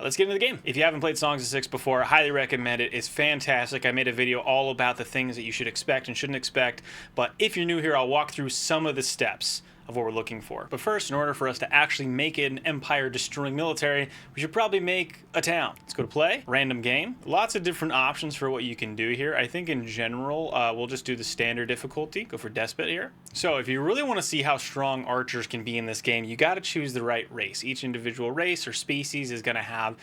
let's get into the game. If you haven't played Songs of Syx before, I highly recommend it. It's fantastic. I made a video all about the things that you should expect and shouldn't expect, but if you're new here, I'll walk through some of the steps of what we're looking for. But first, in order for us to actually make it an empire-destroying military, we should probably make a town. Let's go to play, random game. Lots of different options for what you can do here. I think in general, we'll just do the standard difficulty. Go for despot here. So if you really want to see how strong archers can be in this game, you got to choose the right race. Each individual race or species is going to have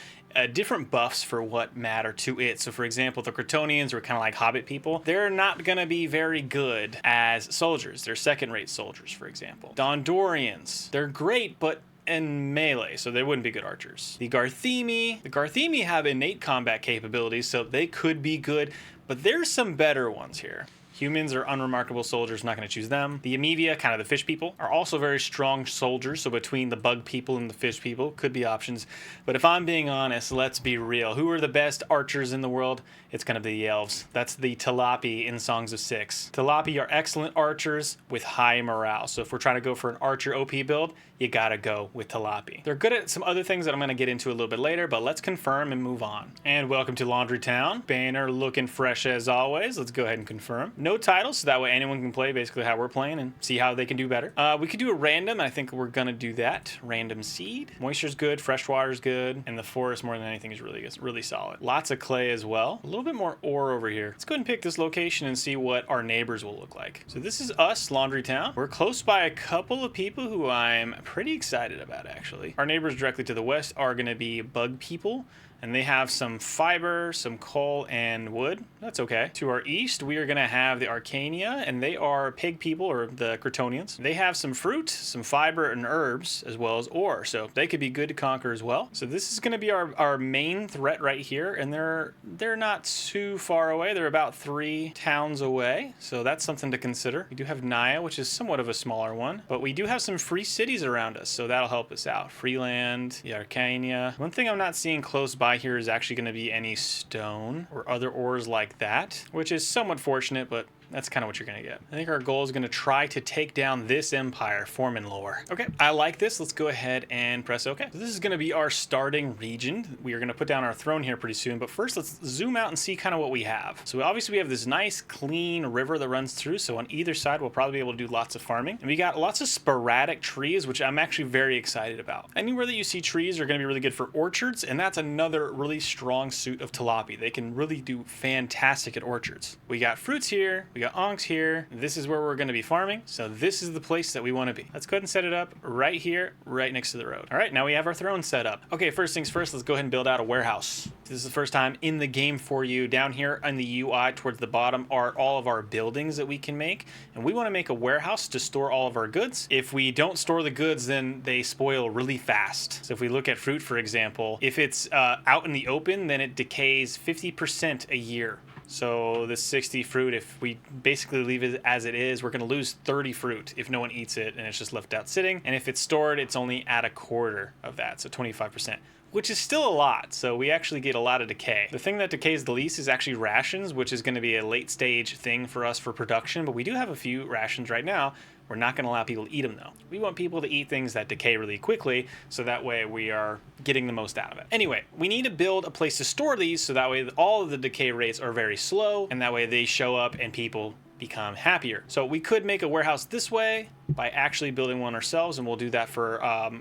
different buffs for what matter to it. So for example, the Crotonians are kind of like hobbit people. They're not going to be very good as soldiers. They're second-rate soldiers, for example. Dondorians, they're great, but in melee, so they wouldn't be good archers. The Garthemi have innate combat capabilities, so they could be good, but there's some better ones here. Humans are unremarkable soldiers, not going to choose them. The Amevia, kind of the fish people, are also very strong soldiers, so between the bug people and the fish people could be options. But if I'm being honest, let's be real. Who are the best archers in the world? It's going to be the elves. That's the Tilapi in Songs of Syx. Tilapi are excellent archers with high morale, so if we're trying to go for an archer OP build, you gotta go with Tilapi. They're good at some other things that I'm gonna get into a little bit later, but let's confirm and move on. And welcome to LaundryTown. Banner looking fresh as always. Let's go ahead and confirm. No titles, so that way anyone can play basically how we're playing and see how they can do better. We could do a random, and I think we're gonna do that. Random seed. Moisture's good, fresh water's good, and the forest more than anything is really solid. Lots of clay as well. A little bit more ore over here. Let's go ahead and pick this location and see what our neighbors will look like. So this is us, LaundryTown. We're close by a couple of people who I'm pretty excited about, actually. Our neighbors directly to the west are going to be bug people, and they have some fiber, some coal, and wood. That's okay. To our east, we are going to have the Arcania, and they are pig people, or the Crotonians. They have some fruit, some fiber, and herbs, as well as ore, so they could be good to conquer as well. So this is going to be our main threat right here, and they're not too far away. They're about 3 towns away, so that's something to consider. We do have Naya, which is somewhat of a smaller one, but we do have some free cities around us, so that'll help us out. Freeland, the Arcania. One thing I'm not seeing close by here is actually going to be any stone or other ores like that, which is somewhat fortunate, but that's kind of what you're going to get. I think our goal is going to try to take down this empire, Foreman lore. Okay, I like this. Let's go ahead and press OK. So this is going to be our starting region. We are going to put down our throne here pretty soon, but first let's zoom out and see kind of what we have. So obviously we have this nice clean river that runs through, so on either side we'll probably be able to do lots of farming. And we got lots of sporadic trees, which I'm actually very excited about. Anywhere that you see trees are going to be really good for orchards, and that's another really strong suit of Tilapi. They can really do fantastic at orchards. We got fruits here. We got onks here. This is where we're going to be farming, so this is the place that we want to be. Let's go ahead and set it up right here, right next to the road. All right, now we have our throne set up. Okay, first things first, let's go ahead and build out a warehouse. This is the first time in the game for you. Down here on the UI towards the bottom are all of our buildings that we can make, and we want to make a warehouse to store all of our goods. If we don't store the goods, then they spoil really fast. So if we look at fruit, for example, if it's out in the open, then it decays 50% a year. So this 60 fruit, if we basically leave it as it is, we're going to lose 30 fruit if no one eats it and it's just left out sitting. And if it's stored, it's only at a quarter of that, so 25%. Which is still a lot, so we actually get a lot of decay. The thing that decays the least is actually rations, which is going to be a late stage thing for us for production, but we do have a few rations right now. We're not going to allow people to eat them, though. We want people to eat things that decay really quickly, so that way we are getting the most out of it. Anyway, we need to build a place to store these, so that way all of the decay rates are very slow, and that way they show up and people become happier. So we could make a warehouse this way by actually building one ourselves, and we'll do that for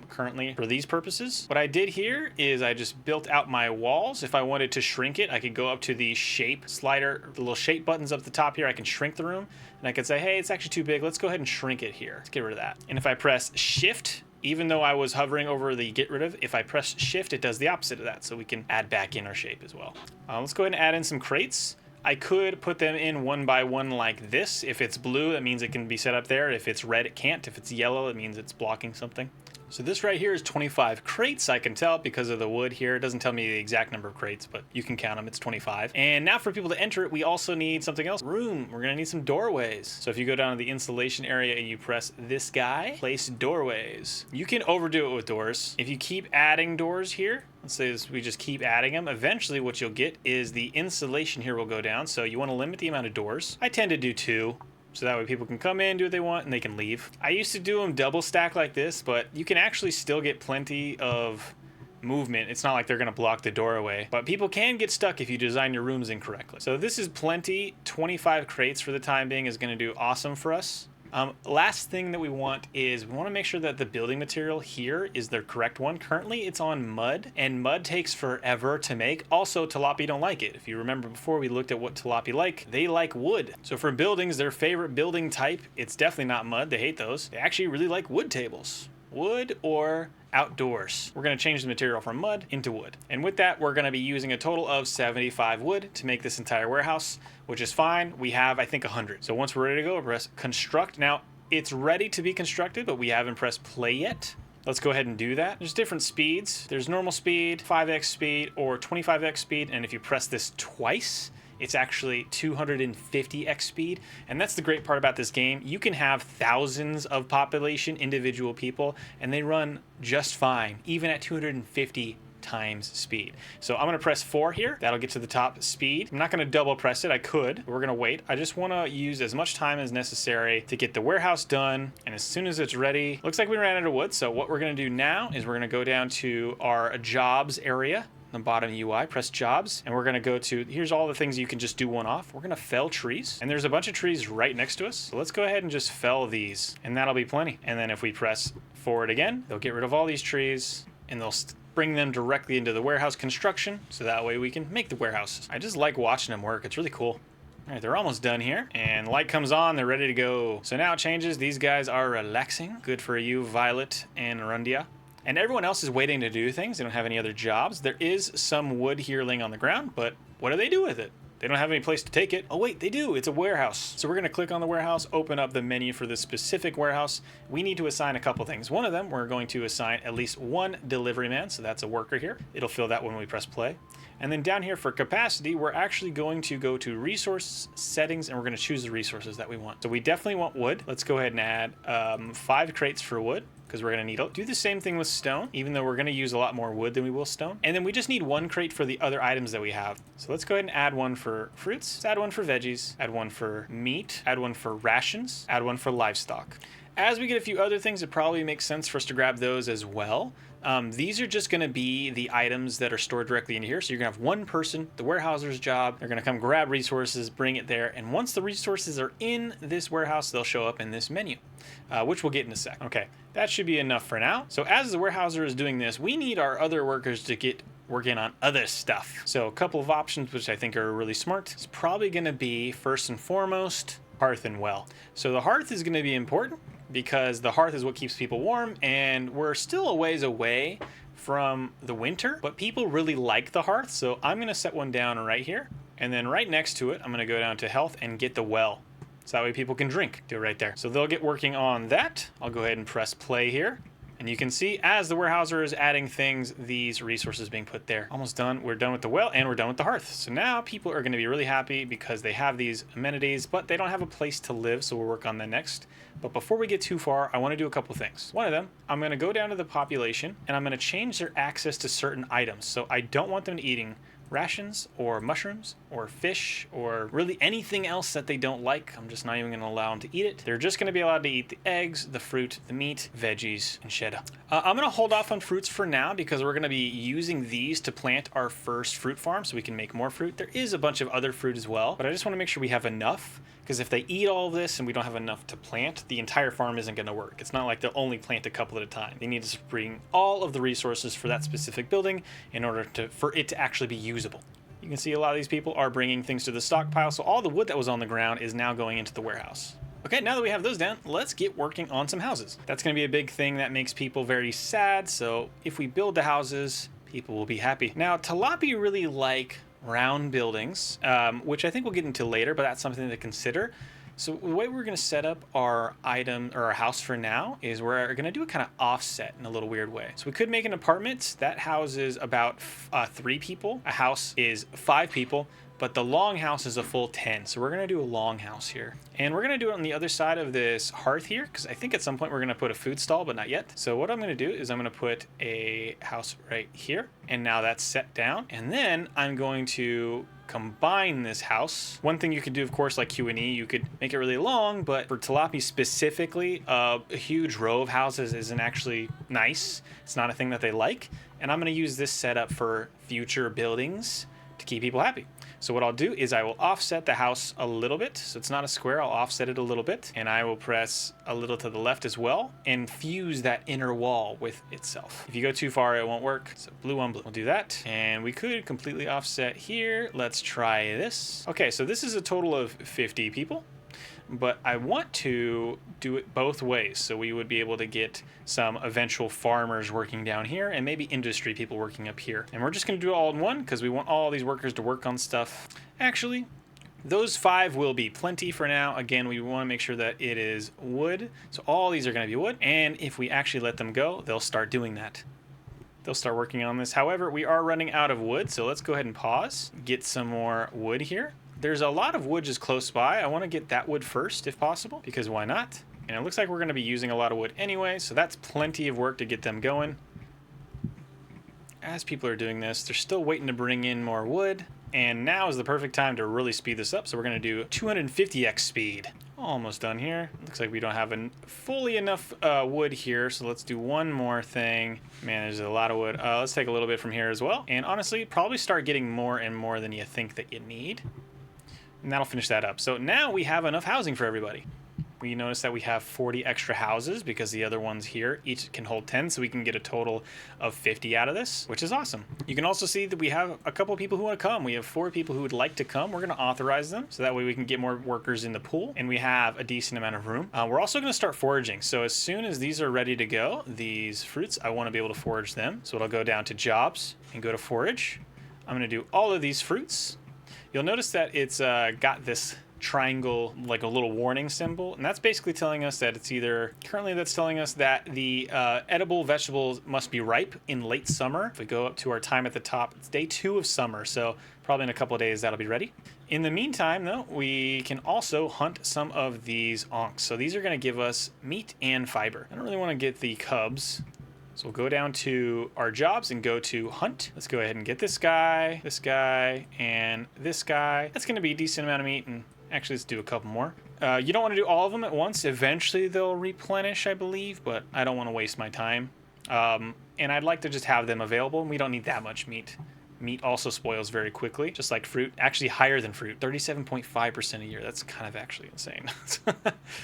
currently for these purposes. What I did here is I just built out my walls. If I wanted to shrink it, I could go up to the shape slider, the little shape buttons up the top here. I can shrink the room, and I could say, hey, it's actually too big. Let's go ahead and shrink it here. Let's get rid of that. And if I press shift, even though I was hovering over the get rid of, if I press shift, it does the opposite of that. So we can add back in our shape as well. Let's go ahead and add in some crates. I could put them in one by one like this. If it's blue, that means it can be set up there. If it's red, it can't. If it's yellow, it means it's blocking something. So this right here is 25 crates. I can tell because of the wood here. It doesn't tell me the exact number of crates, but you can count them. It's 25. And now for people to enter it, we also need something else. Room. We're gonna need some doorways. So if you go down to the installation area and you press this guy, place doorways. You can overdo it with doors. If you keep adding doors here, let's say we just keep adding them, eventually what you'll get is the installation here will go down. So you want to limit the amount of doors. I tend to do 2. So that way people can come in, do what they want, and they can leave. I used to do them double stack like this, but you can actually still get plenty of movement. It's not like they're going to block the doorway, but people can get stuck if you design your rooms incorrectly. So this is plenty. 25 crates for the time being is going to do awesome for us. Last thing that we want is we want to make sure that the building material here is the correct one. Currently it's on mud, and mud takes forever to make. Also, Tilapi don't like it. If you remember before, we looked at what Tilapi like. They like wood. So for buildings, their favorite building type, it's definitely not mud. They hate those. They actually really like wood tables. Wood or outdoors. We're going to change the material from mud into wood. And with that, we're going to be using a total of 75 wood to make this entire warehouse, which is fine. We have, I think, 100. So once we're ready to go, press construct. Now, it's ready to be constructed, but we haven't pressed play yet. Let's go ahead and do that. There's different speeds. There's normal speed, 5x speed, or 25x speed. And if you press this twice, it's actually 250x speed. And that's the great part about this game. You can have thousands of population, individual people, and they run just fine, even at 250 times speed. So I'm going to press 4 here. That'll get to the top speed. I'm not going to double press it. I could, but we're going to wait. I just want to use as much time as necessary to get the warehouse done. And as soon as it's ready, looks like we ran out of wood. So what we're going to do now is we're going to go down to our jobs area. The bottom UI, press jobs, and we're going to go to, here's all the things you can just do one off. We're going to fell trees, and there's a bunch of trees right next to us. So let's go ahead and just fell these, and that'll be plenty. And then if we press forward again, they'll get rid of all these trees, and they'll bring them directly into the warehouse construction, so that way we can make the warehouses. I just like watching them work. It's really cool. All right, they're almost done here, and light comes on, they're ready to go. So now it changes. These guys are relaxing. Good for you, Violet and Rundia. And everyone else is waiting to do things. They don't have any other jobs. There is some wood here laying on the ground, but what do they do with it? They don't have any place to take it. Oh wait, they do. It's a warehouse. So we're going to click on the warehouse, open up the menu for this specific warehouse. We need to assign a couple things. One of them, we're going to assign at least one delivery man. So that's a worker here. It'll fill that when we press play. And then down here for capacity, we're actually going to go to resource settings, and we're going to choose the resources that we want. So we definitely want wood. Let's go ahead and add 5 crates for wood, because we're going to need it. Do the same thing with stone, even though we're going to use a lot more wood than we will stone. And then we just need 1 crate for the other items that we have. So let's go ahead and add 1 for fruits, let's add 1 for veggies, add 1 for meat, add 1 for rations, add 1 for livestock. As we get a few other things, it probably makes sense for us to grab those as well. These are just going to be the items that are stored directly in here. So you're going to have one person, the warehouser's job. They're going to come grab resources, bring it there. And once the resources are in this warehouse, they'll show up in this menu, which we'll get in a sec. Okay, that should be enough for now. So as the warehouser is doing this, we need our other workers to get working on other stuff. So a couple of options, which I think are really smart. It's probably going to be, first and foremost, hearth and well. So the hearth is going to be important, because the hearth is what keeps people warm, and we're still a ways away from the winter, but people really like the hearth, so I'm going to set one down right here, and then right next to it, I'm going to go down to health and get the well, so that way people can drink. Do it right there. So they'll get working on that. I'll go ahead and press play here. And you can see as the warehouser is adding things, these resources being put there. Almost done. We're done with the well, and we're done with the hearth. So now people are going to be really happy because they have these amenities, but they don't have a place to live, so we'll work on that next. But before we get too far, I want to do a couple things. One of them, I'm going to go down to the population, and I'm going to change their access to certain items. So I don't want them eating rations or mushrooms or fish or really anything else that they don't like. I'm just not even going to allow them to eat it. They're just going to be allowed to eat the eggs, the fruit, the meat, veggies, and cheddar. I'm going to hold off on fruits for now because we're going to be using these to plant our first fruit farm so we can make more fruit. There is a bunch of other fruit as well, but I just want to make sure we have enough, because if they eat all of this and we don't have enough to plant, the entire farm isn't going to work. It's not like they'll only plant a couple at a time. They need to bring all of the resources for that specific building in order for it to actually be usable. You can see a lot of these people are bringing things to the stockpile, so all the wood that was on the ground is now going into the warehouse. Okay, now that we have those down, let's get working on some houses. That's going to be a big thing that makes people very sad, so if we build the houses, people will be happy. Now, Tilapi really like round buildings, which I think we'll get into later, but that's something to consider. So the way we're going to set up our item or our house for now is we're going to do a kind of offset in a little weird way. So we could make an apartment that houses about 3 people. A house is 5 people, but the long house is a full 10. So we're going to do a long house here. And we're going to do it on the other side of this hearth here, because I think at some point we're going to put a food stall, but not yet. So what I'm going to do is I'm going to put a house right here. And now that's set down. And then I'm going to combine this house. One thing you could do, of course, like Q&E, you could make it really long, but for Tilapi specifically, a huge row of houses isn't actually nice. It's not a thing that they like, and I'm going to use this setup for future buildings to keep people happy. So what I'll do is I will offset the house a little bit. So it's not a square, I'll offset it a little bit. And I will press a little to the left as well and fuse that inner wall with itself. If you go too far, it won't work. So blue on blue. We'll do that. And we could completely offset here. Let's try this. Okay, so this is a total of 50 people. But I want to do it both ways. So we would be able to get some eventual farmers working down here and maybe industry people working up here. And we're just going to do it all in one because we want all these workers to work on stuff. Actually, those 5 will be plenty for now. Again, we want to make sure that it is wood. So all these are going to be wood. And if we actually let them go, they'll start doing that. They'll start working on this. However, we are running out of wood. So let's go ahead and pause, get some more wood here. There's a lot of wood just close by. I want to get that wood first if possible, because why not? And it looks like we're going to be using a lot of wood anyway, so that's plenty of work to get them going. As people are doing this, they're still waiting to bring in more wood, and now is the perfect time to really speed this up, so we're going to do 250x speed. Almost done here. Looks like we don't have fully enough wood here, so let's do one more thing. Man, there's a lot of wood. Let's take a little bit from here as well, and honestly, probably start getting more and more than you think that you need. And that'll finish that up. So now we have enough housing for everybody. We notice that we have 40 extra houses because the other ones here each can hold 10, so we can get a total of 50 out of this, which is awesome. You can also see that we have a couple of people who want to come. We have 4 people who would like to come. We're going to authorize them, so that way we can get more workers in the pool, and we have a decent amount of room. We're also going to start foraging. So as soon as these are ready to go, these fruits, I want to be able to forage them. So it'll go down to jobs and go to forage. I'm going to do all of these fruits. You'll notice that it's got this triangle, like a little warning symbol, and that's basically telling us that it's either, currently that's telling us that the edible vegetables must be ripe in late summer. If we go up to our time at the top, it's day 2 of summer, so probably in a couple of days that'll be ready. In the meantime, though, we can also hunt some of these onks. So these are going to give us meat and fiber. I don't really want to get the cubs. So we'll go down to our jobs and go to hunt. Let's go ahead and get this guy, and this guy. That's going to be a decent amount of meat, and actually let's do a couple more. You don't want to do all of them at once. Eventually they'll replenish, I believe, but I don't want to waste my time. And I'd like to just have them available, and we don't need that much meat. Meat also spoils very quickly, just like fruit, actually higher than fruit, 37.5% a year. That's kind of actually insane.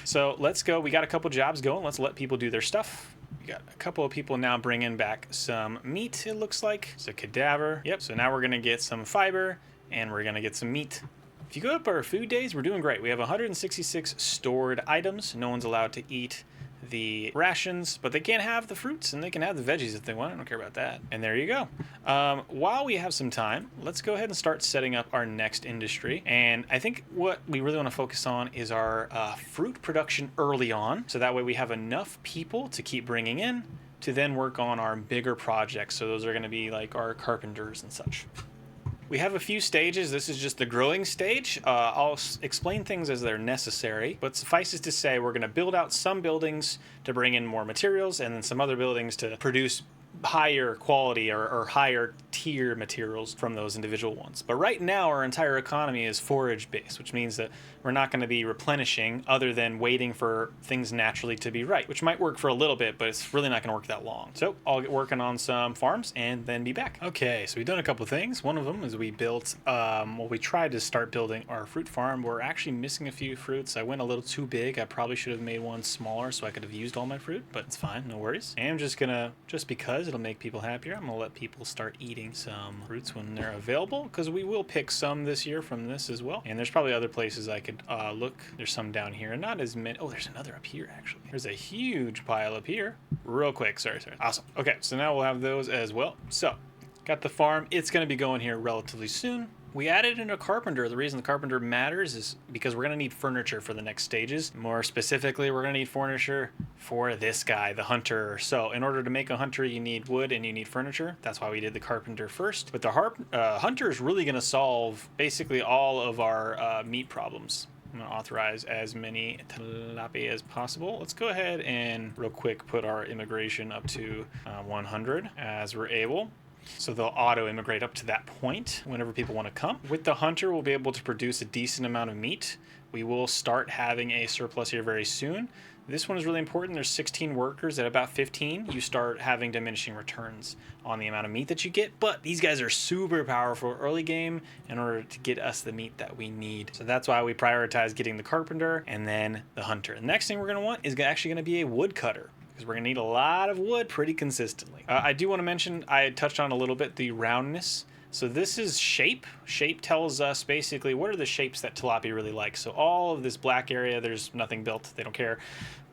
So let's go. We got a couple jobs going. Let's let people do their stuff. We got a couple of people now bringing back some meat, it looks like. It's a cadaver. Yep, so now we're going to get some fiber, and we're going to get some meat. If you go up our food days, we're doing great. We have 166 stored items. No one's allowed to eat the rations, but they can have the fruits and they can have the veggies if they want. I don't care about that. And there you go. While we have some time, let's go ahead and start setting up our next industry. And I think what we really want to focus on is our fruit production early on. So that way we have enough people to keep bringing in to then work on our bigger projects. So those are going to be like our carpenters and such. We have a few stages. This is just the growing stage. I'll explain things as they're necessary, but suffices to say we're going to build out some buildings to bring in more materials, and then some other buildings to produce higher quality or higher tier materials from those individual ones. But right now our entire economy is forage based, which means that we're not going to be replenishing other than waiting for things naturally to be right, which might work for a little bit, but it's really not going to work that long. So I'll get working on some farms and then be back. Okay, so we've done a couple of things. One of them is we built, we tried to start building our fruit farm. We're actually missing a few fruits. I went a little too big. I probably should have made one smaller so I could have used all my fruit, but it's fine, no worries. And I'm just gonna, just because it'll make people happier, I'm gonna let people start eating some fruits when they're available, because we will pick some this year from this as well. And there's probably other places I could look. There's some down here, and not as many. Oh, there's another up here actually. There's a huge pile up here. Real quick, sorry. Awesome. Okay, so now we'll have those as well. So got the farm. It's gonna be going here relatively soon. We added in a carpenter. The reason the carpenter matters is because we're going to need furniture for the next stages. More specifically, we're going to need furniture for this guy, the hunter. So in order to make a hunter, you need wood and you need furniture. That's why we did the carpenter first. But the hunter is really going to solve basically all of our meat problems. I'm going to authorize as many Tilapi as possible. Let's go ahead and real quick put our immigration up to 100 as we're able. So they'll auto-immigrate up to that point whenever people want to come. With the hunter, we'll be able to produce a decent amount of meat. We will start having a surplus here very soon. This one is really important. There's 16 workers. At about 15, you start having diminishing returns on the amount of meat that you get. But these guys are super powerful early game in order to get us the meat that we need. So that's why we prioritize getting the carpenter and then the hunter. The next thing we're going to want is actually going to be a woodcutter, because we're going to need a lot of wood pretty consistently. I do want to mention, I touched on a little bit the roundness. So this is shape. Shape tells us basically what are the shapes that Tilapi really like. So all of this black area, there's nothing built, they don't care.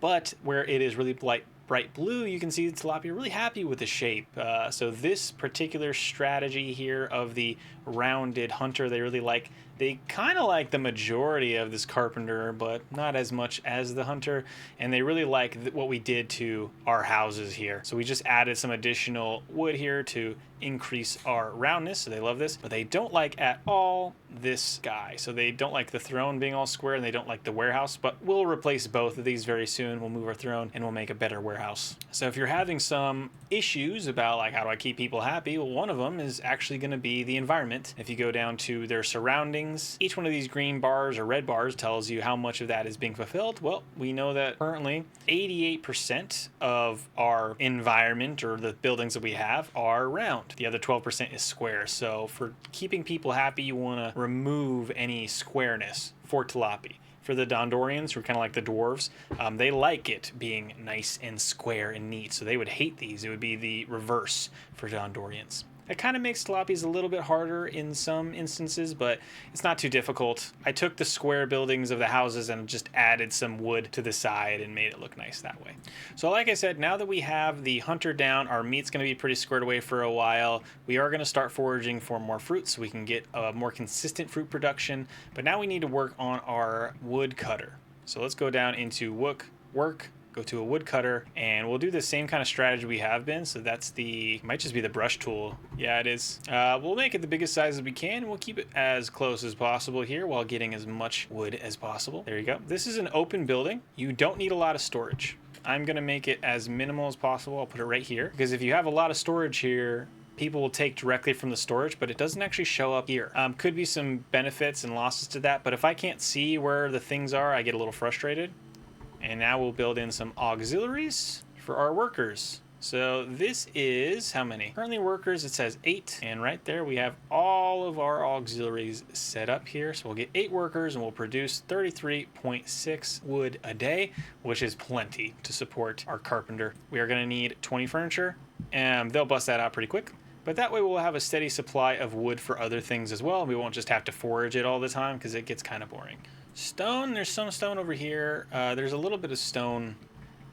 But where it is really bright blue, you can see Tilapi are really happy with the shape. So this particular strategy here of the rounded hunter, they really like. They kind of like the majority of this carpenter, but not as much as the hunter. And they really like what we did to our houses here. So we just added some additional wood here to increase our roundness. So they love this, but they don't like at all this guy. So they don't like the throne being all square, and they don't like the warehouse, but we'll replace both of these very soon. We'll move our throne and we'll make a better warehouse. So if you're having some issues about like, how do I keep people happy? Well, one of them is actually going to be the environment. If you go down to their surroundings, each one of these green bars or red bars tells you how much of that is being fulfilled. Well, we know that currently 88% of our environment or the buildings that we have are round. The other 12% is square. So for keeping people happy, you want to remove any squareness for Tilapi. For the Dondorians, who are kind of like the dwarves, they like it being nice and square and neat. So they would hate these. It would be the reverse for Dondorians. It kind of makes Tilapi's a little bit harder in some instances, but it's not too difficult. I took the square buildings of the houses and just added some wood to the side and made it look nice that way. So like I said, now that we have the hunter down, our meat's going to be pretty squared away for a while. We are going to start foraging for more fruit so we can get a more consistent fruit production. But now we need to work on our wood cutter. So let's go down into work, go to a woodcutter, and we'll do the same kind of strategy we have been. So that's might just be the brush tool. Yeah, it is. We'll make it the biggest size as we can, and we'll keep it as close as possible here while getting as much wood as possible. There you go. This is an open building. You don't need a lot of storage. I'm going to make it as minimal as possible. I'll put it right here, because if you have a lot of storage here, people will take directly from the storage, but it doesn't actually show up here. Could be some benefits and losses to that, but if I can't see where the things are, I get a little frustrated. And now we'll build in some auxiliaries for our workers. So this is how many? Currently workers, it says 8. And right there we have all of our auxiliaries set up here. So we'll get 8 workers and we'll produce 33.6 wood a day, which is plenty to support our carpenter. We are going to need 20 furniture, and they'll bust that out pretty quick. But that way we'll have a steady supply of wood for other things as well. We won't just have to forage it all the time because it gets kind of boring. Stone, there's some stone over here. There's a little bit of stone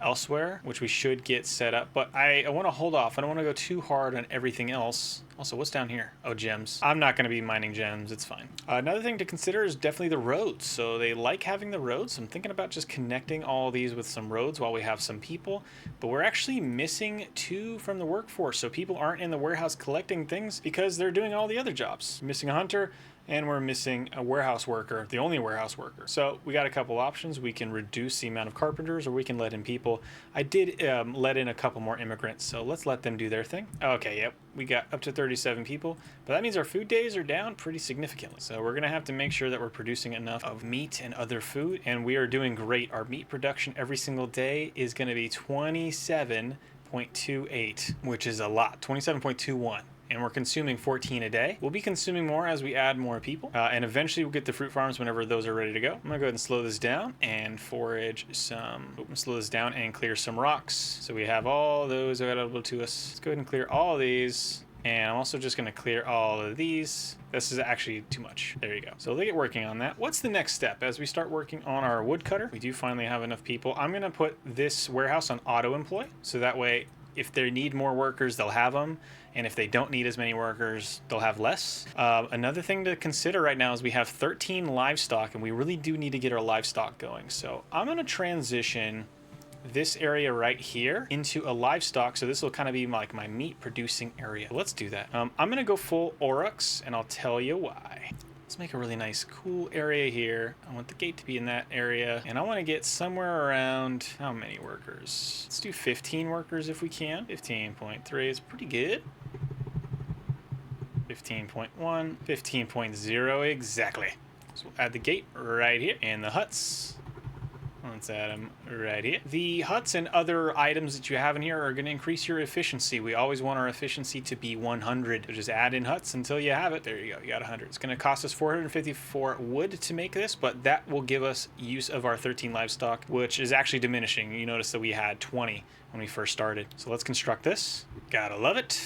elsewhere, which we should get set up, but I want to hold off. I don't want to go too hard on everything else. Also, what's down here? Oh, gems. I'm not going to be mining gems. It's fine. Another thing to consider is definitely the roads. So they like having the roads. I'm thinking about just connecting all these with some roads while we have some people, but we're actually missing 2 from the workforce. So people aren't in the warehouse collecting things because they're doing all the other jobs. We're missing a hunter, and we're missing a warehouse worker, the only warehouse worker. So we got a couple options. We can reduce the amount of carpenters, or we can let in people. I did let in a couple more immigrants, so let's let them do their thing. Okay, yep, we got up to 37 people, but that means our food days are down pretty significantly. So we're gonna have to make sure that we're producing enough of meat and other food, and we are doing great. Our meat production every single day is gonna be 27.28, which is a lot, 27.21. And we're consuming 14 a day. We'll be consuming more as we add more people, and eventually we'll get the fruit farms whenever those are ready to go. I'm gonna go ahead and slow this down and forage some, slow this down and clear some rocks. So we have all those available to us. Let's go ahead and clear all of these. And I'm also just gonna clear all of these. This is actually too much. There you go. So they get working on that. What's the next step? As we start working on our woodcutter, we do finally have enough people. I'm gonna put this warehouse on auto employ. So that way, if they need more workers, they'll have them. And if they don't need as many workers, they'll have less. Another thing to consider right now is we have 13 livestock, and we really do need to get our livestock going. So I'm gonna transition this area right here into a livestock. So this will kind of be like my meat producing area. Let's do that. I'm gonna go full Aurachs, and I'll tell you why. Let's make a really nice cool area here. I want the gate to be in that area, and I want to get somewhere around how many workers? Let's do 15 workers if we can. 15.3 is pretty good. 15.1, 15.0 exactly. So we'll add the gate right here and the huts. Let's add them right here. The huts and other items that you have in here are going to increase your efficiency. We always want our efficiency to be 100. So just add in huts until you have it. There you go. You got 100. It's going to cost us 454 wood to make this, but that will give us use of our 13 livestock, which is actually diminishing. You notice that we had 20 when we first started. So let's construct this. Gotta love it.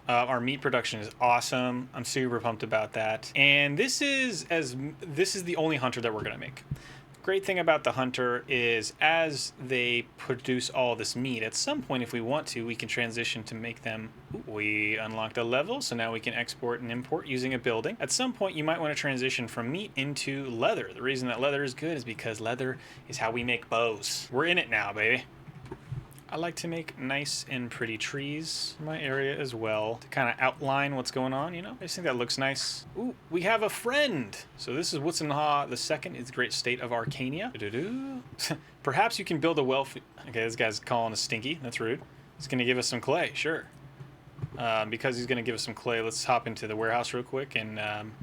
Our meat production is awesome. I'm super pumped about that. And this is the only hunter that we're going to make. Great thing about the hunter is as they produce all this meat, at some point if we want to, we can transition to make them. We unlocked a level, so now we can export and import using a building. At some point you might want to transition from meat into leather. The reason that leather is good is because leather is how we make bows. We're in it now, baby. I like to make nice and pretty trees in my area as well to kind of outline what's going on, you know? I just think that looks nice. Ooh, we have a friend. So this is Wutzenha the Second. It's the great state of Arcania. Perhaps you can build a wealthy... Okay, this guy's calling us stinky. That's rude. He's going to give us some clay. Sure. Because he's going to give us some clay, let's hop into the warehouse real quick and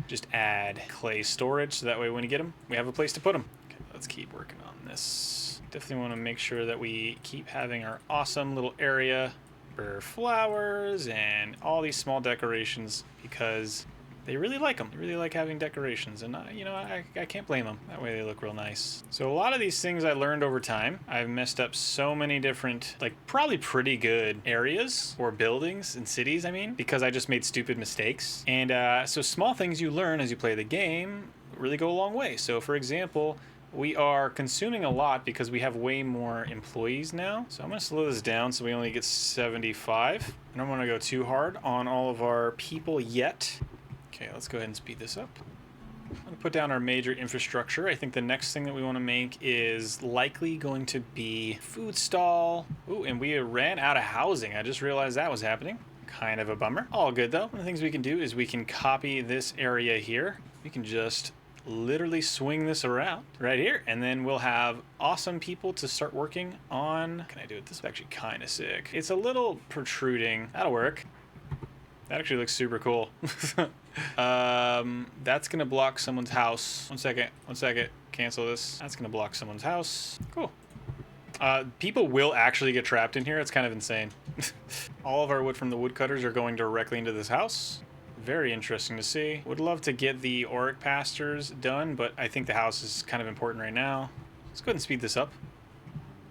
just add clay storage. So that way when we get them, we have a place to put them. Okay, let's keep working on this. Definitely want to make sure that we keep having our awesome little area for flowers and all these small decorations because they really like them. They really like having decorations, and you know, I can't blame them. That way they look real nice. So a lot of these things I learned over time. I've messed up so many different, like probably pretty good areas or buildings and cities, I mean, because I just made stupid mistakes. And so small things you learn as you play the game really go a long way. So for example, we are consuming a lot because we have way more employees now. So I'm going to slow this down so we only get 75. I don't want to go too hard on all of our people yet. Okay, let's go ahead and speed this up. I'm going to put down our major infrastructure. I think the next thing that we want to make is likely going to be food stall. Ooh, and we ran out of housing. I just realized that was happening. Kind of a bummer. All good though. One of the things we can do is we can copy this area here. We can just literally swing this around right here, and then we'll have awesome people to start working on. Can I do it? This is actually kind of sick. It's a little protruding. That'll work. That actually looks super cool. That's gonna block someone's house. One second. Cancel this. That's gonna block someone's house. Cool. People will actually get trapped in here. It's kind of insane. All of our wood from the woodcutters are going directly into this house. Very interesting to see. Would love to get the Aurach pastures done, but I think the house is kind of important right now. Let's go ahead and speed this up.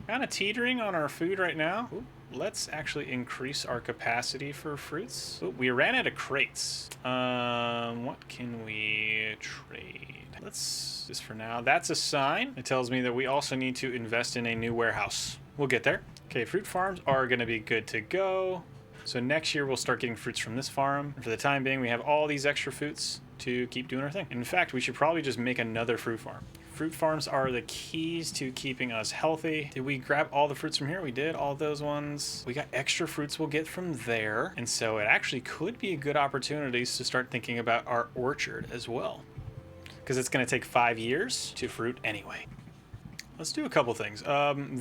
Kind of teetering on our food right now. Ooh, let's actually increase our capacity for fruits. Ooh, we ran out of crates. What can we trade? Let's just for now. That's a sign. It tells me that we also need to invest in a new warehouse. We'll get there. Okay, fruit farms are going to be good to go. So next year we'll start getting fruits from this farm. And for the time being, we have all these extra fruits to keep doing our thing. In fact, we should probably just make another fruit farm. Fruit farms are the keys to keeping us healthy. Did we grab all the fruits from here? We did, all those ones. We got extra fruits we'll get from there. And so it actually could be a good opportunity to start thinking about our orchard as well, because it's going to take 5 years to fruit anyway. Let's do a couple things.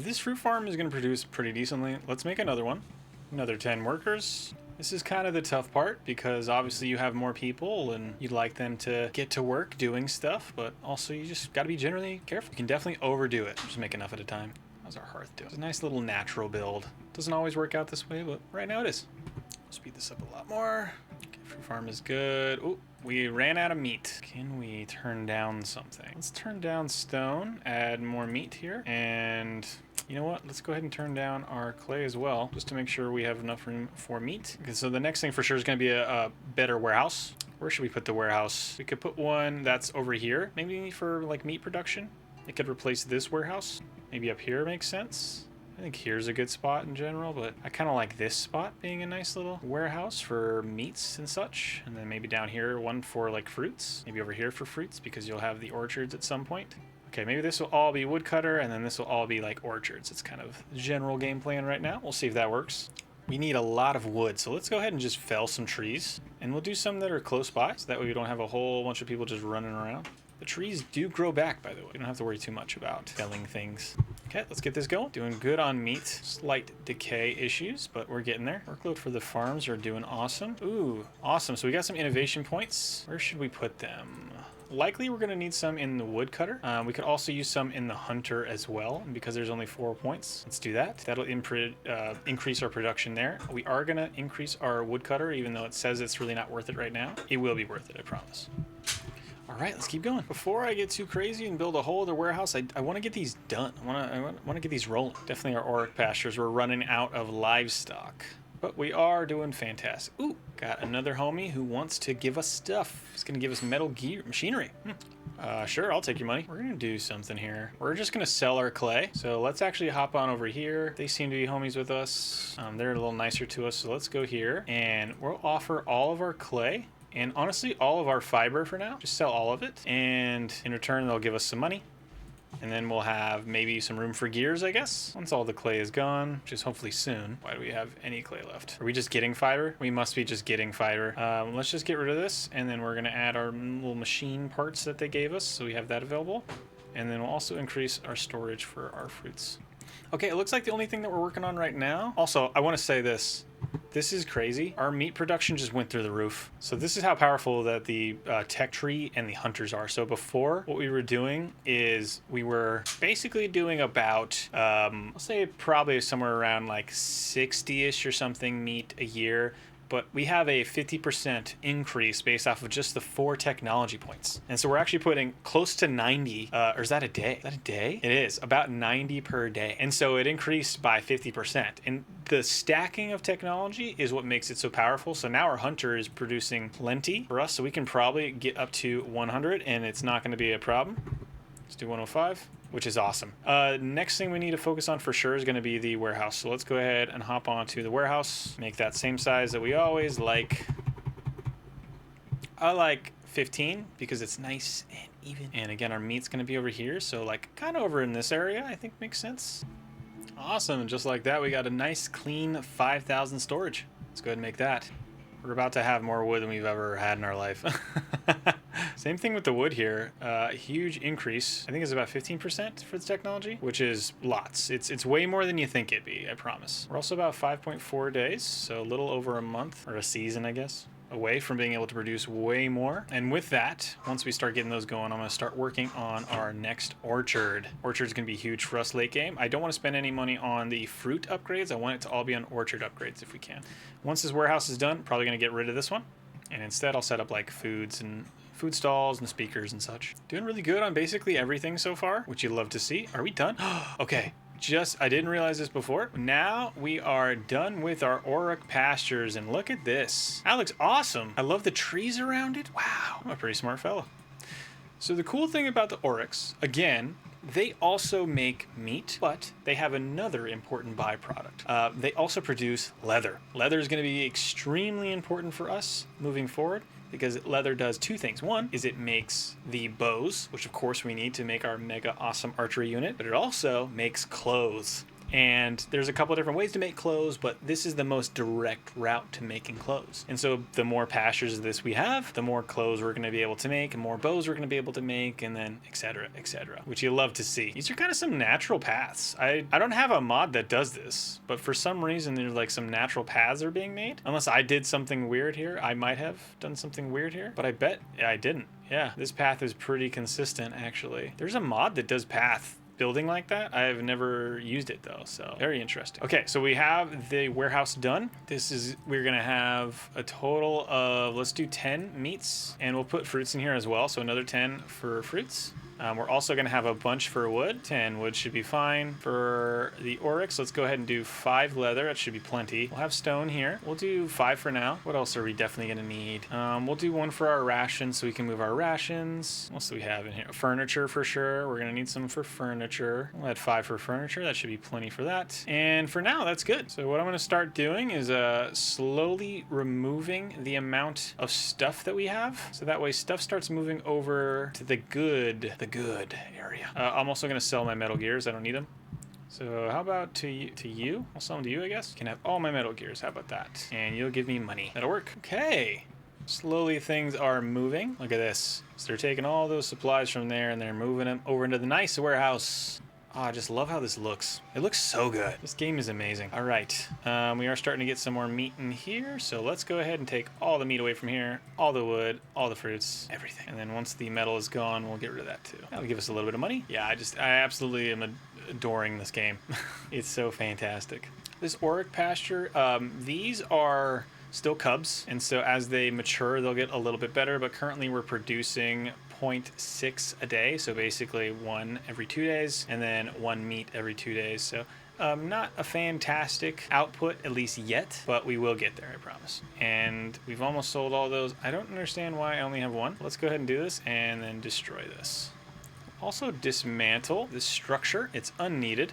This fruit farm is going to produce pretty decently. Let's make another one. Another 10 workers. This is kind of the tough part because obviously you have more people and you'd like them to get to work doing stuff, but also you just got to be generally careful. You can definitely overdo it. Just make enough at a time. How's our hearth doing? It's a nice little natural build. Doesn't always work out this way, but right now it is. Speed this up a lot more. Okay, fruit farm is good. Oh, we ran out of meat. Can we turn down something? Let's turn down stone, add more meat here, and you know what? Let's go ahead and turn down our clay as well, just to make sure we have enough room for meat. Okay, so the next thing for sure is going to be a better warehouse. Where should we put the warehouse? We could put one that's over here, maybe for like meat production. It could replace this warehouse. Maybe up here makes sense. I think here's a good spot in general, but I kind of like this spot being a nice little warehouse for meats and such. And then maybe down here, one for like fruits. Maybe over here for fruits because you'll have the orchards at some point. Okay, maybe this will all be woodcutter and then this will all be like orchards. It's kind of the general game plan right now. We'll see if that works. We need a lot of wood, so let's go ahead and just fell some trees. And we'll do some that are close by, so that way we don't have a whole bunch of people just running around. The trees do grow back, by the way. You don't have to worry too much about felling things. Okay, let's get this going. Doing good on meat. Slight decay issues, but we're getting there. Workload for the farms are doing awesome. Ooh, awesome. So we got some innovation points. Where should we put them? Likely we're going to need some in the woodcutter. We could also use some in the hunter as well, because there's only 4 points. Let's do that. That'll increase our production there. We are going to increase our woodcutter, even though it says it's really not worth it right now. It will be worth it, I promise. All right, let's keep going. Before I get too crazy and build a whole other warehouse, I want to get these done. I want to get these rolling. Definitely our Aurach pastures. We're running out of livestock, but we are doing fantastic. Ooh, got another homie who wants to give us stuff. He's going to give us metal gear, machinery. Sure, I'll take your money. We're going to do something here. We're just going to sell our clay. So let's actually hop on over here. They seem to be homies with us. They're a little nicer to us. So let's go here and we'll offer all of our clay. And honestly, all of our fiber for now. Just sell all of it. And in return, they'll give us some money. And then we'll have maybe some room for gears, I guess, once all the clay is gone, which is hopefully soon. Why do we have any clay left? Are we just getting fiber? We must be just getting fiber. Let's just get rid of this. And then we're going to add our little machine parts that they gave us. So we have that available. And then we'll also increase our storage for our fruits. Okay, it looks like the only thing that we're working on right now. Also, I want to say this. This is crazy. Our meat production just went through the roof. So this is how powerful that the tech tree and the hunters are. So before, what we were doing is we were basically doing about, I'll say probably somewhere around like 60-ish or something meat a year. But we have a 50% increase based off of just the 4 technology points. And so we're actually putting close to 90, or is that a day? Is that a day? It is, about 90 per day. And so it increased by 50%. And the stacking of technology is what makes it so powerful. So now our hunter is producing plenty for us, so we can probably get up to 100 and it's not gonna be a problem. Let's do 105. Which is awesome. Next thing we need to focus on for sure is going to be the warehouse. So let's go ahead and hop onto the warehouse. Make that same size that we always like. I like 15 because it's nice and even. And again, our meat's going to be over here. So like kind of over in this area, I think makes sense. Awesome. And just like that, we got a nice clean 5,000 storage. Let's go ahead and make that. We're about to have more wood than we've ever had in our life. Same thing with the wood here. Huge increase. I think it's about 15% for the technology, which is lots. It's way more than you think it'd be, I promise. We're also about 5.4 days, so a little over a month, or a season, I guess, away from being able to produce way more. And with that, once we start getting those going, I'm going to start working on our next orchard. Orchard's going to be huge for us late game. I don't want to spend any money on the fruit upgrades. I want it to all be on orchard upgrades if we can. Once this warehouse is done, probably going to get rid of this one. And instead, I'll set up like foods and food stalls and speakers and such. Doing really good on basically everything so far, which you'd love to see. Are we done? Okay. I didn't realize this before. Now we are done with our Aurach pastures, and look at this. That looks awesome. I love the trees around it. Wow, I'm a pretty smart fella. So the cool thing about the Aurachs, again, they also make meat, but they have another important byproduct. They also produce leather. Leather is going to be extremely important for us moving forward, because leather does 2 things. One is it makes the bows, which of course we need to make our mega awesome archery unit, but it also makes clothes. And there's a couple of different ways to make clothes, but this is the most direct route to making clothes. And so the more pastures of this we have, the more clothes we're going to be able to make, and more bows we're going to be able to make, and then et cetera, which you love to see. These are kind of some natural paths. I don't have a mod that does this, but for some reason there's like some natural paths are being made. Unless I did something weird here. I might have done something weird here, but I bet I didn't. Yeah, this path is pretty consistent actually. There's a mod that does path building like that. I've never used it though, so very interesting. Okay, so we have the warehouse done. We're gonna have a total of, let's do 10 meats, and we'll put fruits in here as well, so another 10 for fruits. We're also going to have a bunch for wood. 10 wood should be fine. For the Aurachs, let's go ahead and do 5 leather. That should be plenty. We'll have stone here. We'll do 5 for now. What else are we definitely going to need? We'll do 1 for our rations so we can move our rations. What else do we have in here? Furniture for sure. We're going to need some for furniture. We'll add 5 for furniture. That should be plenty for that. And for now, that's good. So what I'm going to start doing is slowly removing the amount of stuff that we have. So that way stuff starts moving over to the good area. I'm also going to sell my metal gears. I don't need them. So how about to you? I'll sell them to you, I guess. You can have all my metal gears. How about that? And you'll give me money. That'll work. Okay. Slowly things are moving. Look at this. So they're taking all those supplies from there and they're moving them over into the nice warehouse. Oh, I just love how this looks. It looks so good. This game is amazing. All right, we are starting to get some more meat in here, so let's go ahead and take all the meat away from here, all the wood, all the fruits, everything. And then once the metal is gone, we'll get rid of that too. That'll give us a little bit of money. Yeah, I absolutely am adoring this game. It's so fantastic. This Aurach pasture, these are still cubs, and so as they mature, they'll get a little bit better, but currently we're producing 0.6 a day, so basically 1 every 2 days, and then 1 meat every 2 days. So not a fantastic output, at least yet, but we will get there, I promise. And we've almost sold all those. I don't understand why I only have 1. Let's go ahead and do this, and then destroy this. Also dismantle this structure. It's unneeded.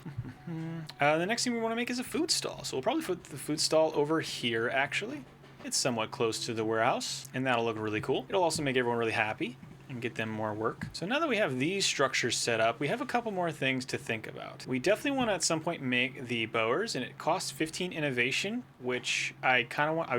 The next thing we want to make is a food stall. So we'll probably put the food stall over here, actually. It's somewhat close to the warehouse, and that'll look really cool. It'll also make everyone really happy and get them more work. So now that we have these structures set up, we have a couple more things to think about. We definitely want to at some point make the bowyers, and it costs 15 innovation, which I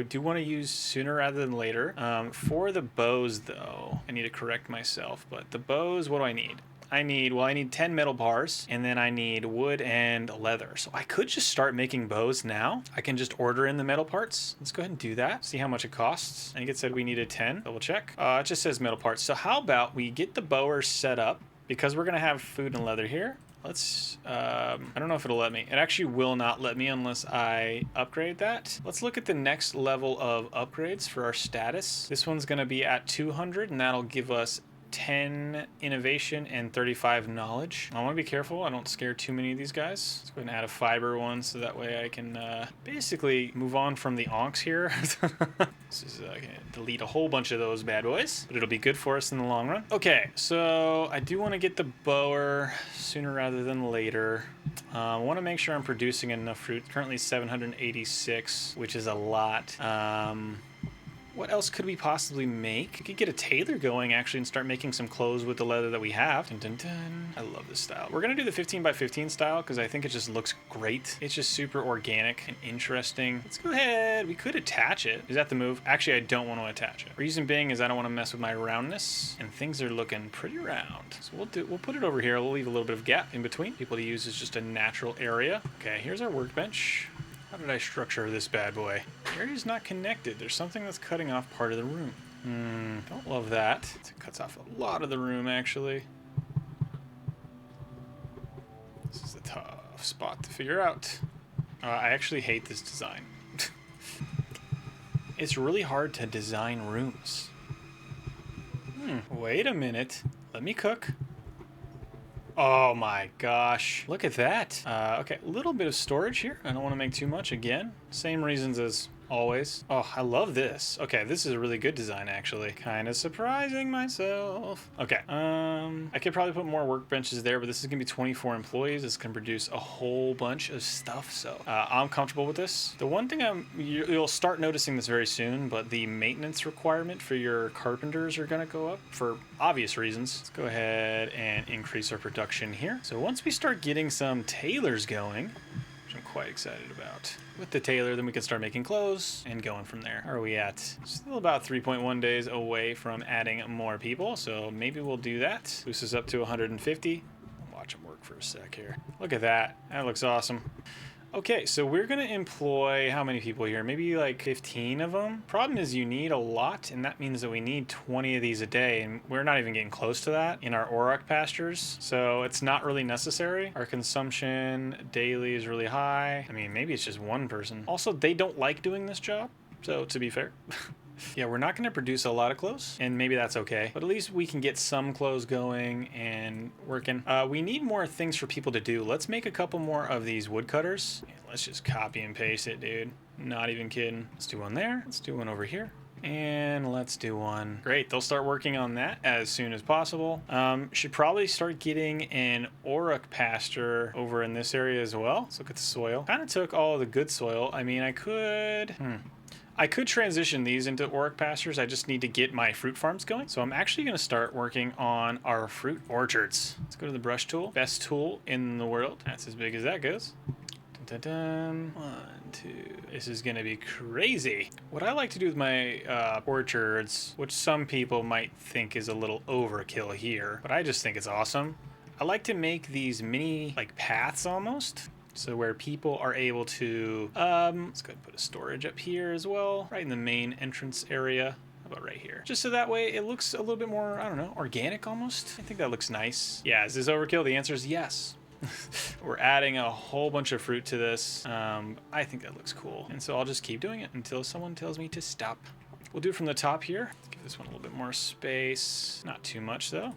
do want to use sooner rather than later. For the bows though, I need to correct myself, but the bows, what do I need? I need 10 metal bars, and then I need wood and leather. So I could just start making bows now. I can just order in the metal parts. Let's go ahead and do that. See how much it costs. I think it said we needed 10. Double check. It just says metal parts. So how about we get the bowyers set up, because we're gonna have food and leather here. Let's, I don't know if it'll let me. It actually will not let me unless I upgrade that. Let's look at the next level of upgrades for our status. This one's gonna be at 200, and that'll give us 10 innovation and 35 knowledge. I want to be careful I don't scare too many of these guys. Let's go ahead and add a fiber one so that way I can basically move on from the onks here. This is gonna delete a whole bunch of those bad boys, but it'll be good for us in the long run. Okay, so I do want to get the bower sooner rather than later. I want to make sure I'm producing enough fruit. Currently 786, which is a lot. What else could we possibly make? We could get a tailor going, actually, and start making some clothes with the leather that we have. Dun, dun, dun. I love this style. We're going to do the 15 by 15 style because I think it just looks great. It's just super organic and interesting. Let's go ahead. We could attach it. Is that the move? Actually, I don't want to attach it. Reason being is I don't want to mess with my roundness, and things are looking pretty round. So we'll put it over here. We'll leave a little bit of gap in between. People to use as just a natural area. Okay, here's our workbench. How did I structure this bad boy? The area's not connected. There's something that's cutting off part of the room. Don't love that. It cuts off a lot of the room, actually. This is a tough spot to figure out. I actually hate this design. It's really hard to design rooms. Wait a minute. Let me cook. Oh my gosh. Look at that. Okay, a little bit of storage here. I don't want to make too much again. Same reasons as always. Oh, I love this. Okay, this is a really good design, actually. Kind of surprising myself. Okay, I could probably put more workbenches there, but this is gonna be 24 employees. It's gonna produce a whole bunch of stuff, so I'm comfortable with this. The one thing you'll start noticing this very soon, but the maintenance requirement for your carpenters are gonna go up for obvious reasons. Let's go ahead and increase our production here. So once we start getting some tailors going, which I'm quite excited about. With the tailor, then we can start making clothes and going from there. Where are we at? Still about 3.1 days away from adding more people, so maybe we'll do that. Boost us up to 150. Watch them work for a sec here. Look at that. That looks awesome. Okay, so we're gonna employ how many people here? Maybe like 15 of them. Problem is you need a lot, and that means that we need 20 of these a day, and we're not even getting close to that in our Aurach pastures, so it's not really necessary. Our consumption daily is really high. I mean, maybe it's just one person. Also, they don't like doing this job, so to be fair. Yeah, we're not going to produce a lot of clothes, and maybe that's okay, but at least we can get some clothes going and working. We need more things for people to do. Let's make a couple more of these woodcutters. Yeah, let's just copy and paste it, dude. Not even kidding. Let's do one there. Let's do one over here. And let's do one. Great, they'll start working on that as soon as possible. Should probably start getting an Aurach pasture over in this area as well. Let's look at the soil. Kind of took all of the good soil. I mean, I could transition these into Aurach pastures. I just need to get my fruit farms going. So I'm actually going to start working on our fruit orchards. Let's go to the brush tool. Best tool in the world. That's as big as that goes. Dun, dun, dun. 1, 2. This is going to be crazy. What I like to do with my orchards, which some people might think is a little overkill here, but I just think it's awesome. I like to make these mini like paths almost. So where people are able to, let's go ahead and put a storage up here as well, right in the main entrance area. How about right here? Just so that way it looks a little bit more, I don't know, organic almost. I think that looks nice. Yeah, is this overkill? The answer is yes. We're adding a whole bunch of fruit to this. I think that looks cool. And so I'll just keep doing it until someone tells me to stop. We'll do it from the top here. Give this one a little bit more space. Not too much though.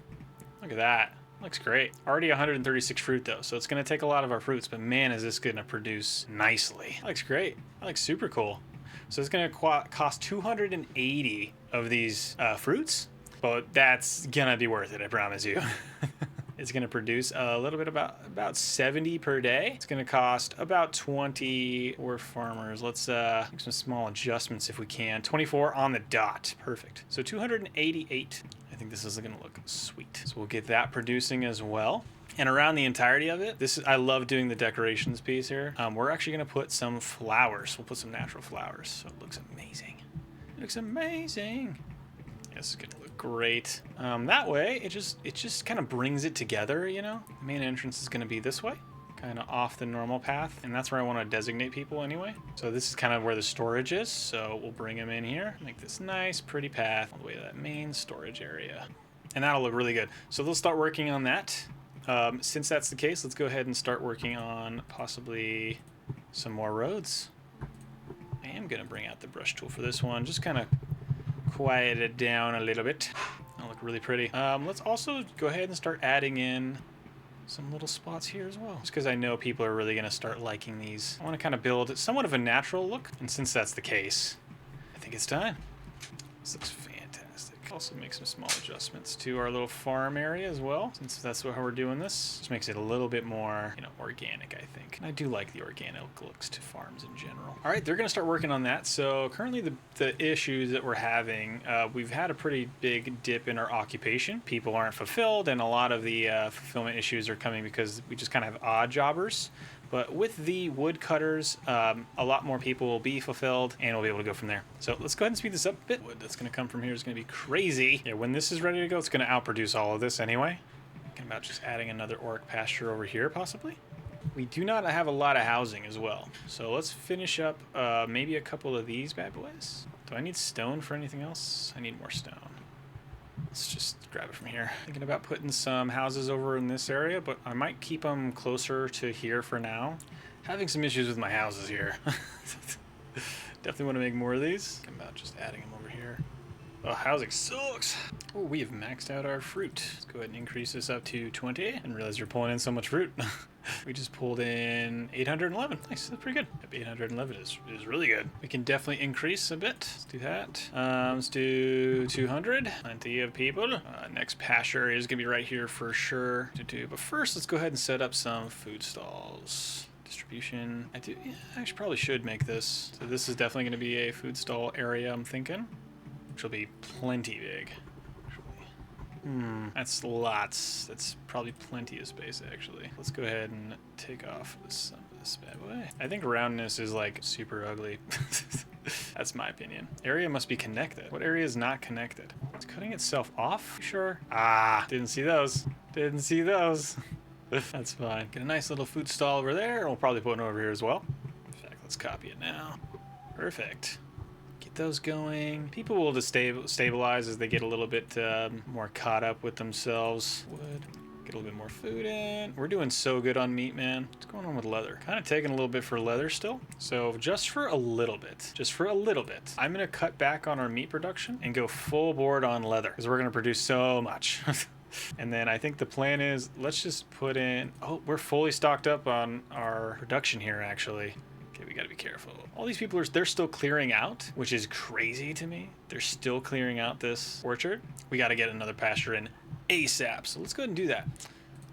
Look at that. Looks great. Already 136 fruit though, so it's gonna take a lot of our fruits, but man, is this gonna produce nicely. That looks great. That looks super cool. So it's gonna cost 280 of these fruits, but that's gonna be worth it, I promise you. It's gonna produce a little bit about 70 per day. It's gonna cost about 20 for farmers. Let's make some small adjustments if we can. 24 on the dot. Perfect. So 288. I think this is gonna look sweet. So we'll get that producing as well. And around the entirety of it, I love doing the decorations piece here. We're actually gonna put some flowers. We'll put some natural flowers. So it looks amazing. It looks amazing. This is gonna look great. That way, it just kind of brings it together, you know? The main entrance is gonna be this way, kind of off the normal path, and that's where I want to designate people anyway. So this is kind of where the storage is, so we'll bring them in here, make this nice, pretty path all the way to that main storage area. And that'll look really good. So they'll start working on that. Since that's the case, let's go ahead and start working on possibly some more roads. I am gonna bring out the brush tool for this one, just kind of quiet it down a little bit. That'll look really pretty. Let's also go ahead and start adding in some little spots here as well, just because I know people are really going to start liking these. I want to kind of build somewhat of a natural look, and since that's the case, I think it's time. This looks fantastic. Also make some small adjustments to our little farm area as well, since that's how we're doing this. Just makes it a little bit more, you know, organic, I think. And I do like the organic looks to farms in general. All right, they're going to start working on that. So currently the issues that we're having, we've had a pretty big dip in our occupation. People aren't fulfilled, and a lot of the fulfillment issues are coming because we just kind of have odd jobbers. But with the woodcutters, a lot more people will be fulfilled, and we'll be able to go from there. So let's go ahead and speed this up a bit. Wood that's going to come from here is going to be crazy. Yeah, when this is ready to go, it's going to outproduce all of this anyway. Thinking about just adding another Aurach pasture over here, possibly. We do not have a lot of housing as well. So let's finish up maybe a couple of these bad boys. Do I need stone for anything else? I need more stone. Let's just grab it from here. Thinking about putting some houses over in this area, but I might keep them closer to here for now. Having some issues with my houses here. Definitely want to make more of these. Thinking about just adding them over here. Oh, housing sucks. Oh, we have maxed out our fruit. Let's go ahead and increase this up to 20. I didn't realize you're pulling in so much fruit. We just pulled in 811. Nice, that's pretty good. Yep, 811 is really good. We can definitely increase a bit. Let's do that. Let's do 200. Plenty of people. Next pasture is gonna be right here for sure to do. But first, let's go ahead and set up some food stalls. Distribution. I probably should make this. So this is definitely gonna be a food stall area, I'm thinking. Which will be plenty big. That's lots. That's probably plenty of space, actually. Let's go ahead and take off some of this bad boy. I think roundness is like super ugly. That's my opinion. Area must be connected. What area is not connected? It's cutting itself off? Sure. Ah, didn't see those. Didn't see those. That's fine. Get a nice little food stall over there, and we'll probably put one over here as well. In fact, let's copy it now. Perfect. Those going. People will just stabilize as they get a little bit more caught up with themselves. Wood. Get a little bit more food in. We're doing so good on meat, man. What's going on with leather? Kind of taking a little bit for leather still. So just for a little bit, I'm going to cut back on our meat production and go full board on leather because we're going to produce so much. And then I think the plan is let's just put in, oh, we're fully stocked up on our production here actually. Okay, we gotta be careful. All these people they're still clearing out, which is crazy to me. They're still clearing out this orchard. We gotta get another pasture in ASAP. So let's go ahead and do that.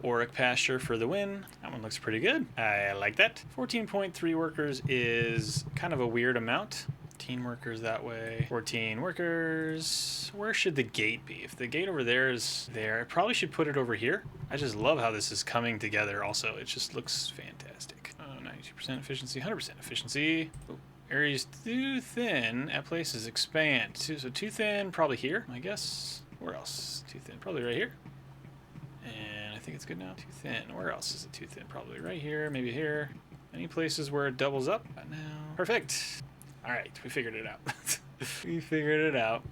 Aurach pasture for the win. That one looks pretty good. I like that. 14.3 workers is kind of a weird amount. 15 workers that way. 14 workers. Where should the gate be? If the gate over there is there, I probably should put it over here. I just love how this is coming together also. It just looks fantastic. 92% efficiency, 100% efficiency. Oh, areas too thin at places expand. So too thin, probably here, I guess. Where else? Too thin, probably right here. And I think it's good now. Too thin. Where else is it too thin? Probably right here, maybe here. Any places where it doubles up? Not now. Perfect. All right, we figured it out. We figured it out.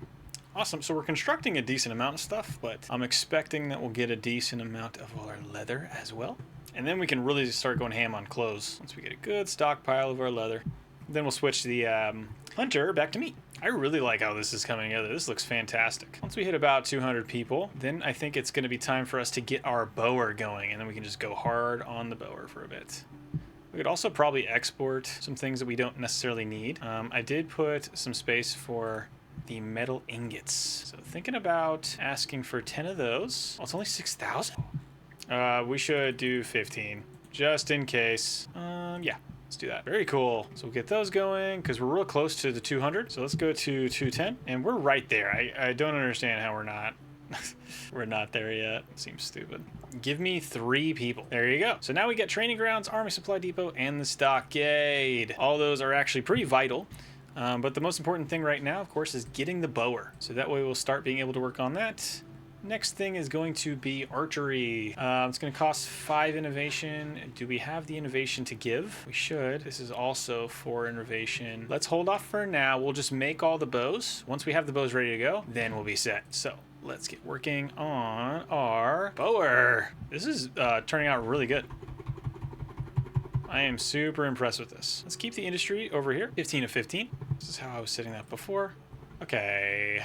Awesome. So we're constructing a decent amount of stuff, but I'm expecting that we'll get a decent amount of all our leather as well. And then we can really start going ham on clothes once we get a good stockpile of our leather. Then we'll switch the hunter back to meat. I really like how this is coming together. This looks fantastic. Once we hit about 200 people, then I think it's going to be time for us to get our bower going, and then we can just go hard on the bower for a bit. We could also probably export some things that we don't necessarily need. I did put some space for the metal ingots. So thinking about asking for 10 of those. Oh, it's only 6,000. We should do 15 just in case. Yeah. Let's do that. Very cool. So we'll get those going because we're real close to the 200. So let's go to 210. And we're right there. I don't understand how we're not. We're not there yet. Seems stupid. Give me 3 people. There you go. So now we get training grounds, army supply depot, and the stockade. All those are actually pretty vital. But the most important thing right now, of course, is getting the bower. So that way we'll start being able to work on that. Next thing is going to be archery. It's going to cost 5 innovation. Do we have the innovation to give? We should. This is also 4 innovation. Let's hold off for now. We'll just make all the bows. Once we have the bows ready to go, then we'll be set. So let's get working on our bower. This is turning out really good. I am super impressed with this. Let's keep the industry over here. 15 of 15. This is how I was setting that before. Okay.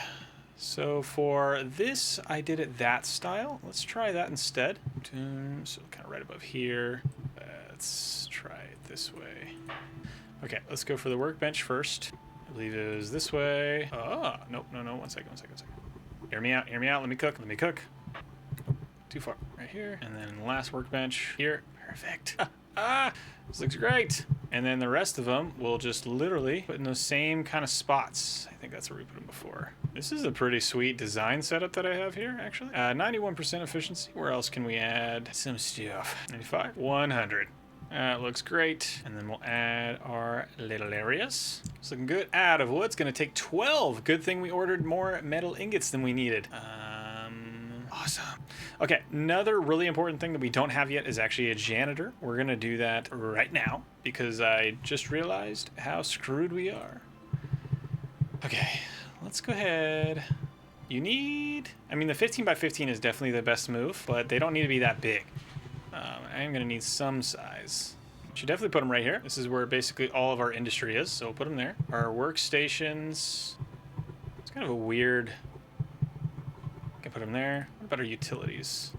So for this, I did it that style. Let's try that instead. So kind of right above here. Let's try it this way. Okay, let's go for the workbench first. I believe it was this way. Oh, nope, no. One second. Hear me out. Let me cook. Too far. Right here. And then the last workbench here. Perfect. This looks great. And then the rest of them we'll just literally put in those same kind of spots. I think that's where we put them before. This is a pretty sweet design setup that I have here, actually. 91% efficiency. Where else can we add some stuff? 95, 100. Looks great. And then we'll add our little areas. It's looking good. Out of wood. It's going to take 12. Good thing we ordered more metal ingots than we needed. Awesome. Okay, another really important thing that we don't have yet is actually a janitor. We're going to do that right now because I just realized how screwed we are. Okay, let's go ahead. You need... I mean, the 15 by 15 is definitely the best move, but they don't need to be that big. I am going to need some size. Should definitely put them right here. This is where basically all of our industry is, so we'll put them there. Our workstations... It's kind of a weird... Put them there. What about our utilities?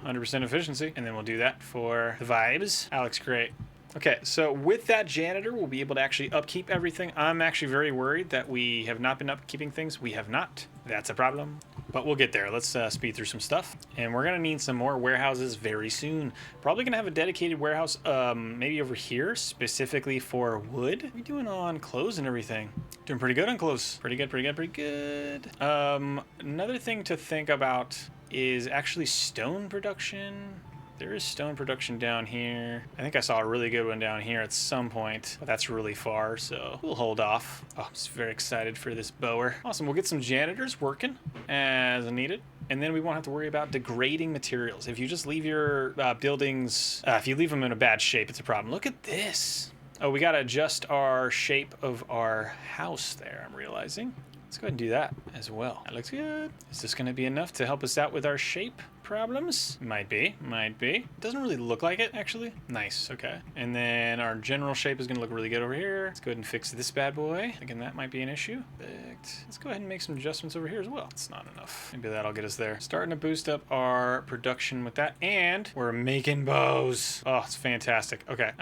100% efficiency. And then we'll do that for the vibes. Alex, great. Okay, so with that janitor, we'll be able to actually upkeep everything. I'm actually very worried that we have not been upkeeping things. We have not. That's a problem. But we'll get there. Let's speed through some stuff. And we're going to need some more warehouses very soon. Probably going to have a dedicated warehouse maybe over here, specifically for wood. What are we doing on clothes and everything? Doing pretty good on clothes. Pretty good. Another thing to think about is actually stone production. There is stone production down here. I think I saw a really good one down here at some point, but that's really far, so we'll hold off. Oh, I'm just very excited for this bower. Awesome, we'll get some janitors working as needed. And then we won't have to worry about degrading materials. If you just leave your buildings, if you leave them in a bad shape, it's a problem. Look at this. Oh, we gotta adjust our shape of our house there, I'm realizing. Let's go ahead and do that as well. That looks good. Is this gonna be enough to help us out with our shape problems? Might be. It doesn't really look like it, actually. Nice, okay. And then our general shape is gonna look really good over here. Let's go ahead and fix this bad boy. Thinking that might be an issue. Perfect. Let's go ahead and make some adjustments over here as well. It's not enough. Maybe that'll get us there. Starting to boost up our production with that, and we're making bows. Oh, it's fantastic. Okay,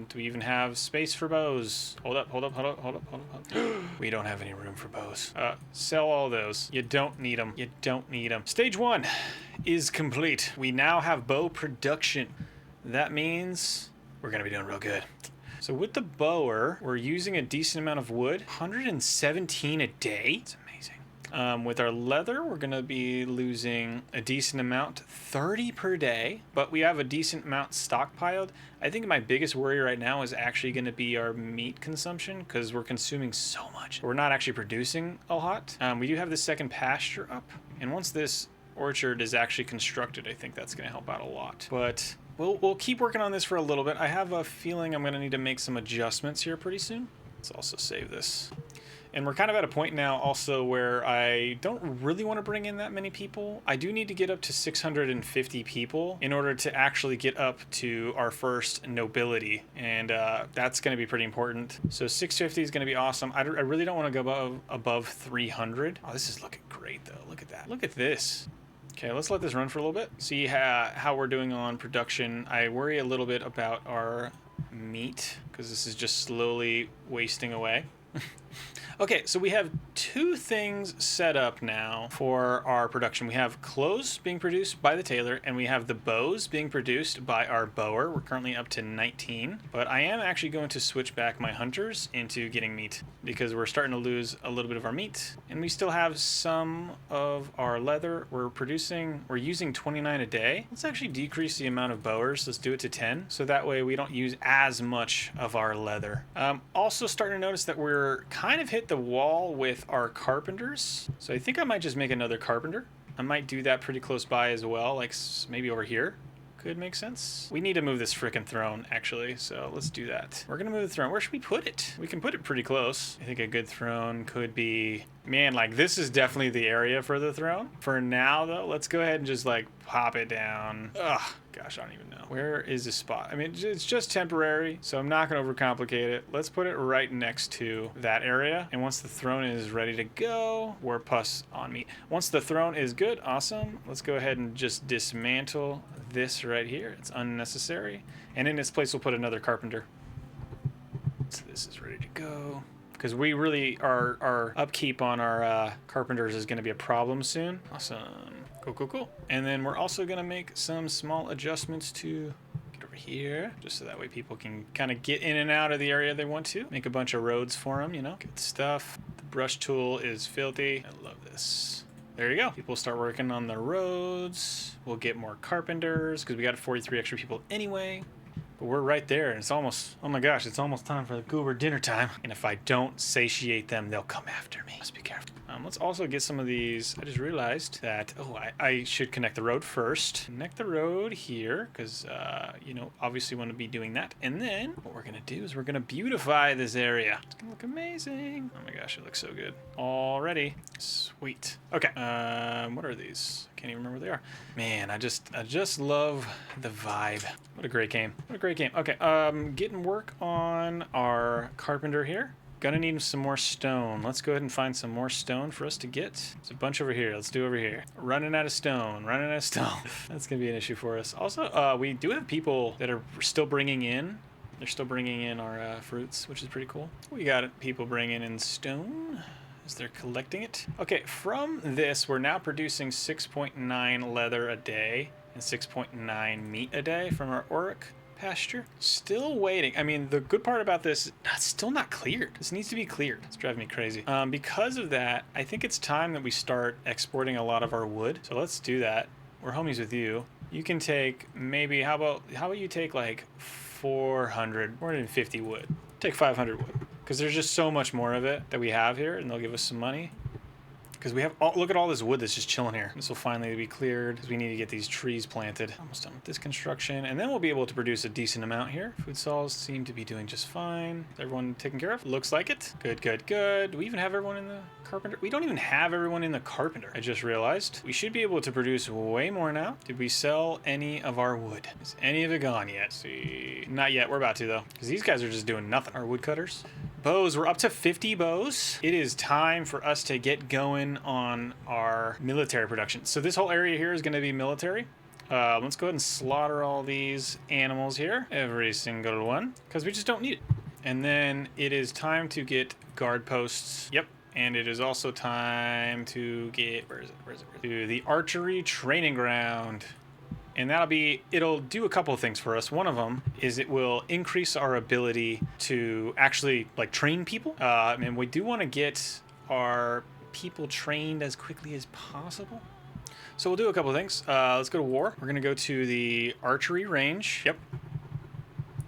do we even have space for bows? Hold up. We don't have any room for bows. Sell all those. You don't need them. Stage 1 is complete. We now have bow production. That means we're gonna be doing real good. So with the bower, we're using a decent amount of wood. 117 a day. It's amazing. With our leather, we're gonna be losing a decent amount, 30 per day, but we have a decent amount stockpiled. I think my biggest worry right now is actually gonna be our meat consumption because we're consuming so much. We're not actually producing a lot. We do have the second pasture up, and once this orchard is actually constructed, I think that's going to help out a lot. But we'll keep working on this for a little bit. I have a feeling I'm going to need to make some adjustments here pretty soon. Let's also save this. And we're kind of at a point now also where I don't really want to bring in that many people. I do need to get up to 650 people in order to actually get up to our first nobility. And that's going to be pretty important. So 650 is going to be awesome. I really don't want to go above 300. Oh, this is looking great though. Look at that. Look at this. Okay, let's let this run for a little bit. See how we're doing on production. I worry a little bit about our meat because this is just slowly wasting away. Okay, so we have two things set up now for our production. We have clothes being produced by the tailor, and we have the bows being produced by our bower. We're currently up to 19, but I am actually going to switch back my hunters into getting meat because we're starting to lose a little bit of our meat, and we still have some of our leather. We're using 29 a day. Let's actually decrease the amount of bowers. Let's do it to 10, so that way we don't use as much of our leather. Also starting to notice that we're kind of hit the wall with our carpenters, so I think I might just make another carpenter. I might do that pretty close by as well, like maybe over here. Could make sense. We need to move this frickin' throne, actually, so let's do that. We're gonna move the throne. Where should we put it? We can put it pretty close. I think a good throne could be... Man, like, this is definitely the area for the throne. For now, though, let's go ahead and just, like, pop it down. Ugh, gosh, I don't even know. Where is the spot? I mean, it's just temporary, so I'm not gonna overcomplicate it. Let's put it right next to that area, and once the throne is ready to go, we're puss on meat. Once the throne is good, awesome, let's go ahead and just dismantle this right here. It's unnecessary, and in its place we'll put another carpenter. So this is ready to go, because we really our upkeep on our carpenters is going to be a problem soon. Awesome. Cool. And then we're also going to make some small adjustments to get over here, just so that way people can kind of get in and out of the area they want to. Make a bunch of roads for them, you know. Good stuff. The brush tool is filthy. I love this. There you go. People start working on the roads. We'll get more carpenters because we got 43 extra people anyway. But we're right there, and it's almost, oh my gosh, it's almost time for the goober dinner time. And if I don't satiate them, they'll come after me. Must be careful. Let's also get some of these. I just realized that, I should connect the road first. Connect the road here, because, you know, obviously want to be doing that. And then what we're going to do is we're going to beautify this area. It's going to look amazing. Oh my gosh, it looks so good already. Sweet. Okay, what are these? I can't even remember what they are. Man, I just love the vibe. What a great game. What a great game. Okay, getting work on our carpenter here. Gonna need some more stone. Let's go ahead and find some more stone for us to get. There's a bunch over here. Let's do over here. Running out of stone. That's gonna be an issue for us. Also, we do have people that are still bringing in. They're still bringing in our fruits, which is pretty cool. We got people bringing in stone as they're collecting it. Okay, from this, we're now producing 6.9 leather a day and 6.9 meat a day from our Aurach pasture. Still waiting. I mean, the good part about this, it's still not cleared. This needs to be cleared. It's driving me crazy. Because of that, I think it's time that we start exporting a lot of our wood. So let's do that. We're homies with you. You can take maybe, how about you take like 450 wood. Take 500 wood. Because there's just so much more of it that we have here, and they'll give us some money. Because we have, look at all this wood that's just chilling here. This will finally be cleared because we need to get these trees planted. Almost done with this construction, and then we'll be able to produce a decent amount here. Food stalls seem to be doing just fine. Is everyone taken care of? Looks like it. Good. Do we even have everyone in the carpenter? We don't even have everyone in the carpenter. I just realized we should be able to produce way more now. Did we sell any of our wood? Is any of it gone yet? Let's see, not yet. We're about to though, because these guys are just doing nothing. Our woodcutters. Bows, we're up to 50 bows. It is time for us to get going on our military production. So this whole area here is going to be military. Let's go ahead and slaughter all these animals here, every single one, because we just don't need it. And then it is time to get guard posts. Yep. And it is also time to get, where is it? To the archery training ground. And it'll do a couple of things for us. One of them is it will increase our ability to actually like train people. And we do want to get our people trained as quickly as possible. So we'll do a couple of things. Let's go to war. We're going to go to the archery range. Yep.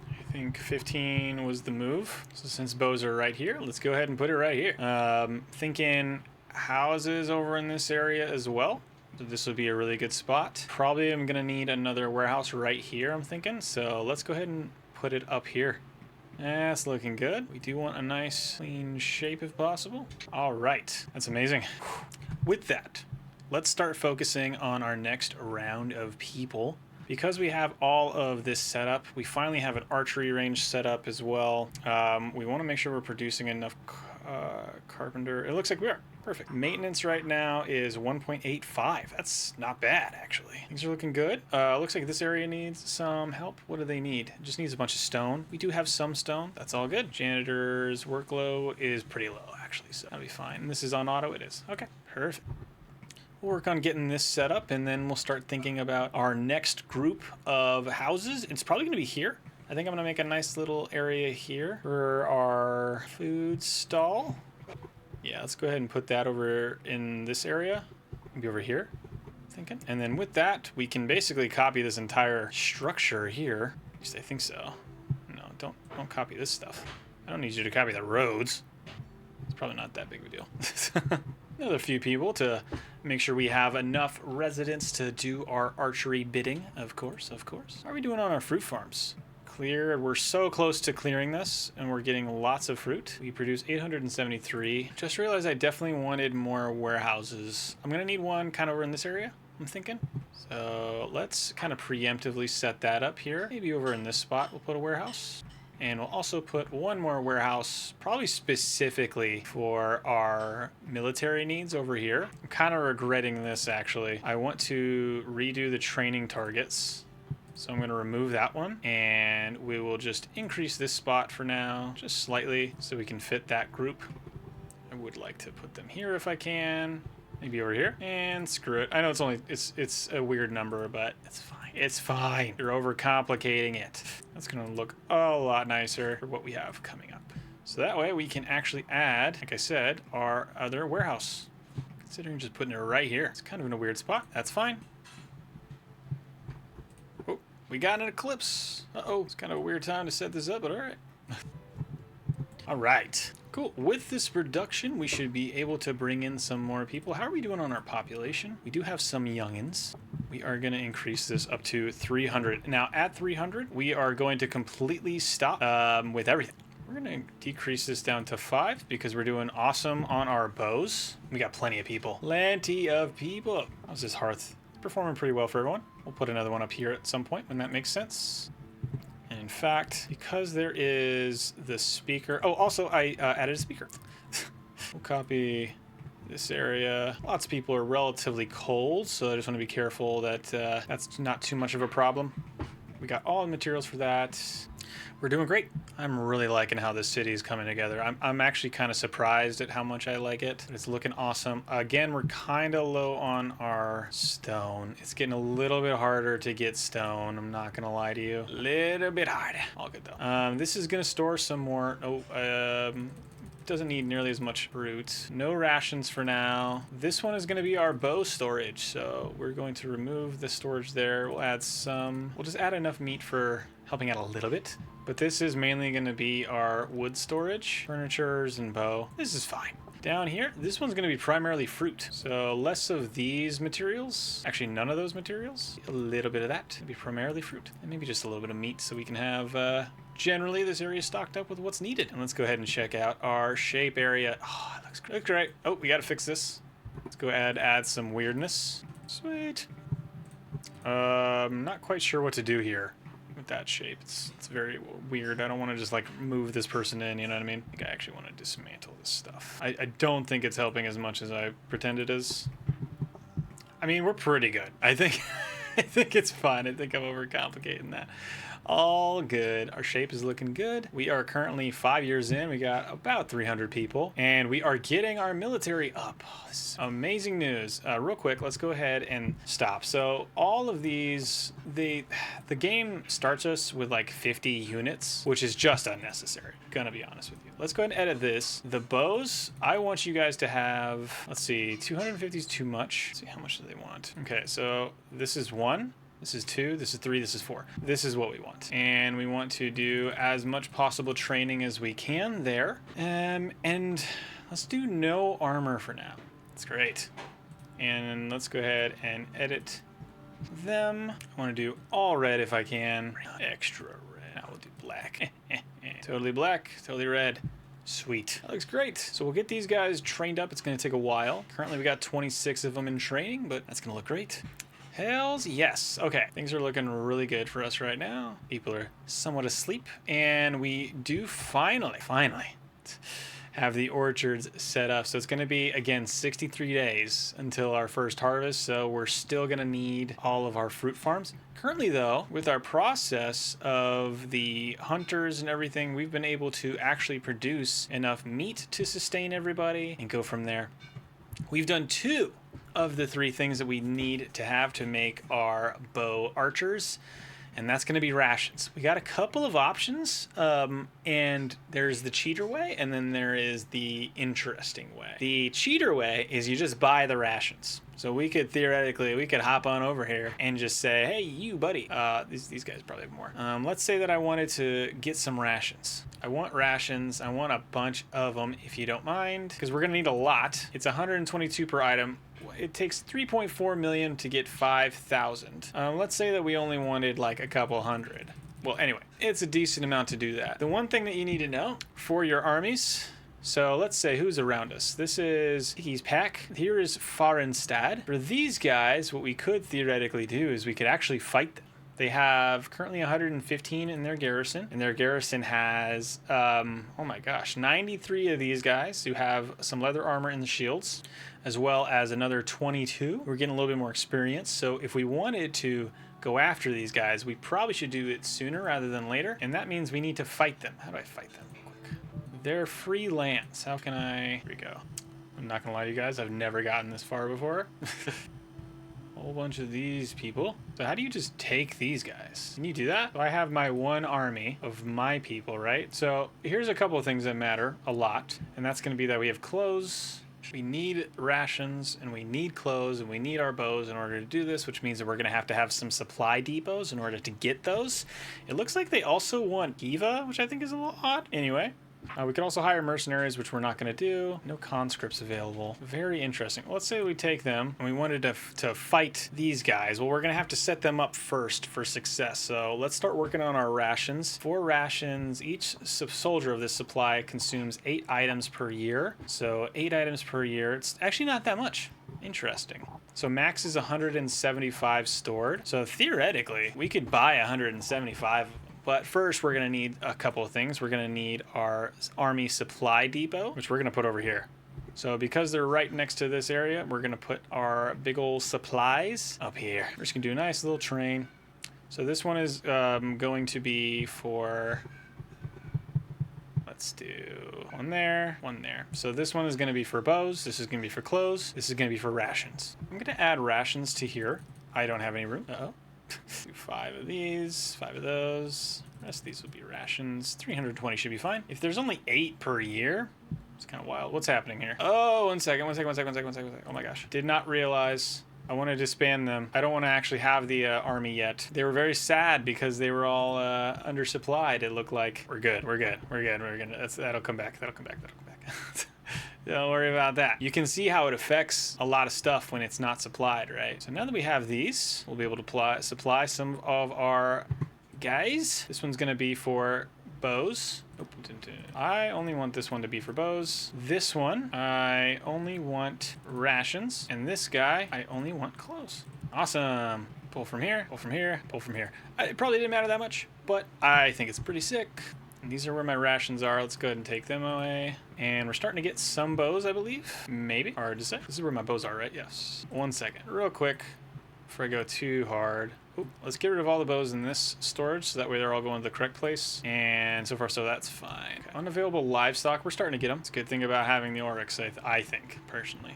I think 15 was the move. So since bows are right here, let's go ahead and put it right here. Thinking houses over in this area as well. So this would be a really good spot. Probably I'm gonna need another warehouse right here, I'm thinking. So let's go ahead and put it up here. That's looking good. We do want a nice clean shape if possible. All right, that's amazing. With that, let's start focusing on our next round of people. Because we have all of this set up, we finally have an archery range set up as well. We want to make sure we're producing enough carpenter. It looks like we are. Perfect. Maintenance right now is 1.85. That's not bad, actually. Things are looking good. Looks like this area needs some help. What do they need? It just needs a bunch of stone. We do have some stone. That's all good. Janitor's workload is pretty low, actually, so that'll be fine. And this is on auto. It is. Okay, perfect. We'll work on getting this set up, and then we'll start thinking about our next group of houses. It's probably going to be here. I think I'm going to make a nice little area here for our food stall. Yeah, let's go ahead and put that over in this area. Maybe over here, I'm thinking. And then with that, we can basically copy this entire structure here. At least I think so. No, don't copy this stuff. I don't need you to copy the roads. It's probably not that big of a deal. Another few people to make sure we have enough residents to do our archery bidding, of course. How are we doing on our fruit farms? Clear. We're so close to clearing this, and we're getting lots of fruit. We produce 873. Just realized I definitely wanted more warehouses. I'm gonna need one kind of over in this area, I'm thinking. So let's kind of preemptively set that up here. Maybe over in this spot we'll put a warehouse. And we'll also put one more warehouse, probably specifically for our military needs over here. I'm kind of regretting this, actually. I want to redo the training targets. So I'm going to remove that one, and we will just increase this spot for now, just slightly, so we can fit that group. I would like to put them here if I can. Maybe over here. And screw it. I know it's a weird number, but it's fine. It's fine. You're overcomplicating it. That's going to look a lot nicer for what we have coming up. So that way we can actually add, like I said, our other warehouse. Considering just putting it right here. It's kind of in a weird spot. That's fine. Oh, we got an eclipse. Uh-oh. It's kind of a weird time to set this up, but all right. All right. Cool. With this production, we should be able to bring in some more people. How are we doing on our population? We do have some youngins. We are going to increase this up to 300. Now, at 300, we are going to completely stop with everything. We're going to decrease this down to 5 because we're doing awesome on our bows. We got plenty of people. Plenty of people. How's this hearth? Performing pretty well for everyone. We'll put another one up here at some point when that makes sense. In fact, because there is the speaker. Oh, also I added a speaker. We'll copy this area. Lots of people are relatively cold, so I just want to be careful that that's not too much of a problem. We got all the materials for that. We're doing great. I'm really liking how this city is coming together. I'm actually kind of surprised at how much I like it. It's looking awesome. Again, we're kind of low on our stone. It's getting a little bit harder to get stone. I'm not going to lie to you. A little bit hard. All good, though. This is going to store some more. Doesn't need nearly as much fruit. No rations for now. This one is going to be our bow storage, so we're going to remove the storage there. We'll add some. We'll just add enough meat for helping out a little bit. But this is mainly going to be our wood storage, furnitures, and bow. This is fine. Down here, this one's going to be primarily fruit. So less of these materials. Actually, none of those materials. A little bit of that. It'll be primarily fruit. And maybe just a little bit of meat so we can have generally this area stocked up with what's needed. And let's go ahead and check out our shape area. Oh, it looks great. Looks great. Oh, we got to fix this. Let's go ahead and add some weirdness. Sweet. Not quite sure what to do here with that shape. It's very weird. I don't want to just like move this person in, you know what I mean? I think I actually want to dismantle this stuff. I don't think it's helping as much as I pretend it is. I mean, we're pretty good. I think I think it's fine. I think I'm overcomplicating that. All good. Our shape is looking good. We are currently 5 years in. We got about 300 people, and we are getting our military up. Oh, this is amazing news. Real quick, let's go ahead and stop. So all of these, the game starts us with like 50 units, which is just unnecessary. Gonna be honest with you. Let's go ahead and edit this. The bows, I want you guys to have, let's see, 250 is too much. Let's see, how much do they want? Okay, so this is 1. This is 2, this is 3, this is 4. This is what we want. And we want to do as much possible training as we can there. And let's do no armor for now. That's great. And let's go ahead and edit them. I want to do all red if I can. Extra red. I will do black. Totally black, totally red. Sweet. That looks great. So we'll get these guys trained up. It's going to take a while. Currently we got 26 of them in training, but that's going to look great. Hells yes. Okay, things are looking really good for us right now. People are somewhat asleep, and we do finally have the orchards set up. So it's going to be, again, 63 days until our first harvest, so we're still going to need all of our fruit farms. Currently, though, with our process of the hunters and everything, we've been able to actually produce enough meat to sustain everybody and go from there. We've done 2 of the 3 things that we need to have to make our bow archers, and that's going to be rations. We got a couple of options, and there's the cheater way, and then there is the interesting way. The cheater way is you just buy the rations. So we could theoretically, hop on over here and just say, hey, you buddy, these guys probably have more. Let's say that I wanted to get some rations. I want rations. I want a bunch of them, if you don't mind, because we're going to need a lot. It's 122 per item. It takes 3.4 million to get 5,000. Let's say that we only wanted like a couple hundred. Well, anyway, it's a decent amount to do that. The one thing that you need to know for your armies, so let's say who's around us. This is Hickey's pack. Here is Farenstad. For these guys, what we could theoretically do is we could actually fight them. They have currently 115 in their garrison, and their garrison has, oh my gosh, 93 of these guys who have some leather armor and the shields, as well as another 22. We're getting a little bit more experience, so if we wanted to go after these guys, we probably should do it sooner rather than later, and that means we need to fight them. How do I fight them real quick? They're free lands. How can I... Here we go. I'm not gonna lie to you guys, I've never gotten this far before. Whole bunch of these people. So how do you just take these guys? Can you do that? So I have my one army of my people, right? So here's a couple of things that matter a lot, and that's going to be that we have clothes, we need rations, and we need clothes, and we need our bows in order to do this, which means that we're going to have some supply depots in order to get those. It looks like they also want Eva, which I think is a little odd. Anyway. We can also hire mercenaries, which we're not going to do. No conscripts available. Very interesting. Let's say we take them and we wanted to fight these guys. Well, we're going to have to set them up first for success. So let's start working on our rations. 4 rations. Each soldier of this supply consumes 8 items per year. So 8 items per year. It's actually not that much. Interesting. So max is 175 stored. So theoretically, we could buy 175 of them. But first, we're going to need a couple of things. We're going to need our army supply depot, which we're going to put over here. So because they're right next to this area, we're going to put our big old supplies up here. We're just going to do a nice little train. So this one is going to be for... Let's do one there, one there. So this one is going to be for bows. This is going to be for clothes. This is going to be for rations. I'm going to add rations to here. I don't have any room. Uh-oh. Do 5 of these, 5 of those. The rest of these would be rations. 320 should be fine. If there's only 8 per year, it's kind of wild. What's happening here? Oh, one second. Oh my gosh. Did not realize I wanted to disband them. I don't want to actually have the army yet. They were very sad because they were all undersupplied. It looked like we're good. That'll come back. Don't worry about that. You can see how it affects a lot of stuff when it's not supplied, right? So now that we have these, we'll be able to supply some of our guys. This one's going to be for bows. I only want this one to be for bows. This one, I only want rations. And this guy, I only want clothes. Awesome. Pull from here, pull from here, pull from here. It probably didn't matter that much, but I think it's pretty sick. And these are where my rations are. Let's go ahead and take them away. And we're starting to get some bows, I believe. Maybe. Hard to say. This is where my bows are, right? Yes. One second. Real quick before I go too hard. Ooh, let's get rid of all the bows in this storage so that way they're all going to the correct place. And so far, so that's fine. Okay. Unavailable livestock. We're starting to get them. It's a good thing about having the Aurachs, I think, personally.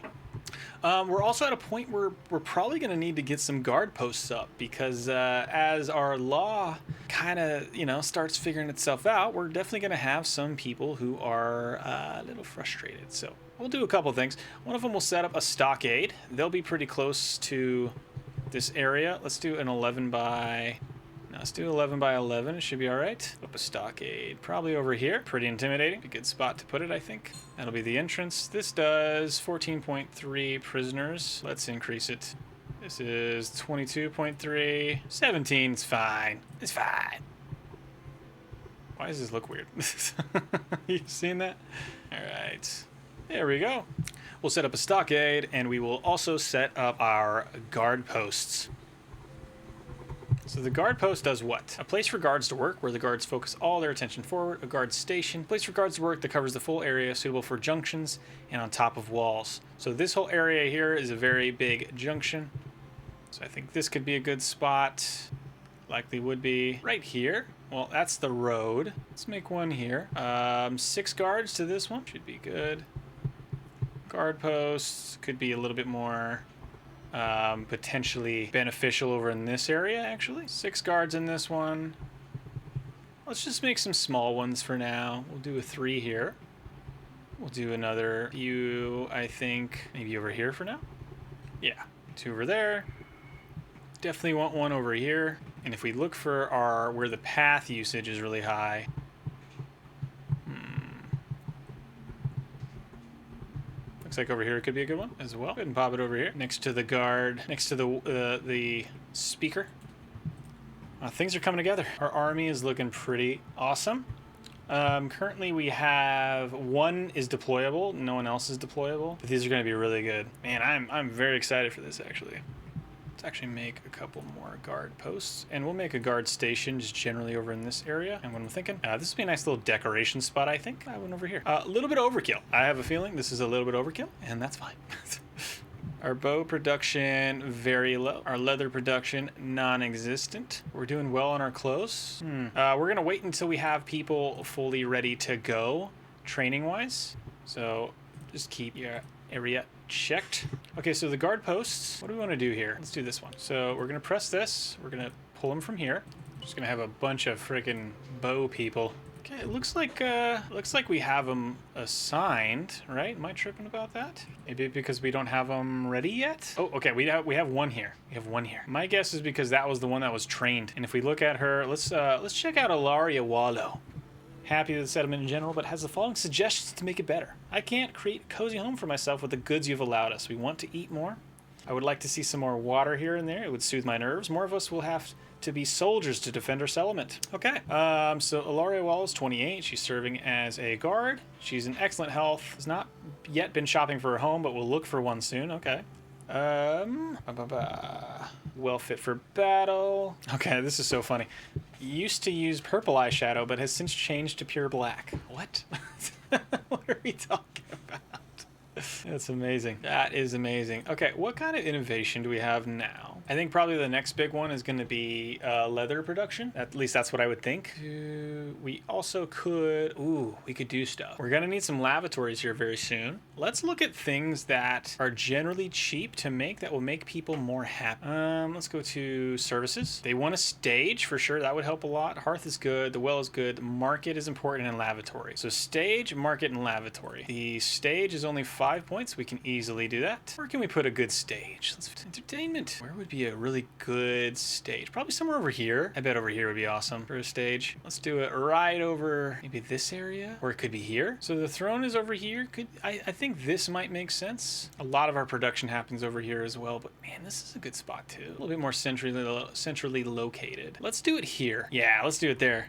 We're also at a point where we're probably going to need to get some guard posts up because as our law kind of, starts figuring itself out, we're definitely going to have some people who are a little frustrated. So we'll do a couple things. One of them will set up a stockade. They'll be pretty close to this area. Let's do an 11 by Now let's do 11 by 11. It should be all right. Up a stockade, probably over here. Pretty intimidating. A good spot to put it, I think. That'll be the entrance. This does 14.3 prisoners. Let's increase it. This is 22.3. 17's fine. It's fine. Why does this look weird? You seen that? All right. There we go. We'll set up a stockade, and we will also set up our guard posts. So the guard post does what? A place for guards to work, where the guards focus all their attention forward. A guard station. A place for guards to work that covers the full area, suitable for junctions and on top of walls. So this whole area here is a very big junction. So I think this could be a good spot. Likely would be right here. Well, that's the road. Let's make one here. 6 guards to this one. Should be good. Guard posts could be a little bit more potentially beneficial over in this area, actually. 6 guards in this one. Let's just make some small ones for now. We'll do a 3 here. We'll do another few, I think, maybe over here for now. Yeah, 2 over there. Definitely want one over here. And if we look for our where the path usage is really high, looks like over here could be a good one as well. Go ahead and pop it over here next to the guard, next to the speaker. Things are coming together. Our army is looking pretty awesome. Currently we have 1 is deployable, no one else is deployable. But these are going to be really good. Man, I'm very excited for this actually. Let's actually make a couple more guard posts, and we'll make a guard station just generally over in this area. And what I'm thinking, this would be a nice little decoration spot, I think. I went over here. A little bit of overkill. I have a feeling this is a little bit overkill, and that's fine. Our bow production, very low. Our leather production, non-existent. We're doing well on our clothes. We're going to wait until we have people fully ready to go, training-wise. So just keep your area checked. Okay, so the guard posts, what do we want to do here? Let's do this one. So we're going to press this. We're going to pull them from here. Just going to have a bunch of freaking bow people. Okay, it looks like we have them assigned, right? Am I tripping about that? Maybe because we don't have them ready yet? Oh, okay, we have one here. We have one here. My guess is because that was the one that was trained. And if we look at her, let's check out Wallow. Happy with the settlement in general, but has the following suggestions to make it better. I can't create a cozy home for myself with the goods you've allowed us. We want to eat more. I would like to see some more water here and there. It would soothe my nerves. More of us will have to be soldiers to defend our settlement. Okay. So Ilaria Wall is 28. She's serving as a guard. She's in excellent health. Has not yet been shopping for a home, but will look for one soon. Okay. Well fit for battle. Okay, this is so funny. Used to use purple eyeshadow, but has since changed to pure black. What? What are we talking about? That's amazing. That is amazing. Okay, what kind of innovation do we have now? I think probably the next big one is going to be leather production. At least that's what I would think. We also could... Ooh, we could do stuff. We're going to need some lavatories here very soon. Let's look at things that are generally cheap to make that will make people more happy. Let's go to services. They want a stage for sure. That would help a lot. Hearth is good. The well is good. Market is important, and lavatory. So stage, market, and lavatory. The stage is only 5 points. We can easily do that. Where can we put a good stage? Let's entertainment. Where would be a really good stage? Probably somewhere over here. I bet over here would be awesome for a stage. Let's do it right over maybe this area, or it could be here. So the throne is over here. I think this might make sense. A lot of our production happens over here as well, but man, this is a good spot too. A little bit more centrally located. Let's do it here. Yeah, let's do it there.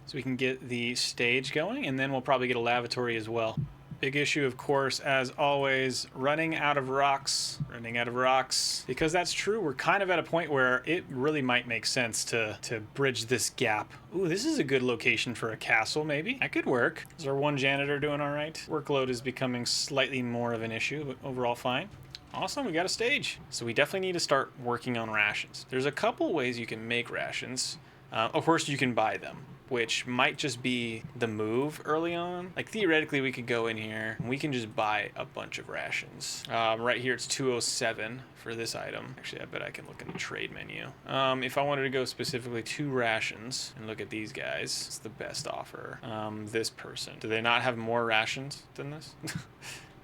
So we can get the stage going, and then we'll probably get a lavatory as well. Big issue, of course, as always, running out of rocks. Running out of rocks. Because that's true, we're kind of at a point where it really might make sense to bridge this gap. Ooh, this is a good location for a castle, maybe. That could work. Is our one janitor doing all right? Workload is becoming slightly more of an issue, but overall fine. Awesome, we got a stage. So we definitely need to start working on rations. There's a couple ways you can make rations. Of course, you can buy them, which might just be the move early on. Like theoretically, we could go in here and we can just buy a bunch of rations. Right here, it's 207 for this item. Actually, I bet I can look in the trade menu. If I wanted to go specifically 2 rations and look at these guys, it's the best offer. This person. Do they not have more rations than this?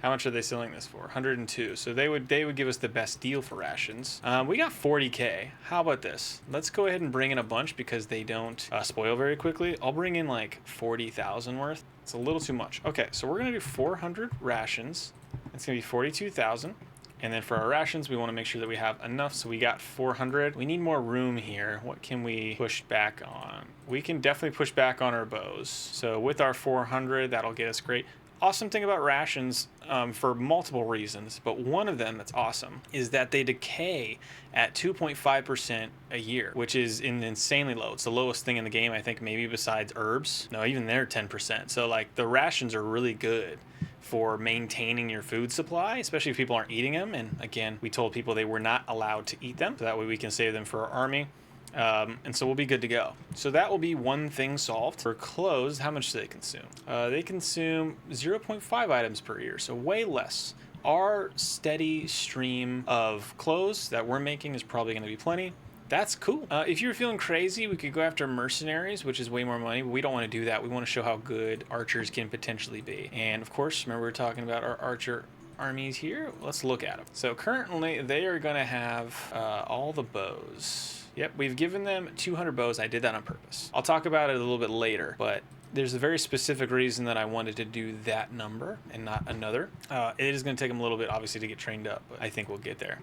How much are they selling this for? 102. So they would give us the best deal for rations. We got 40k. How about this? Let's go ahead and bring in a bunch because they don't spoil very quickly. I'll bring in like 40,000 worth. It's a little too much. Okay, so we're gonna do 400 rations. It's gonna be 42,000. And then for our rations, we want to make sure that we have enough. So we got 400. We need more room here. What can we push back on? We can definitely push back on our bows. So with our 400, that'll get us great. Awesome thing about rations for multiple reasons, but one of them that's awesome is that they decay at 2.5% a year, which is insanely low. It's the lowest thing in the game, I think, maybe besides herbs. No, even they're 10%. So like the rations are really good for maintaining your food supply, especially if people aren't eating them. And again, we told people they were not allowed to eat them, so that way we can save them for our army. And so we'll be good to go. So that will be one thing solved. For clothes, how much do they consume? They consume 0.5 items per year, so way less. Our steady stream of clothes that we're making is probably going to be plenty. That's cool. If you're feeling crazy, we could go after mercenaries, which is way more money, but we don't want to do that. We want to show how good archers can potentially be. And of course, remember we were talking about our archer armies here? Let's look at them. So currently they are going to have all the bows. Yep, we've given them 200 bows. I did that on purpose. I'll talk about it a little bit later, but there's a very specific reason that I wanted to do that number and not another. It is going to take them a little bit, obviously, to get trained up, but I think we'll get there.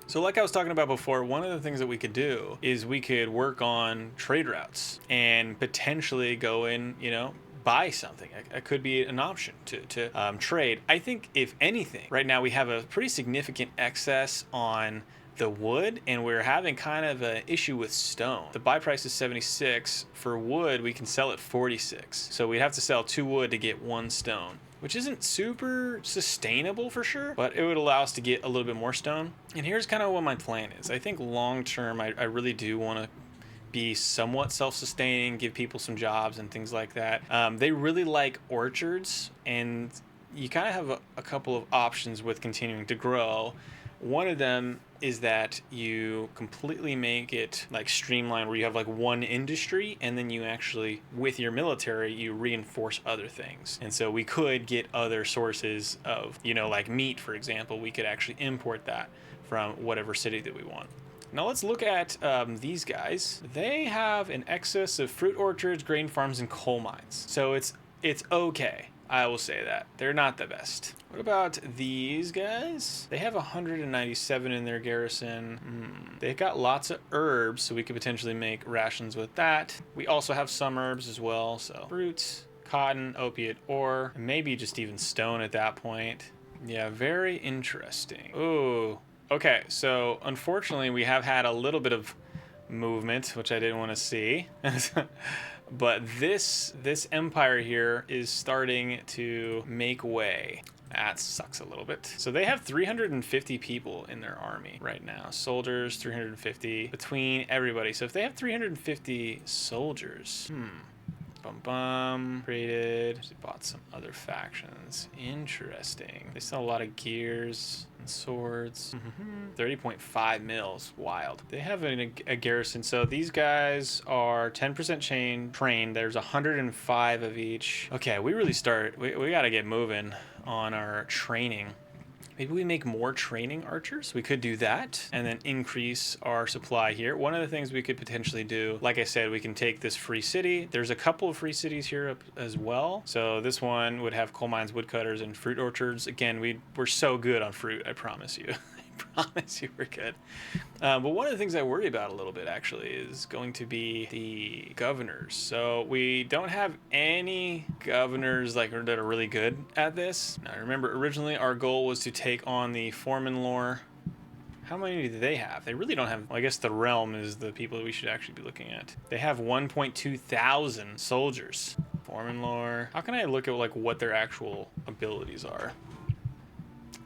So like I was talking about before, one of the things that we could do is we could work on trade routes and potentially go in, you know, buy something. It could be an option to trade. I think if anything, right now we have a pretty significant excess on the wood, and we're having kind of an issue with stone. The buy price is 76. For wood, we can sell at 46. So we'd have to sell 2 wood to get 1 stone, which isn't super sustainable for sure, but it would allow us to get a little bit more stone. And here's kind of what my plan is. I think long term, I really do want to be somewhat self-sustaining, give people some jobs and things like that. They really like orchards, and you kind of have a couple of options with continuing to grow. One of them is that you completely make it like streamlined, where you have like one industry, and then you actually, with your military, you reinforce other things. And so we could get other sources of, you know, like meat, for example. We could actually import that from whatever city that we want. Now let's look at these guys. They have an excess of fruit orchards, grain farms, and coal mines. So it's okay. I will say that. They're not the best. What about these guys? They have 197 in their garrison. They've got lots of herbs, so we could potentially make rations with that. We also have some herbs as well, so fruits, cotton, opiate ore, and maybe just even stone at that point. Yeah, very interesting. Ooh, okay, so unfortunately we have had a little bit of movement, which I didn't want to see. But this empire here is starting to make way. That sucks a little bit. So they have 350 people in their army right now. Soldiers, 350 between everybody. So if they have 350 soldiers, created, bought some other factions. Interesting. They sell a lot of gears and swords. 30.5 mils. Wild. They have a garrison. So these guys are 10% trained. There's 105 of each. Okay, we really we got to get moving on our training. Maybe we make more training archers. We could do that and then increase our supply here. One of the things we could potentially do, like I said, we can take this free city. There's a couple of free cities here as well. So this one would have coal mines, woodcutters, and fruit orchards. Again, we're so good on fruit, I promise you. Promise you we're good. But one of the things I worry about a little bit actually is going to be the governors. So we don't have any governors like that are really good at this. Now remember, originally our goal was to take on the foreman lore. How many do they have? They really don't have. Well, I guess the realm is the people that we should actually be looking at. They have 1.2 thousand soldiers. Foreman lore. How can I look at like what their actual abilities are?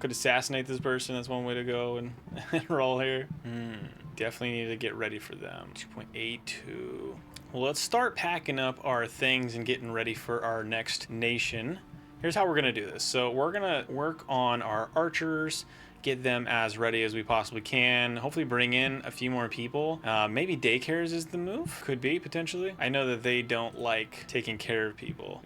Could assassinate this person. That's one way to go and roll here. Definitely need to get ready for them. 2.82. Well, let's start packing up our things and getting ready for our next nation. Here's how we're gonna do this. So we're gonna work on our archers, get them as ready as we possibly can. Hopefully bring in a few more people. Maybe daycares is the move. Could be, potentially. I know that they don't like taking care of people.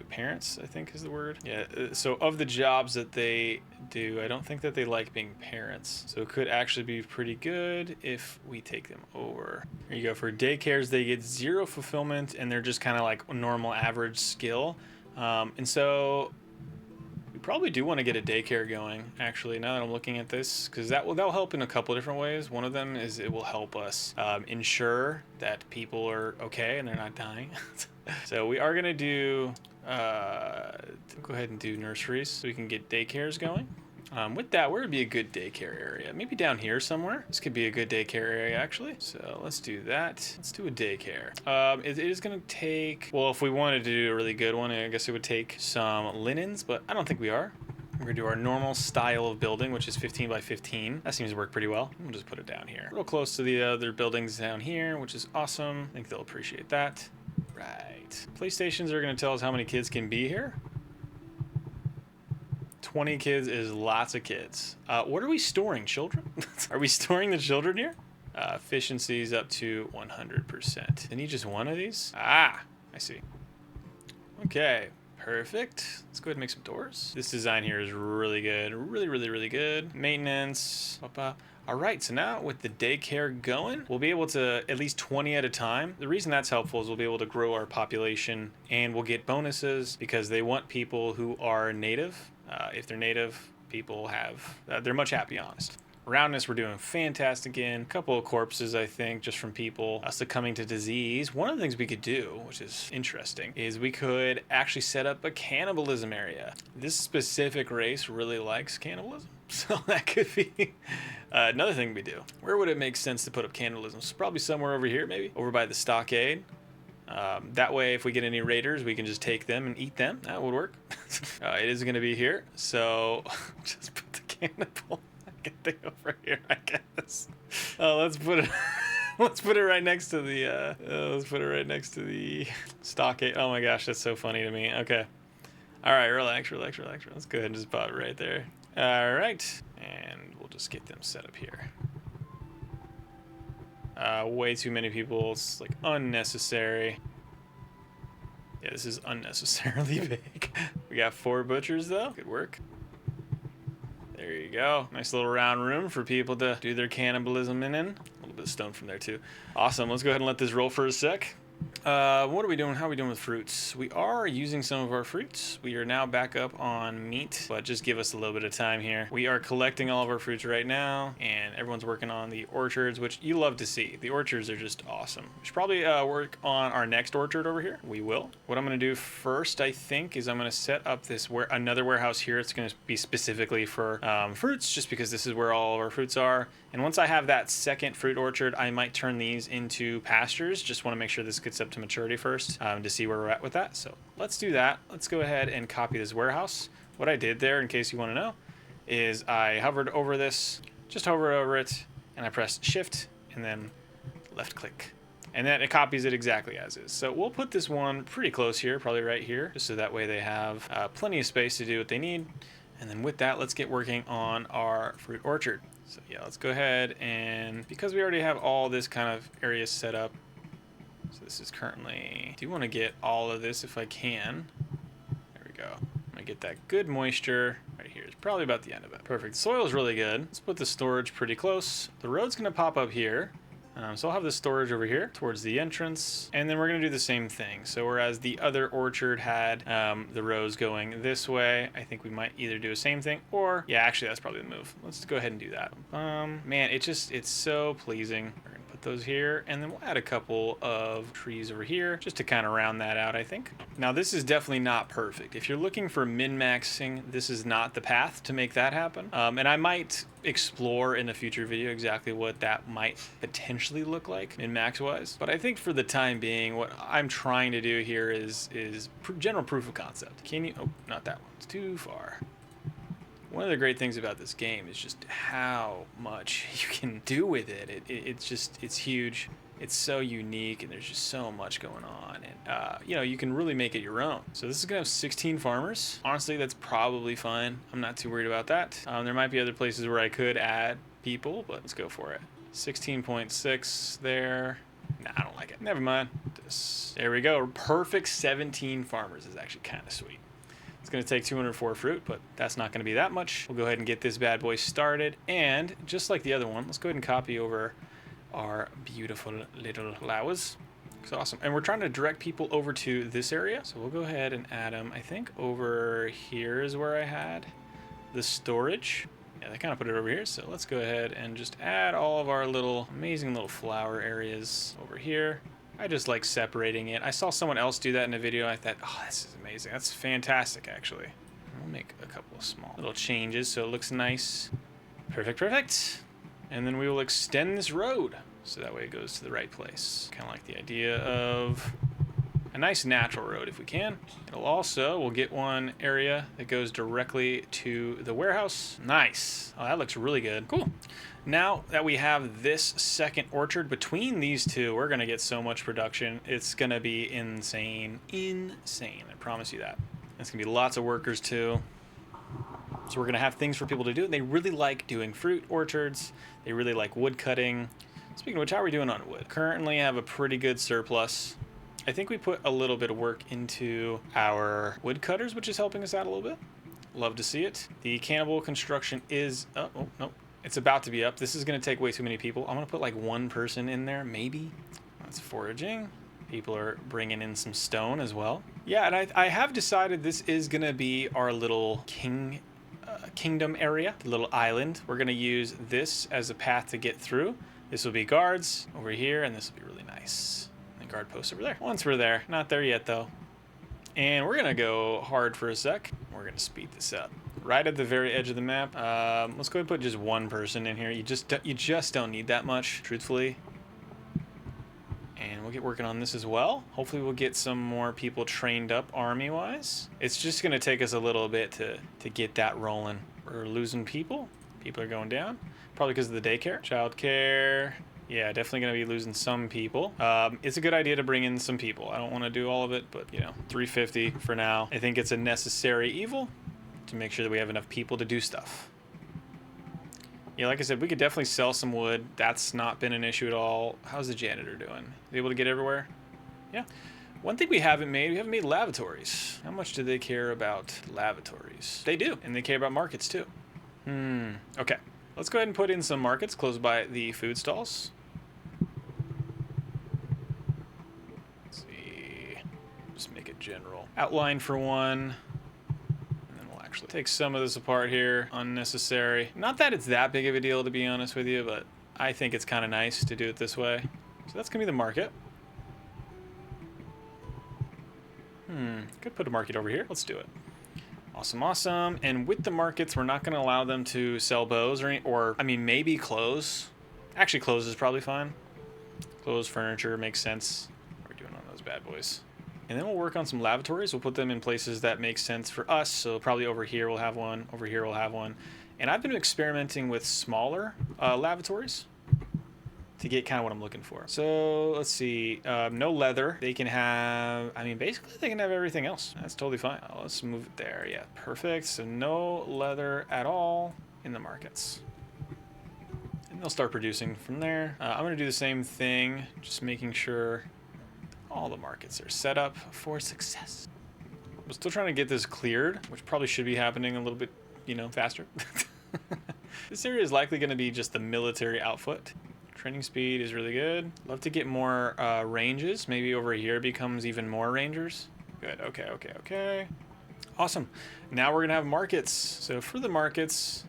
Parents, I think is the word. Yeah, so of the jobs that they do, I don't think that they like being parents. So it could actually be pretty good if we take them over. Here you go. For daycares, they get 0 fulfillment, and they're just kind of like normal average skill. And so we probably do want to get a daycare going, actually, now that I'm looking at this, because that'll help in a couple different ways. One of them is it will help us ensure that people are okay and they're not dying. So we are going to do, go ahead and do nurseries so we can get daycares going. With that, where would be a good daycare area? Maybe down here somewhere. This could be a good daycare area, actually. So let's do that. Let's do a daycare. It is going to take, well, if we wanted to do a really good one, I guess it would take some linens, but I don't think we are. We're going to do our normal style of building, which is 15 by 15. That seems to work pretty well. We'll just put it down here. Real close to the other buildings down here, which is awesome. I think they'll appreciate that. Right. PlayStations are going to tell us how many kids can be here. 20 kids is lots of kids. What are we storing? Children? Are we storing the children here? Efficiency's up to 100%. I need just one of these? Ah, I see. Okay, perfect. Let's go ahead and make some doors. This design here is really good. Really good. Maintenance. All right, so now with the daycare going, we'll be able to at least 20 at a time. The reason that's helpful is we'll be able to grow our population, and we'll get bonuses because they want people who are native. If they're native, people have, they're much happy, honest. Roundness, we're doing fantastic in. A couple of corpses, I think, just from people succumbing to disease. One of the things we could do, which is interesting, is we could actually set up a cannibalism area. This specific race really likes cannibalism, so that could be another thing we do. Where would it make sense to put up cannibalism? So probably somewhere over here, maybe. Over by the stockade. That way, if we get any raiders, we can just take them and eat them. That would work. It is going to be here, so just put the cannibal thing over here, I guess. Let's put it. Let's put it right next to the. Let's put it right next to the stockade. Oh my gosh, that's so funny to me. Okay. All right, relax. Let's go ahead and just put it right there. All right, and we'll just get them set up here. Way too many people. It's like unnecessary. Yeah, this is unnecessarily big. We got 4 butchers though. Good work. There you go. Nice little round room for people to do their cannibalism in. A little bit of stone from there too. Awesome. Let's go ahead and let this roll for a sec. What are we doing? How are we doing with fruits? We are using some of our fruits. We are now back up on meat, but just give us a little bit of time here. We are collecting all of our fruits right now, and everyone's working on the orchards, which you love to see. The orchards are just awesome. We should probably work on our next orchard over here. We will. What I'm going to do first, I think, is I'm going to set up this another warehouse here. It's going to be specifically for fruits, just because this is where all of our fruits are. And once I have that second fruit orchard, I might turn these into pastures. Just want to make sure this gets up to maturity first to see where we're at with that. So let's do that. Let's go ahead and copy this warehouse. What I did there, in case you want to know, is I hovered over this, just hovered over it, and I pressed shift and then left click. And then it copies it exactly as is. So we'll put this one pretty close here, probably right here, just so that way they have plenty of space to do what they need. And then with that, let's get working on our fruit orchard. So yeah, let's go ahead, and because we already have all this kind of area set up, so this is currently, I do want to get all of this if I can. There we go. I'm gonna get that good moisture right here. It's probably about the end of it. Perfect. The soil is really good. Let's put the storage pretty close. The road's gonna pop up here. So I'll have the storage over here towards the entrance, and then we're going to do the same thing. So whereas the other orchard had the rows going this way, I think we might either do the same thing, or yeah, actually that's probably the move. Let's go ahead and do that. Man, it's so pleasing. We're going to put those here, and then we'll add a couple of trees over here just to kind of round that out, I think. Now this is definitely not perfect. If you're looking for min-maxing, this is not the path to make that happen. And I might explore in a future video exactly what that might potentially look like min-max wise, but I think for the time being what I'm trying to do here is general proof of concept. Can you, oh, not that one, it's too far. One of the great things about this game is just how much you can do with it. It's huge. It's so unique, and there's just so much going on, and you know, you can really make it your own. So this is gonna have 16 farmers. Honestly, that's probably fine. I'm not too worried about that. There might be other places where I could add people, but let's go for it. 16.6 there. Nah, I don't like it. Never mind. There we go. Perfect 17 farmers is actually kind of sweet. It's going to take 204 fruit, but that's not going to be that much. We'll go ahead and get this bad boy started. And just like the other one, let's go ahead and copy over our beautiful little flowers. It's awesome. And we're trying to direct people over to this area. So we'll go ahead and add them. I think over here is where I had the storage. Yeah, they kind of put it over here, so let's go ahead and just add all of our little amazing little flower areas over here. I just like separating it. I saw someone else do that in a video. I thought, oh, this is amazing. That's fantastic, actually. We'll make a couple of small little changes so it looks nice. Perfect, perfect. And then we will extend this road so that way it goes to the right place. Kind of like the idea of a nice natural road if we can. It'll also, we'll get one area that goes directly to the warehouse. Nice. Oh, that looks really good. Cool. Now that we have this second orchard between these two, we're gonna get so much production. It's gonna be insane. Insane, I promise you that. It's gonna be lots of workers too. So we're gonna have things for people to do. They really like doing fruit orchards. They really like wood cutting. Speaking of which, how are we doing on wood? Currently I have a pretty good surplus. I think we put a little bit of work into our wood cutters, which is helping us out a little bit. Love to see it. The cannibal construction is up. Oh, no. It's about to be up. This is going to take way too many people. I'm going to put like one person in there, maybe. That's foraging. People are bringing in some stone as well. Yeah, and I have decided this is going to be our little kingdom area, the little island. We're going to use this as a path to get through. This will be guards over here, and this will be really nice. Guard post over there. Once we're there, not there yet though. And we're gonna go hard for a sec. We're gonna speed this up. Right at the very edge of the map. Let's go ahead and put just one person in here. You just don't need that much, truthfully. And we'll get working on this as well. Hopefully we'll get some more people trained up army-wise. It's just gonna take us a little bit to get that rolling. We're losing people. People are going down. Probably because of the daycare. Childcare. Yeah, definitely going to be losing some people. It's a good idea to bring in some people. I don't want to do all of it, but, you know, 350 for now. I think it's a necessary evil to make sure that we have enough people to do stuff. Yeah, like I said, we could definitely sell some wood. That's not been an issue at all. How's the janitor doing? Able to get everywhere? Yeah. One thing we haven't made lavatories. How much do they care about lavatories? They do, and they care about markets too. Okay. Let's go ahead and put in some markets close by the food stalls. Let's see. Just make a general outline for one. And then we'll actually take some of this apart here. Unnecessary. Not that it's that big of a deal, to be honest with you, but I think it's kind of nice to do it this way. So that's going to be the market. Could put a market over here. Let's do it. Awesome, awesome. And with the markets, we're not going to allow them to sell bows or I mean, maybe clothes. Actually, clothes is probably fine. Clothes, furniture makes sense. What are we doing on those bad boys? And then we'll work on some lavatories. We'll put them in places that make sense for us. So probably over here we'll have one. Over here we'll have one. And I've been experimenting with smaller lavatories to get kind of what I'm looking for. So let's see, no leather. They can have, I mean, basically they can have everything else. That's totally fine. Let's move it there. Yeah, perfect. So no leather at all in the markets. And they'll start producing from there. I'm gonna do the same thing, just making sure all the markets are set up for success. I'm still trying to get this cleared, which probably should be happening a little bit, you know, faster. This area is likely gonna be just the military outfit. Training speed is really good. Love to get more ranges. Maybe over here becomes even more rangers. Good, okay, okay, okay. Awesome. Now we're gonna have markets. So for the markets,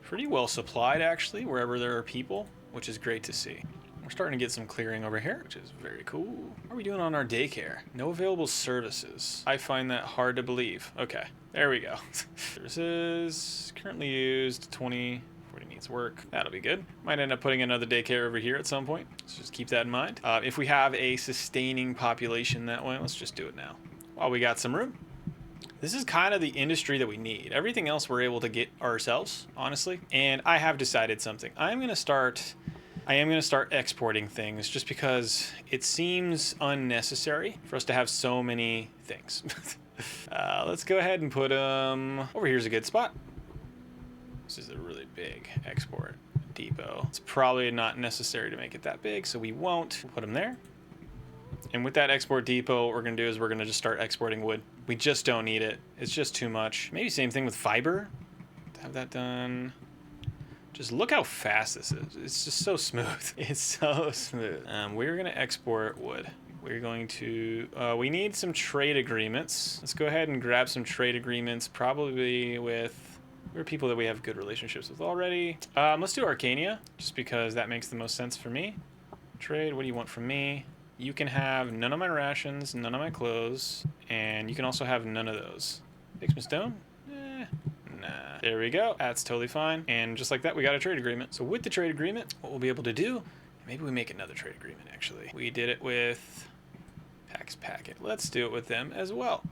pretty well supplied actually, wherever there are people, which is great to see. We're starting to get some clearing over here, which is very cool. How are we doing on our daycare? No available services. I find that hard to believe. Okay, there we go. Services currently used 20. Needs work. That'll be good. Might end up putting another daycare over here at some point. Let's just keep that in mind. If we have a sustaining population that way, let's just do it now while we got some room. This is kind of the industry that we need. Everything else we're able to get ourselves, honestly. And I have decided something. I'm going to start, I am going to start exporting things just because it seems unnecessary for us to have so many things. Let's go ahead and put them over here's a good spot. This is a really big export depot. It's probably not necessary to make it that big, so we won't. We'll put them there. And with that export depot, what we're going to do is we're going to just start exporting wood. We just don't need it. It's just too much. Maybe same thing with fiber. Have that done. Just look how fast this is. It's just so smooth. It's so smooth. We're going to export wood. We're going to, we need some trade agreements. Let's go ahead and grab some trade agreements, probably with people that we have good relationships with already. Let's do Arcania, just because that makes the most sense for me. Trade, what do you want from me? You can have none of my rations, none of my clothes, and you can also have none of those. Take some stone? Nah. There we go. That's totally fine. And just like that, we got a trade agreement. So with the trade agreement, what we'll be able to do, maybe we make another trade agreement, actually. We did it with Pax Packet. Let's do it with them as well.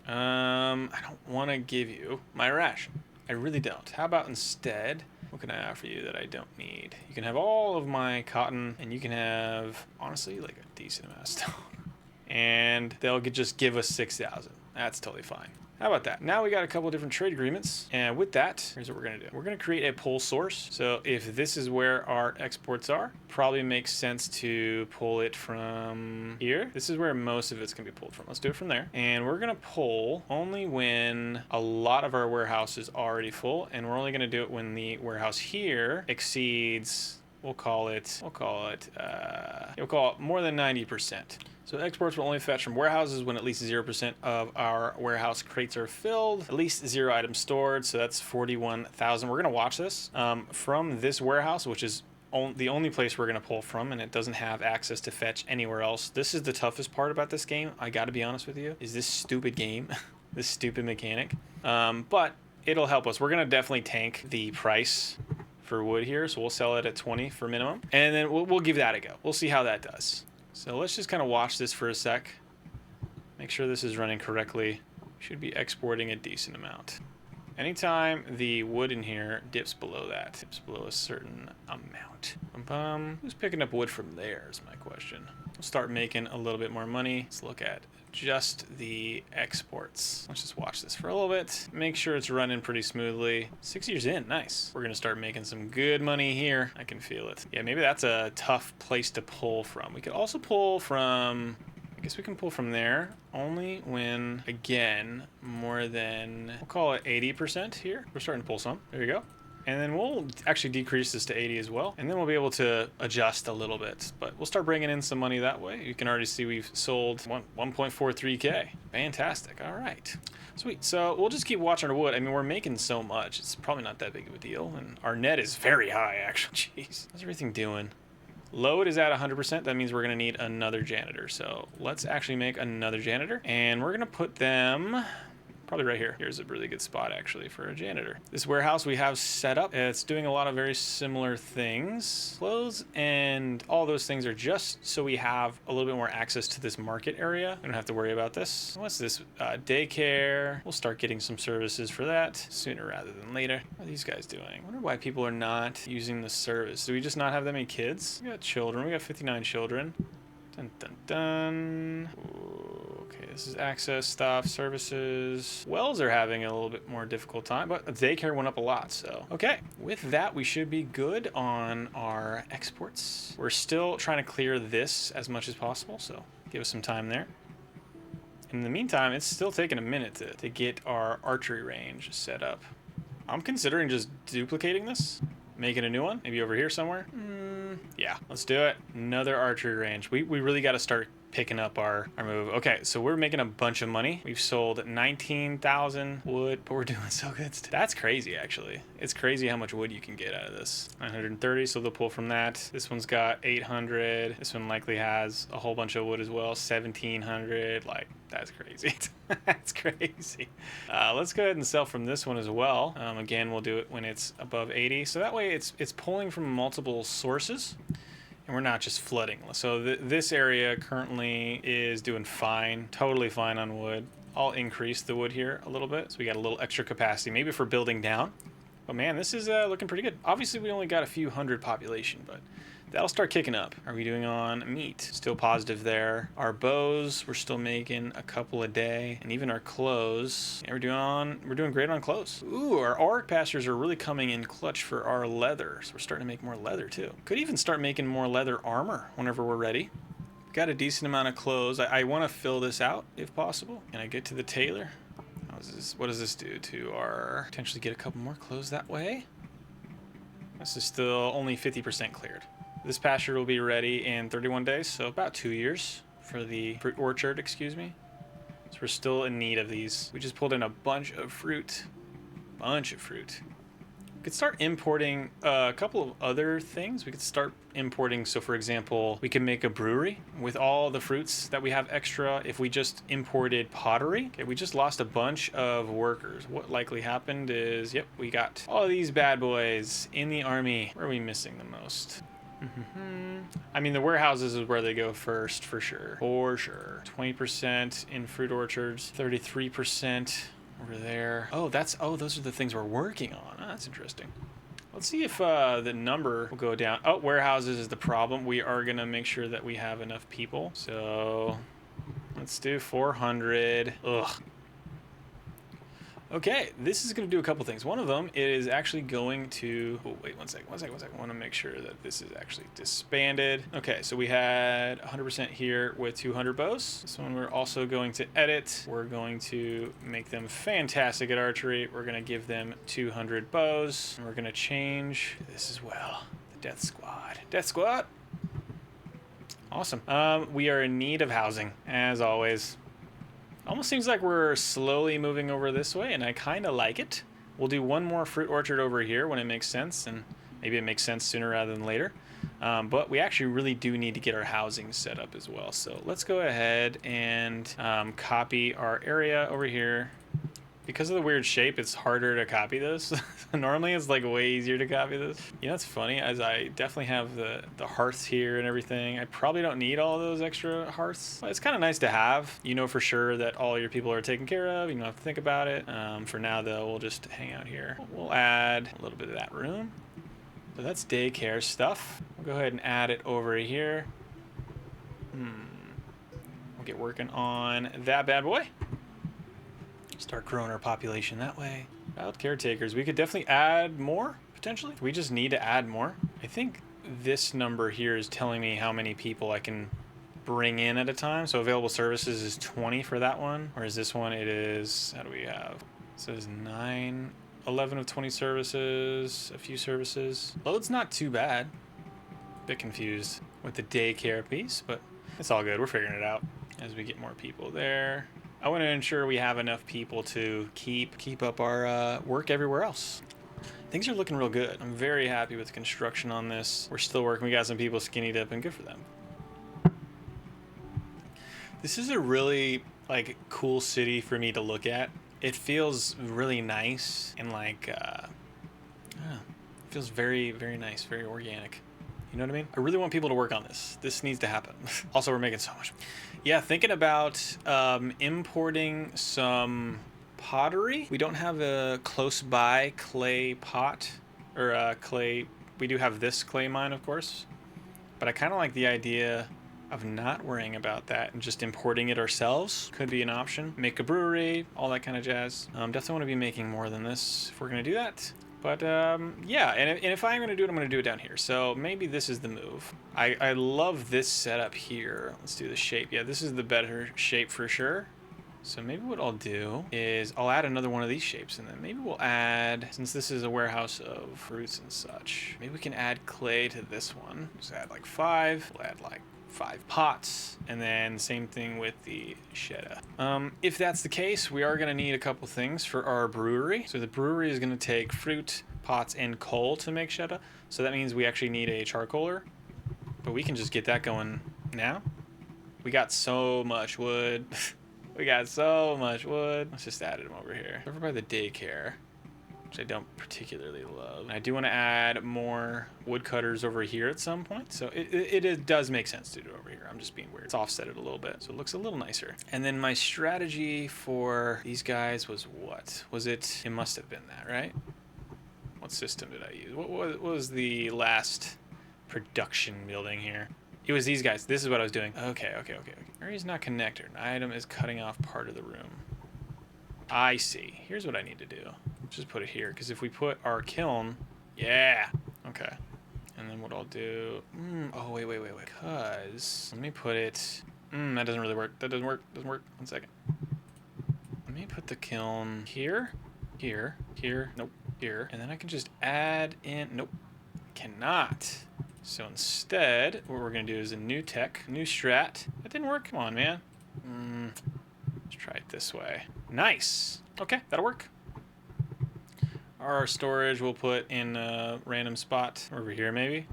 I don't want to give you my ration. I really don't. How about instead, what can I offer you that I don't need? You can have all of my cotton, and you can have, honestly, like a decent amount of stone. And they'll just give us 6,000. That's totally fine. How about that? Now we got a couple of different trade agreements. And with that, here's what we're going to do. We're going to create a pull source. So if this is where our exports are, probably makes sense to pull it from here. This is where most of it's going to be pulled from. Let's do it from there. And we're going to pull only when a lot of our warehouse is already full. And we're only going to do it when the warehouse here exceeds, we'll call it more than 90%. So exports will only fetch from warehouses when at least 0% of our warehouse crates are filled, at least 0 items stored, so that's 41,000. We're going to watch this from this warehouse, which is the only place we're going to pull from, and it doesn't have access to fetch anywhere else. This is the toughest part about this game, I got to be honest with you, is this stupid game, this stupid mechanic. But it'll help us. We're going to definitely tank the price for wood here, so we'll sell it at 20 for minimum, and then we'll give that a go. We'll see how that does. So let's just kind of watch this for a sec. Make sure this is running correctly. Should be exporting a decent amount. Anytime the wood in here dips below that, dips below a certain amount. Who's picking up wood from there is my question. We'll start making a little bit more money. Let's look at just the exports. Let's just watch this for a little bit. Make sure it's running pretty smoothly. 6 years in, nice. We're gonna start making some good money here. I can feel it. Yeah, maybe that's a tough place to pull from. We could also pull from, I guess we can pull from there only when, again, more than, we'll call it 80% here. We're starting to pull some. There you go. And then we'll actually decrease this to 80 as well. And then we'll be able to adjust a little bit. But we'll start bringing in some money that way. You can already see we've sold 1.43K. Fantastic. All right. Sweet. So we'll just keep watching our wood. I mean, we're making so much. It's probably not that big of a deal. And our net is very high, actually. Jeez. How's everything doing? Load is at 100%. That means we're going to need another janitor. So let's actually make another janitor. And we're going to put them probably right here. Here's a really good spot actually for a janitor. This warehouse we have set up, it's doing a lot of very similar things. Clothes and all those things are just so we have a little bit more access to this market area. We don't have to worry about this. What's this? Daycare. We'll start getting some services for that sooner rather than later. What are these guys doing? I wonder why people are not using the service. Do we just not have that many kids? We got children. We got 59 children. Dun, dun, dun. Okay, this is access stuff, services. Wells are having a little bit more difficult time, but daycare went up a lot, so. Okay, with that, we should be good on our exports. We're still trying to clear this as much as possible, so give us some time there. In the meantime, it's still taking a minute to get our archery range set up. I'm considering just duplicating this, making a new one, maybe over here somewhere. Yeah, let's do it. Another archery range. We really got to start picking up our move. Okay, so we're making a bunch of money. We've sold 19,000 wood, but we're doing so good. That's crazy, actually. It's crazy how much wood you can get out of this. 930, so they'll pull from that. This one's got 800. This one likely has a whole bunch of wood as well. 1,700. Like, that's crazy. That's crazy. Let's go ahead and sell from this one as well. Again, we'll do it when it's above 80. So that way it's pulling from multiple sources. And we're not just flooding. So this area currently is doing fine, totally fine on wood. I'll increase the wood here a little bit, so we got a little extra capacity, maybe for building down. Oh man, this is looking pretty good. Obviously, we only got a few hundred population, but that'll start kicking up. Are we doing on meat? Still positive there. Our bows, we're still making a couple a day, and even our clothes. Yeah, we're doing great on clothes. Ooh, our Aurach pastures are really coming in clutch for our leather, so we're starting to make more leather too. Could even start making more leather armor whenever we're ready. Got a decent amount of clothes. I want to fill this out if possible. Can I get to the tailor? What does this do to our... Potentially get a couple more clothes that way. This is still only 50% cleared. This pasture will be ready in 31 days, so about 2 years for the fruit orchard, excuse me. So we're still in need of these. We just pulled in a bunch of fruit. We could start importing a couple of other things. We could start importing, so for example, we can make a brewery with all the fruits that we have extra if we just imported pottery. Okay, we just lost a bunch of workers. What likely happened is, yep, we got all these bad boys in the army. Where are we missing the most? I mean, the warehouses is where they go first, for sure. 20% in fruit orchards, 33%. Over there. Oh, those are the things we're working on. Oh, that's interesting. Let's see if the number will go down. Oh, warehouses is the problem. We are going to make sure that we have enough people. So let's do 400. Ugh. Okay, this is going to do a couple things. One of them is actually going to... Oh, wait, one second. I want to make sure that this is actually disbanded. Okay, so we had 100% here with 200 bows. This one we're also going to edit. We're going to make them fantastic at archery. We're going to give them 200 bows. And we're going to change this as well. The Death Squad. Death Squad! Awesome. We are in need of housing, as always. Almost seems like we're slowly moving over this way, and I kind of like it. We'll do one more fruit orchard over here when it makes sense, and maybe it makes sense sooner rather than later. But we actually really do need to get our housing set up as well. So let's go ahead and copy our area over here. Because of the weird shape, it's harder to copy this. Normally it's like way easier to copy this. You know, it's funny, as I definitely have the hearths here and everything. I probably don't need all those extra hearths. But it's kind of nice to have. You know for sure that all your people are taken care of. You don't have to think about it. For now though, we'll just hang out here. We'll add a little bit of that room. So that's daycare stuff. We'll go ahead and add it over here. We'll get working on that bad boy. Start growing our population that way. Child caretakers, we could definitely add more, potentially. We just need to add more. I think this number here is telling me how many people I can bring in at a time. So available services is 20 for that one. Whereas this one, it is, how do we have? It says 11 of 20 services, a few services. Load's not too bad. Bit confused with the daycare piece, but it's all good. We're figuring it out as we get more people there. I want to ensure we have enough people to keep up our work everywhere else. Things are looking real good. I'm very happy with the construction on this. We're still working. We got some people skinnied up, and good for them. This is a really cool city for me to look at. It feels really nice and it feels very, very nice, very organic. You know what I mean? I really want people to work on this. This needs to happen. Also, we're making so much. Yeah, thinking about importing some pottery. We don't have a close by clay pot or clay. We do have this clay mine, of course, but I kind of like the idea of not worrying about that and just importing it ourselves. Could be an option. Make a brewery, all that kind of jazz. Definitely want to be making more than this if we're going to do that. But yeah, and if I'm going to do it, I'm going to do it down here. So maybe this is the move. I love this setup here. Let's do the shape. Yeah, this is the better shape for sure. So maybe what I'll do is I'll add another one of these shapes, and then maybe we'll add, since this is a warehouse of fruits and such, maybe we can add clay to this one. Just add 5. We'll add 5 pots, and then same thing with the shedda. If that's the case, we are going to need a couple things for our brewery. So the brewery is going to take fruit, pots, and coal to make shedda. So that means we actually need a charcoaler, but we can just get that going now. We got so much wood. We got so much wood. Let's just add them over here. Over by the daycare, which I don't particularly love. I do want to add more woodcutters over here at some point. So it does make sense to do it over here. I'm just being weird. Let's offset it a little bit so it looks a little nicer. And then my strategy for these guys was what? Was it? It must have been that, right? What system did I use? What was the last production building here? It was these guys. This is what I was doing. Okay. Area's not connected. An item is cutting off part of the room. I see. Here's what I need to do. Just put it here, because if we put our kiln... Yeah! Okay. And then what I'll do... oh, wait. Because... Let me put it... that doesn't really work. That doesn't work. Doesn't work. 1 second. Let me put the kiln here. Here. Nope. Here. And then I can just add in... Nope. Cannot. So instead, what we're going to do is a new tech, new strat. That didn't work. Come on, man. Let's try it this way. Nice. Okay, that'll work. Our storage we'll put in a random spot over here, maybe.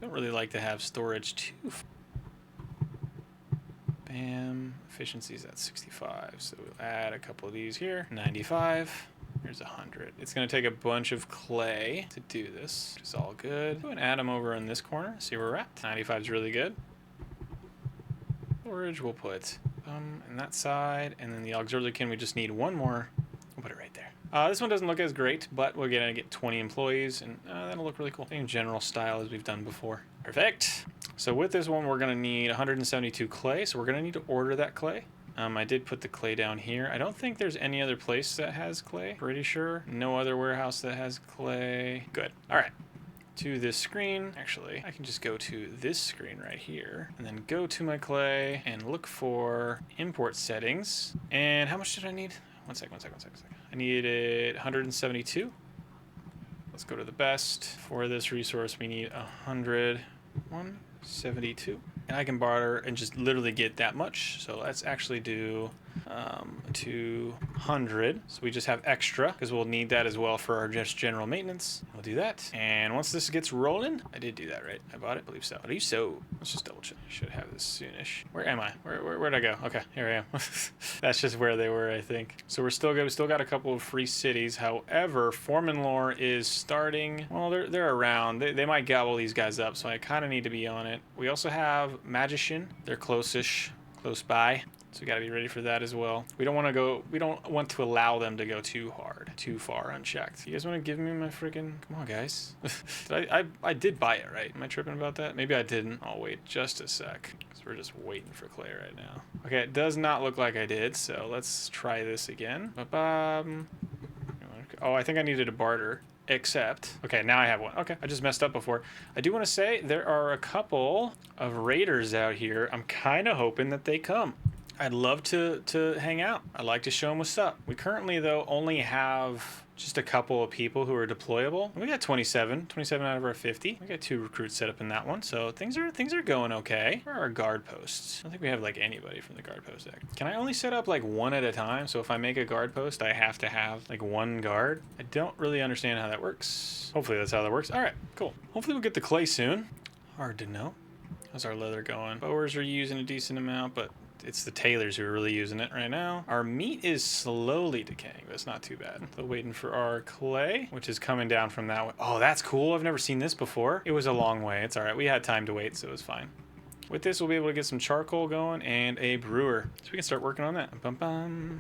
Don't really like to have storage too. Bam. Efficiency's at 65, so we'll add a couple of these here. 95. Here's 100. It's going to take a bunch of clay to do this, which is all good. Go and add them over in this corner, see where we're at. 95 is really good. Storage, we'll put in that side, and then the auxiliary can we just need one more. We'll put it right there. This one doesn't look as great, but we're going to get 20 employees, and that'll look really cool. Same general style as we've done before. Perfect. So with this one, we're going to need 172 clay, so we're going to need to order that clay. I did put the clay down here. I don't think there's any other place that has clay. Pretty sure. No other warehouse that has clay. Good. All right. To this screen. Actually, I can just go to this screen right here and then go to my clay and look for import settings. And how much did I need? One second. I needed 172. Let's go to the best. For this resource, we need 172. And I can barter and just literally get that much. So let's actually do 200. So we just have extra because we'll need that as well for our just general maintenance. We'll do that. And once this gets rolling, I did do that, right? I bought it, I believe so. I believe so. Let's just double check. I should have this soonish. Where am I? Where'd I go? Okay, here I am. That's just where they were, I think. So we're still good. We still got a couple of free cities. However, Foreman Lore is starting. Well, they're around. They might gobble these guys up, so I kind of need to be on it. We also have Magician. They're close-ish, close by. So we got to be ready for that as well. We don't want to allow them to go too far unchecked. You guys want to give me my freaking... Come on, guys. I did buy it, right? Am I tripping about that? Maybe I didn't. I'll wait just a sec, because we're just waiting for clay right now. Okay, it does not look like I did, so let's try this again. Oh, I think I needed a barter. Except, okay, now I have one. Okay, I just messed up before. I do want to say there are a couple of raiders out here. I'm kind of hoping that they come. I'd love to hang out. I'd like to show them what's up. We currently, though, only have just a couple of people who are deployable. We got 27 out of our 50. We got 2 recruits set up in that one, so things are going okay. Where are our guard posts? I don't think we have like anybody from the guard post deck. Can I only set up like one at a time? So if I make a guard post, I have to have like one guard. I don't really understand how that works. Hopefully that's how that works. All right, cool. Hopefully we'll get the clay soon. Hard to know. How's our leather going? Bowyers are using a decent amount, but it's the tailors who are really using it right now. Our meat is slowly decaying, but it's not too bad. Still waiting for our clay, which is coming down from that way. Oh, that's cool. I've never seen this before. It was a long way. It's all right. We had time to wait, so it was fine. With this, we'll be able to get some charcoal going and a brewer. So we can start working on that. Bum, bum.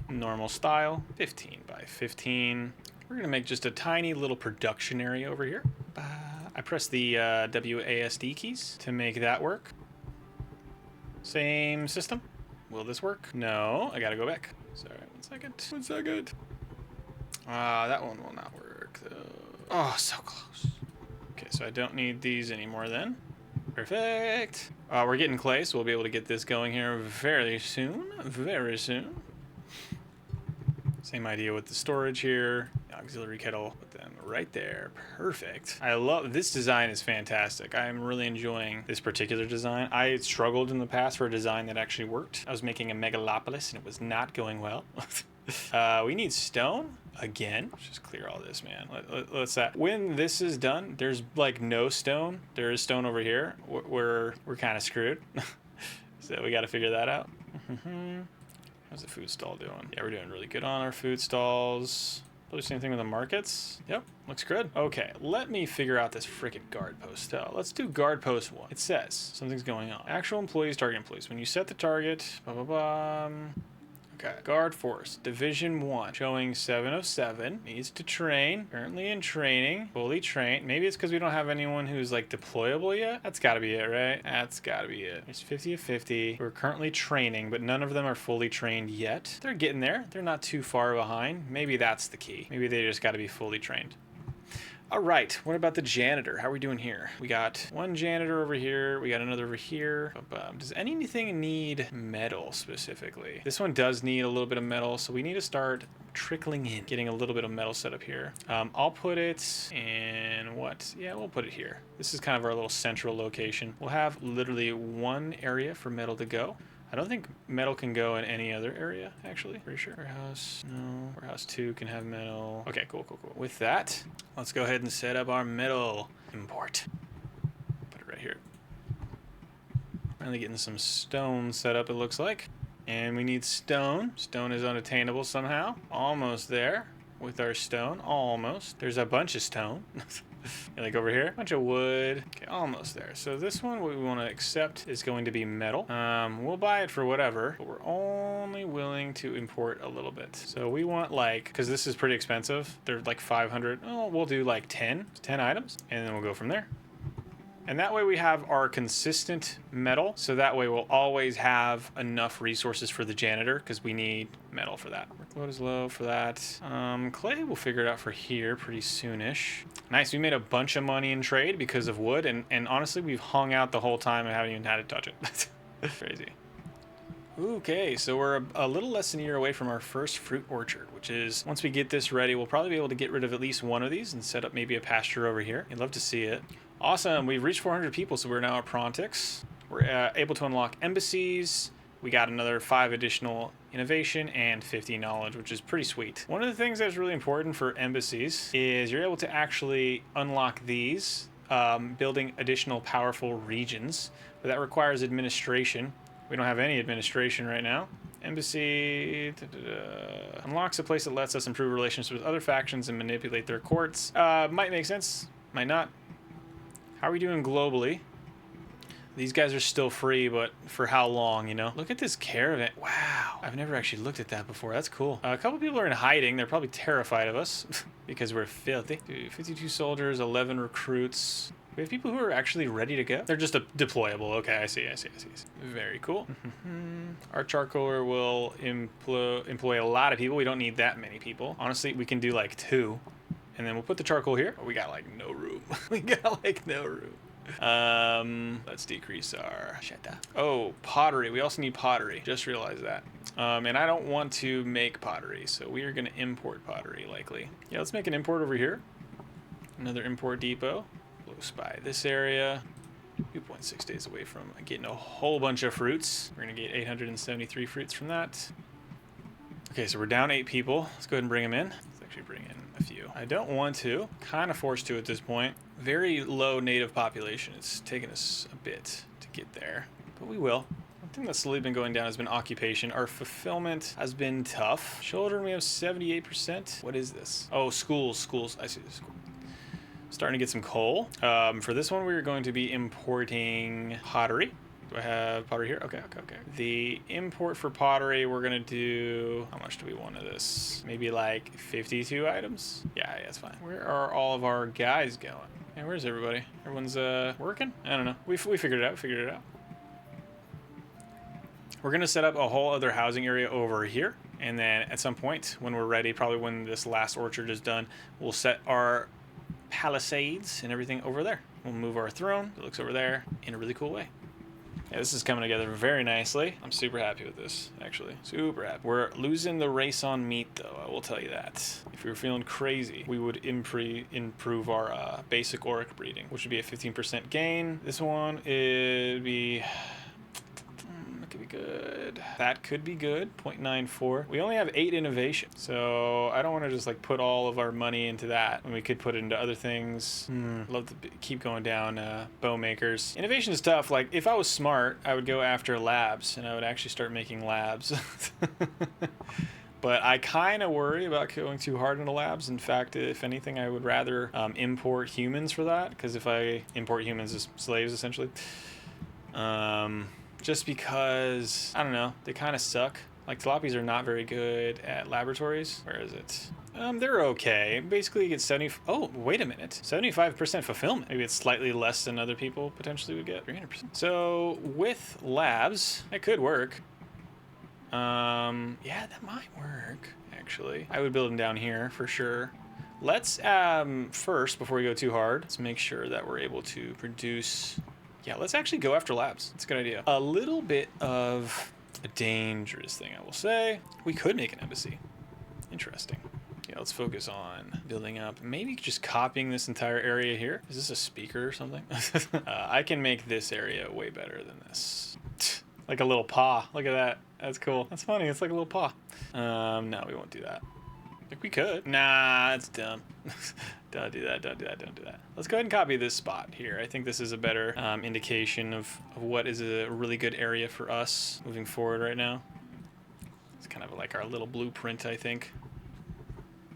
Normal style, 15 by 15. We're gonna make just a tiny little production area over here. I press the WASD keys to make that work. Same system. Will this work? No, I gotta go back. Sorry, 1 second. That one will not work though. Oh, so close. Okay, so I don't need these anymore then. Perfect. We're getting clay, so we'll be able to get this going here very soon. Very soon. Same idea with the storage here. Auxiliary kettle, put them right there. Perfect. I love this design. Is fantastic. I'm really enjoying this particular design. I struggled in the past for a design that actually worked. I was making a megalopolis and it was not going well. We need stone again. Let's just clear all this, man. Let's when this is done, there's like no stone. There is stone over here. We're kind of screwed. So we got to figure that out. How's the food stall doing? Yeah, we're doing really good on our food stalls. Probably same thing with the markets. Yep, looks good. Okay, let me figure out this freaking guard post. Let's do guard post 1. It says something's going on. Actual employees, target employees. When you set the target, blah, blah, blah. Okay. Guard Force, Division 1, showing 707. Needs to train. Currently in training. Fully trained. Maybe it's because we don't have anyone who's like deployable yet. That's gotta be it, right? That's gotta be it. There's 50 of 50. We're currently training, but none of them are fully trained yet. They're getting there. They're not too far behind. Maybe that's the key. Maybe they just gotta be fully trained. All right, what about the janitor? How are we doing here? We got one janitor over here. We got another over here. Does anything need metal specifically? This one does need a little bit of metal, so we need to start trickling in, getting a little bit of metal set up here. I'll put it in what? Yeah, we'll put it here. This is kind of our little central location. We'll have literally one area for metal to go. I don't think metal can go in any other area, actually. Pretty sure. Warehouse, no. Warehouse 2 can have metal. Okay, cool. With that, let's go ahead and set up our metal import. Put it right here. Finally getting some stone set up, it looks like. And we need stone. Stone is unattainable somehow. Almost there with our stone. Almost. There's a bunch of stone. Like over here, bunch of wood. Okay, almost there. So this one, what we want to accept is going to be metal. We'll buy it for whatever, but we're only willing to import a little bit. So we want like, because this is pretty expensive, they're like 500. Oh, we'll do like 10 items, and then we'll go from there. And that way we have our consistent metal. So that way we'll always have enough resources for the janitor because we need metal for that. Workload is low for that. Clay, we'll figure it out for here pretty soonish. Nice, we made a bunch of money in trade because of wood. And honestly, we've hung out the whole time and haven't even had to touch it. Crazy. Okay, so we're a little less than a year away from our first fruit orchard, which is, once we get this ready, we'll probably be able to get rid of at least one of these and set up maybe a pasture over here. You'd love to see it. Awesome, we've reached 400 people, so we're now at Prontix. We're able to unlock embassies. We got another 5 additional innovation and 50 knowledge, which is pretty sweet. One of the things that's really important for embassies is you're able to actually unlock these, building additional powerful regions, but that requires administration. We don't have any administration right now. Embassy unlocks a place that lets us improve relations with other factions and manipulate their courts. Might make sense, might not. How are we doing globally? These guys are still free, but for how long, you know? Look at this caravan. Wow. I've never actually looked at that before. That's cool. A couple people are in hiding. They're probably terrified of us because we're filthy. Dude, 52 soldiers, 11 recruits. We have people who are actually ready to go. They're just deployable. Okay, I see. Very cool. Our charcoaler will employ a lot of people. We don't need that many people. Honestly, we can do like 2. And then we'll put the charcoal here. Oh, we got like no room. We got like no room. Let's decrease our shetta. Oh, pottery. We also need pottery. Just realized that. And I don't want to make pottery, so we are going to import pottery likely. Yeah, let's make an import over here. Another import depot. Close by this area. 2.6 days away from getting a whole bunch of fruits. We're going to get 873 fruits from that. Okay, so we're down 8 people. Let's go ahead and bring them in. Let's actually bring in a few. I don't want to. Kind of forced to at this point. Very low native population. It's taken us a bit to get there, but we will. One thing that's slowly been going down has been occupation. Our fulfillment has been tough. Children, we have 78%. What is this? Oh, schools. I see this. Starting to get some coal. For this one, we're going to be importing pottery. Do I have pottery here? Okay. The import for pottery, we're gonna do, how much do we want of this? Maybe like 52 items? Yeah, that's fine. Where are all of our guys going? Yeah, where's everybody? Everyone's working? I don't know. We figured it out. We're gonna set up a whole other housing area over here. And then at some point when we're ready, probably when this last orchard is done, we'll set our palisades and everything over there. We'll move our throne, it looks over there, in a really cool way. Yeah, this is coming together very nicely. I'm super happy with this, actually. Super happy. We're losing the race on meat, though, I will tell you that. If we were feeling crazy, we would improve our basic Aurach breeding, which would be a 15% gain. This one, it'd be... That could be good. That could be good. 0.94. We only have 8 innovation, so I don't want to just like put all of our money into that when we could put it into other things. Love to keep going down bow makers. Innovation is tough. Like if I was smart, I would go after labs and I would actually start making labs. But I kind of worry about going too hard into labs. In fact, if anything, I would rather import humans for that, because if I import humans as slaves, essentially. Just because, I don't know, they kind of suck. Like, tilapis are not very good at laboratories. Where is it? They're okay. Basically, you get 70. Oh, wait a minute. 75% fulfillment. Maybe it's slightly less than other people potentially would get. 300%. So with labs, that could work. Yeah, that might work. Actually, I would build them down here for sure. Let's first, before we go too hard, let's make sure that we're able to produce. Yeah, let's actually go after labs. That's a good idea. A little bit of a dangerous thing, I will say. We could make an embassy. Interesting. Yeah, let's focus on building up. Maybe just copying this entire area here. Is this a speaker or something? I can make this area way better than this. Like a little paw. Look at that. That's cool. That's funny. It's like a little paw. No, we won't do that. Like we could. Nah, that's dumb. Don't do that. Don't do that. Don't do that. Let's go ahead and copy this spot here. I think this is a better indication of what is a really good area for us moving forward right now. It's kind of like our little blueprint, I think.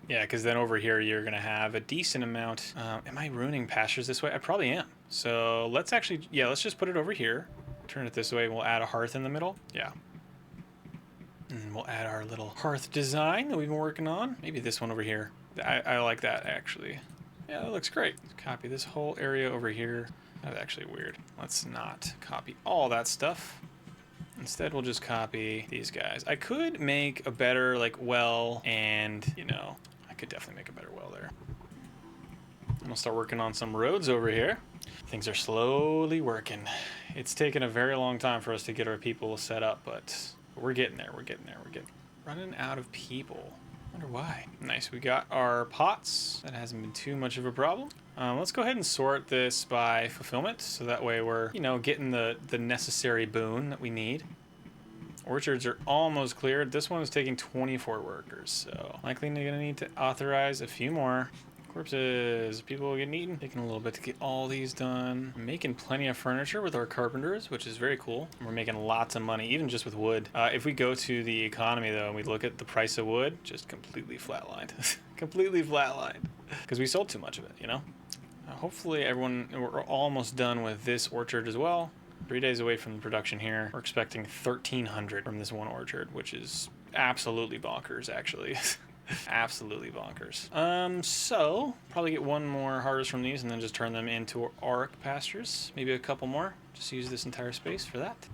Yeah, because then over here you're going to have a decent amount. Am I ruining pastures this way? I probably am. So let's actually, yeah, let's just put it over here. Turn it this way and we'll add a hearth in the middle. Yeah. And we'll add our little hearth design that we've been working on. Maybe this one over here. I like that, actually. Yeah, that looks great. Let's copy this whole area over here. That's actually weird. Let's not copy all that stuff. Instead, we'll just copy these guys. I could make a better, like, well, and, you know, I could definitely make a better well there. I'm gonna start working on some roads over here. Things are slowly working. It's taken a very long time for us to get our people set up, but we're getting there. We're getting there. We're getting running out of people. Wonder why. Nice. We got our pots. That hasn't been too much of a problem. Let's go ahead and sort this by fulfillment, so that way we're, you know, getting the necessary boon that we need. Orchards are almost cleared. This one is taking 24 workers, so likely going to need to authorize a few more. Corpses. People getting eaten. Taking a little bit to get all these done. Making plenty of furniture with our carpenters, which is very cool. We're making lots of money, even just with wood. If we go to the economy, though, and we look at the price of wood, just completely flatlined. Completely flatlined. Because we sold too much of it, you know? Hopefully we're almost done with this orchard as well. 3 days away from the production here. We're expecting 1,300 from this one orchard, which is absolutely bonkers, actually. Absolutely bonkers. So probably get one more harvest from these and then just turn them into Aurach pastures. Maybe a couple more. Just use this entire space for that.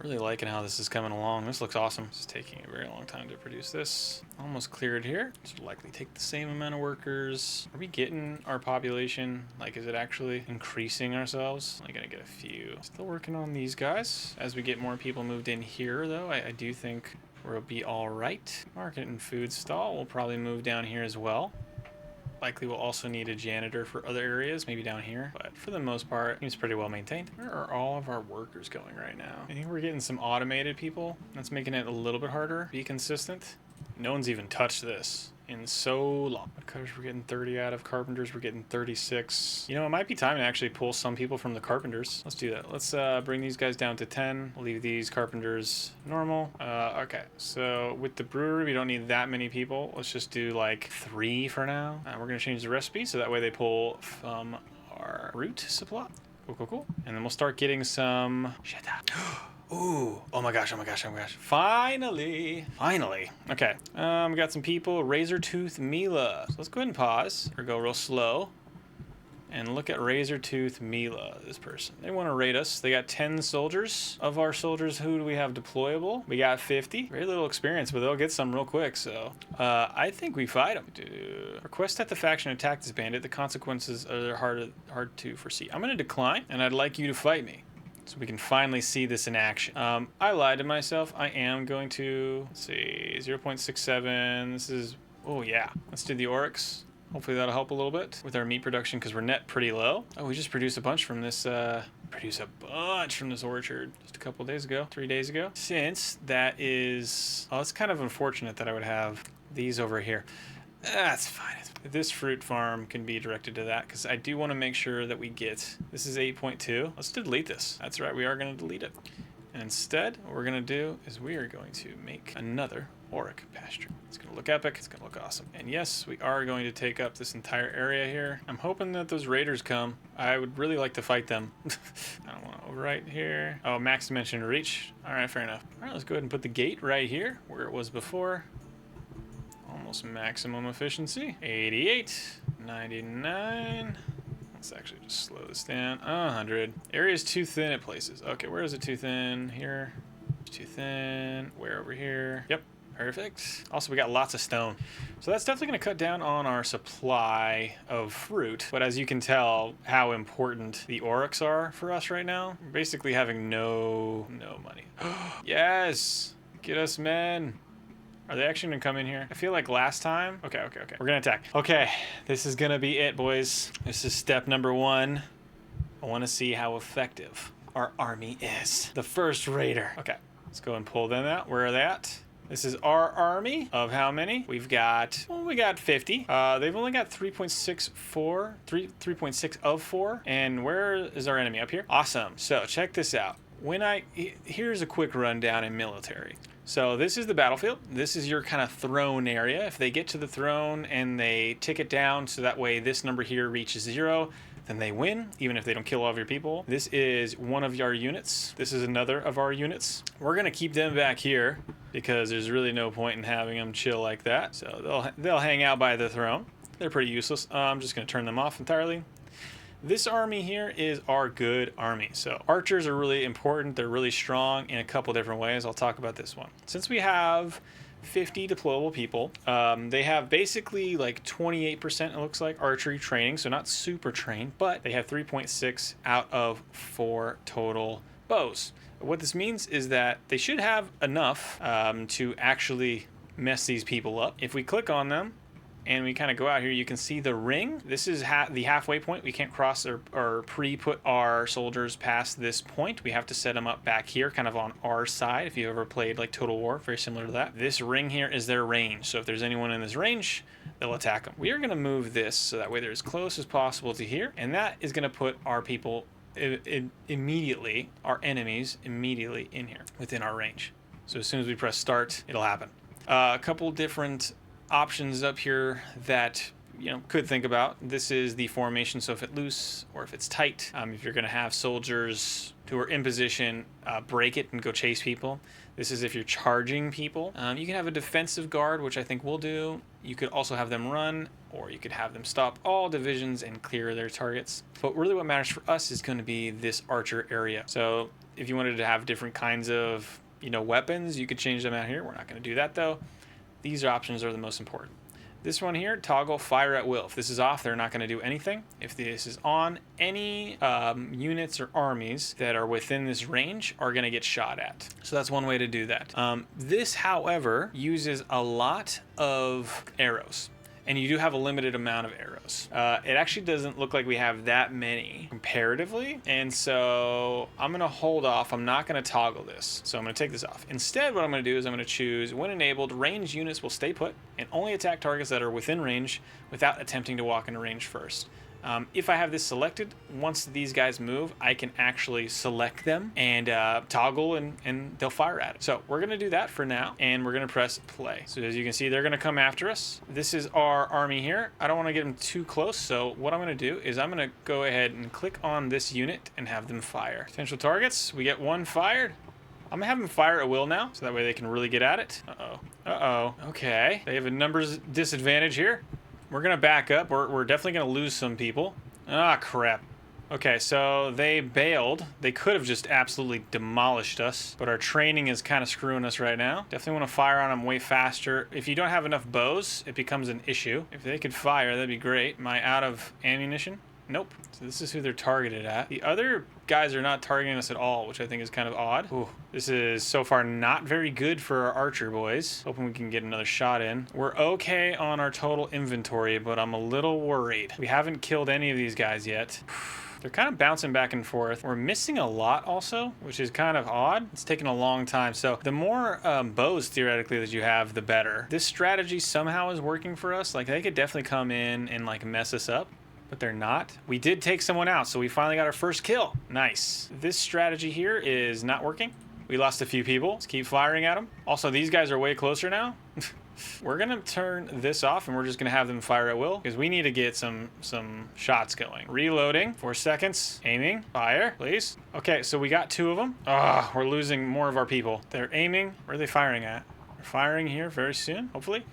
Really liking how this is coming along. This looks awesome. It's taking a very long time to produce this. Almost cleared here. This will likely take the same amount of workers. Are we getting our population? Like, is it actually increasing ourselves? I'm gonna get a few. Still working on these guys. As we get more people moved in here, though, I do think we'll be all right. Market and food stall will probably move down here as well. Likely we'll also need a janitor for other areas, maybe down here. But for the most part, seems pretty well maintained. Where are all of our workers going right now? I think we're getting some automated people. That's making it a little bit harder to be consistent. No one's even touched this in so long. Woodcutters, we're getting 30 out of. Carpenters, we're getting 36. You know, it might be time to actually pull some people from the carpenters. Let's do that. Let's bring these guys down to 10. We'll leave these carpenters normal. Okay, so with the brewery, we don't need that many people. Let's just do like 3 for now. We're gonna change the recipe so that way they pull from our root supply. Cool, cool, cool. And then we'll start getting some... Ooh, oh my gosh, oh my gosh, oh my gosh. Finally. Okay, we got some people. Razor Tooth Mila. So let's go ahead and pause, or go real slow, and look at Razor Tooth Mila, this person. They want to raid us. They got 10 soldiers. Of our soldiers, who do we have deployable? We got 50. Very little experience, but they'll get some real quick, so. I think we fight them. Request that the faction attack this bandit. The consequences are hard to foresee. I'm gonna decline, and I'd like you to fight me, so we can finally see this in action. I lied to myself. I am going to, let's see, 0.67. This is, oh yeah. Let's do the Aurachs. Hopefully that'll help a little bit with our meat production because we're net pretty low. Oh, we just produced a bunch from this, orchard just a couple days ago, 3 days ago. Since that is, oh, it's kind of unfortunate that I would have these over here. That's fine. This fruit farm can be directed to that because I do want to make sure that we get, this is 8.2. Let's delete this. That's right, we are going to delete it. And instead, what we're going to do is we are going to make another Aurach pasture. It's going to look epic. It's going to look awesome. And yes, we are going to take up this entire area here. I'm hoping that those raiders come. I would really like to fight them. I don't want to overwrite here. Oh, max dimension reach. All right, fair enough. All right, let's go ahead and put the gate right here where it was before. Almost maximum efficiency. 88, 99. Let's actually just slow this down. 100. Area's too thin at places. Okay, where is it too thin? Here. Too thin. Where over here? Yep. Perfect. Also, we got lots of stone. So that's definitely going to cut down on our supply of fruit. But as you can tell how important the Aurachs are for us right now, we're basically having no money. Yes! Get us men. Are they actually going to come in here? I feel like last time. Okay. We're going to attack. Okay. This is going to be it, boys. This is step number 1. I want to see how effective our army is. The first raider. Okay. Let's go and pull them out. Where are they at? This is our army of how many? We got 50. They've only got 3.6 of 4. And where is our enemy? Up here? Awesome. So check this out. Here's a quick rundown in military. So this is the battlefield. This is your kind of throne area. If they get to the throne and they tick it down so that way this number here reaches 0, then they win, even if they don't kill all of your people. This is one of our units. This is another of our units. We're gonna keep them back here because there's really no point in having them chill like that. So they'll hang out by the throne. They're pretty useless. I'm just gonna turn them off entirely. This army here is our good army. So archers are really important. They're really strong in a couple different ways. I'll talk about this one. Since we have 50 deployable people, they have basically like 28%, it looks like, archery training. So not super trained, but they have 3.6 out of 4 total bows. What this means is that they should have enough to actually mess these people up. If we click on them, and we kind of go out here, you can see the ring. This is the halfway point. We can't cross or pre-put our soldiers past this point. We have to set them up back here, kind of on our side. If you ever played like Total War, very similar to that. This ring here is their range. So if there's anyone in this range, they'll attack them. We are gonna move this so that way they're as close as possible to here. And that is gonna put our people immediately, our enemies immediately in here, within our range. So as soon as we press start, it'll happen. A couple different options up here that could think about. This is the formation, so if it's loose or if it's tight, if you're going to have soldiers who are in position, break it and go chase people. This is if you're charging people. You can have a defensive guard, which I think we'll do. You could also have them run, or you could have them stop all divisions and clear their targets. But really what matters for us is going to be this archer area. So if you wanted to have different kinds of weapons, you could change them out here. We're not going to do that though. These options are the most important. This one here, toggle fire at will. If this is off, they're not going to do anything. If this is on, any units or armies that are within this range are going to get shot at. So that's one way to do that. This, however, uses a lot of arrows. And you do have a limited amount of arrows. It actually doesn't look like we have that many comparatively. And so I'm gonna hold off. I'm not gonna toggle this. So I'm gonna take this off. Instead, what I'm gonna do is I'm gonna choose, when enabled, ranged units will stay put and only attack targets that are within range without attempting to walk into range first. If I have this selected, once these guys move, I can actually select them and toggle and they'll fire at it. So we're gonna do that for now, and we're gonna press play. So as you can see, they're gonna come after us. This is our army here. I don't wanna get them too close, so what I'm gonna do is I'm gonna go ahead and click on this unit and have them fire. Potential targets, we get one fired. I'm gonna have them fire at will now, so that way they can really get at it. Okay, they have a numbers disadvantage here. We're gonna back up. We're definitely gonna lose some people. Ah, crap. Okay, so they bailed. They could have just absolutely demolished us, but our training is kind of screwing us right now. Definitely want to fire on them way faster. If you don't have enough bows, it becomes an issue. If they could fire, that'd be great. Am I out of ammunition? Nope. So this is who they're targeted at. The other guys are not targeting us at all, which I think is kind of odd. Ooh, this is so far not very good for our archer boys. Hoping we can get another shot in. We're okay on our total inventory, but I'm a little worried. We haven't killed any of these guys yet. They're kind of bouncing back and forth. We're missing a lot also, which is kind of odd. It's taken a long time. So the more bows theoretically that you have, the better. This strategy somehow is working for us. Like, they could definitely come in and like mess us up, but they're not. We did take someone out, so we finally got our first kill. Nice. This strategy here is not working. We lost a few people. Let's keep firing at them. Also, these guys are way closer now. We're gonna turn this off and we're just gonna have them fire at will because we need to get some shots going. Reloading, 4 seconds, aiming, fire, please. Okay, so we got 2 of them. Ah, we're losing more of our people. They're aiming. Where are they firing at? They're firing here very soon, hopefully.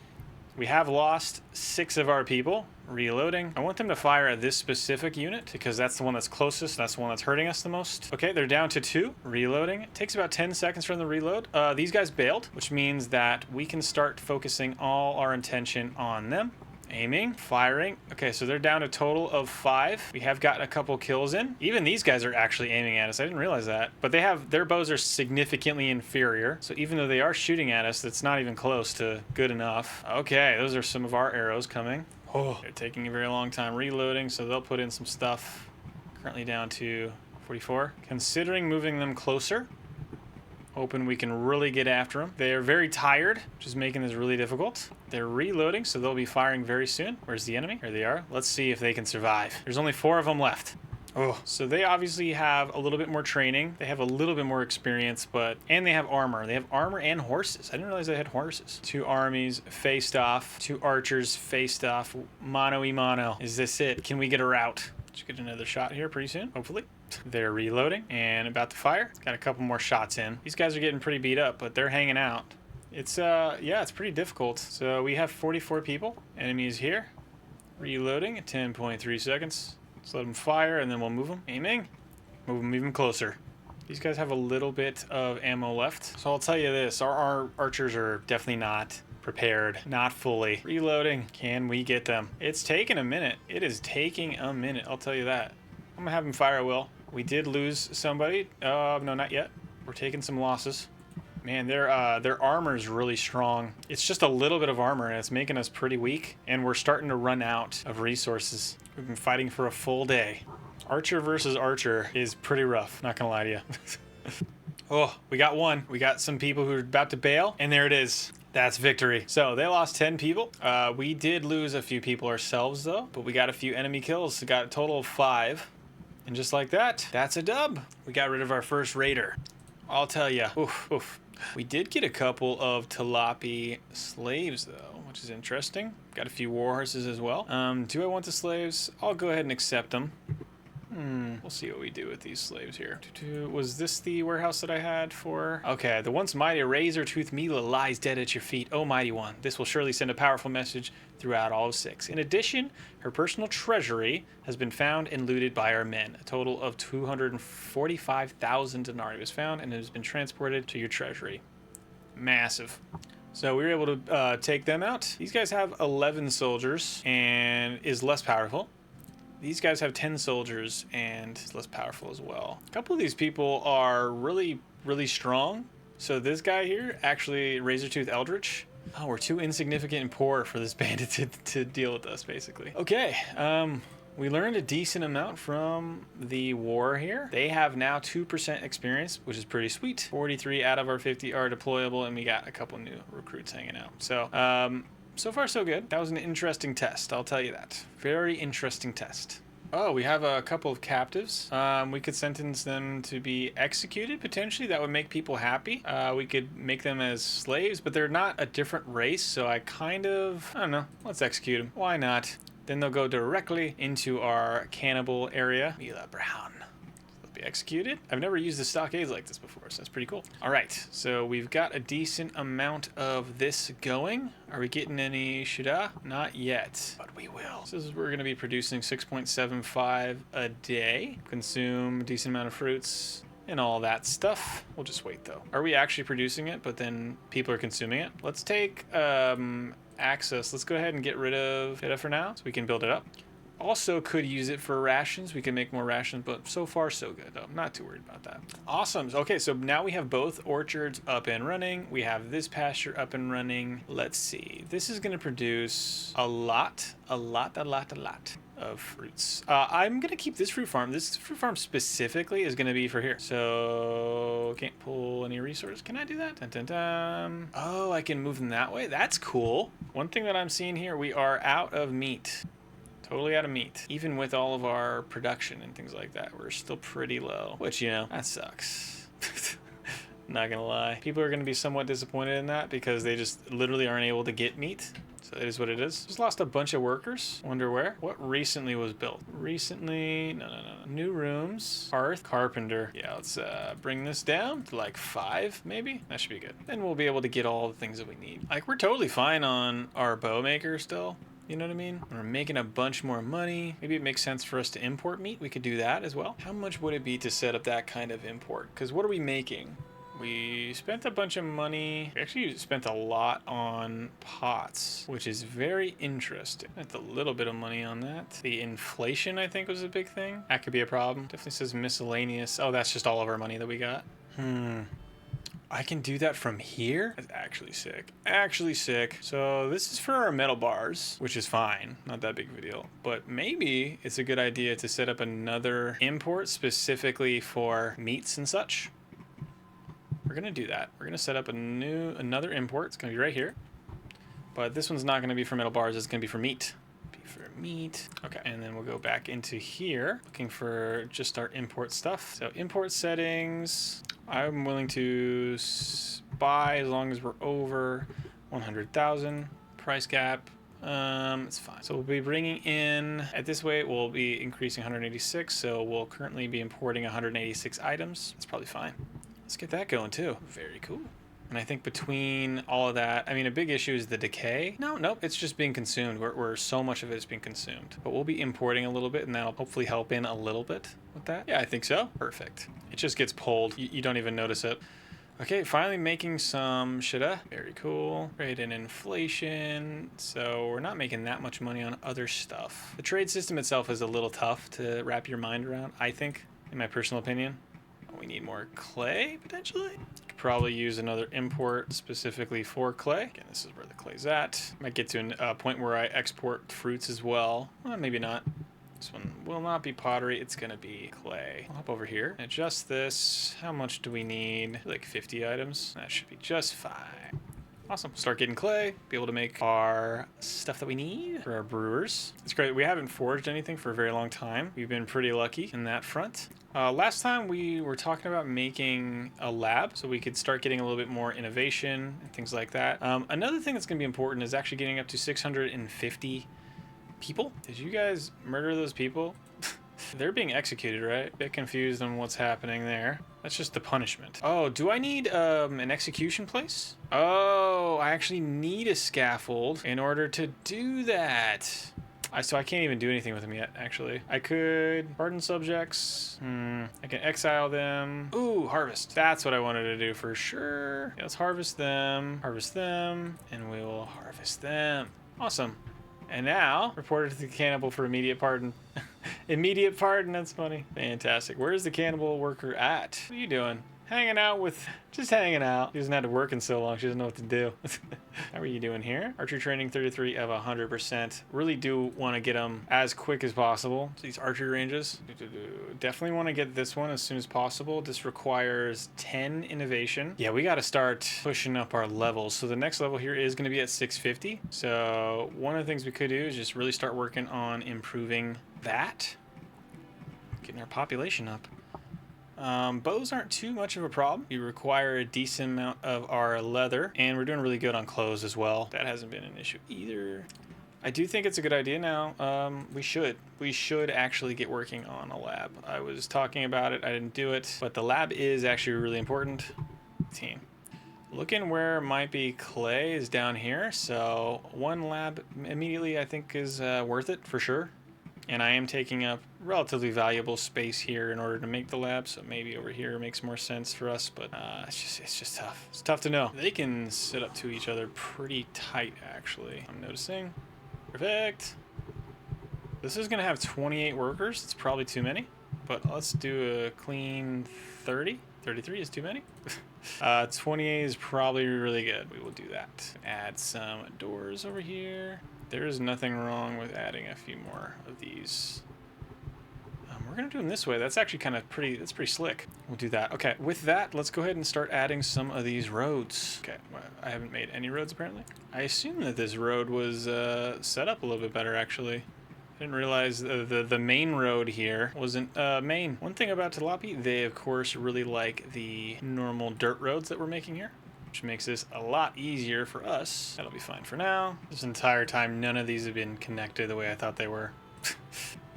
We have lost 6 of our people. Reloading. I want them to fire at this specific unit because that's the one that's closest. That's the one that's hurting us the most. Okay, they're down to 2. Reloading. It takes about 10 seconds from the reload. These guys bailed, which means that we can start focusing all our attention on them. Aiming, firing. Okay, so they're down a total of 5. We have gotten a couple kills in. Even these guys are actually aiming at us. I didn't realize that. But their bows are significantly inferior. So even though they are shooting at us, that's not even close to good enough. Okay, those are some of our arrows coming. Oh, they're taking a very long time reloading, so they'll put in some stuff. Currently down to 44. Considering moving them closer. Hoping we can really get after them. They're very tired, which is making this really difficult. They're reloading, so they'll be firing very soon. Where's the enemy? Here they are. Let's see if they can survive. There's only 4 of them left. Oh, so they obviously have a little bit more training. They have a little bit more experience, and they have armor. They have armor and horses. I didn't realize they had horses. 2 armies faced off. 2 archers faced off. Mano y mano. Is this it? Can we get a rout? Should get another shot here pretty soon, hopefully. They're reloading and about to fire. Got a couple more shots in. These guys are getting pretty beat up, but they're hanging out. It's yeah, it's pretty difficult. So we have 44 people. Enemies here. Reloading at 10.3 seconds. Let's let them fire and then we'll move them. Aiming. Move them even closer. These guys have a little bit of ammo left. So I'll tell you this, our archers are definitely not prepared, not fully. Reloading. Can we get them? It's taking a minute. It is taking a minute, I'll tell you that. I'm gonna have them fire at will. We did lose somebody. No, not yet. We're taking some losses. Man, their armor is really strong. It's just a little bit of armor and it's making us pretty weak. And we're starting to run out of resources. We've been fighting for a full day. Archer versus Archer is pretty rough, not gonna lie to you. Oh, we got one. We got some people who are about to bail, and there it is. That's victory. So they lost 10 people. We did lose a few people ourselves though, but we got a few enemy kills. We got a total of 5. And just like that, that's a dub. We got rid of our first raider. I'll tell ya, oof, oof. We did get a couple of Tilapi slaves though, which is interesting. Got a few war horses as well. Do I want the slaves? I'll go ahead and accept them. We'll see what we do with these slaves here. Was this the warehouse that I had for? Okay, the once mighty razor-toothed Mila lies dead at your feet. Oh, mighty one, this will surely send a powerful message throughout all of Syx. In addition, her personal treasury has been found and looted by our men. A total of 245,000 denarii was found and has been transported to your treasury. Massive. So we were able to take them out. These guys have 11 soldiers and is less powerful. These guys have 10 soldiers and less powerful as well. A couple of these people are really, really strong. So this guy here, actually Razortooth Eldritch. Oh, we're too insignificant and poor for this bandit to deal with us, basically. Okay, we learned a decent amount from the war here. They have now 2% experience, which is pretty sweet. 43 out of our 50 are deployable, and we got a couple new recruits hanging out. So, so far, so good. That was an interesting test, I'll tell you that. Very interesting test. Oh, we have a couple of captives. We could sentence them to be executed, potentially. That would make people happy. We could make them as slaves, but they're not a different race, so I don't know. Let's execute them. Why not? Then they'll go directly into our cannibal area. Mila Brown. Be executed. I've never used the stockades like this before, so that's pretty cool. All right, so we've got a decent amount of this going. Are we getting any Shida? Not yet, but we will. So we're going to be producing 6.75 a day. Consume a decent amount of fruits and all that stuff. We'll just wait though. Are we actually producing it, but then people are consuming it? Let's take access. Let's go ahead and get rid of it for now so we can build it up. Also could use it for rations. We can make more rations, but so far so good though. I'm not too worried about that. Awesome. Okay, so now we have both orchards up and running. We have this pasture up and running. Let's see. This is going to produce a lot of fruits. I'm going to keep this fruit farm. This fruit farm specifically is going to be for here. So can't pull any resources. Can I do that? Dun, dun, dun. Oh, I can move them that way. That's cool. One thing that I'm seeing here, we are out of meat. Totally out of meat. Even with all of our production and things like that, we're still pretty low. Which, you know, that sucks. Not gonna lie. People are gonna be somewhat disappointed in that because they just literally aren't able to get meat. So it is what it is. Just lost a bunch of workers. Wonder where? What recently was built? Recently, no. New rooms, hearth, carpenter. Yeah, let's bring this down to like 5, maybe. That should be good. Then we'll be able to get all the things that we need. Like, we're totally fine on our bow maker still. You know what I mean? We're making a bunch more money. Maybe it makes sense for us to import meat. We could do that as well. How much would it be to set up that kind of import? Because what are we making? We spent a bunch of money. We actually spent a lot on pots, which is very interesting. Spent a little bit of money on that. The inflation, I think, was a big thing. That could be a problem. Definitely says miscellaneous. Oh, that's just all of our money that we got. I can do that from here? That's actually sick. Actually sick. So this is for our metal bars, which is fine. Not that big of a deal. But maybe it's a good idea to set up another import specifically for meats and such. We're gonna do that. We're gonna set up another import. It's gonna be right here. But this one's not gonna be for metal bars, it's gonna be for meat. Okay, and then we'll go back into here, looking for just our import stuff. So import settings, I'm willing to buy as long as we're over 100,000. Price gap, it's fine. So we'll be bringing in, at this way, we'll be increasing 186. So we'll currently be importing 186 items. That's probably fine. Let's get that going too. Very cool. And I think between all of that, I mean, a big issue is the decay. Nope, it's just being consumed. We're so much of it is being consumed. But we'll be importing a little bit, and that'll hopefully help in a little bit with that. Yeah, I think so. Perfect. It just gets pulled. You don't even notice it. Okay, finally making some shida. Very cool. Trade and inflation. So we're not making that much money on other stuff. The trade system itself is a little tough to wrap your mind around, I think, in my personal opinion. We need more clay, potentially. Could probably use another import specifically for clay. Again, this is where the clay's at. Might get to a point where I export fruits as well. Well, maybe not. This one will not be pottery, it's gonna be clay. I'll hop over here, adjust this. How much do we need? Like 50 items. That should be just fine. Awesome. Start getting clay, be able to make our stuff that we need for our brewers. It's great. We haven't forged anything for a very long time. We've been pretty lucky in that front. Last time we were talking about making a lab so we could start getting a little bit more innovation and things like that. Another thing that's going to be important is actually getting up to 650 people. Did you guys murder those people? They're being executed, right? Bit confused on what's happening there. That's just the punishment. Oh, do I need an execution place? Oh, I actually need a scaffold in order to do that. So I can't even do anything with them yet, actually. I could pardon subjects. I can exile them. Ooh, harvest. That's what I wanted to do for sure. Yeah, let's harvest them, and we will harvest them. Awesome. And now, reported to the cannibal for immediate pardon. Immediate pardon, that's funny. Fantastic. Where's the cannibal worker at? What are you doing? Just hanging out. She hasn't had to work in so long, she doesn't know what to do. How are you doing here? Archery training 33 of 100%. Really do want to get them as quick as possible. These archery ranges. Definitely want to get this one as soon as possible. This requires 10 innovation. Yeah, we got to start pushing up our levels. So the next level here is going to be at 650. So one of the things we could do is just really start working on improving that. Getting our population up. Bows aren't too much of a problem. We require a decent amount of our leather, and we're doing really good on clothes as well. That hasn't been an issue either. I do think it's a good idea now. We should actually get working on a lab. I was talking about it, I didn't do it, but the lab is actually really important. Team. Looking where might be clay is down here, so one lab immediately I think is worth it for sure. And I am taking up relatively valuable space here in order to make the lab, so maybe over here makes more sense for us, but it's just tough. It's tough to know. They can sit up to each other pretty tight, actually. I'm noticing. Perfect. This is gonna have 28 workers. It's probably too many, but let's do a clean 30. 33 is too many. 28 is probably really good. We will do that. Add some doors over here. There is nothing wrong with adding a few more of these. We're gonna do them this way. That's actually that's pretty slick. We'll do that. Okay, with that, let's go ahead and start adding some of these roads. Okay, I haven't made any roads apparently. I assume that this road was set up a little bit better actually. Didn't realize the main road here wasn't main. One thing about Tilapi, they of course really like the normal dirt roads that we're making here, which makes this a lot easier for us. That'll be fine for now. This entire time, none of these have been connected the way I thought they were.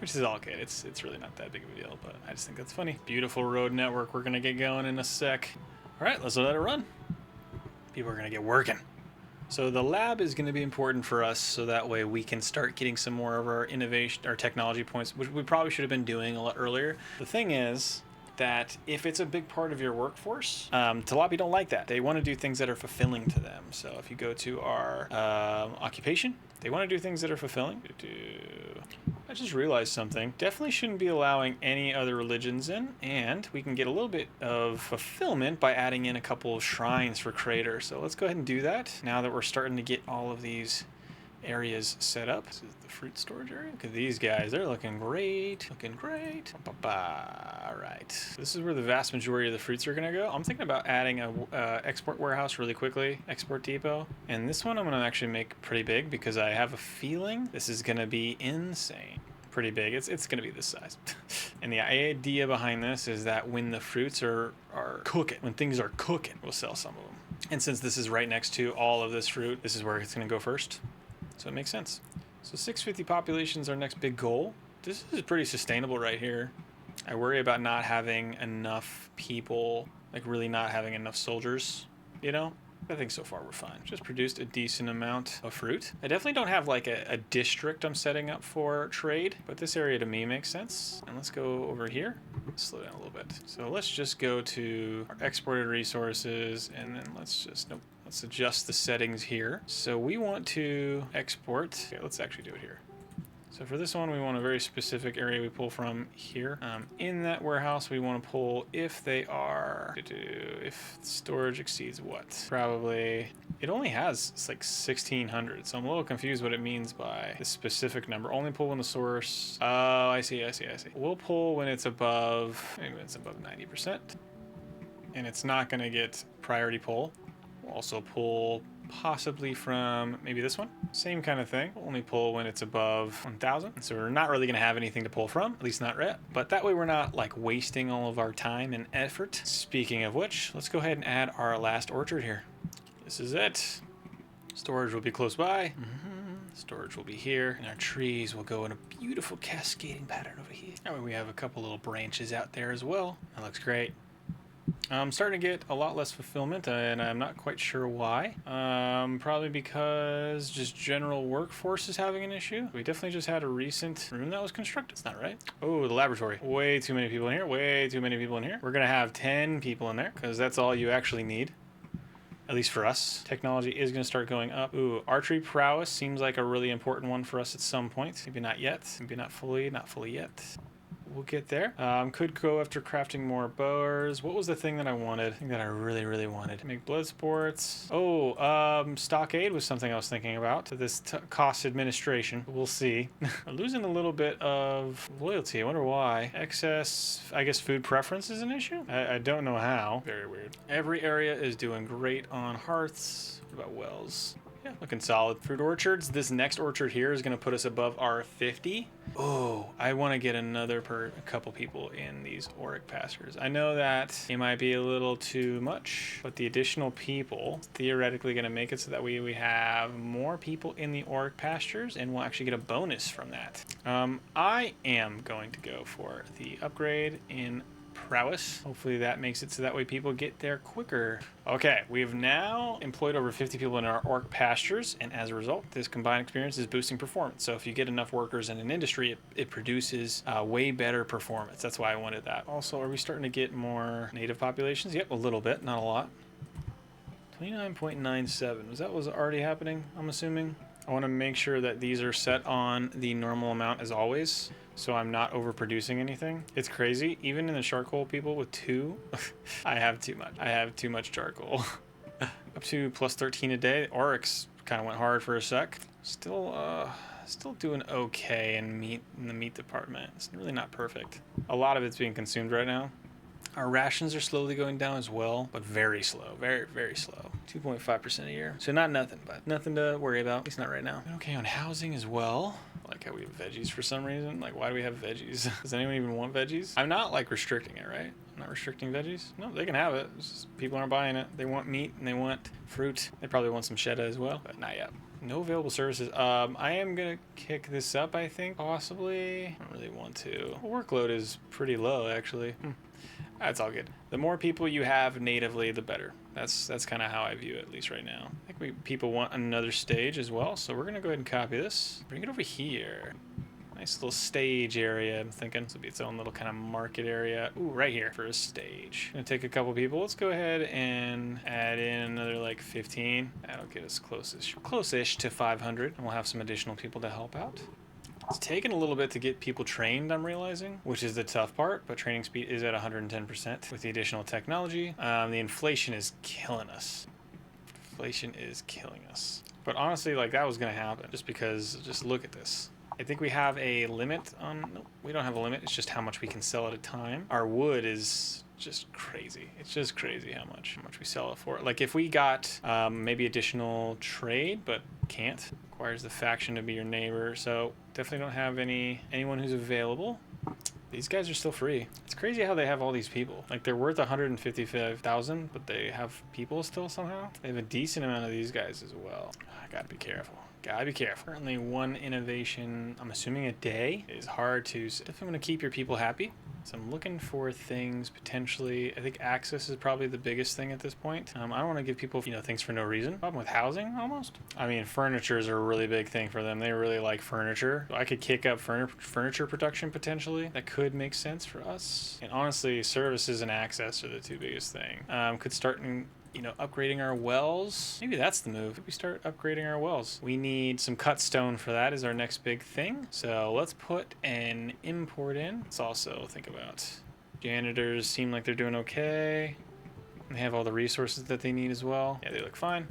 Which is all good. It's really not that big of a deal, but I just think that's funny. Beautiful road network. We're gonna get going in a sec. All right, let's let it run. People are gonna get working. So the lab is gonna be important for us, so that way we can start getting some more of our innovation, our technology points, which we probably should have been doing a lot earlier. The thing is that if it's a big part of your workforce, Tilapi don't like that. They want to do things that are fulfilling to them. So if you go to our occupation, they want to do things that are fulfilling. I just realized something. Definitely shouldn't be allowing any other religions in, and we can get a little bit of fulfillment by adding in a couple of shrines for creators. So let's go ahead and do that now that we're starting to get all of these areas set up. This is the fruit storage area. Look at these guys. They're looking great. Looking great. All right. This is where the vast majority of the fruits are going to go. I'm thinking about adding a export warehouse really quickly. Export depot. And this one I'm going to actually make pretty big because I have a feeling this is going to be insane. Pretty big. It's going to be this size. And the idea behind this is that when the fruits are cooking, when things are cooking, we'll sell some of them. And since this is right next to all of this fruit, this is where it's going to go first. So it makes sense. So 650 population is our next big goal. This is pretty sustainable right here. I worry about not having enough people, like really not having enough soldiers, you know? I think so far we're fine. Just produced a decent amount of fruit. I definitely don't have like a district I'm setting up for trade, but this area to me makes sense. And let's go over here. Slow down a little bit. So let's just go to our exported resources, and then let's just, nope. Let's adjust the settings here. So we want to export. Okay, let's actually do it here. So for this one, we want a very specific area we pull from here. In that warehouse, we want to pull if they are, if storage exceeds what? Probably, it only has, it's like 1600. So I'm a little confused what it means by this specific number. Only pull when the source, oh, I see. We'll pull when it's above, maybe it's above 90%. And it's not gonna get priority pull. We'll also pull possibly from maybe this one. Same kind of thing. We'll only pull when it's above 1000. So we're not really going to have anything to pull from, at least not yet. But that way we're not like wasting all of our time and effort. Speaking of which, let's go ahead and add our last orchard here. This is it. Storage will be close by. Storage will be here. And our trees will go in a beautiful cascading pattern over here. That way we have a couple little branches out there as well. That looks great. I'm starting to get a lot less fulfillment, and I'm not quite sure why. Probably because just general workforce is having an issue. We definitely just had a recent room that was constructed. It's not right. Oh, the laboratory. Way too many people in here. Way too many people in here. We're going to have 10 people in there because that's all you actually need. At least for us. Technology is going to start going up. Ooh, archery prowess seems like a really important one for us at some point. Maybe not yet. Maybe not fully yet. We'll get there. Could go after crafting more bowyers. What was the thing that I wanted? I think that I really wanted. Make blood sports. Oh, stockade was something I was thinking about. So this cost administration. We'll see. I'm losing a little bit of loyalty. I wonder why. Excess, I guess food preference is an issue? I don't know how. Very weird. Every area is doing great on hearths. What about wells? Yeah, looking solid. Fruit orchards. This next orchard here is going to put us above our 50. Oh, I want to get another couple people in these Aurach pastures. I know that it might be a little too much, but the additional people theoretically going to make it so that we have more people in the Aurach pastures, and we'll actually get a bonus from that. I am going to go for the upgrade in prowess. Hopefully that makes it so that way people get there quicker. Okay, we have now employed over 50 people in our Aurach pastures, and as a result, this combined experience is boosting performance. So if you get enough workers in an industry, it produces way better performance. That's why I wanted that. Also, are we starting to get more native populations? Yep, a little bit, not a lot. 29.97. Was that was already happening, I'm assuming? I want to make sure that these are set on the normal amount as always, so I'm not overproducing anything. It's crazy. Even in the charcoal people with 2, I have too much. I have too much charcoal. Up to plus 13 a day. Aurach's kind of went hard for a sec. Still doing okay in the meat department. It's really not perfect. A lot of it's being consumed right now. Our rations are slowly going down as well, but very slow, very slow. 2.5% a year. So not nothing, but nothing to worry about, at least not right now. Okay, on housing as well. Like like how we have veggies for some reason. Like, why do we have veggies? Does anyone even want veggies? I'm not like restricting it, right? I'm not restricting veggies. No, they can have it. It's just people aren't buying it. They want meat and they want fruit. They probably want some cheddar as well, but not yet. No available services. I am gonna kick this up, I think, possibly. I don't really want to. The workload is pretty low, actually. That's all good. The more people you have natively, the better. That's kind of how I view it, at least right now. I think people want another stage as well, so we're gonna go ahead and copy this. Bring it over here. Nice little stage area, I'm thinking. This will be its own little kind of market area. Ooh, right here for a stage. Gonna take a couple people. Let's go ahead and add in another like 15. That'll get us close-ish to 500, and we'll have some additional people to help out. It's taken a little bit to get people trained, I'm realizing, which is the tough part, but training speed is at 110% with the additional technology. The inflation is killing us. Inflation is killing us. But honestly, like, that was gonna happen just because, just look at this. I think we have a limit on, no, we don't have a limit. It's just how much we can sell at a time. Our wood is just crazy. It's just crazy how much we sell it for. Like, if we got maybe additional trade, but can't, requires the faction to be your neighbor. So definitely don't have anyone who's available. These guys are still free. It's crazy how they have all these people. Like, they're worth 155,000, but they have people still somehow. They have a decent amount of these guys as well. I gotta be careful. Gotta be careful. Currently one innovation, I'm assuming a day, is hard to, if I'm gonna keep your people happy. So I'm looking for things potentially. I think access is probably the biggest thing at this point. I don't want to give people, things for no reason. Problem with housing, almost. I mean, furniture is a really big thing for them. They really like furniture. I could kick up furniture production potentially. That could make sense for us. And honestly, services and access are the two biggest thing. Could start in, upgrading our wells. Maybe that's the move. We start upgrading our wells. We need some cut stone for that is our next big thing. So let's put an import in. Let's also think about janitors. Seem like they're doing okay. They have all the resources that they need as well. Yeah, they look fine.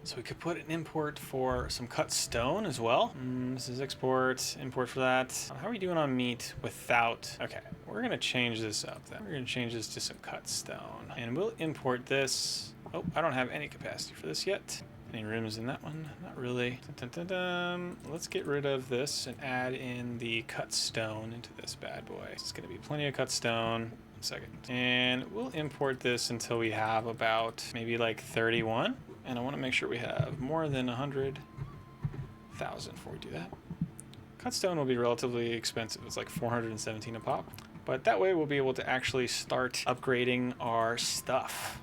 So we could put an import for some cut stone as well. This is import for that. How are we doing on meat without? Okay, we're gonna change this up then. We're gonna change this to some cut stone. And we'll import this. Oh, I don't have any capacity for this yet. Any rooms in that one? Not really. Dun, dun, dun, dun. Let's get rid of this and add in the cut stone into this bad boy. It's gonna be plenty of cut stone. 1 second. And we'll import this until we have about maybe like 31. And I want to make sure we have more than 100,000 before we do that. Cut stone will be relatively expensive. It's like 417 a pop. But that way we'll be able to actually start upgrading our stuff.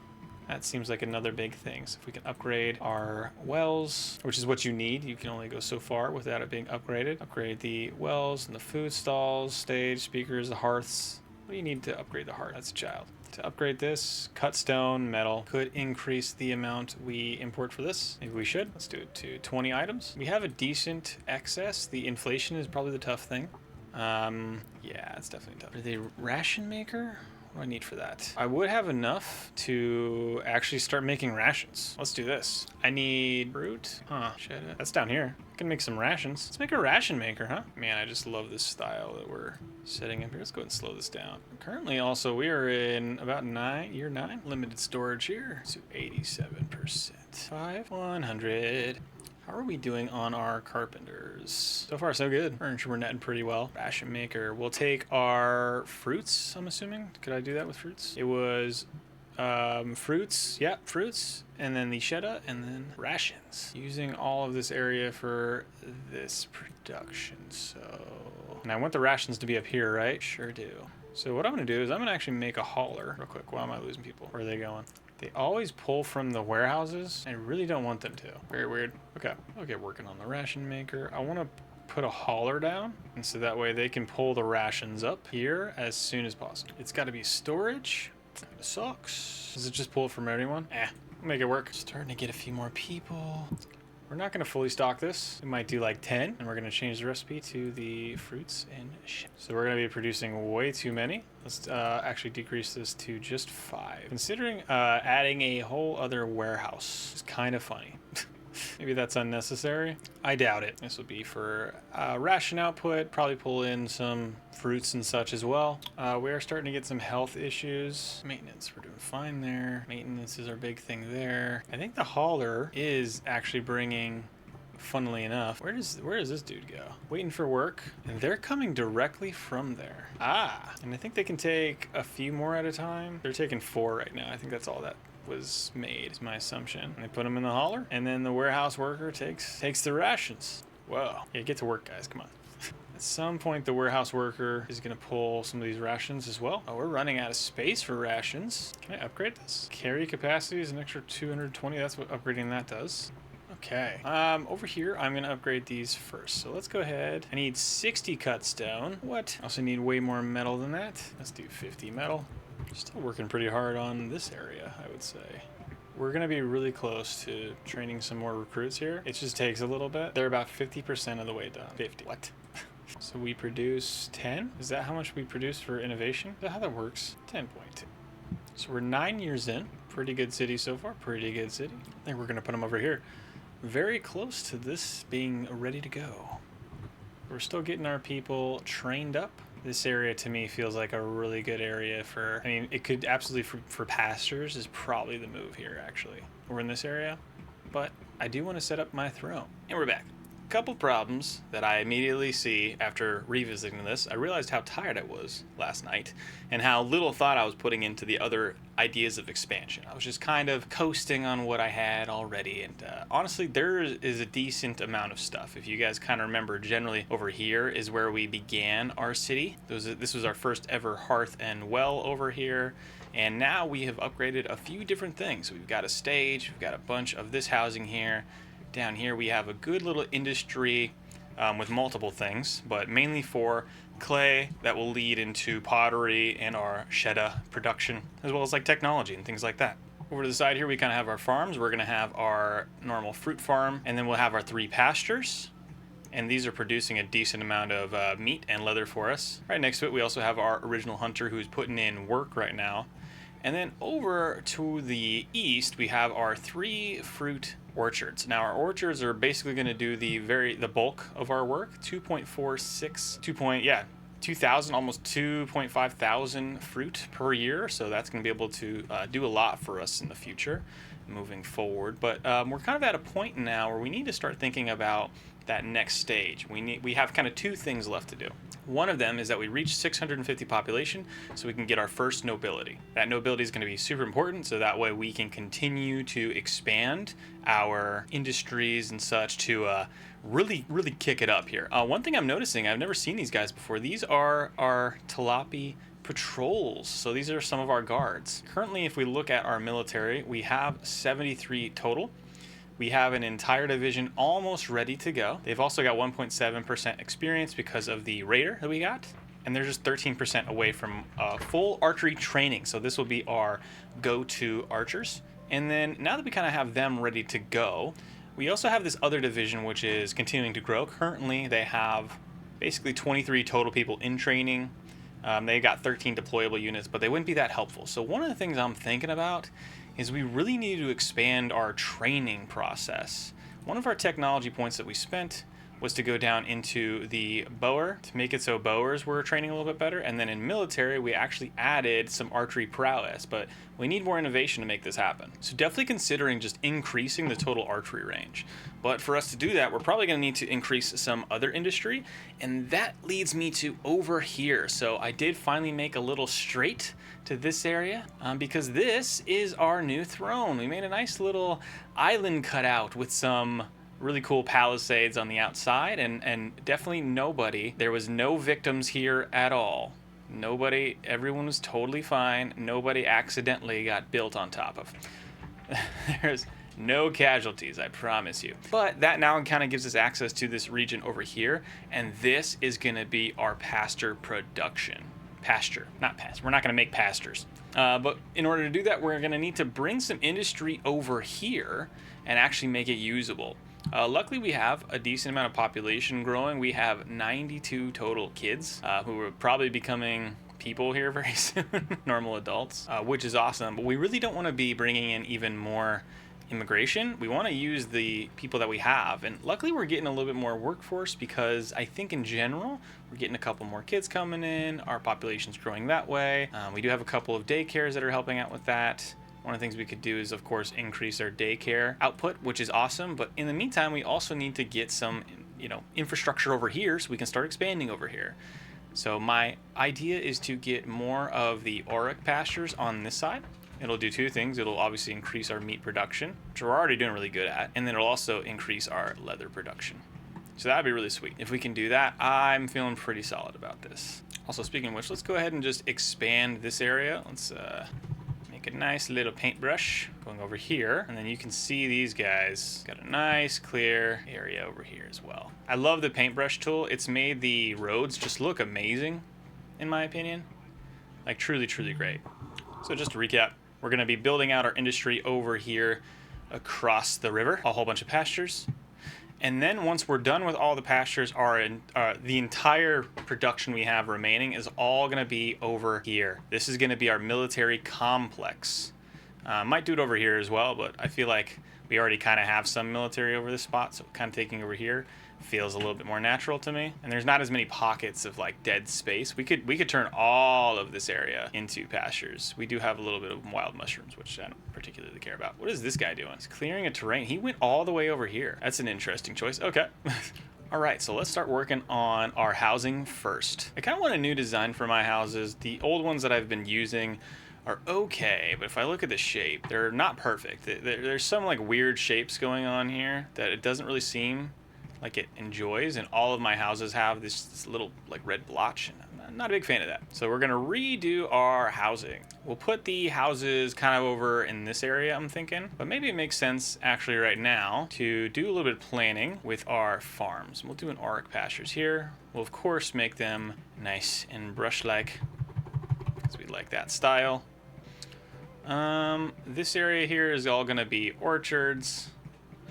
That seems like another big thing. So if we can upgrade our wells, which is what you need, you can only go so far without it being upgraded. Upgrade the wells and the food stalls, stage, speakers, the hearths. What do you need to upgrade the hearth? That's a child. To upgrade this, cut stone, metal, could increase the amount we import for this. Maybe we should. Let's do it to 20 items. We have a decent excess. The inflation is probably the tough thing. Yeah, it's definitely tough. Are they ration maker? What do I need for that? I would have enough to actually start making rations. Let's do this. I need fruit. Huh, shit. That's down here. I can make some rations. Let's make a ration maker, huh? Man, I just love this style that we're setting up here. Let's go ahead and slow this down. Currently, also, we are in about year 9. Limited storage here to 87%. 100. How are we doing on our carpenters? So far, so good. Furniture, we're netting pretty well. Ration maker. We'll take our fruits, I'm assuming. Could I do that with fruits? It was fruits. Yeah, fruits. And then the cheddar, and then rations. Using all of this area for this production, so... And I want the rations to be up here, right? Sure do. So what I'm going to do is I'm going to actually make a hauler real quick. Why am I losing people? Where are they going? They always pull from the warehouses. I really don't want them to. Very weird. Okay, I'll get working on the ration maker. I want to put a hauler down, and so that way they can pull the rations up here as soon as possible. It's got to be storage. It sucks. Does it just pull from everyone? Make it work. Starting to get a few more people. We're not going to fully stock this. We might do like 10, and we're going to change the recipe to the fruits and shit. So we're going to be producing way too many. Let's actually decrease this to just 5. Considering adding a whole other warehouse is kind of funny. Maybe that's unnecessary. I doubt it. This will be for ration output. Probably pull in some fruits and such as well. We are starting to get some health issues. Maintenance, we're doing fine there. Maintenance is our big thing there. I think the hauler is actually bringing Funnily enough, where does this dude go? Waiting for work, and they're coming directly from there. Ah, and I think they can take a few more at a time. They're taking 4 right now. I think that's all that was made, is my assumption. And they put them in the hauler, and then the warehouse worker takes the rations. Whoa. Yeah, get to work, guys. Come on. At some point, the warehouse worker is going to pull some of these rations as well. Oh, we're running out of space for rations. Can I upgrade this? Carry capacity is an extra 220. That's what upgrading that does. Okay. Over here, I'm going to upgrade these first. So let's go ahead. I need 60 cut stone. What? I also need way more metal than that. Let's do 50 metal. Still working pretty hard on this area, I would say. We're going to be really close to training some more recruits here. It just takes a little bit. They're about 50% of the way done. 50. What? So we produce 10? Is that how much we produce for innovation? Is that how that works? 10.2. So we're 9 years in. Pretty good city so far. Pretty good city. I think we're going to put them over here. Very close to this being ready to go. We're still getting our people trained up. This area to me feels like a really good area for, I mean, it could absolutely for pastures is probably the move here, actually. We're in this area, but I do want to set up my throne. And we're back. Couple problems that I immediately see after revisiting this. I realized how tired I was last night and how little thought I was putting into the other ideas of expansion. I was just kind of coasting on what I had already, and honestly there is a decent amount of stuff. If you guys kind of remember, generally over here is where we began our city. This was our first ever hearth and well over here, and now we have upgraded a few different things. We've got a stage, we've got a bunch of this housing here. Down here we have a good little industry with multiple things, but mainly for clay that will lead into pottery and our shedda production, as well as like technology and things like that. Over to the side here we kind of have our farms. We're going to have our normal fruit farm, and then we'll have our 3 pastures, and these are producing a decent amount of meat and leather for us. Right next to it we also have our original hunter who's putting in work right now. And then over to the east we have our 3 fruit orchards. Now our orchards are basically going to do the bulk of our work. 2,000, almost 2.5 thousand fruit per year. So that's going to be able to do a lot for us in the future moving forward. But we're kind of at a point now where we need to start thinking about that next stage. We have kind of 2 things left to do. One of them is that we reach 650 population so we can get our first nobility. That nobility is going to be super important, so that way we can continue to expand our industries and such to really kick it up here. One thing I'm noticing, I've never seen these guys before. These are our Tilapi patrols. So these are some of our guards. Currently, if we look at our military, we have 73 total. We have an entire division almost ready to go. They've also got 1.7% experience because of the raider that we got. And they're just 13% away from full archery training. So this will be our go-to archers. And then now that we kind of have them ready to go, we also have this other division which is continuing to grow. Currently they have basically 23 total people in training. They got 13 deployable units, but they wouldn't be that helpful. So one of the things I'm thinking about is we really need to expand our training process. One of our technology points that we spent was to go down into the bower to make it so bowers were training a little bit better, and then in military we actually added some archery prowess, but we need more innovation to make this happen. So definitely considering just increasing the total archery range. But for us to do that, we're probably going to need to increase some other industry, and that leads me to over here. So I did finally make a little straight to this area because this is our new throne. We made a nice little island cutout with some really cool palisades on the outside, and definitely there was no victims here at all. Everyone was totally fine. Nobody accidentally got built on top of. There's no casualties, I promise you. But that now kind of gives us access to this region over here, and this is gonna be our pasture production. Pasture, not pasture. We're not gonna make pastures. But in order to do that, we're gonna need to bring some industry over here and actually make it usable. Luckily, we have a decent amount of population growing. We have 92 total kids who are probably becoming people here very soon, normal adults, which is awesome. But we really don't want to be bringing in even more immigration. We want to use the people that we have. And luckily, we're getting a little bit more workforce because I think in general, we're getting a couple more kids coming in. Our population's growing that way. We do have a couple of daycares that are helping out with that. One of the things we could do is, of course, increase our daycare output, which is awesome. But in the meantime, we also need to get some, infrastructure over here so we can start expanding over here. So my idea is to get more of the Aurach pastures on this side. It'll do two things. It'll obviously increase our meat production, which we're already doing really good at, and then it'll also increase our leather production. So that'd be really sweet. If we can do that, I'm feeling pretty solid about this. Also, speaking of which, let's go ahead and just expand this area. Let's make a nice little paintbrush going over here, and then you can see these guys got a nice clear area over here as well. I love the paintbrush tool. It's made the roads just look amazing, in my opinion. Like truly, truly great. So just to recap, we're going to be building out our industry over here across the river, a whole bunch of pastures. And then once we're done with all the pastures, the entire production we have remaining is all going to be over here. This is going to be our military complex. Might do it over here as well, but I feel like we already kind of have some military over this spot, so kind of taking over here feels a little bit more natural to me. And there's not as many pockets of like dead space. We could turn all of this area into pastures. We do have a little bit of wild mushrooms, which I don't particularly care about. What is this guy doing? He's clearing a terrain. He went all the way over here. That's an interesting choice. Okay. All right, so let's start working on our housing first. I kind of want a new design for my houses. The old ones that I've been using are okay, but if I look at the shape, they're not perfect. There's some like weird shapes going on here that it doesn't really seem like it enjoys, and all of my houses have this little like red blotch, and I'm not a big fan of that. So we're gonna redo our housing. We'll put the houses kind of over in this area, I'm thinking, but maybe it makes sense actually right now to do a little bit of planning with our farms. We'll do an Aurach pastures here. We'll of course make them nice and brush-like because we like that style. This area here is all gonna be orchards.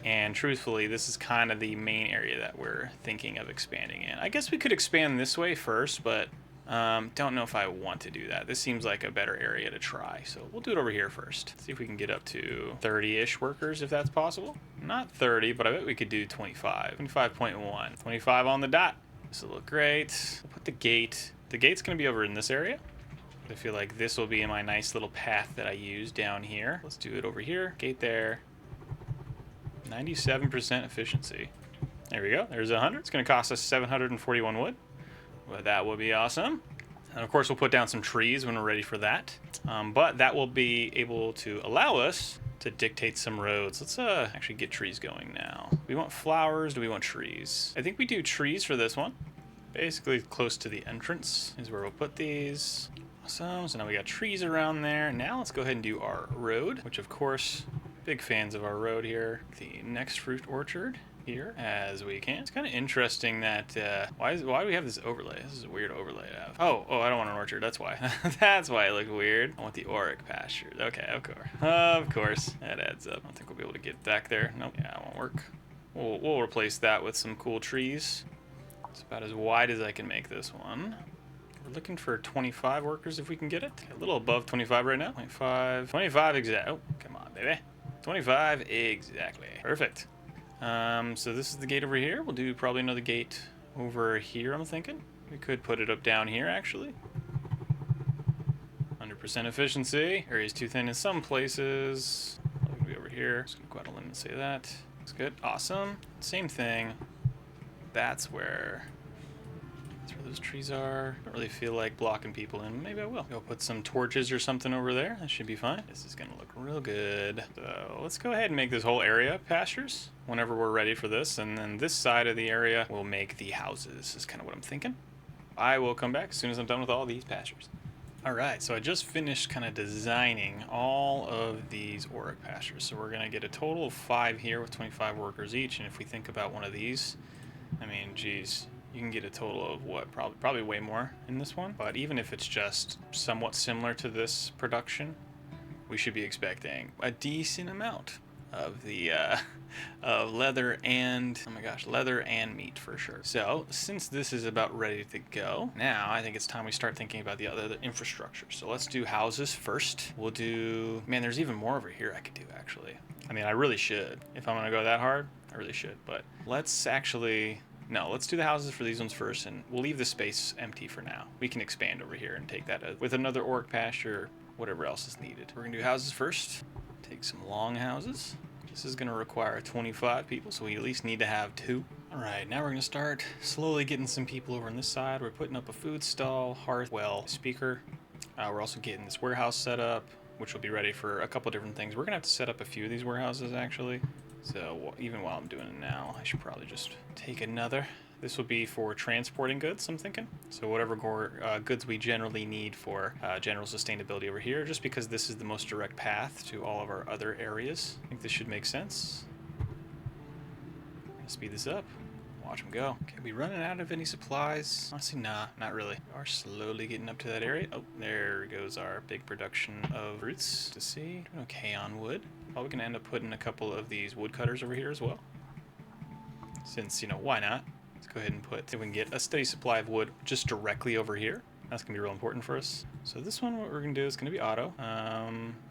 And truthfully, this is kind of the main area that we're thinking of expanding in. I guess we could expand this way first, but don't know if I want to do that. This seems like a better area to try. So we'll do it over here first. See if we can get up to 30-ish workers, if that's possible. Not 30, but I bet we could do 25. 25.1. 25 on the dot. This will look great. We'll put the gate. The gate's going to be over in this area. I feel like this will be in my nice little path that I use down here. Let's do it over here. Gate there. 97% efficiency. There we go. There's 100. It's going to cost us 741 wood. Well, that will be awesome. And of course, we'll put down some trees when we're ready for that. But that will be able to allow us to dictate some roads. Let's actually get trees going now. Do we want flowers? Do we want trees? I think we do trees for this one. Basically close to the entrance is where we'll put these. Awesome. So now we got trees around there. Now let's go ahead and do our road, which of course, big fans of our road here. The next fruit orchard here as we can. It's kind of interesting that why do we have this overlay? This is a weird overlay to have. Oh, I don't want an orchard. That's why. That's why it looked weird. I want the Aurach pasture. Okay, of course. That adds up. I don't think we'll be able to get back there. Nope. Yeah, it won't work. We'll replace that with some cool trees. It's about as wide as I can make this one. We're looking for 25 workers if we can get it. A little above 25 right now. 25 exact. Oh, come on, baby. 25 exactly. Perfect. So this is the gate over here. We'll do probably another gate over here, I'm thinking. We could put it up down here, actually. 100% efficiency. Area's too thin in some places. Probably gonna be over here. Just gonna go out on a limb and say that. That's good. Awesome. Same thing. That's where those trees are. Don't really feel like blocking people in. Maybe I will. Go put some torches or something over there. That should be fine. This is gonna look real good. So let's go ahead and make this whole area pastures whenever we're ready for this. And then this side of the area will make the houses is kind of what I'm thinking. I will come back as soon as I'm done with all these pastures. All right, so I just finished kind of designing all of these Aurach pastures. So we're gonna get a total of 5 here with 25 workers each. And if we think about one of these, I mean, geez, you can get a total of what, probably way more in this one. But even if it's just somewhat similar to this production, we should be expecting a decent amount of the of leather and, oh my gosh, leather and meat for sure. So since this is about ready to go, now I think it's time we start thinking about the other infrastructure. So let's do houses first. We'll do, man, there's even more over here I could do actually. I mean, I really should. If I'm gonna go that hard, I really should. But let's actually, no, let's do the houses for these ones first, and we'll leave the space empty for now. We can expand over here and take that with another Aurach pasture. whatever else is needed. We're gonna do houses first. Take some long houses. This is gonna require 25 people, so we at least need to have 2. All right, now we're gonna start slowly getting some people over on this side. We're putting up a food stall, hearth, well, speaker. We're also getting this warehouse set up, which will be ready for a couple different things. We're gonna have to set up a few of these warehouses actually. So even while I'm doing it now, I should probably just take another. This will be for transporting goods, I'm thinking. So whatever goods we generally need for general sustainability over here, just because this is the most direct path to all of our other areas. I think this should make sense. Speed this up. Watch them go. Okay, we running out of any supplies? Honestly, nah, not really. We are slowly getting up to that area. Oh, there goes our big production of roots to see. Doing okay on wood. Probably gonna end up putting a couple of these woodcutters over here as well. Since, you know, why not? Let's go ahead and put, if we can get a steady supply of wood just directly over here. That's gonna be real important for us. So this one, what we're gonna do is gonna be auto.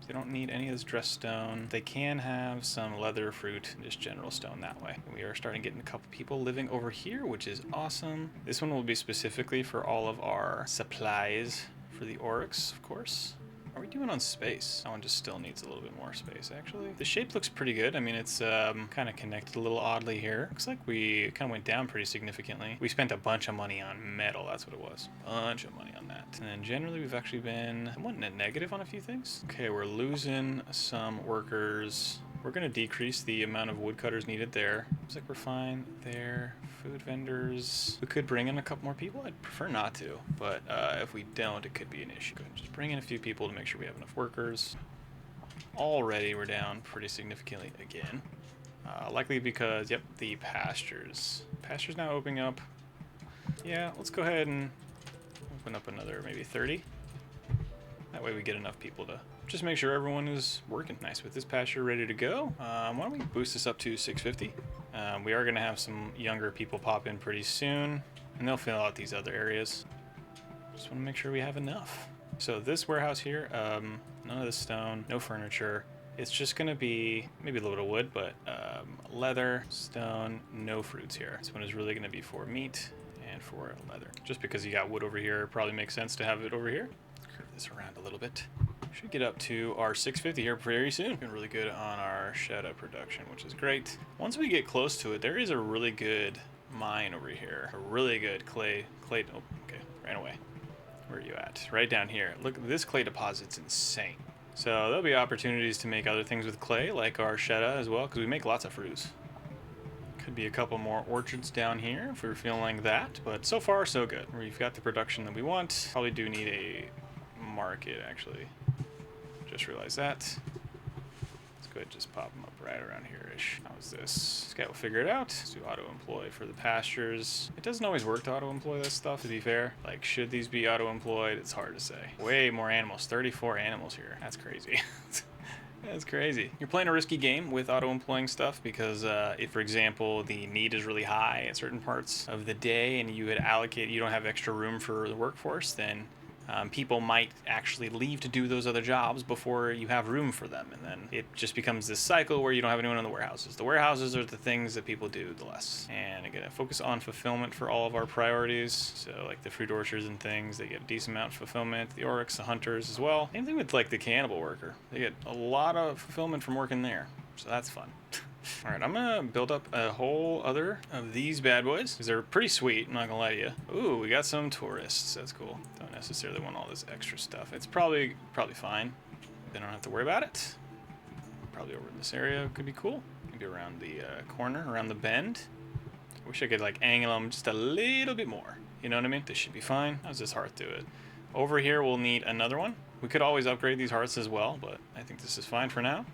They don't need any of this dressed stone. They can have some leather, fruit, and just general stone that way. We are starting getting a couple people living over here, which is awesome. This one will be specifically for all of our supplies for the Aurachs, of course. How are we doing on space? That one just still needs a little bit more space, actually. The shape looks pretty good. I mean, it's kind of connected a little oddly here. Looks like we kind of went down pretty significantly. We spent a bunch of money on metal, that's what it was. Bunch of money on that. And then generally, we've actually been somewhat net negative on a few things. Okay, we're losing some workers. We're going to decrease the amount of woodcutters needed there. Looks like we're fine there. Food vendors. We could bring in a couple more people. I'd prefer not to, but if we don't, it could be an issue. Just bring in a few people to make sure we have enough workers. Already we're down pretty significantly again. Likely because, yep, the pastures. Pastures now opening up. Yeah, let's go ahead and open up another maybe 30. That way we get enough people to just make sure everyone is working. Nice, with this pasture ready to go. Why don't we boost this up to 650? We are gonna have some younger people pop in pretty soon, and they'll fill out these other areas. Just wanna make sure we have enough. So this warehouse here, none of this stone, no furniture. It's just gonna be maybe a little bit of wood, but leather, stone, no fruits here. This one is really gonna be for meat and for leather. Just because you got wood over here, it probably makes sense to have it over here. Curve this around a little bit. Should get up to our 650 here very soon. Been really good on our shadow production, which is great. Once we get close to it, there is a really good mine over here. A really good clay. Oh, okay, ran away. Where are you at? Right down here. Look, this clay deposit's insane. So there'll be opportunities to make other things with clay, like our shadow as well, because we make lots of fruits. Could be a couple more orchards down here if we're feeling like that, but so far so good. We've got the production that we want. Probably do need a market, actually. Just realized that. Let's go ahead and just pop them up right around here-ish. How's this? This guy will figure it out. Let's do auto-employ for the pastures. It doesn't always work to auto-employ this stuff, to be fair. Like, should these be auto-employed? It's hard to say. Way more animals. 34 animals here. That's crazy. That's crazy. You're playing a risky game with auto-employing stuff because if, for example, the need is really high at certain parts of the day and you don't have extra room for the workforce, then people might actually leave to do those other jobs before you have room for them, and then it just becomes this cycle where you don't have anyone in the warehouses. The warehouses are the things that people do the less. And again, focus on fulfillment for all of our priorities. So like the fruit orchards and things, they get a decent amount of fulfillment. The Aurachs, the hunters as well. Same thing with like the cannibal worker. They get a lot of fulfillment from working there. So that's fun. All right, I'm gonna build up a whole other of these bad boys because they're pretty sweet, I'm not gonna lie to you. Ooh, we got some tourists, that's cool. Don't necessarily want all this extra stuff. It's probably fine. They don't have to worry about it. Probably over in this area could be cool. Maybe around the corner, around the bend. I wish I could like angle them just a little bit more. You know what I mean? This should be fine. How's this hearth do it? Over here we'll need another one. We could always upgrade these hearths as well, but I think this is fine for now.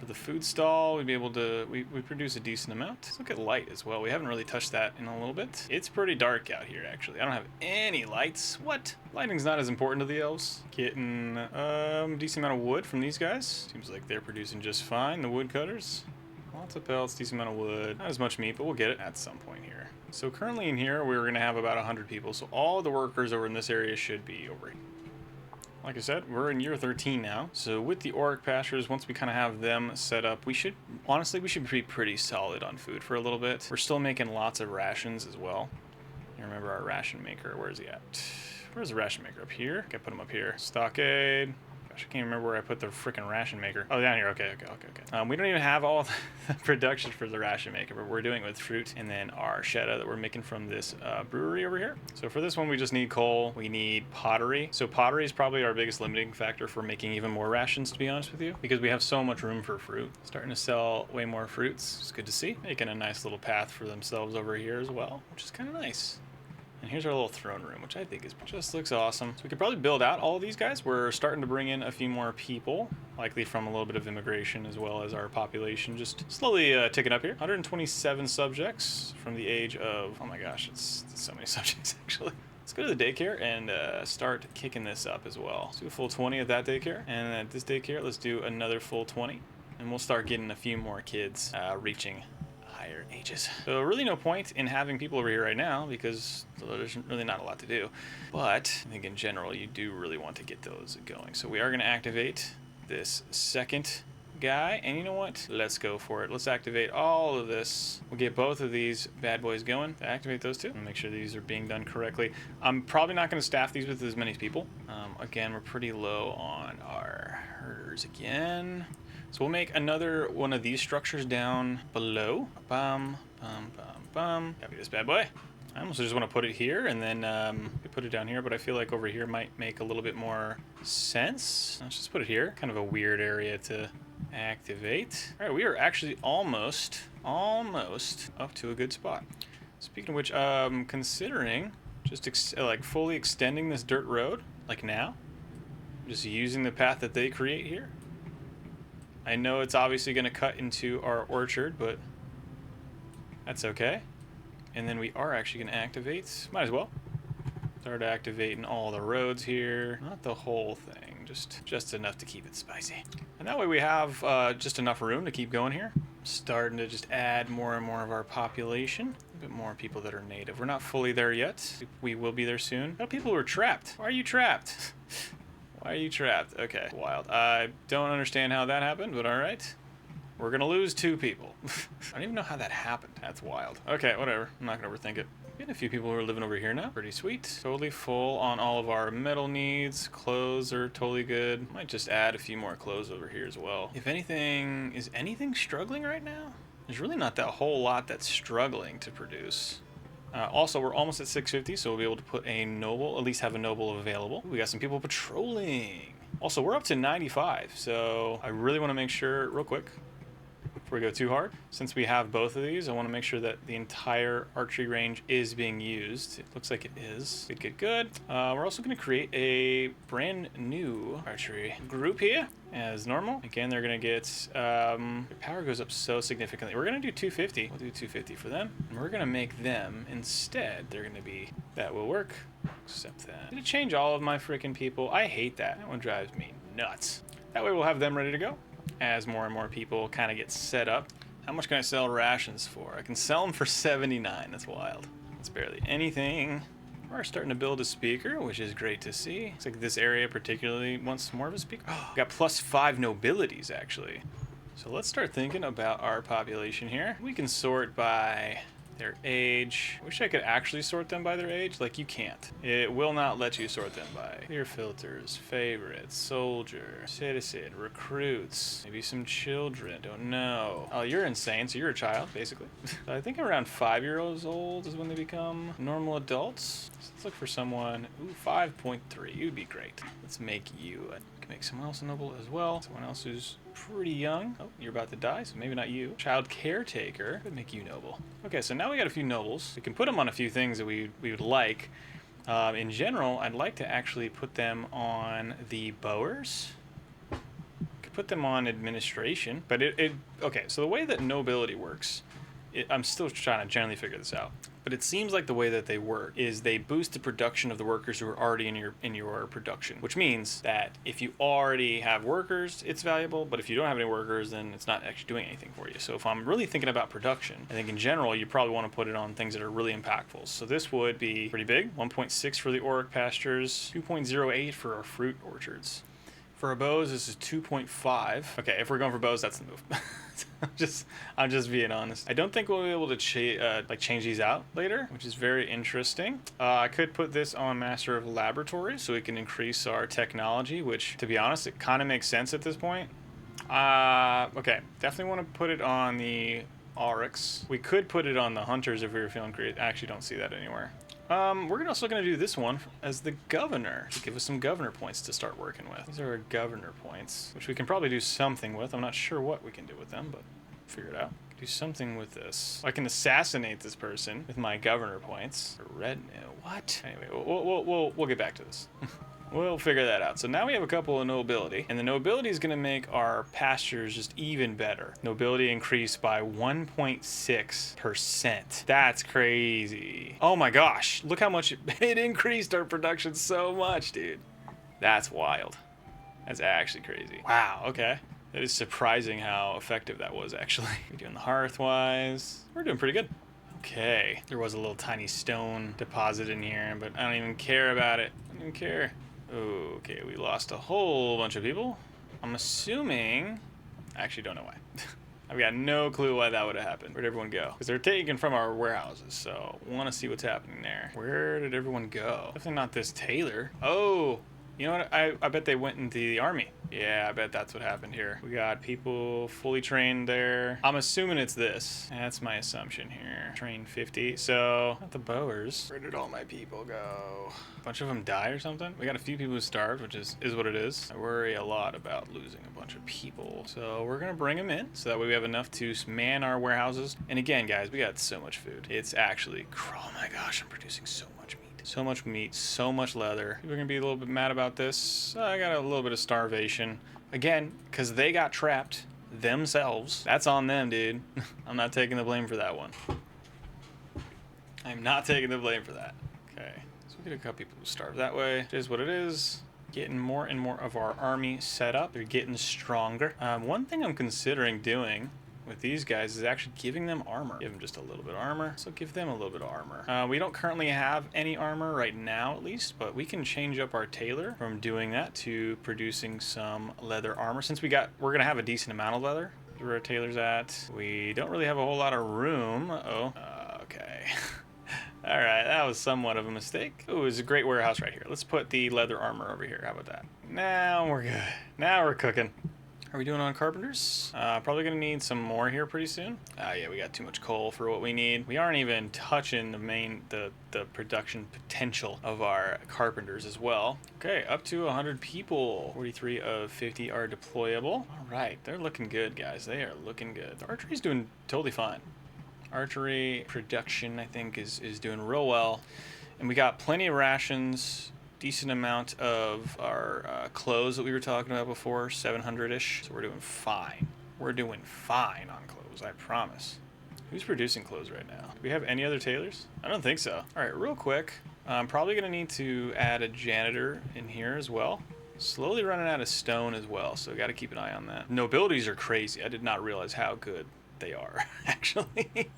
For the food stall, we'd be able to, we produce a decent amount. Let's look at light as well. We haven't really touched that in a little bit. It's pretty dark out here, actually. I don't have any lights. What? Lighting's not as important to the elves. Getting decent amount of wood from these guys. Seems like they're producing just fine, the woodcutters. Lots of pelts, decent amount of wood. Not as much meat, but we'll get it at some point here. So currently in here, we're gonna have about 100 people. So all the workers over in this area should be over here. Like I said, we're in year 13 now. So with the Aurach pastures, once we kind of have them set up, we should be pretty solid on food for a little bit. We're still making lots of rations as well. You remember our ration maker, where is he at? Where's the ration maker? Up here? Gotta put him up here. Stockade. Gosh, I can't remember where I put the freaking ration maker. Oh, down here. Okay. We don't even have all the production for the ration maker, but we're doing it with fruit and then our sheda that we're making from this brewery over here. So for this one, we just need coal. We need pottery. So pottery is probably our biggest limiting factor for making even more rations, to be honest with you, because we have so much room for fruit. Starting to sell way more fruits. It's good to see. Making a nice little path for themselves over here as well, which is kind of nice. And here's our little throne room, which I think just looks awesome. So we could probably build out all of these guys. We're starting to bring in a few more people, likely from a little bit of immigration, as well as our population just slowly ticking up here. 127 subjects from the age of, oh my gosh, it's so many subjects actually. Let's go to the daycare and start kicking this up as well. Let's do a full 20 at that daycare. And at this daycare, let's do another full 20. And we'll start getting a few more kids reaching higher ages. So really no point in having people over here right now because there's really not a lot to do. But I think in general, you do really want to get those going. So we are going to activate this second guy. And you know what? Let's go for it. Let's activate all of this. We'll get both of these bad boys going. Activate those two and make sure these are being done correctly. I'm probably not going to staff these with as many people. Again, we're pretty low on our herders again. So we'll make another one of these structures down below. Bum, bum, bum, bum. Copy this bad boy. I almost just want to put it here and then we put it down here, but I feel like over here might make a little bit more sense. Let's just put it here. Kind of a weird area to activate. All right, we are actually almost up to a good spot. Speaking of which, considering just like fully extending this dirt road, like now, just using the path that they create here. I know it's obviously going to cut into our orchard, but that's okay. And then we are actually going to activate, might as well, start activating all the roads here. Not the whole thing, just enough to keep it spicy. And that way we have just enough room to keep going here. Starting to just add more and more of our population. A bit more people that are native. We're not fully there yet. We will be there soon. Oh, people were trapped. Why are you trapped? Why are you trapped? Okay, wild. I don't understand how that happened, but all right. We're gonna lose 2 people. I don't even know how that happened. That's wild. Okay, whatever. I'm not gonna overthink it. Getting a few people who are living over here now. Pretty sweet. Totally full on all of our metal needs. Clothes are totally good. Might just add a few more clothes over here as well. If anything, is anything struggling right now? There's really not that whole lot that's struggling to produce. Also, we're almost at 650, so we'll be able to put a noble, at least have a noble available. We got some people patrolling. Also, we're up to 95, so I really want to make sure, real quick, before we go too hard, since we have both of these, I want to make sure that the entire archery range is being used. It looks like it is. Good. We're also going to create a brand new archery group here. As normal. Again, they're going to get, their power goes up so significantly. We're going to do 250. We'll do 250 for them. And we're going to make them, instead, they're going to be, that will work. Accept that. Did it change all of my freaking people? I hate that. That one drives me nuts. That way we'll have them ready to go. As more and more people kind of get set up. How much can I sell rations for? I can sell them for 79. That's wild. That's barely anything. We're starting to build a speaker, which is great to see. Looks like this area particularly wants more of a speaker. Oh, got +5 nobilities, actually. So let's start thinking about our population here. We can sort by their age. Wish I could actually sort them by their age. Like, you can't. It will not let you sort them by clear filters, favorites, soldier, citizen, recruits, maybe some children. Don't know. Oh, you're insane. So you're a child, basically. I think around 5 years old is when they become normal adults. So let's look for someone. Ooh, 5.3. You'd be great. Let's make you. We can make someone else a noble as well. Someone else who's pretty young. Oh, you're about to die, so maybe not you. Child caretaker could make you noble. Okay, so now we got a few nobles. We can put them on a few things that we would like. In general, I'd like to actually put them on the bowyers. Could put them on administration, but okay, so the way that nobility works, I'm still trying to generally figure this out. But it seems like the way that they work is they boost the production of the workers who are already in your production, which means that if you already have workers, it's valuable, but if you don't have any workers, then it's not actually doing anything for you. So if I'm really thinking about production, I think in general, you probably want to put it on things that are really impactful. So this would be pretty big, 1.6 for the Aurach pastures, 2.08 for our fruit orchards. For our bows, this is 2.5. Okay, if we're going for bows, that's the move. I'm just being honest. I don't think we'll be able to change these out later, which is very interesting. I could put this on Master of Laboratory so we can increase our technology, which, to be honest, it kind of makes sense at this point. Okay, definitely want to put it on the Aurachs. We could put it on the Hunters if we were feeling great. I actually don't see that anywhere. We're also going to do this one as the Governor to give us some Governor points to start working with. These are our Governor points, which we can probably do something with. I'm not sure what we can do with them, but figure it out. Do something with this. I can assassinate this person with my Governor points. Retinue. What? Anyway, we'll get back to this. We'll figure that out. So now we have a couple of nobility, and the nobility is going to make our pastures just even better. Nobility increased by 1.6%. That's crazy. Oh my gosh, look how much it increased our production so much, dude. That's wild. That's actually crazy. Wow, okay. That is surprising how effective that was, actually. We're doing the hearth-wise. We're doing pretty good. Okay, there was a little tiny stone deposit in here, but I don't even care about it. I don't even care. Okay, we lost a whole bunch of people. I'm assuming... I actually don't know why. I've got no clue why that would have happened. Where'd everyone go? Because they're taken from our warehouses, so want to see what's happening there. Where did everyone go? Definitely not this tailor. Oh, you know what? I bet they went into the army. Yeah, I bet that's what happened here. We got people fully trained there. I'm assuming it's this. That's my assumption here. Train 50. So, not the bowyers. Where did all my people go? A bunch of them die or something? We got a few people who starved, which is what it is. I worry a lot about losing a bunch of people. So we're gonna bring them in so that way we have enough to man our warehouses. And again, guys, we got so much food. It's actually, oh my gosh, I'm producing so much meat. So much meat, so much leather. People are gonna be a little bit mad about this. I got a little bit of starvation. Again, because they got trapped themselves. That's on them, dude. I'm not taking the blame for that one. I'm not taking the blame for that. Okay, so we get a couple people who starve that way. It is what it is. Getting more and more of our army set up. They're getting stronger. One thing I'm considering doing with these guys is actually giving them armor. Give them just a little bit of armor, so give them a little bit of armor. We don't currently have any armor right now, at least, but we can change up our tailor from doing that to producing some leather armor. Since we're gonna have a decent amount of leather, where our tailor's at. We don't really have a whole lot of room. Okay. All right, that was somewhat of a mistake. Ooh, it's a great warehouse right here. Let's put the leather armor over here. How about that? Now we're good. Now we're cooking. Are we doing on carpenters? Probably gonna need some more here pretty soon. Yeah, we got too much coal for what we need. We aren't even touching the production potential of our carpenters as well. Okay, up to 100 people. 43 of 50 are deployable. All right, they're looking good, guys. They are looking good. The archery's doing totally fine. Archery production, I think, is doing real well. And we got plenty of rations. Decent amount of our clothes that we were talking about before, 700-ish. So we're doing fine. We're doing fine on clothes, I promise. Who's producing clothes right now? Do we have any other tailors? I don't think so. All right, real quick. I'm probably gonna need to add a janitor in here as well. Slowly running out of stone as well, so gotta keep an eye on that. Nobilities are crazy. I did not realize how good they are, actually.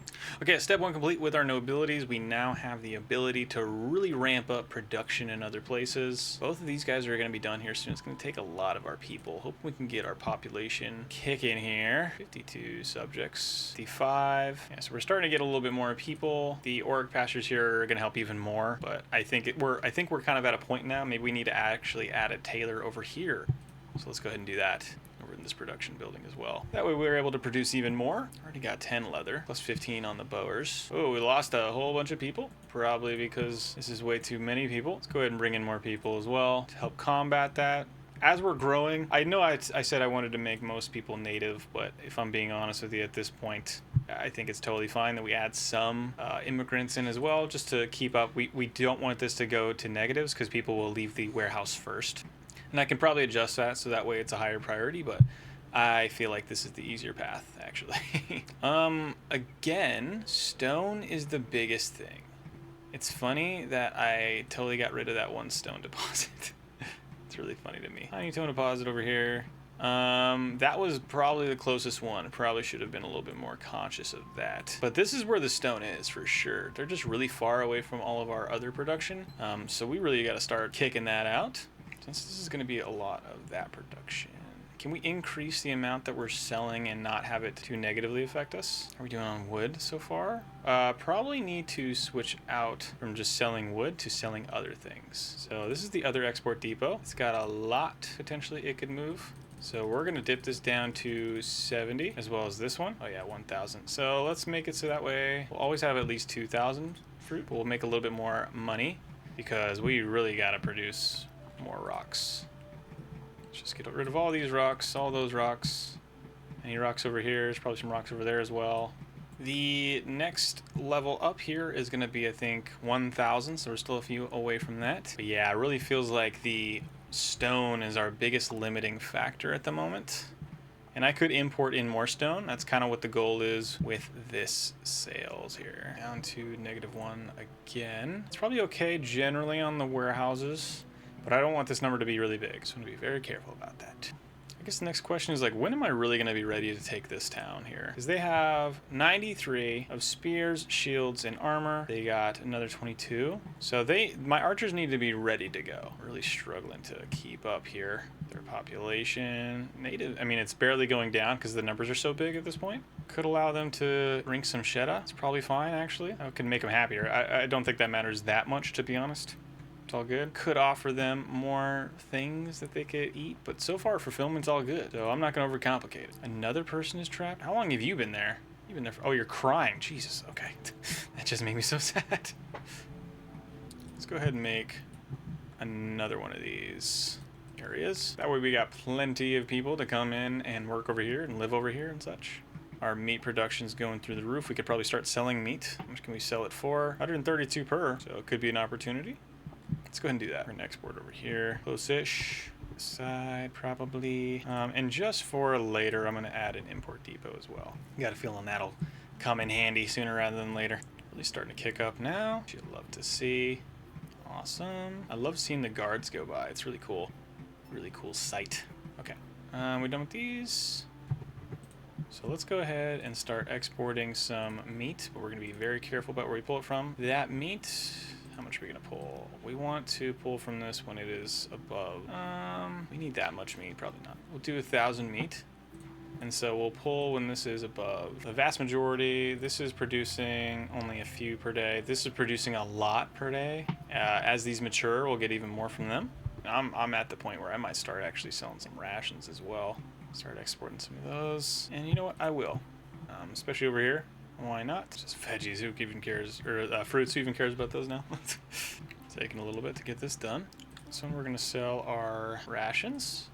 Okay, step one complete with our nobilities. We now have the ability to really ramp up production in other places. Both of these guys are going to be done here soon. It's going to take a lot of our people. Hope we can get our population kicking here. 52 subjects, 55. Yeah, so we're starting to get a little bit more people. The Aurach pastures here are going to help even more, but I think we're kind of at a point now. Maybe we need to actually add a tailor over here. So let's go ahead and do that over in this production building as well. That way we were able to produce even more. Already got 10 leather, plus 15 on the bowyers. Oh, we lost a whole bunch of people, probably because this is way too many people. Let's go ahead and bring in more people as well to help combat that. As we're growing, I know I said I wanted to make most people native, but if I'm being honest with you at this point, I think it's totally fine that we add some immigrants in as well, just to keep up. We don't want this to go to negatives because people will leave the warehouse first. And I can probably adjust that so that way it's a higher priority, but I feel like this is the easier path, actually. Again, stone is the biggest thing. It's funny that I totally got rid of that one stone deposit. It's really funny to me. Tiny stone deposit over here. That was probably the closest one. Probably should have been a little bit more conscious of that. But this is where the stone is for sure. They're just really far away from all of our other production. So we really got to start kicking that out. Since this is going to be a lot of that production, can we increase the amount that we're selling and not have it too negatively affect us? How are we doing on wood so far? Probably need to switch out from just selling wood to selling other things. So this is the other export depot. It's got a lot potentially it could move. So we're going to dip this down to 70 as well as this one. Oh yeah, 1,000. So let's make it so that way we'll always have at least 2,000 fruit, but we'll make a little bit more money because we really got to produce more rocks. Let's just get rid of all these rocks, all those rocks. Any rocks over here? There's probably some rocks over there as well. The next level up here is going to be, I think, 1,000, so we're still a few away from that. But yeah, it really feels like the stone is our biggest limiting factor at the moment. And I could import in more stone. That's kind of what the goal is with this sales here. Down to -1 again. It's probably okay generally on the warehouses, but I don't want this number to be really big, so I'm going to be very careful about that. I guess the next question is like, when am I really going to be ready to take this town here? Because they have 93 of spears, shields, and armor. They got another 22. So my archers need to be ready to go. Really struggling to keep up here. Their population, native, I mean, it's barely going down because the numbers are so big at this point. Could allow them to drink some Shedda. It's probably fine, actually. I could make them happier. I don't think that matters that much, to be honest. It's all good. Could offer them more things that they could eat, but so far fulfillment's all good, so I'm not gonna overcomplicate it. Another person is trapped. How long have you been there? You've been there for, oh, you're crying. Jesus, okay. That just made me so sad. Let's go ahead and make another one of these areas. That way we got plenty of people to come in and work over here and live over here and such. Our meat production's going through the roof. We could probably start selling meat. How much can we sell it for? 132 per, so it could be an opportunity. Let's go ahead and do that. We're gonna export over here. Close-ish. This side, probably. And just for later, I'm gonna add an import depot as well. Got a feeling that'll come in handy sooner rather than later. Really starting to kick up now. Which you'd love to see. Awesome. I love seeing the guards go by. It's really cool. Really cool sight. Okay. We done with these? So let's go ahead and start exporting some meat, but we're gonna be very careful about where we pull it from. That meat, how much are we gonna pull? We want to pull from this when it is above. We need that much meat, probably not. We'll do 1,000 meat. And so we'll pull when this is above. The vast majority, this is producing only a few per day. This is producing a lot per day. As these mature, we'll get even more from them. I'm at the point where I might start actually selling some rations as well. Start exporting some of those. And you know what? I will. Especially over here. Why not? Just veggies. Who even cares? Or fruits. Who even cares about those now? Taking a little bit to get this done. So we're going to sell our rations.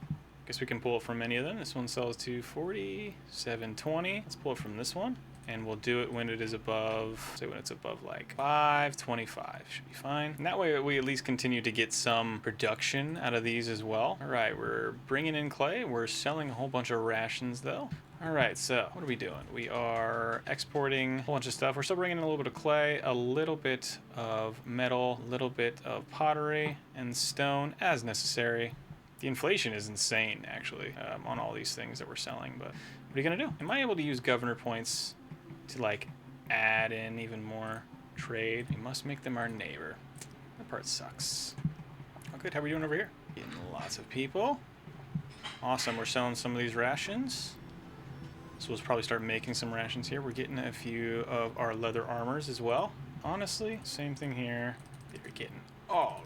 Guess we can pull it from any of them. This one sells to 40, 720. Let's pull it from this one. And we'll do it when it is above, say when it's above like 525, should be fine. And that way we at least continue to get some production out of these as well. All right, we're bringing in clay. We're selling a whole bunch of rations though. All right, so what are we doing? We are exporting a whole bunch of stuff. We're still bringing in a little bit of clay, a little bit of metal, a little bit of pottery and stone as necessary. The inflation is insane actually on all these things that we're selling, but what are you gonna do? Am I able to use governor points to like add in even more trade? We must make them our neighbor. That part sucks. Oh good, how are we doing over here? Getting lots of people. Awesome, we're selling some of these rations. So we'll probably start making some rations here. We're getting a few of our leather armors as well. Honestly, same thing here. They're getting all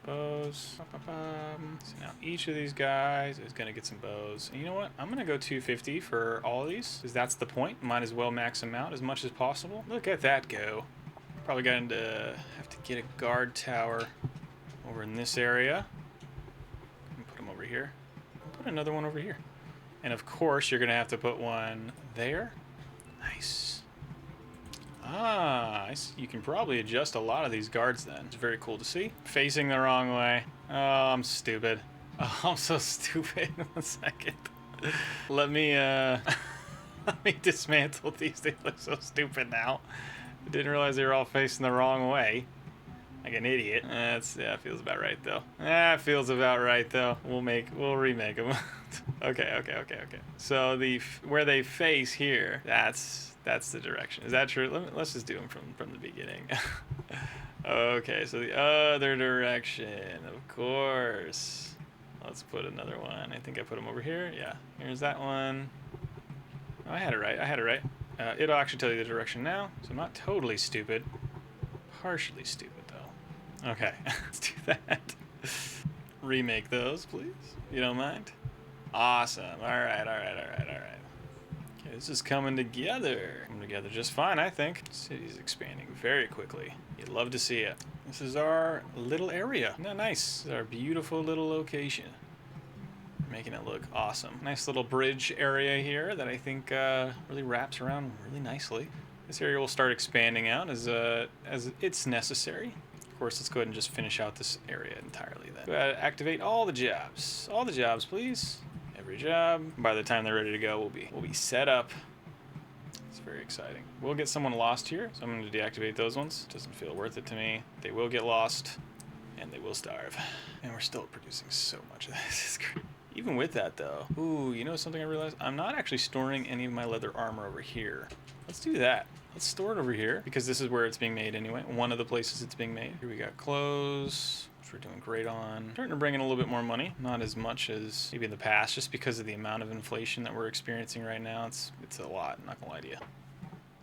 bows. So now each of these guys is gonna get some bows. And you know what? I'm gonna go 250 for all of these, because that's the point. Might as well max them out as much as possible. Look at that go. Probably going to have to get a guard tower over in this area. Put them over here. Put another one over here. And of course, you're gonna have to put one there. Nice. Ah, you can probably adjust a lot of these guards then. It's very cool to see. Facing the wrong way. Oh, I'm stupid. Oh, I'm so stupid. 1 second. Let me, let me dismantle these. They look so stupid now. I didn't realize they were all facing the wrong way. Like an idiot. Yeah, feels about right though. Feels about right though. We'll remake them. Okay. So where they face here, that's the direction. Is that true? Let's just do them from the beginning. Okay, so the other direction, of course. Let's put another one. I think I put them over here. Yeah, here's that one. Oh, I had it right. I had it right. It'll actually tell you the direction now, so I'm not totally stupid. Partially stupid, though. Okay, let's do that. Remake those, please. You don't mind? Awesome. All right, all right, all right, all right. Okay, this is coming together. Coming together just fine, I think. City's expanding very quickly. You'd love to see it. This is our little area. Isn't that nice? This is our beautiful little location. Making it look awesome. Nice little bridge area here that I think really wraps around really nicely. This area will start expanding out as it's necessary. Of course, let's go ahead and just finish out this area entirely then. Go ahead and activate all the jobs. All the jobs, please. Every job. By the time they're ready to go, we'll be set up. It's very exciting. We'll get someone lost here, so I'm going to deactivate those ones. Doesn't feel worth it to me. They will get lost, and they will starve. And we're still producing so much of this. It's great. Even with that, though, ooh, you know something I realized? I'm not actually storing any of my leather armor over here. Let's do that. Let's store it over here, because this is where it's being made anyway. One of the places it's being made. Here we got clothes, which we're doing great on. Starting to bring in a little bit more money. Not as much as maybe in the past, just because of the amount of inflation that we're experiencing right now. It's a lot, I'm not gonna lie to you.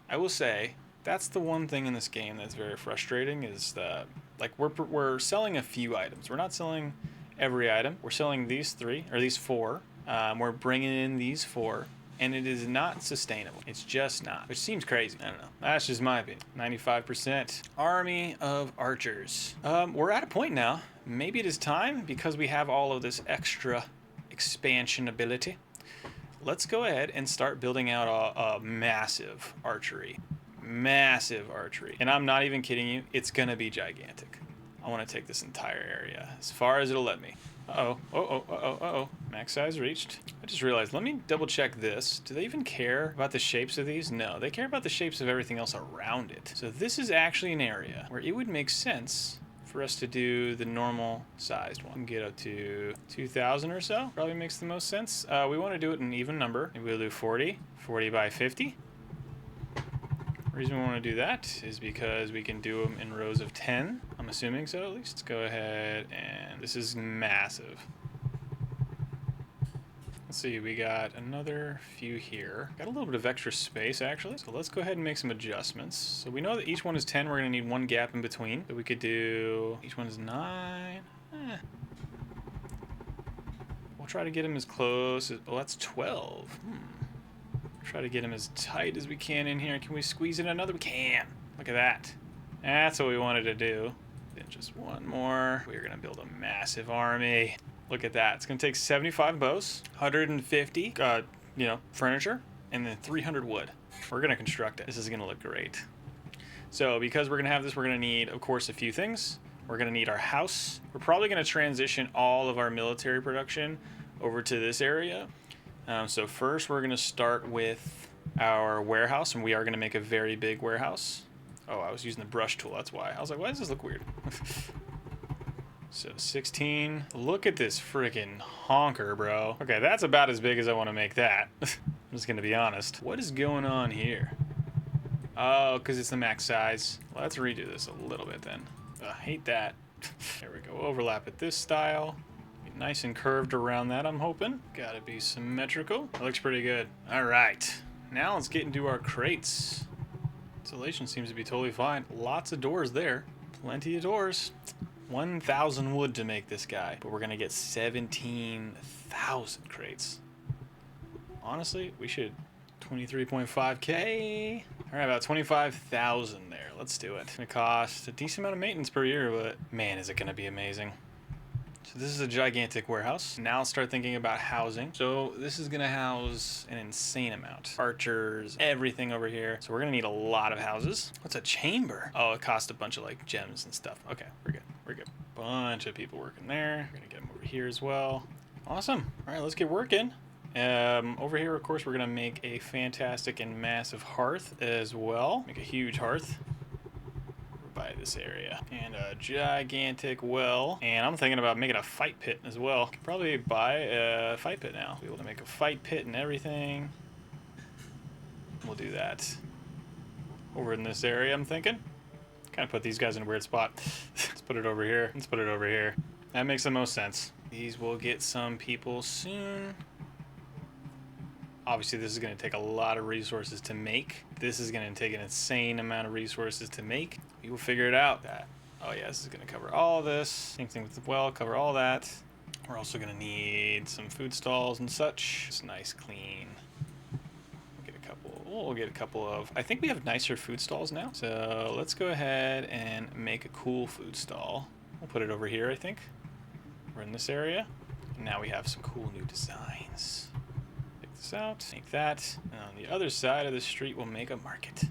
I will say, that's the one thing in this game that's very frustrating, is that, like, we're selling a few items. We're not selling every item. We're selling these three, or these four. We're bringing in these four, and it is not sustainable. It's just not, which seems crazy. I don't know. That's just my opinion. 95%. Army of archers. We're at a point now. Maybe it is time, because we have all of this extra expansion ability. Let's go ahead and start building out a massive archery. Massive archery. And I'm not even kidding you. It's gonna be gigantic. I want to take this entire area as far as it'll let me. Uh-oh. Max size reached. I just realized, let me double check this. Do they even care about the shapes of these? No, they care about the shapes of everything else around it. So this is actually an area where it would make sense for us to do the normal sized one. Get up to 2,000 or so. Probably makes the most sense. We want to do it in an even number. Maybe we'll do 40 by 50. The reason we want to do that is because we can do them in rows of 10. I'm assuming so, at least. Let's go ahead, and this is massive. Let's see, we got another few here. Got a little bit of extra space, actually. So let's go ahead and make some adjustments. So we know that each one is 10. We're going to need one gap in between. So we could do, each one is 9. We'll try to get them as close as, oh, that's 12. Try to get him as tight as we can in here. Can we squeeze in another? We can. Look at that. That's what we wanted to do. Then just one more. We're going to build a massive army. Look at that. It's going to take 75 bows, 150, furniture, and then 300 wood. We're going to construct it. This is going to look great. So because we're going to have this, we're going to need, of course, a few things. We're going to need our house. We're probably going to transition all of our military production over to this area. So first we're going to start with our warehouse, and we are going to make a very big warehouse. Oh, I was using the brush tool, that's why. I was like, why does this look weird? So 16. Look at this freaking honker, bro. Okay, that's about as big as I want to make that. I'm just going to be honest. What is going on here? Oh, because it's the max size. Let's redo this a little bit then. I hate that. There we go. Overlap it this style. Nice and curved around that, I'm hoping. Gotta be symmetrical. That looks pretty good. All right, now let's get into our crates. Insulation seems to be totally fine. Lots of doors there. Plenty of doors. 1,000 wood to make this guy, but we're gonna get 17,000 crates. Honestly, we should 23.5K. All right, about 25,000 there. Let's do it. It's gonna cost a decent amount of maintenance per year, but man, is it gonna be amazing. So this is a gigantic warehouse. Now let's start thinking about housing. So this is gonna house an insane amount. Archers, everything over here. So we're gonna need a lot of houses. What's a chamber? Oh, it costs a bunch of like gems and stuff. Okay, we're good, we're good. Bunch of people working there. We're gonna get them over here as well. Awesome, all right, let's get working. Over here, of course, we're gonna make a fantastic and massive hearth as well. Make a huge hearth. By this area, and a gigantic well, and I'm thinking about making a fight pit as well. Could probably buy a fight pit now. Be able to make a fight pit and everything. We'll do that over in this area, I'm thinking. Kind of put these guys in a weird spot. Let's put it over here. Let's put it over here. That makes the most sense. These will get some people soon. Obviously, this is going to take a lot of resources to make. This is going to take an insane amount of resources to make. We will figure it out. Oh yeah, this is going to cover all this. Same thing with the well, cover all that. We're also going to need some food stalls and such. It's nice, clean. We'll get a couple of, I think we have nicer food stalls now. So let's go ahead and make a cool food stall. We'll put it over here, I think. We're in this area. And now we have some cool new designs. Take this out, make that. And on the other side of the street, we'll make a market.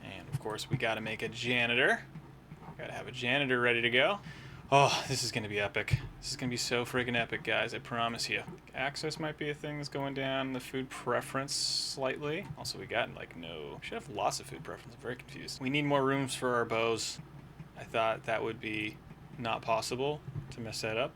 And of course, we gotta make a janitor. Gotta have a janitor ready to go. Oh, this is gonna be epic. This is gonna be so friggin' epic, guys, I promise you. Access might be a thing that's going down. The food preference slightly. Also, we got like no, we should have lots of food preference. I'm very confused. We need more rooms for our bows. I thought that would be not possible to mess that up.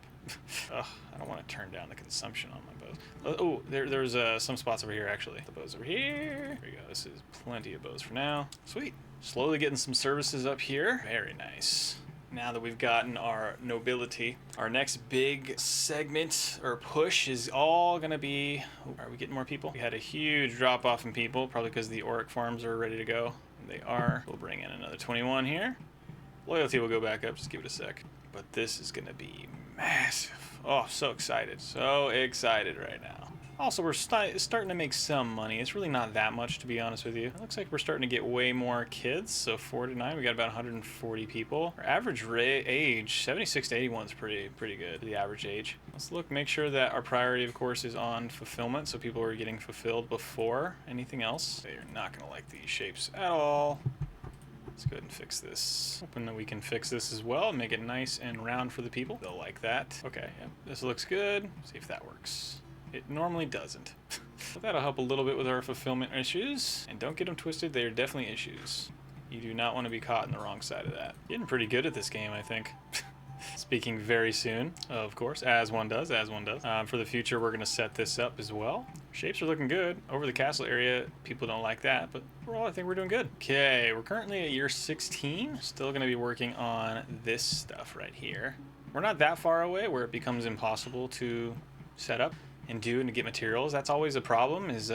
Ugh, I don't want to turn down the consumption on my bows. Oh, there's some spots over here actually. The bows over here. There we go. This is plenty of bows for now. Sweet. Slowly getting some services up here. Very nice. Now that we've gotten our nobility, our next big segment or push is all gonna be, are we getting more people? We had a huge drop off in people, probably because the Aurach farms are ready to go. They are. We'll bring in another 21 here. Loyalty will go back up, just give it a sec. But this is gonna be massive. Oh, so excited. So excited right now. Also, we're starting to make some money. It's really not that much, to be honest with you. It looks like we're starting to get way more kids. So 4 to 9, we got about 140 people. Our average age, 76 to 81 is pretty good, the average age. Let's look, make sure that our priority, of course, is on fulfillment. So people are getting fulfilled before anything else. They're not gonna like these shapes at all. Let's go ahead and fix this. Hoping that we can fix this as well and make it nice and round for the people. They'll like that. Okay, yeah, this looks good. See if that works. It normally doesn't. But that'll help a little bit with our fulfillment issues. And don't get them twisted, they are definitely issues. You do not want to be caught in the wrong side of that. Getting pretty good at this game, I think. Speaking very soon, of course, as one does. For the future, we're going to set this up as well. Shapes are looking good. Over the castle area, people don't like that, but overall, I think we're doing good. Okay, we're currently at year 16. Still going to be working on this stuff right here. We're not that far away where it becomes impossible to set up and do and to get materials. That's always a problem is,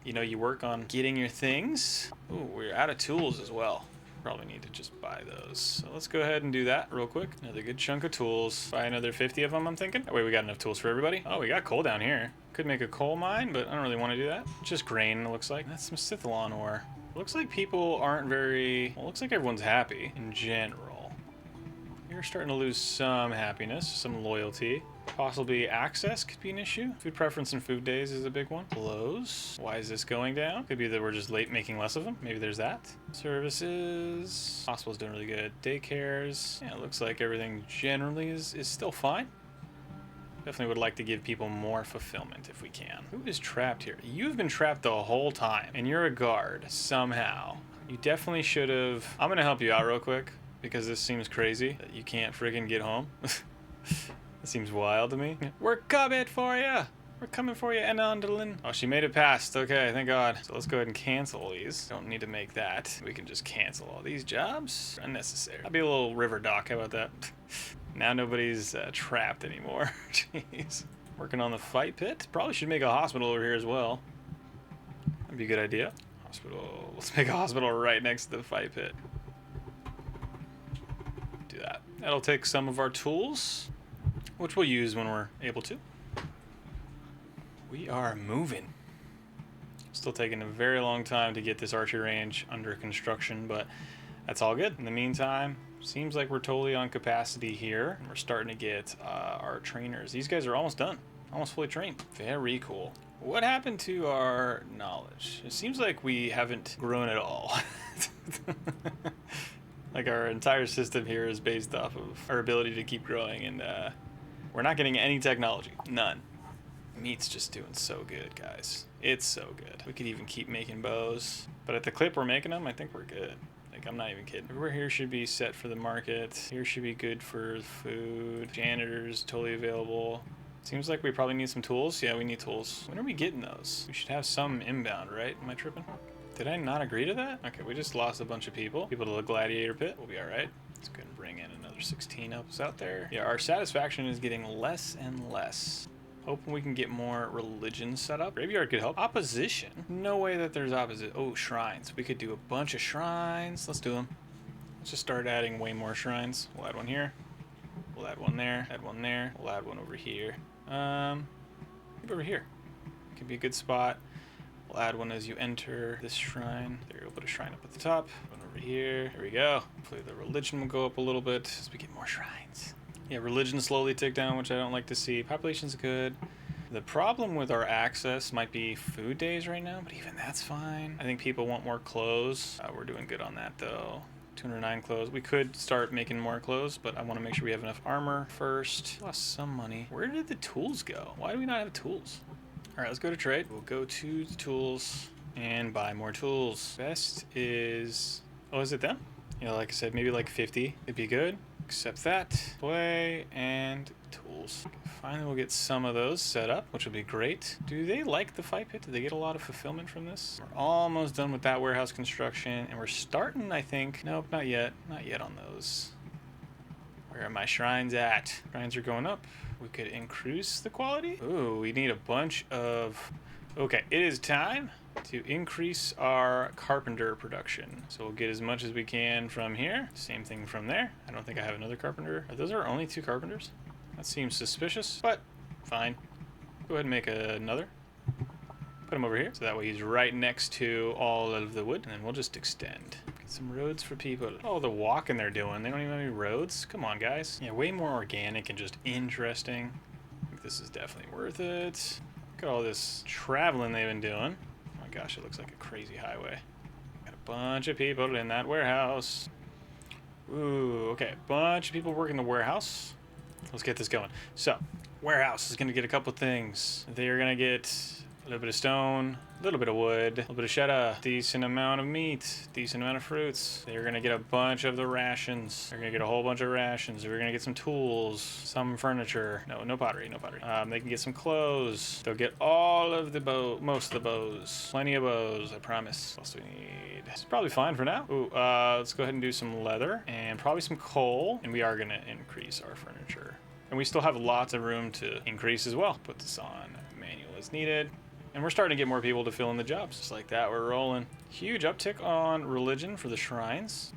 you know, you work on getting your things. Ooh, we're out of tools as well. Probably need to just buy those. So let's go ahead and do that real quick. Another good chunk of tools. Buy another 50 of them, I'm thinking. That way we got enough tools for everybody. Oh, we got coal down here. Could make a coal mine, but I don't really want to do that. Just grain, it looks like. That's some Sithalon ore. Looks like people aren't very, well, looks like everyone's happy in general. You're starting to lose some happiness, some loyalty. Possibly access could be an issue. Food preference and food days is a big one. Clothes. Why is this going down? Could be that we're just late making less of them. Maybe there's that. Services. Hospital's doing really good. Daycares. Yeah, it looks like everything generally is still fine. Definitely would like to give people more fulfillment if we can. Who is trapped here? You've been trapped the whole time, and you're a guard somehow. You definitely should have. I'm gonna help you out real quick because this seems crazy that you can't friggin' get home. That seems wild to me. We're coming for you. We're coming for you, Enondalin. Oh, she made it past. Okay, thank God. So let's go ahead and cancel these. Don't need to make that. We can just cancel all these jobs. Unnecessary. I'll be a little river dock. How about that? Now nobody's trapped anymore. Jeez. Working on the fight pit. Probably should make a hospital over here as well. That'd be a good idea. Hospital. Let's make a hospital right next to the fight pit. Do that. That'll take some of our tools, which we'll use when we're able to. We are moving. Still taking a very long time to get this archery range under construction, but that's all good. In the meantime, seems like we're totally on capacity here. We're starting to get our trainers. These guys are almost done, almost fully trained. Very cool. What happened to our knowledge? It seems like we haven't grown at all. Like our entire system here is based off of our ability to keep growing, and we're not getting any technology. None. Meat's just doing so good, guys. It's so good. We could even keep making bows. But at the clip we're making them, I think we're good. Like, I'm not even kidding. Everywhere here should be set for the market. Here should be good for food. Janitors, totally available. Seems like we probably need some tools. Yeah, we need tools. When are we getting those? We should have some inbound, right? Am I tripping? Did I not agree to that? Okay, we just lost a bunch of people. People to the gladiator pit. We'll be all right. Let's go and bring in another 16 helps out there. Yeah, our satisfaction is getting less and less. Hoping we can get more religion set up. Graveyard could help. Opposition? No way that there's opposite. Oh, shrines. We could do a bunch of shrines. Let's do them. Let's just start adding way more shrines. We'll add one here. We'll add one there. Add one there. We'll add one over here. Maybe over here. Could be a good spot. We'll add one as you enter this shrine. There, you'll put a shrine up at the top. One over here. There we go. Hopefully the religion will go up a little bit as we get more shrines. Yeah, religion slowly tick down, which I don't like to see. Population's good. The problem with our access might be food days right now, but even that's fine. I think people want more clothes. We're doing good on that though. 209 clothes. We could start making more clothes, but I want to make sure we have enough armor first. Lost some money. Where did the tools go? Why do we not have tools? All right, let's go to trade. We'll go to the tools and buy more tools. Best is, oh, is it them? You know, like I said, maybe like 50. It'd be good. Accept that. Play and tools. Finally, we'll get some of those set up, which will be great. Do they like the fight pit? Do they get a lot of fulfillment from this? We're almost done with that warehouse construction, and we're starting, I think. Nope, not yet. Not yet on those. Where are my shrines at? Shrines are going up. We could increase the quality. Ooh, we need a bunch of... Okay, it is time to increase our carpenter production. So we'll get as much as we can from here. Same thing from there. I don't think I have another carpenter. Are those our only 2 carpenters? That seems suspicious, but fine. Go ahead and make another. Put him over here, so that way he's right next to all of the wood, and then we'll just extend. Get some roads for people. Oh, the walking they're doing. They don't even have any roads? Come on, guys. Yeah, way more organic and just interesting. I think this is definitely worth it. Look at all this traveling they've been doing. Oh my gosh, it looks like a crazy highway. Got a bunch of people in that warehouse. Ooh, okay, a bunch of people working the warehouse. Let's get this going. So, warehouse is going to get a couple things. They're going to get a little bit of stone, a little bit of wood, a little bit of cheddar, decent amount of meat, decent amount of fruits. They're going to get a bunch of the rations. They're going to get a whole bunch of rations. We're going to get some tools, some furniture. No pottery, no pottery. They can get some clothes. They'll get all of the most of the bows. Plenty of bows, I promise. What else do we need? It's probably fine for now. Ooh, let's go ahead and do some leather and probably some coal. And we are going to increase our furniture. And we still have lots of room to increase as well. Put this on manual as needed. And we're starting to get more people to fill in the jobs. Just like that, we're rolling. Huge uptick on religion for the shrines.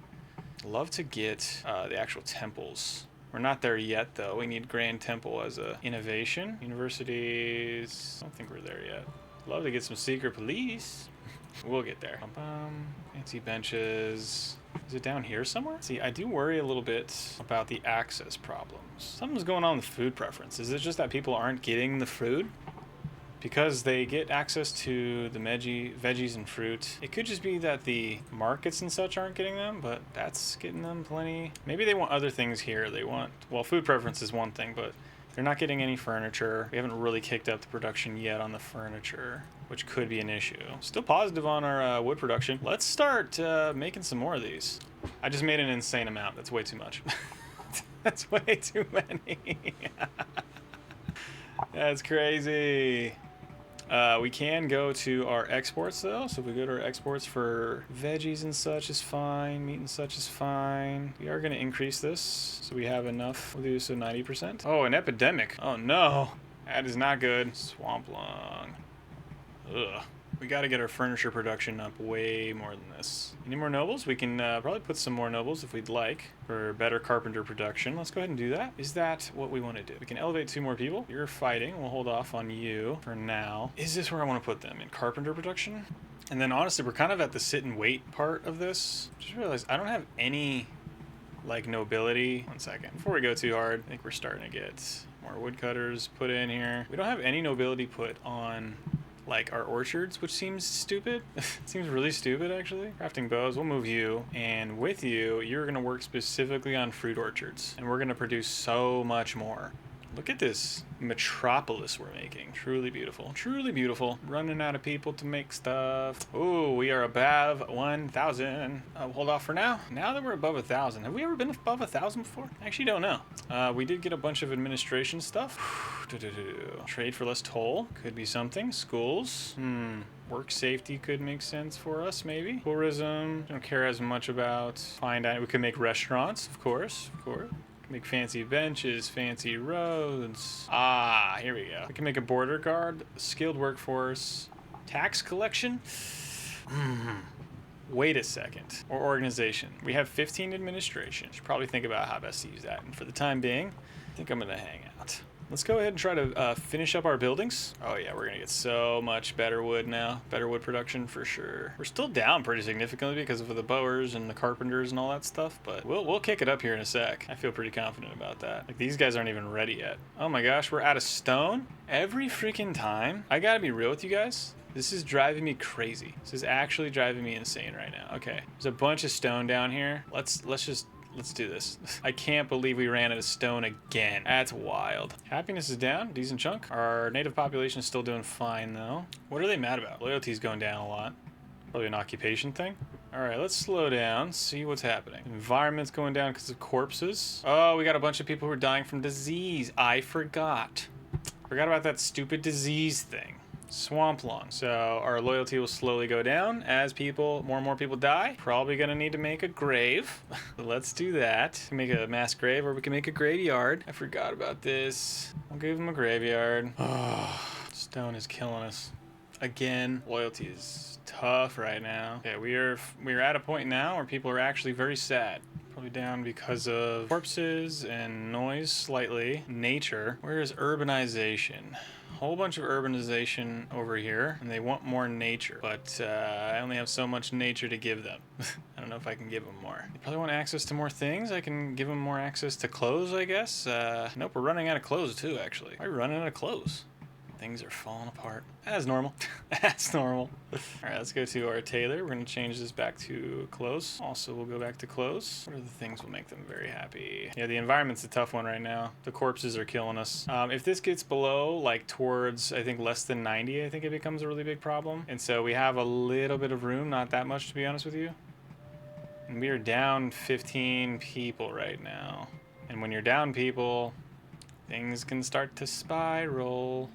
Love to get the actual temples. We're not there yet, though. We need Grand Temple as a innovation. Universities, I don't think we're there yet. Love to get some secret police. We'll get there. Fancy benches. Is it down here somewhere? See, I do worry a little bit about the access problems. Something's going on with food preference. Is it just that people aren't getting the food? Because they get access to the veggies and fruit. It could just be that the markets and such aren't getting them, but that's getting them plenty. Maybe they want other things here. They want, well, food preference is one thing, but they're not getting any furniture. We haven't really kicked up the production yet on the furniture, which could be an issue. Still positive on our wood production. Let's start making some more of these. I just made an insane amount. That's way too much. That's way too many. That's crazy. We can go to our exports though. So if we go to our exports for veggies and such is fine. Meat and such is fine. We are going to increase this so we have enough. We'll do so 90%. Oh, an epidemic. Oh no. That is not good. Swamp lung. Ugh. We got to get our furniture production up way more than this. Any more nobles? We can probably put some more nobles if we'd like for better carpenter production. Let's go ahead and do that. Is that what we want to do? We can elevate 2 more people. You're fighting. We'll hold off on you for now. Is this where I want to put them? In carpenter production? And then honestly, we're kind of at the sit and wait part of this. Just realized I don't have any like nobility. One second. Before we go too hard, I think we're starting to get more woodcutters put in here. We don't have any nobility put on like our orchards, which seems stupid. It seems really stupid, actually. Crafting bows, we'll move you. And with you, you're gonna work specifically on fruit orchards. And we're gonna produce so much more. Look at this metropolis we're making. Truly beautiful. Truly beautiful. Running out of people to make stuff. Oh, we are above 1,000. Hold off for now. Now that we're above 1,000. Have we ever been above 1,000 before? I actually don't know. We did get a bunch of administration stuff. Trade for less toll. Could be something. Schools. Work safety could make sense for us, maybe. Tourism. Don't care as much about. Fine dining. We could make restaurants, of course. Of course. Make fancy benches, fancy roads. Ah, here we go. We can make a border guard, skilled workforce, tax collection. Wait a second. Or organization. We have 15 administration. Should probably think about how best to use that. And for the time being, I think I'm gonna hang out. Let's go ahead and try to finish up our buildings. Oh yeah, we're gonna get so much better wood now. Better wood production for sure. We're still down pretty significantly because of the bowyers and the carpenters and all that stuff, but we'll kick it up here in a sec. I feel pretty confident about that. Like, these guys aren't even ready yet. Oh my gosh, we're out of stone? Every freaking time? I gotta be real with you guys. This is driving me crazy. This is actually driving me insane right now. Okay, there's a bunch of stone down here. Let's do this. I can't believe we ran out of stone again. That's wild. Happiness is down, decent chunk. Our native population is still doing fine though. What are they mad about? Loyalty's going down a lot. Probably an occupation thing. All right, let's slow down, see what's happening. Environment's going down because of corpses. Oh, we got a bunch of people who are dying from disease. I forgot. Forgot about that stupid disease thing. Swamp lung. So our loyalty will slowly go down as more and more people die. Probably gonna need to make a grave. Let's do that. Make a mass grave, or we can make a graveyard. I forgot about this. I'll give them a graveyard. Oh, stone is killing us again. Loyalty is tough right now. Okay, we're at a point now where people are actually very sad. Probably down because of corpses and noise slightly. Nature. Where is urbanization? Whole bunch of urbanization over here, and they want more nature, but I only have so much nature to give them. I don't know if I can give them more. They probably want access to more things. I can give them more access to clothes, I guess. Nope, we're running out of clothes too, actually. Why are we running out of clothes? Things are falling apart. As normal. That's normal. All right, let's go to our tailor. We're going to change this back to clothes. Also, we'll go back to clothes. What are the things will make them very happy? Yeah, the environment's a tough one right now. The corpses are killing us. If this gets below, like towards, I think, less than 90, I think it becomes a really big problem. And so we have a little bit of room, not that much, to be honest with you. And we are down 15 people right now. And when you're down people, things can start to spiral.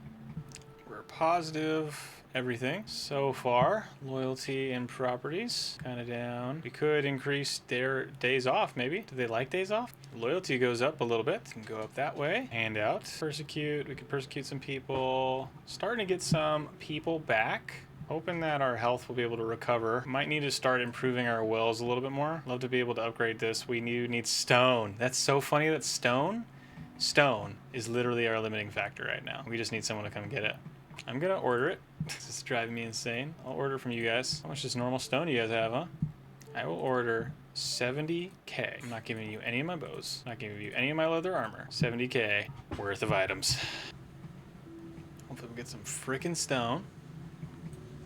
Positive everything so far. Loyalty and properties kind of down. We could increase their days off, maybe. Do they like days off? Loyalty goes up a little bit. Can go up that way. Handout. Persecute. We can persecute some people. Starting to get some people back. Hoping that our health will be able to recover. Might need to start improving our wells a little bit more. Love to be able to upgrade this. We need stone. That's so funny that stone is literally our limiting factor right now. We just need someone to come get it. I'm gonna order it. This is driving me insane. I'll order from you guys. How much does normal stone you guys have, huh? I will order 70K. I'm not giving you any of my bows. Not giving you any of my leather armor. 70K worth of items. Hopefully we'll get some freaking stone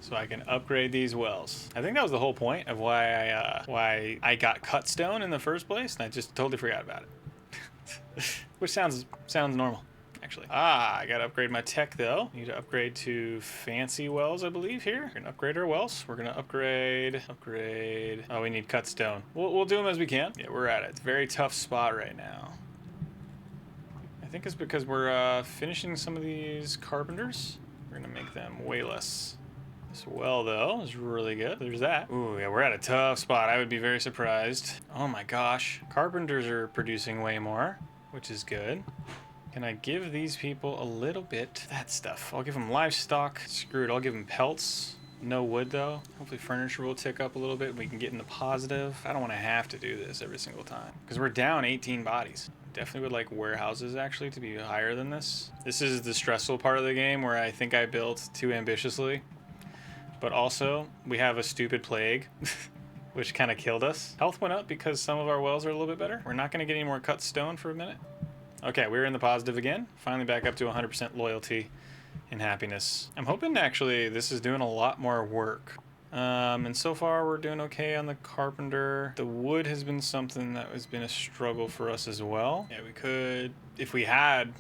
so I can upgrade these wells. I think that was the whole point of why I got cut stone in the first place, and I just totally forgot about it. Which sounds normal. Actually. I gotta upgrade my tech though. Need to upgrade to fancy wells, I believe, here. We're gonna upgrade our wells. We're gonna upgrade. Oh, we need cut stone. We'll do them as we can. Yeah, we're at it. It's a very tough spot right now. I think it's because we're finishing some of these carpenters. We're gonna make them way less. This well though is really good. There's that. Ooh, yeah, we're at a tough spot. I would be very surprised. Oh my gosh. Carpenters are producing way more, which is good. Can I give these people a little bit of that stuff? I'll give them livestock. Screw it, I'll give them pelts. No wood though. Hopefully furniture will tick up a little bit. We can get in the positive. I don't want to have to do this every single time because we're down 18 bodies. Definitely would like warehouses actually to be higher than this. This is the stressful part of the game where I think I built too ambitiously. But also, we have a stupid plague, which kind of killed us. Health went up because some of our wells are a little bit better. We're not going to get any more cut stone for a minute. Okay, we're in the positive again. Finally back up to 100% loyalty and happiness. I'm hoping actually this is doing a lot more work. And so far we're doing okay on the carpenter. The wood has been something that has been a struggle for us as well. Yeah, we could, if we had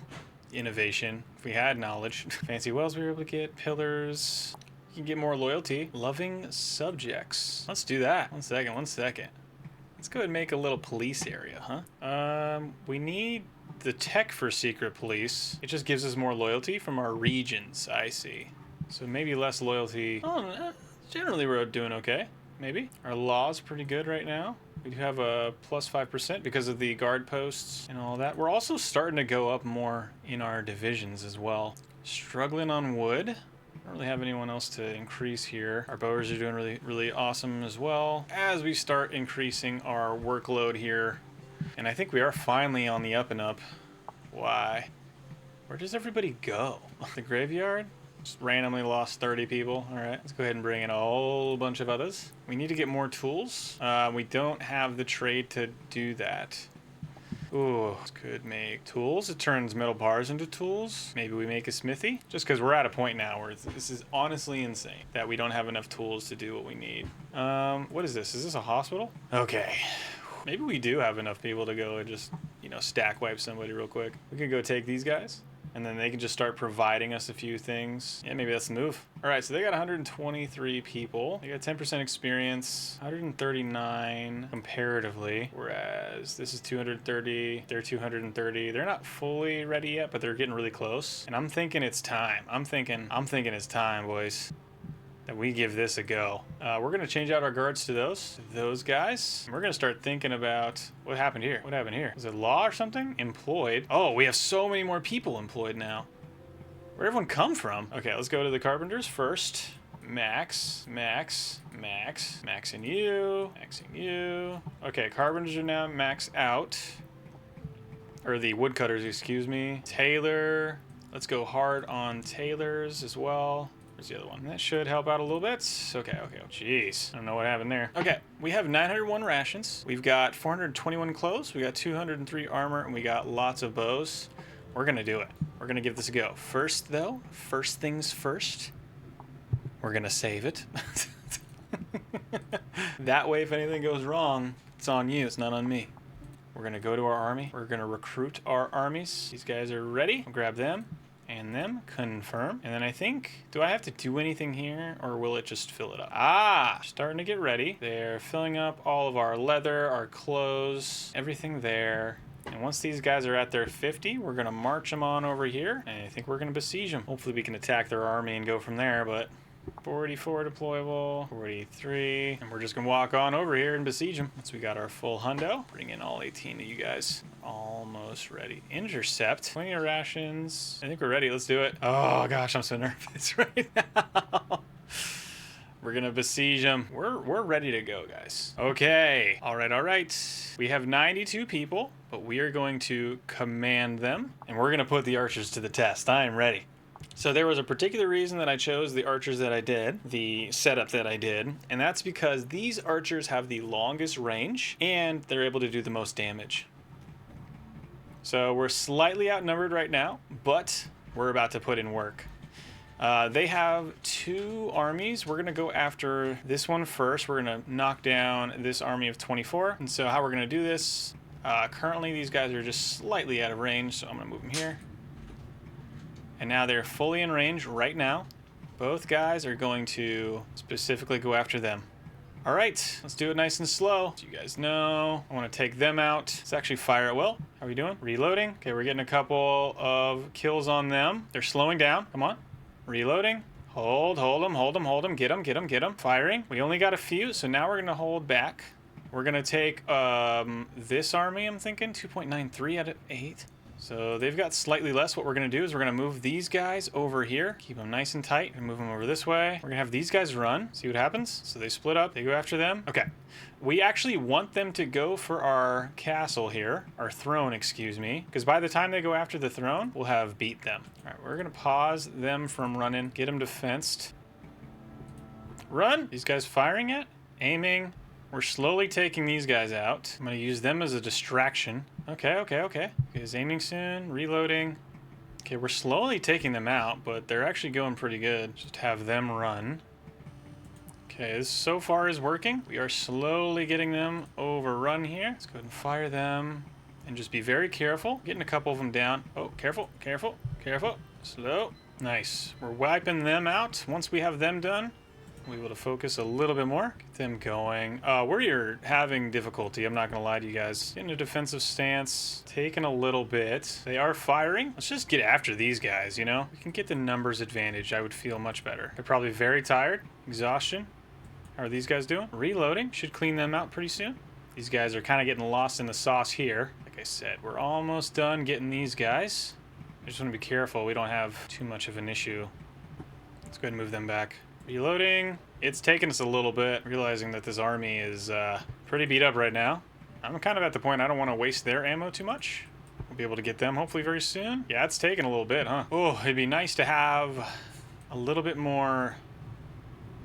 innovation if we had knowledge. Fancy wells we were able to get. Pillars. You can get more loyalty. Loving subjects. Let's do that. One second. Let's go ahead and make a little police area, huh? We need the tech for secret police. It just gives us more loyalty from our regions, I see. So maybe less loyalty. Oh, generally we're doing okay. Maybe. Our law's pretty good right now. We do have a plus 5% because of the guard posts and all that. We're also starting to go up more in our divisions as well. Struggling on wood. Don't really have anyone else to increase here. Our bowyers are doing really awesome as well. As we start increasing our workload here. And I think we are finally on the up and up. Why? Where does everybody go? The graveyard? Just randomly lost 30 people. All right, let's go ahead and bring in a whole bunch of others. We need to get more tools. We don't have the trade to do that. Ooh, this could make tools. It turns metal bars into tools. Maybe we make a smithy. Just because we're at a point now where this is honestly insane that we don't have enough tools to do what we need. What is this? Is this a hospital? Okay. Maybe we do have enough people to go and just, you know, stack wipe somebody real quick. We could go take these guys. And then they can just start providing us a few things. Yeah, maybe that's the move. All right, so they got 123 people. They got 10% experience, 139 comparatively, whereas this is 230, they're 230. They're not fully ready yet, but they're getting really close. And I'm thinking it's time. I'm thinking it's time, boys, that we give this a go. We're gonna change out our guards to those guys. And we're gonna start thinking about what happened here. What happened here? Is it law or something? Employed. Oh, we have so many more people employed now. Where'd everyone come from? Okay, let's go to the carpenters first. Maxing you. Okay, carpenters are now maxed out. Or the woodcutters, excuse me. Tailor. Let's go hard on tailors as well. Where's the other one? That should help out a little bit. Okay. Jeez. I don't know what happened there. Okay, we have 901 rations. We've got 421 clothes. We got 203 armor, and we got lots of bows. We're gonna do it. We're gonna give this a go. First, though, first things first, we're gonna save it. That way, if anything goes wrong, it's on you. It's not on me. We're gonna go to our army. We're gonna recruit our armies. These guys are ready. I'll grab them. And them, confirm. And then I think, do I have to do anything here or will it just fill it up? Ah, starting to get ready. They're filling up all of our leather, our clothes, everything there. And once these guys are at their 50, we're gonna march them on over here. And I think we're gonna besiege them. Hopefully we can attack their army and go from there, but 44 deployable, 43. And we're just gonna walk on over here and besiege them. Once we got our full hundo, bring in all 18 of you guys. Almost ready. Intercept. 20 rations. I think we're ready. Let's do it. Oh gosh, I'm so nervous right now. We're gonna besiege them. We're ready to go, guys. Okay. All right. We have 92 people, but we are going to command them, and we're gonna put the archers to the test. I am ready. So there was a particular reason that I chose the archers that I did, the setup that I did, and that's because these archers have the longest range and they're able to do the most damage. So we're slightly outnumbered right now, but we're about to put in work. They have 2 armies. We're going to go after this one first. We're going to knock down this army of 24. And so how we're going to do this, currently these guys are just slightly out of range, so I'm going to move them here. And now they're fully in range right now. Both guys are going to specifically go after them. All right, let's do it nice and slow. So you guys know, I want to take them out. Let's actually fire at will. How are we doing? Reloading. Okay, we're getting a couple of kills on them. They're slowing down. Come on. Reloading. Hold them. Get them. Firing. We only got a few, so now we're going to hold back. We're going to take this army, I'm thinking, 2.93 out of 8. So they've got slightly less. What we're going to do is we're going to move these guys over here. Keep them nice and tight and move them over this way. We're going to have these guys run. See what happens? So they split up. They go after them. Okay. We actually want them to go for our castle here. Our throne, excuse me. Because by the time they go after the throne, we'll have beat them. All right. We're going to pause them from running. Get them defensed. Run. These guys firing yet? Aiming. We're slowly taking these guys out. I'm going to use them as a distraction. Okay. He's aiming soon. Reloading. Okay, we're slowly taking them out, but they're actually going pretty good. Just have them run. Okay, this so far is working. We are slowly getting them overrun here. Let's go ahead and fire them. and just be very careful. Getting a couple of them down. Oh, careful, careful, careful. Slow. Nice. We're wiping them out. Once we have them done, we'll be able to focus a little bit more. Get them going. We're having difficulty. I'm not going to lie to you guys. Getting a defensive stance. Taking a little bit. They are firing. Let's just get after these guys, you know? We can get the numbers advantage. I would feel much better. They're probably very tired. Exhaustion. How are these guys doing? Reloading. Should clean them out pretty soon. These guys are kind of getting lost in the sauce here. Like I said, we're almost done getting these guys. I just want to be careful. We don't have too much of an issue. Let's go ahead and move them back. Reloading. It's taken us a little bit, realizing that this army is pretty beat up right now. I'm kind of at the point I don't want to waste their ammo too much. We'll be able to get them hopefully very soon. Yeah, it's taken a little bit, huh? Oh, it'd be nice to have a little bit more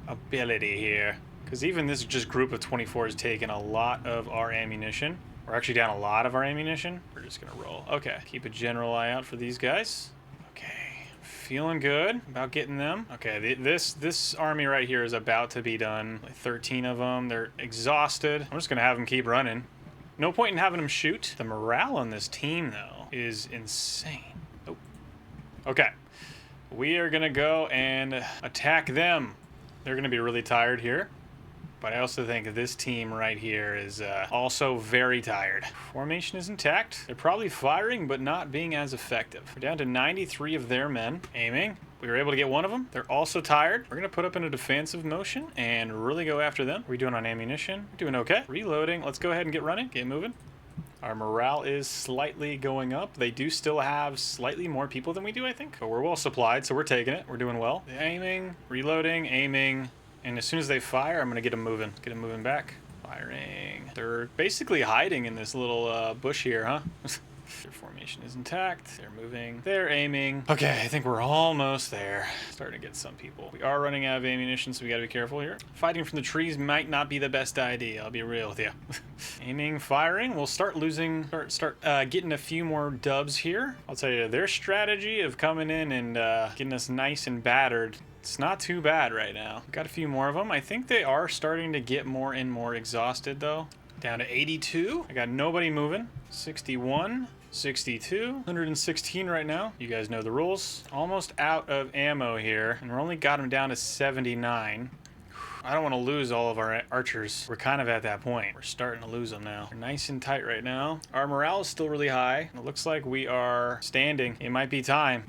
ability here. Because even this just group of 24 has taken a lot of our ammunition. We're actually down a lot of our ammunition. We're just going to roll. Okay, keep a general eye out for these guys. Okay, feeling good about getting them. Okay, this army right here is about to be done. Like 13 of them. They're exhausted. I'm just going to have them keep running. No point in having them shoot. The morale on this team, though, is insane. Oh. Okay, we are going to go and attack them. They're going to be really tired here. But I also think this team right here is also very tired. Formation is intact. They're probably firing, but not being as effective. We're down to 93 of their men. Aiming. We were able to get one of them. They're also tired. We're going to put up in a defensive motion and really go after them. What are we doing on ammunition? We're doing okay. Reloading. Let's go ahead and get running. Get moving. Our morale is slightly going up. They do still have slightly more people than we do, I think. But we're well supplied, so we're taking it. We're doing well. Aiming. Reloading. Aiming. And as soon as they fire, I'm going to get them moving. Get them moving back. Firing. They're basically hiding in this little bush here, huh? Their formation is intact. They're moving. They're aiming. Okay, I think we're almost there. Starting to get some people. We are running out of ammunition, so we got to be careful here. Fighting from the trees might not be the best idea. I'll be real with you. Aiming, firing. We'll start losing. Start getting a few more dubs here. I'll tell you, their strategy of coming in and getting us nice and battered, it's not too bad right now. We've got a few more of them. I think they are starting to get more and more exhausted, though. Down to 82. I got nobody moving. 61. 62. 116 right now. You guys know the rules. Almost out of ammo here. And we're only got them down to 79. I don't want to lose all of our archers. We're kind of at that point. We're starting to lose them now. We're nice and tight right now. Our morale is still really high. It looks like we are standing. It might be time.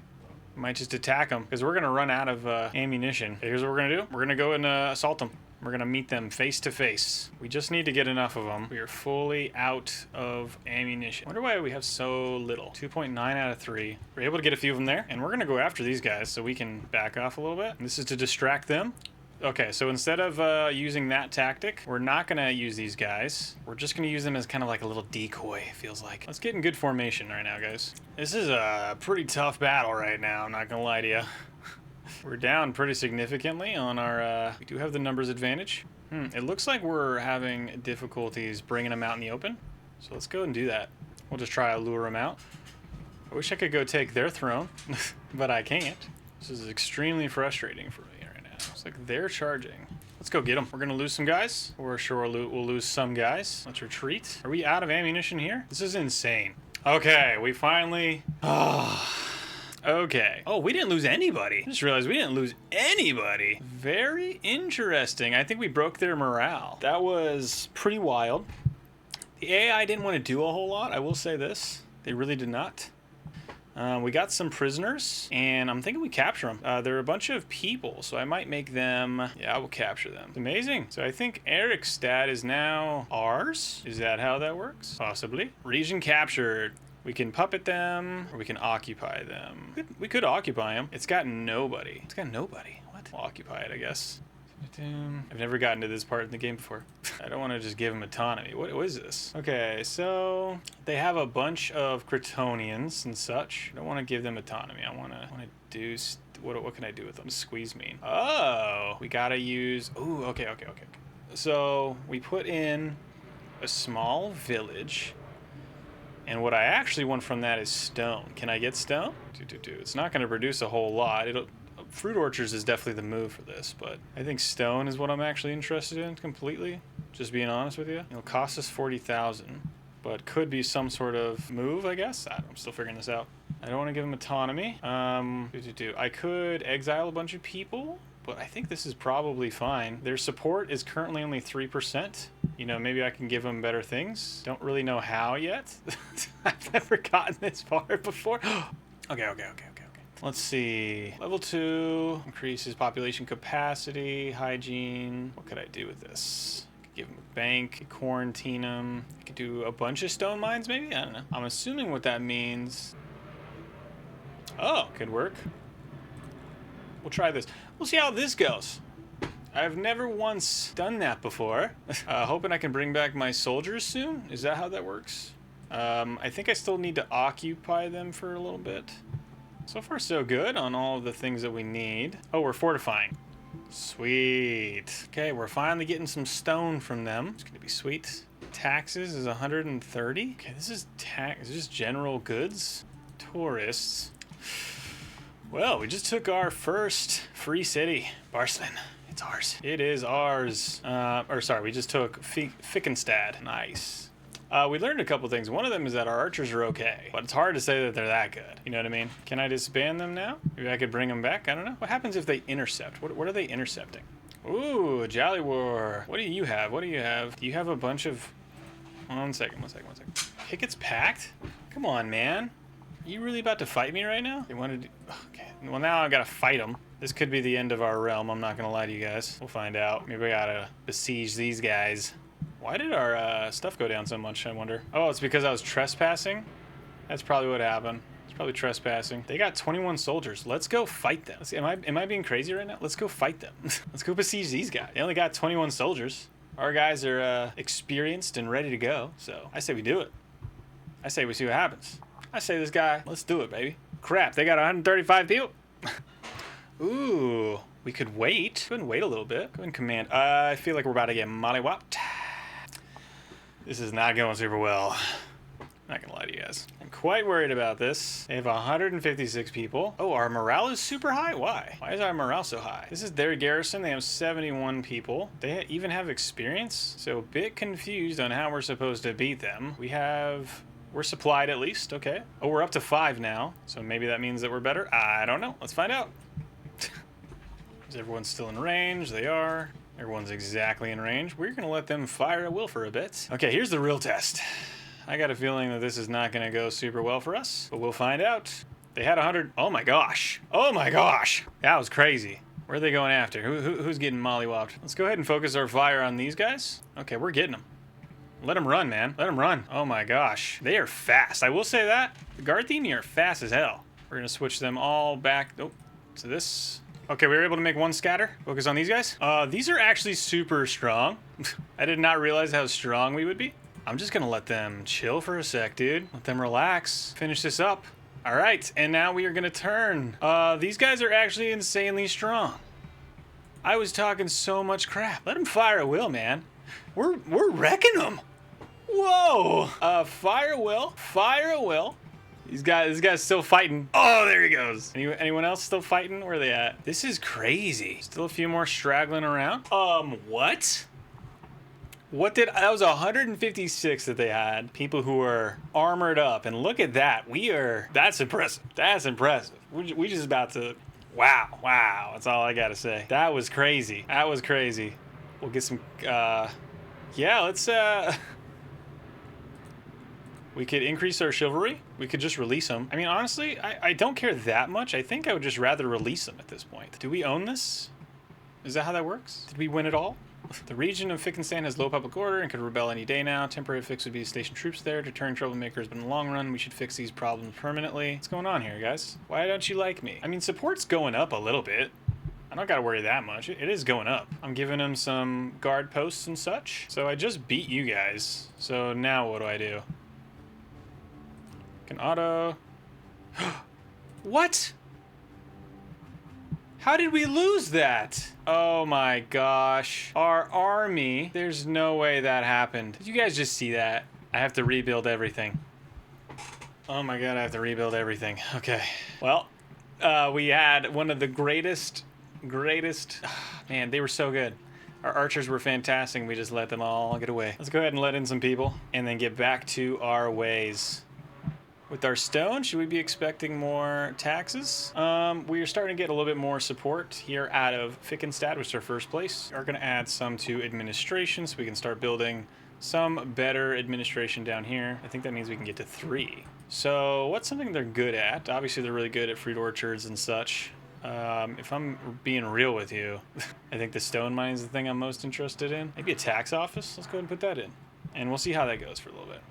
Might just attack them because we're going to run out of ammunition. Here's what we're going to do. We're going to go and assault them. We're going to meet them face to face. We just need to get enough of them. We are fully out of ammunition. I wonder why we have so little. 2.9 out of 3. We're able to get a few of them there. And we're going to go after these guys so we can back off a little bit. And this is to distract them. Okay, so instead of using that tactic, we're not going to use these guys. We're just going to use them as kind of like a little decoy, it feels like. Let's get in good formation right now, guys. This is a pretty tough battle right now, I'm not going to lie to you. We're down pretty significantly on our... we do have the numbers advantage. It looks like we're having difficulties bringing them out in the open. So let's go and do that. We'll just try to lure them out. I wish I could go take their throne, but I can't. This is extremely frustrating for me. Looks like they're charging. Let's go get them. We're gonna lose some guys. Or sure we'll lose some guys. Let's retreat. Are we out of ammunition here? This is insane. Okay, we finally... Okay. Oh, we didn't lose anybody. I just realized we didn't lose anybody. Very interesting. I think we broke their morale. That was pretty wild. The AI didn't want to do a whole lot. I will say this. They really did not. We got some prisoners, and I'm thinking we capture them. They're a bunch of people, so I might make them... Yeah, I will capture them. It's amazing. So I think Aurach's stat is now ours. Is that how that works? Possibly. Region captured. We can puppet them, or we can occupy them. We could occupy them. It's got nobody. It's got nobody. What? We'll occupy it, I guess. I've never gotten to this part in the game before. I don't want to just give them autonomy. What is this? Okay, so they have a bunch of Cretonians and such. I don't want to give them autonomy. I want to do... What can I do with them? Squeeze mean. Oh, we gotta use... Ooh, okay. So we put in a small village, and what I actually want from that is stone. Can I get stone? It's not going to produce a whole lot. Fruit orchards is definitely the move for this, but I think stone is what I'm actually interested in completely. Just being honest with you. It'll cost us 40,000. but could be some sort of move, I guess. I'm still figuring this out. I don't want to give them autonomy. I could exile a bunch of people, but I think this is probably fine. Their support is currently only 3%. You know, maybe I can give them better things. Don't really know how yet. I've never gotten this far before. Okay. Let's see. Level 2 increases population capacity, hygiene. What could I do with this? I could give them a bank, quarantine them. I could do a bunch of stone mines, maybe? I don't know. I'm assuming what that means. Oh, could work. We'll try this. We'll see how this goes. I've never once done that before. Hoping I can bring back my soldiers soon. Is that how that works? I think I still need to occupy them for a little bit. So far, so good on all of the things that we need. Oh, we're fortifying. Sweet. Okay, we're finally getting some stone from them. It's gonna be sweet. Taxes is 130. Okay, this is just general goods. Tourists. Well, we just took our first free city, Barcelona. It's ours. It is ours. We just took Fickenstad. Nice. We learned a couple things. One of them is that our archers are okay, but it's hard to say that they're that good. You know what I mean? Can I disband them now? Maybe I could bring them back? I don't know. What happens if they intercept? What are they intercepting? Ooh, Jolly War. What do you have? What do you have? Do you have a bunch of... One second. Pickets packed? Come on, man. Are you really about to fight me right now? They wanted to... Okay. Well, now I've got to fight them. This could be the end of our realm. I'm not going to lie to you guys. We'll find out. Maybe we got to besiege these guys. Why did our stuff go down so much, I wonder? Oh, it's because I was trespassing? That's probably what happened. It's probably trespassing. They got 21 soldiers. Let's go fight them. Am I being crazy right now? Let's go fight them. Let's go besiege these guys. They only got 21 soldiers. Our guys are experienced and ready to go. So I say we do it. I say we see what happens. I say this guy, let's do it, baby. Crap, they got 135 people. Ooh, we could wait. Go ahead and wait a little bit. Go ahead and command. I feel like we're about to get mollywopped. This is not going super well. I'm not gonna lie to you guys. I'm quite worried about this. They have 156 people. Oh, our morale is super high? Why? Why is our morale so high? This is their garrison. They have 71 people. They even have experience. So a bit confused on how we're supposed to beat them. We're supplied at least, okay. Oh, we're up to 5 now. So maybe that means that we're better. I don't know. Let's find out. Is everyone still in range? They are. Everyone's exactly in range. We're gonna let them fire at will for a bit. Okay, here's the real test. I got a feeling that this is not gonna go super well for us, but we'll find out. They had 100. Oh my gosh. Oh my gosh. That was crazy. Where are they going after? Who's getting mollywopped? Let's go ahead and focus our fire on these guys. Okay, we're getting them. Let them run, man. Let them run. Oh my gosh. They are fast. I will say that. The Garthini are fast as hell. We're gonna switch them all back to this. Okay, we were able to make one scatter. Focus on these guys. These are actually super strong. I did not realize how strong we would be. I'm just gonna let them chill for a sec, dude. Let them relax. Finish this up. All right, and now we are gonna turn. These guys are actually insanely strong. I was talking so much crap. Let them fire at will, man. We're wrecking them. Whoa. Fire at will. This guy's still fighting. Oh, there he goes. Anyone else still fighting? Where are they at? This is crazy. Still a few more straggling around. What? That was 156 that they had. People who are armored up. And look at that. That's impressive. That's impressive. We just about to, wow. That's all I gotta say. That was crazy. We'll get some, let's, we could increase our chivalry. We could just release them. I mean, honestly, I don't care that much. I think I would just rather release them at this point. Do we own this? Is that how that works? Did we win it all? The region of Fickenstein has low public order and could rebel any day now. Temporary fix would be to station troops there to turn troublemakers, but in the long run, we should fix these problems permanently. What's going on here, guys? Why don't you like me? I mean, support's going up a little bit. I don't gotta worry that much. It is going up. I'm giving them some guard posts and such. So I just beat you guys. So now what do I do? Can auto. What? How did we lose that? Oh my gosh. Our army. There's no way that happened. Did you guys just see that? I have to rebuild everything. Oh my god, I have to rebuild everything. Okay. Well, we had one of the greatest. Man, they were so good. Our archers were fantastic. We just let them all get away. Let's go ahead and let in some people and then get back to our ways. With our stone, should we be expecting more taxes? We are starting to get a little bit more support here out of Fickenstad, which is our first place. We are going to add some to administration so we can start building some better administration down here. I think that means we can get to 3. So what's something they're good at? Obviously, they're really good at fruit orchards and such. If I'm being real with you, I think the stone mine is the thing I'm most interested in. Maybe a tax office. Let's go ahead and put that in. And we'll see how that goes for a little bit.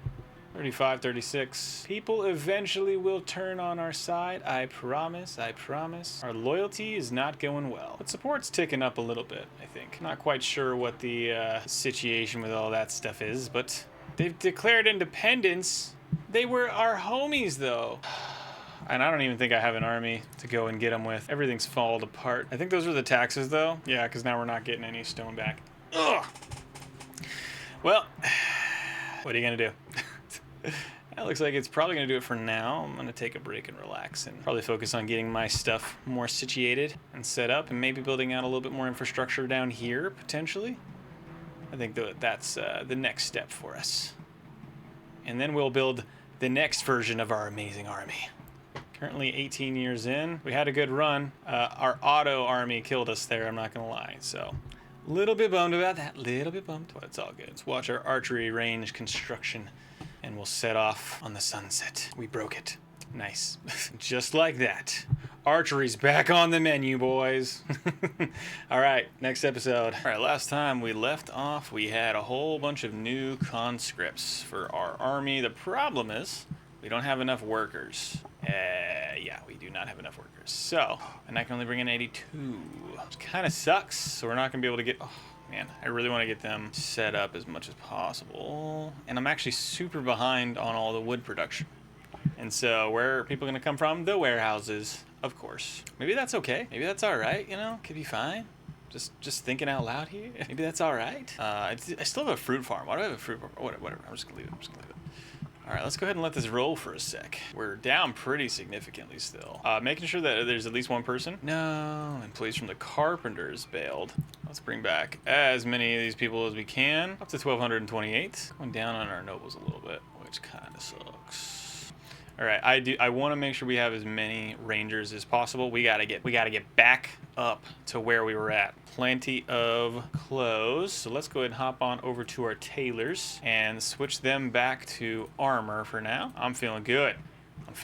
35, 36. People eventually will turn on our side. I promise, I promise. Our loyalty is not going well. But support's ticking up a little bit, I think. Not quite sure what the situation with all that stuff is, but they've declared independence. They were our homies, though. And I don't even think I have an army to go and get them with. Everything's fallen apart. I think those are the taxes, though. Yeah, because now we're not getting any stone back. Ugh. Well, what are you going to do? That looks like it's probably going to do it for now. I'm going to take a break and relax and probably focus on getting my stuff more situated and set up and maybe building out a little bit more infrastructure down here, potentially. I think that's the next step for us. And then we'll build the next version of our amazing army. Currently 18 years in. We had a good run. Our auto army killed us there, I'm not going to lie. So a little bit bummed about that. Little bit bummed, but it's all good. Let's watch our archery range construction. And we'll set off on the sunset. We broke it. Nice. Just like that. Archery's back on the menu, boys. All right, next episode. All right, last time we left off, we had a whole bunch of new conscripts for our army. The problem is we don't have enough workers. Yeah, we do not have enough workers. So, and I can only bring in 82, which kind of sucks. So we're not going to be able to get... Oh, man, I really want to get them set up as much as possible. And I'm actually super behind on all the wood production. And so where are people going to come from? The warehouses, of course. Maybe that's okay. Maybe that's all right, you know? Could be fine. Just thinking out loud here. Maybe that's all right. I still have a fruit farm. Why do I have a fruit farm? Whatever. I'm just going to leave it. All right, let's go ahead and let this roll for a sec. We're down pretty significantly still. Making sure that there's at least one person. No, employees from the carpenters bailed. Let's bring back as many of these people as we can. Up to 1,228. Going down on our nobles a little bit, which kind of sucks. All right, I want to make sure we have as many rangers as possible. We gotta get back up to where we were at. Plenty of clothes. So let's go ahead and hop on over to our tailors and switch them back to armor for now. I'm feeling good.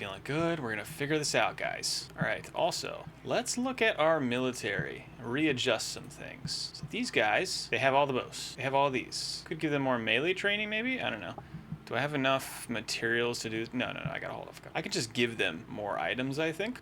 We're gonna figure this out, guys. All right, also, let's look at our military, readjust some things. So these guys, they have all the bows. They have all these. Could give them more melee training, maybe? I don't know. Do I have enough materials to do? No, I got a hold of. I could just give them more items, I think.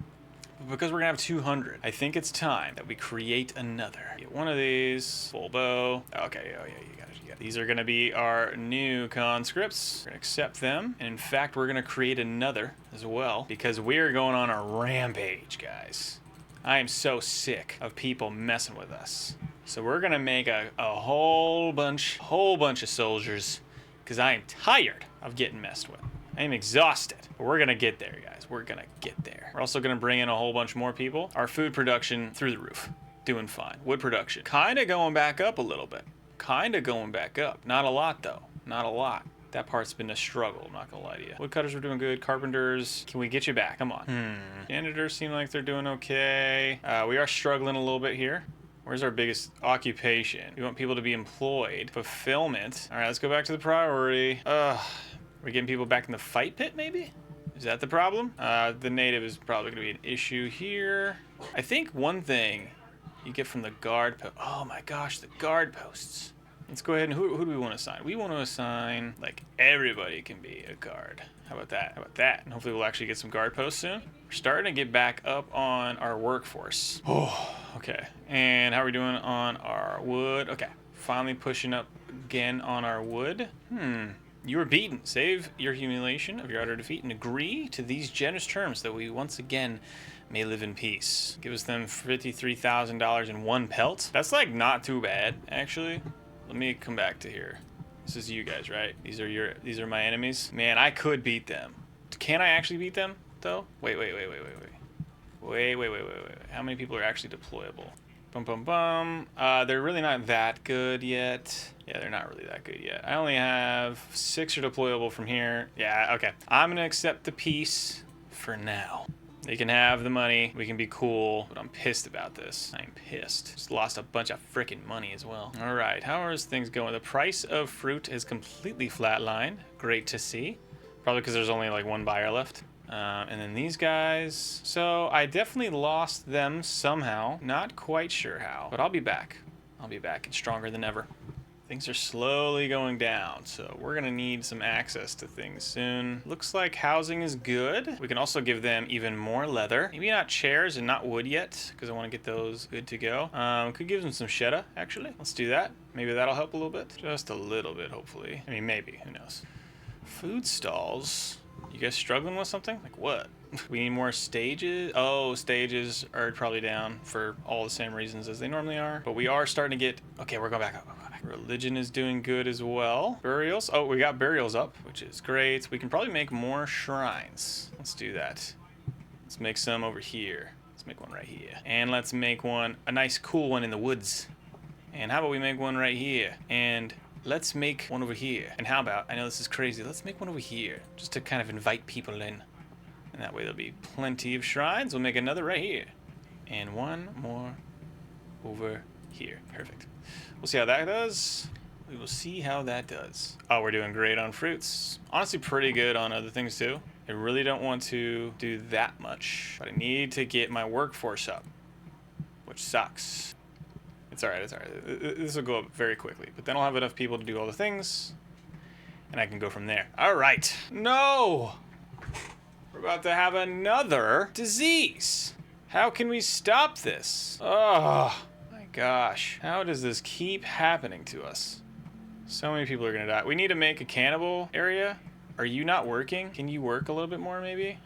But because we're gonna have 200, I think it's time that we create another. Get one of these, full bow. Okay, oh yeah, you got it. These are gonna be our new conscripts. We're gonna accept them. And in fact, we're gonna create another as well because we're going on a rampage, guys. I am so sick of people messing with us. So we're gonna make a whole bunch of soldiers because I am tired of getting messed with. I am exhausted, but we're gonna get there, guys. We're gonna get there. We're also gonna bring in a whole bunch more people. Our food production through the roof, doing fine. Wood production, kind of going back up a little bit. Not a lot though, not a lot. That part's been a struggle, I'm not gonna lie to you. Woodcutters are doing good. Carpenters, can we get you back? Come on. Janitors seem like they're doing okay. We are struggling a little bit here. Where's our biggest occupation? We want people to be employed. Fulfillment. All right, let's go back to the priority. We're getting people back in the fight pit, maybe? Is that the problem? The native is probably gonna be an issue here. I think one thing you get from the guard post. Oh my gosh, the guard posts. Let's go ahead and who do we want to assign? We want to assign, like, everybody can be a guard. How about that? And hopefully we'll actually get some guard posts soon. We're starting to get back up on our workforce. Oh, okay. And how are we doing on our wood? Okay, finally pushing up again on our wood. You were beaten. Save your humiliation of your utter defeat and agree to these generous terms that we once again may live in peace. Give us them $53,000 in one pelt. That's like not too bad, actually. Let me come back to here. This is you guys, right? These are my enemies. Man, I could beat them. Can I actually beat them though? Wait. How many people are actually deployable? Boom, boom, boom. They're really not that good yet. Yeah, they're not really that good yet. I only have 6 are deployable from here. Yeah, okay. I'm gonna accept the peace for now. They can have the money, we can be cool, but I'm pissed about this. I'm pissed. Just lost a bunch of freaking money as well. All right, how are things going? The price of fruit is completely flatlined. Great to see. Probably because there's only like 1 buyer left. And then these guys. So I definitely lost them somehow. Not quite sure how, but I'll be back. I'll be back and stronger than ever. Things are slowly going down, so we're gonna need some access to things soon. Looks like housing is good. We can also give them even more leather. Maybe not chairs and not wood yet, because I want to get those good to go. Could give them some shedda, actually. Let's do that. Maybe that'll help a little bit. Just a little bit, hopefully. I mean, maybe. Who knows? Food stalls. You guys struggling with something? Like what? We need more stages. Oh, stages are probably down for all the same reasons as they normally are. But we are starting to get... Okay, we're going back up. Religion is doing good as well. Burials. Oh, we got burials up, which is great. We can probably make more shrines. Let's do that. Let's make some over here. Let's make one right here. And let's make one, a nice cool one in the woods. And how about we make one right here? And let's make one over here. And how about, I know this is crazy, let's make one over here. Just to kind of invite people in. And that way there'll be plenty of shrines. We'll make another right here. And one more over here. Perfect. We'll see how that does. We will see how that does. Oh, we're doing great on fruits. Honestly, pretty good on other things too. I really don't want to do that much, but I need to get my workforce up, which sucks. It's all right, it's all right. This will go up very quickly, but then I'll have enough people to do all the things, and I can go from there. All right. No! We're about to have another disease. How can we stop this? Oh. Gosh, how does this keep happening to us? So many people are gonna die. We need to make a cannibal area. Are you not working? Can you work a little bit more, maybe?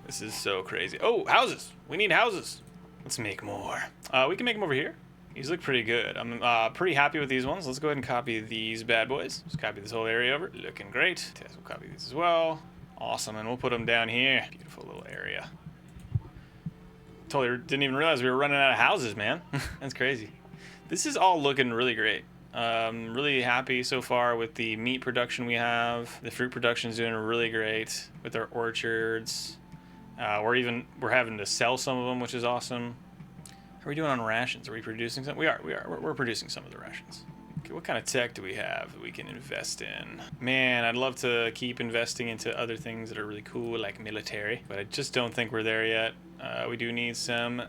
This is so crazy. Oh, houses. We need houses. Let's make more. We can make them over here. These look pretty good. I'm pretty happy with these ones. Let's go ahead and copy these bad boys. Just copy this whole area over. Looking great. Tess will copy these as well. Awesome, and we'll put them down here. Beautiful little area. Totally didn't even realize we were running out of houses, man. That's crazy. This is all looking really great. Really happy so far with the meat production we have. The fruit production is doing really great with our orchards. We're having to sell some of them, which is awesome. How are we doing on rations? Are we producing some? We are. We're producing some of the rations. Okay, what kind of tech do we have that we can invest in? Man, I'd love to keep investing into other things that are really cool, like military, but I just don't think we're there yet. We do need some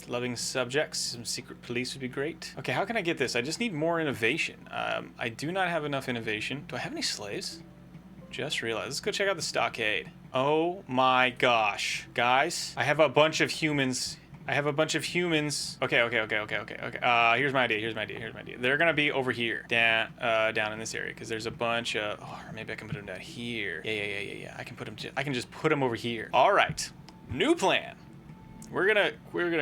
loving subjects. Some secret police would be great. Okay, how can I get this? I just need more innovation. I do not have enough innovation. Do I have any slaves? Just realized. Let's go check out the stockade. Oh my gosh. Guys, I have a bunch of humans. Okay. Here's my idea. They're gonna be over here, down in this area, because there's a bunch of. Oh, or maybe I can put them down here. Yeah. I can just put them over here. All right, new plan. We're gonna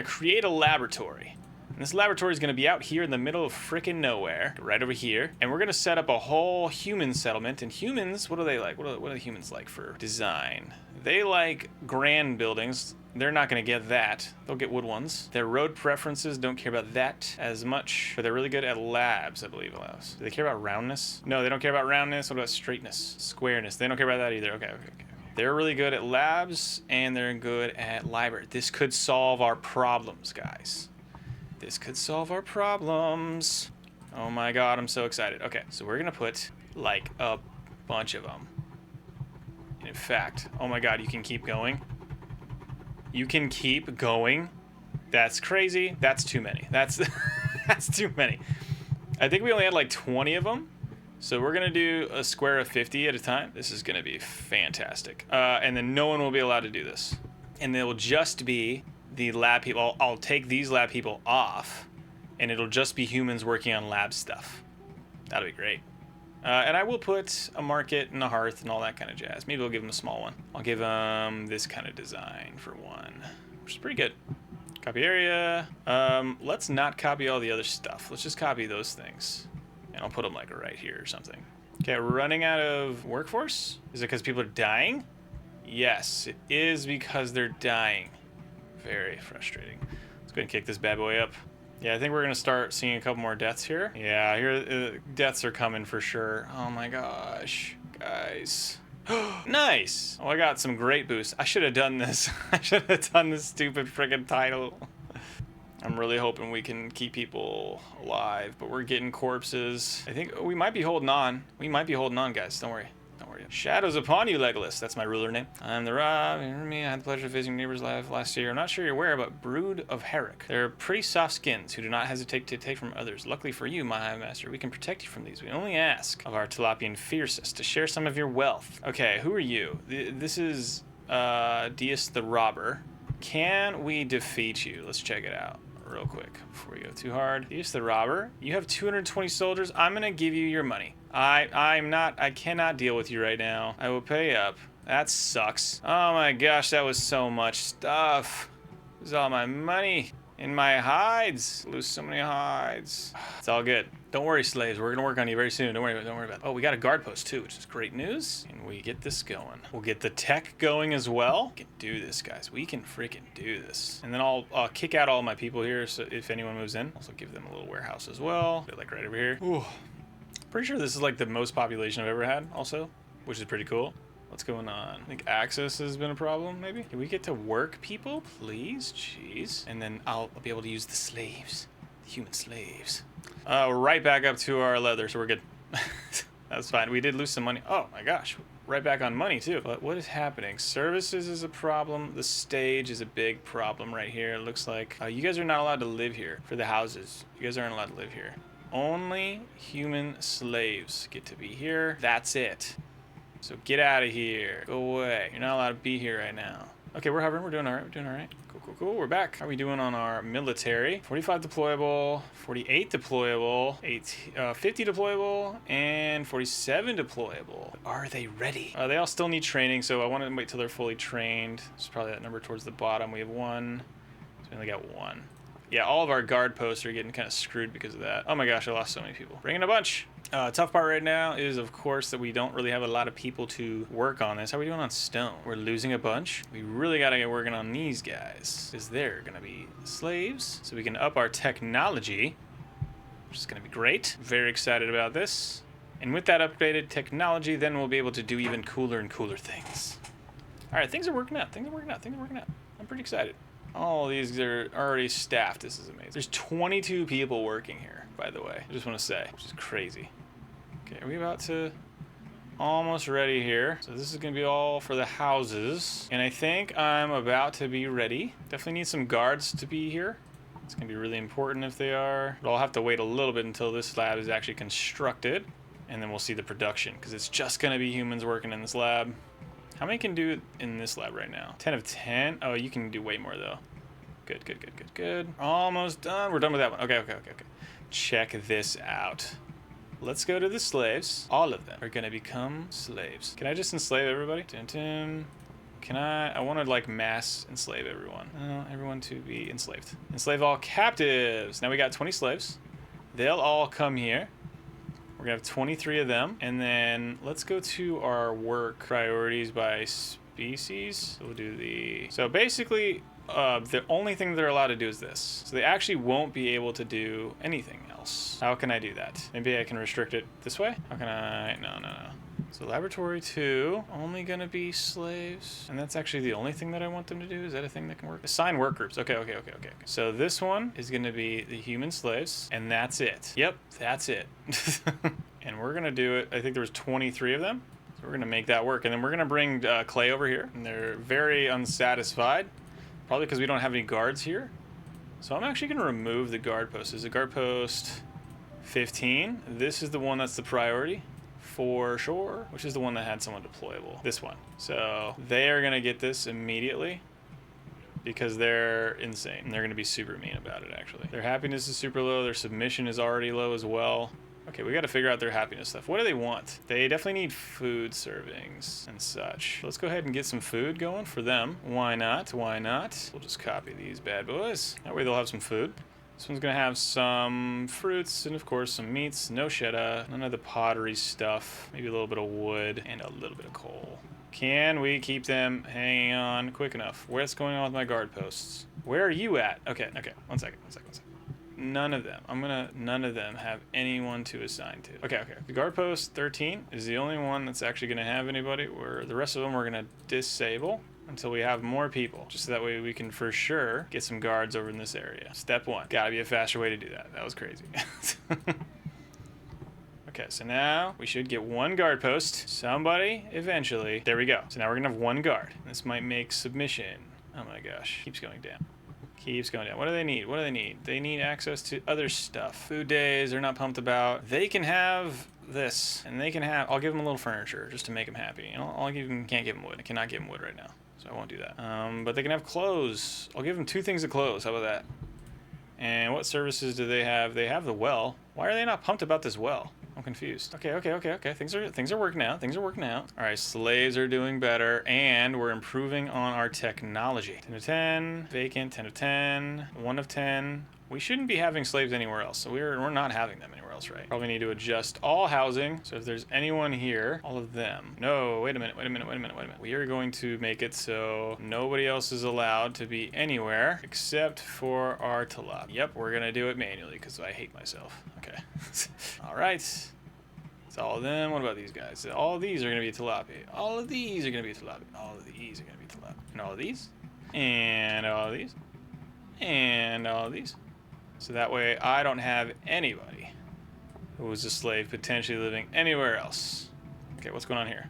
create a laboratory. And this laboratory is gonna be out here in the middle of frickin' nowhere, right over here. And we're gonna set up a whole human settlement. And humans, what do they like? What are the humans like for design? They like grand buildings. They're not going to get that. They'll get wood ones. Their road preferences don't care about that as much, but they're really good at labs, I believe. Allows. Do they care about roundness? No, they don't care about roundness. What about straightness? Squareness. They don't care about that either. Okay. They're really good at labs, and they're good at library. This could solve our problems, guys. This could solve our problems. Oh my god, I'm so excited. Okay, so we're going to put, like, a bunch of them. And in fact, oh my god, you can keep going. You can keep going. That's crazy. That's too many. That's too many. I think we only had like 20 of them. So we're going to do a square of 50 at a time. This is going to be fantastic. And then no one will be allowed to do this. And there will just be the lab people. I'll take these lab people off, and it'll just be humans working on lab stuff. That'll be great. And I will put a market and a hearth and all that kind of jazz. Maybe I'll give them a small one. I'll give them this kind of design for one, which is pretty good. Copy area. Let's not copy all the other stuff. Let's just copy those things. And I'll put them like right here or something. Okay, running out of workforce? Is it because people are dying? Yes, it is because they're dying. Very frustrating. Let's go ahead and kick this bad boy up. Yeah, I think we're gonna start seeing a couple more deaths here. Yeah, here deaths are coming for sure. Oh my gosh, guys. Nice. Oh, I got some great boosts. I should have done this. I should have done this stupid friggin' title. I'm really hoping we can keep people alive, but we're getting corpses. I think we might be holding on. We might be holding on, guys. Don't worry. Don't worry. Shadows upon you, Legolas. That's my ruler name. I'm the Rob. Remember me? I had the pleasure of visiting neighbors live last year. I'm not sure you're aware, but Brood of Herrick. They're pretty soft skins who do not hesitate to take from others. Luckily for you, my High Master, we can protect you from these. We only ask of our Tilapian fiercest to share some of your wealth. Okay, who are you? This is Dias the Robber. Can we defeat you? Let's check it out real quick before we go too hard. Dias the Robber. You have 220 soldiers. I'm gonna give you your money. I cannot deal with you right now. I will pay up. That sucks. Oh my gosh, that was so much stuff. This is all my money. In my hides. Lose so many hides. It's all good. Don't worry, slaves. We're gonna work on you very soon. Don't worry about it. Oh, we got a guard post too, which is great news. And we get this going. We'll get the tech going as well. We can do this, guys. We can freaking do this. And then I'll kick out all my people here, so if anyone moves in. Also give them a little warehouse as well. They're like right over here. Ooh. Pretty sure this is like the most population I've ever had also, which is pretty cool. What's going on? I think access has been a problem, maybe? Can we get to work people, please? Jeez. And then I'll be able to use the slaves. The human slaves. We're right back up to our leather, so we're good. That's fine. We did lose some money. Oh my gosh. Right back on money too. But what is happening? Services is a problem. The stage is a big problem right here. It looks like you guys are not allowed to live here for the houses. You guys aren't allowed to live here. Only human slaves get to be here. That's it. So get out of here. Go away. You're not allowed to be here right now. Okay, we're hovering. We're doing all right. We're doing all right. Cool, cool, cool. We're back. How are we doing on our military? 45 deployable, 48 deployable, 50 deployable, and 47 deployable. Are they ready? They all still need training, so I want to wait till they're fully trained. This is probably that number towards the bottom. We have one. So we only got one. Yeah, all of our guard posts are getting kind of screwed because of that. Oh my gosh, I lost so many people. Bring in a bunch. Tough part right now is, of course, that we don't really have a lot of people to work on this. How are we doing on stone? We're losing a bunch. We really got to get working on these guys, because they're going to be slaves. So we can up our technology, which is going to be great. Very excited about this. And with that upgraded technology, then we'll be able to do even cooler and cooler things. All right, things are working out. Things are working out. Things are working out. I'm pretty excited. All these are already staffed. This is amazing. There's 22 people working here, by the way. I just want to say, which is crazy. Okay, are we about to... Almost ready here. So this is going to be all for the houses. And I think I'm about to be ready. Definitely need some guards to be here. It's going to be really important if they are. But I'll have to wait a little bit until this lab is actually constructed. And then we'll see the production, because it's just going to be humans working in this lab. How many can do it in this lab right now? 10 of 10? Oh, you can do way more, though. Good, good, good, good, good. Almost done. We're done with that one. Okay, okay, okay, okay. Check this out. Let's go to the slaves. All of them are going to become slaves. Can I just enslave everybody? Dun, dun. Can I want to, like, mass enslave everyone. Everyone to be enslaved. Enslave all captives. Now we got 20 slaves. They'll all come here. We're gonna have 23 of them, and then let's go to our work priorities by species. So we'll do the... So basically, the only thing they're allowed to do is this. So they actually won't be able to do anything else. How can I do that? Maybe I can restrict it this way? How can I... No, no, no. So laboratory 2, only gonna be slaves. And that's actually the only thing that I want them to do. Is that a thing that can work? Assign work groups. Okay, okay, okay, okay. So this one is gonna be the human slaves, and that's it. Yep, that's it. And we're gonna do it, I think there was 23 of them. So we're gonna make that work. And then we're gonna bring Clay over here. And they're very unsatisfied, probably because we don't have any guards here. So I'm actually gonna remove the guard post. Is a guard post 15. This is the one that's the priority. For sure, which is the one that had someone deployable. This one. So they are gonna get this immediately because they're insane and they're gonna be super mean about it. Actually, their happiness is super low. Their submission is already low as well. Okay, we got to figure out their happiness stuff. What do they want? They definitely need food servings and such. Let's go ahead and get some food going for them. Why not? Why not? We'll just copy these bad boys. That way they'll have some food. This one's gonna have some fruits and of course some meats, no cheddar, none of the pottery stuff, maybe a little bit of wood and a little bit of coal. Can we keep them hanging on quick enough? What's going on with my guard posts? Where are you at? Okay, okay, one second. none of them. None of them have anyone to assign to. Okay. The guard post 13 is the only one that's actually gonna have anybody, where the rest of them we're gonna disable until we have more people, just so that way we can for sure get some guards over in this area. Step 1, gotta be a faster way to do that. That was crazy. Okay, so now we should get 1 guard post. Somebody, eventually. There we go. So now we're gonna have 1 guard. This might make submission. Oh my gosh, keeps going down. Keeps going down. What do they need? What do they need? They need access to other stuff. Food days, they're not pumped about. They can have this, and they can have, I'll give them a little furniture just to make them happy. You know, I'll give them, can't give them wood. I cannot give them wood right now, so I won't do that. But they can have clothes. I'll give them 2 things of clothes. How about that? And what services do they have? They have the well. Why are they not pumped about this well? I'm confused. Okay. Things are working out. Things are working out. All right, slaves are doing better, and we're improving on our technology. 10 of 10, vacant. 10 of 10, 1 of 10. We shouldn't be having slaves anywhere else, so we're not having them anywhere else, right? Probably need to adjust all housing. So if there's anyone here, all of them. No, wait a minute. We are going to make it so nobody else is allowed to be anywhere except for our Tilapi. Yep, we're gonna do it manually because I hate myself. Okay. All right. It's all of them. What about these guys? All of these are gonna be Tilapi. All of these are gonna be Tilapi. All of these are gonna be Tilapi. And all of these. And all of these. And all of these. So that way I don't have anybody who is a slave potentially living anywhere else. Okay, what's going on here?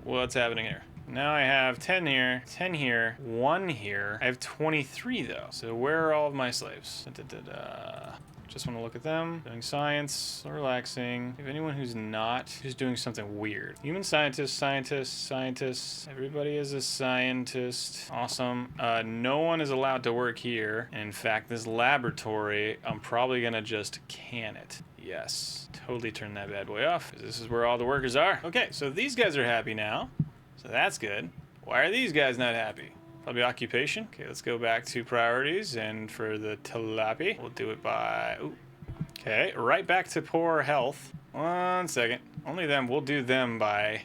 What's happening here? Now I have 10 here, 10 here, 1 here. I have 23 though. So where are all of my slaves? Just want to look at them. Doing science, relaxing. If anyone who's doing something weird. Human scientists. Everybody is a scientist. Awesome. No one is allowed to work here. And in fact, this laboratory, I'm probably gonna just can it. Yes, totally turn that bad boy off, because this is where all the workers are. Okay, so these guys are happy now. So that's good. Why are these guys not happy? Probably occupation. Okay, let's go back to priorities, and for the Tilapi, we'll do it by, okay, right back to poor health. 1 second. Only them, we'll do them by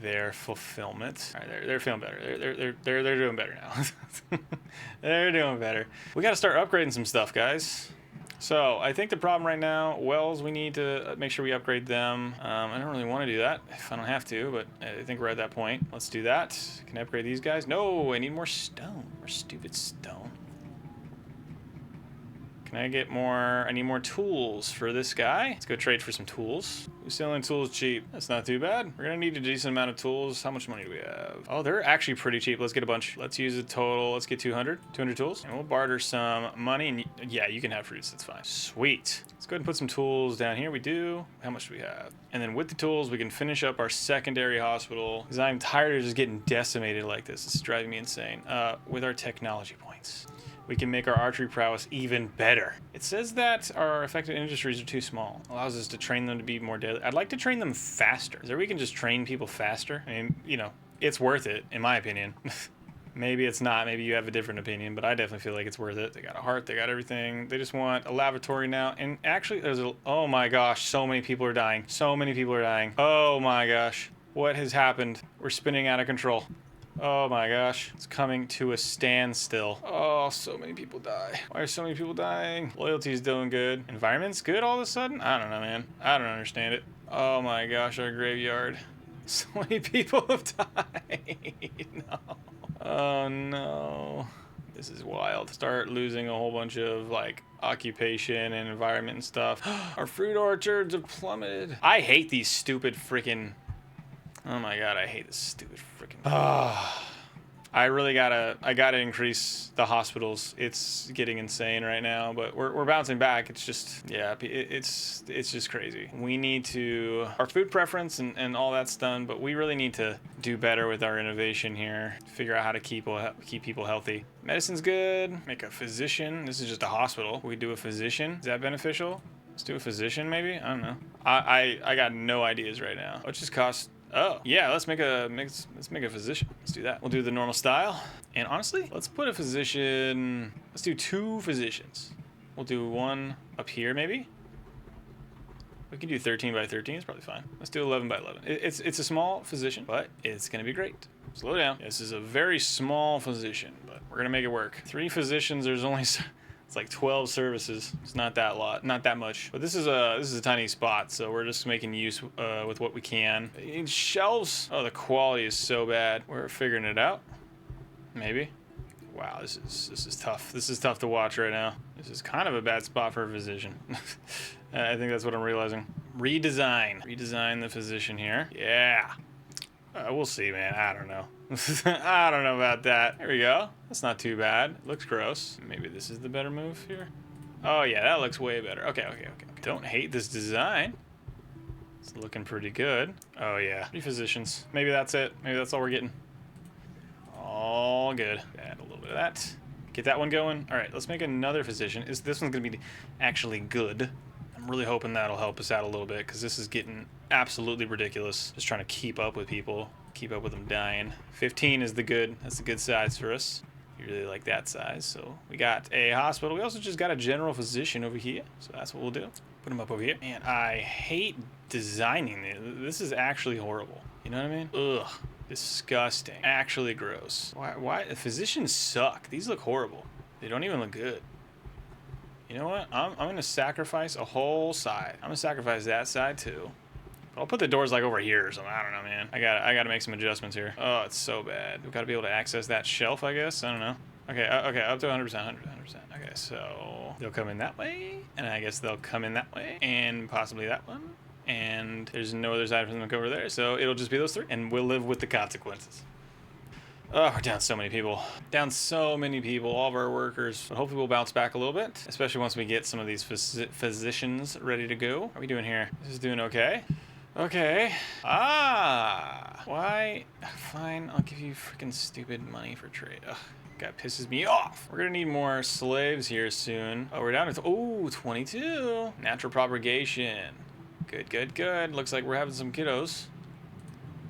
their fulfillment. All right, they're feeling better. They're doing better now. They're doing better. We got to start upgrading some stuff, guys. So I think the problem right now, wells, we need to make sure we upgrade them. I don't really want to do that if I don't have to, but I think we're at that point. Let's do that. Can I upgrade these guys? No, I need more stone. More stupid stone. Can I get more? I need more tools for this guy. Let's go trade for some tools. Who's selling tools cheap? That's not too bad. We're gonna need a decent amount of tools. How much money do we have? Oh, they're actually pretty cheap. Let's get a bunch. Let's use a total. Let's get 200 tools. And we'll barter some money. And yeah, you can have fruits. That's fine. Sweet. Let's go ahead and put some tools down here. We do. How much do we have? And then with the tools, we can finish up our secondary hospital, because I'm tired of just getting decimated like this. It's driving me insane. With our technology points, we can make our archery prowess even better. It says that our affected industries are too small. Allows us to train them to be more deadly. I'd like to train them faster. Is there we can just train people faster? I mean, you know, it's worth it, in my opinion. Maybe it's not. Maybe you have a different opinion, but I definitely feel like it's worth it. They got a heart. They got everything. They just want a lavatory now. And actually, there's a... Oh my gosh, so many people are dying. So many people are dying. Oh my gosh. What has happened? We're spinning out of control. Oh my gosh, it's coming to a standstill. Oh, so many people die. Why are so many people dying? Loyalty's doing good. Environment's good all of a sudden? I don't know, man. I don't understand it. Oh my gosh, our graveyard. So many people have died. No. Oh no. This is wild. Start losing a whole bunch of like occupation and environment and stuff. Our fruit orchards have plummeted. I hate these stupid freaking... Oh my god, I hate this stupid freaking... I gotta increase the hospitals. It's getting insane right now, but we're bouncing back. It's just, yeah, it's just crazy. We need to, our food preference and all that's done, but we really need to do better with our innovation here. Figure out how to keep people healthy. Medicine's good. Make a physician. This is just a hospital. We do a physician. Is that beneficial? Let's do a physician maybe? I don't know. I got no ideas right now. It just costs... Oh, yeah, let's make a physician. Let's do that. We'll do the normal style. And honestly, let's put a physician... Let's do 2 physicians. We'll do one up here, maybe. We can do 13 by 13. It's probably fine. Let's do 11 by 11. It's a small physician, but it's going to be great. Slow down. This is a very small physician, but we're going to make it work. 3 physicians. There's It's like 12 services. It's not that lot, not that much. But this is a tiny spot, so we're just making use with what we can. Shelves. Oh, the quality is so bad. We're figuring it out. Maybe. Wow, this is tough. This is tough to watch right now. This is kind of a bad spot for a physician. I think that's what I'm realizing. Redesign the physician here. Yeah. We'll see, man. I don't know. I don't know about that. There we go. That's not too bad. Looks gross. Maybe this is the better move here. Oh yeah, that looks way better. Okay. Don't hate this design. It's looking pretty good. Oh yeah, 3 physicians. Maybe that's it. Maybe that's all we're getting. All good. Add a little bit of that. Get that one going. All right, let's make another physician. This one's gonna be actually good. I'm really hoping that'll help us out a little bit because this is getting absolutely ridiculous. Just trying to keep up with people, keep up with them dying. 15 is that's the good size for us. You really like that size. So we got a hospital. We also just got a general physician over here. So that's what we'll do. Put him up over here. Man, I hate designing it. This is actually horrible. You know what I mean? Ugh. Disgusting. Actually gross. Why? The physicians suck. These look horrible. They don't even look good. You know what? I'm going to sacrifice a whole side. I'm going to sacrifice that side too. But I'll put the doors like over here or something. I don't know, man. I got to make some adjustments here. Oh, it's so bad. We've got to be able to access that shelf, I guess. I don't know. Okay, okay, up to 100%, 100%. Okay, so they'll come in that way, and I guess they'll come in that way, and possibly that one. And there's no other side for them to go over there, so it'll just be those 3, and we'll live with the consequences. Oh, we're down so many people. Down so many people, all of our workers. But hopefully we'll bounce back a little bit, especially once we get some of these physicians ready to go. How are we doing here? This is doing okay. Okay. Ah! Why? Fine, I'll give you freaking stupid money for trade. Ugh. That pisses me off. We're gonna need more slaves here soon. Oh, we're down to 22. Natural propagation. Good. Looks like we're having some kiddos,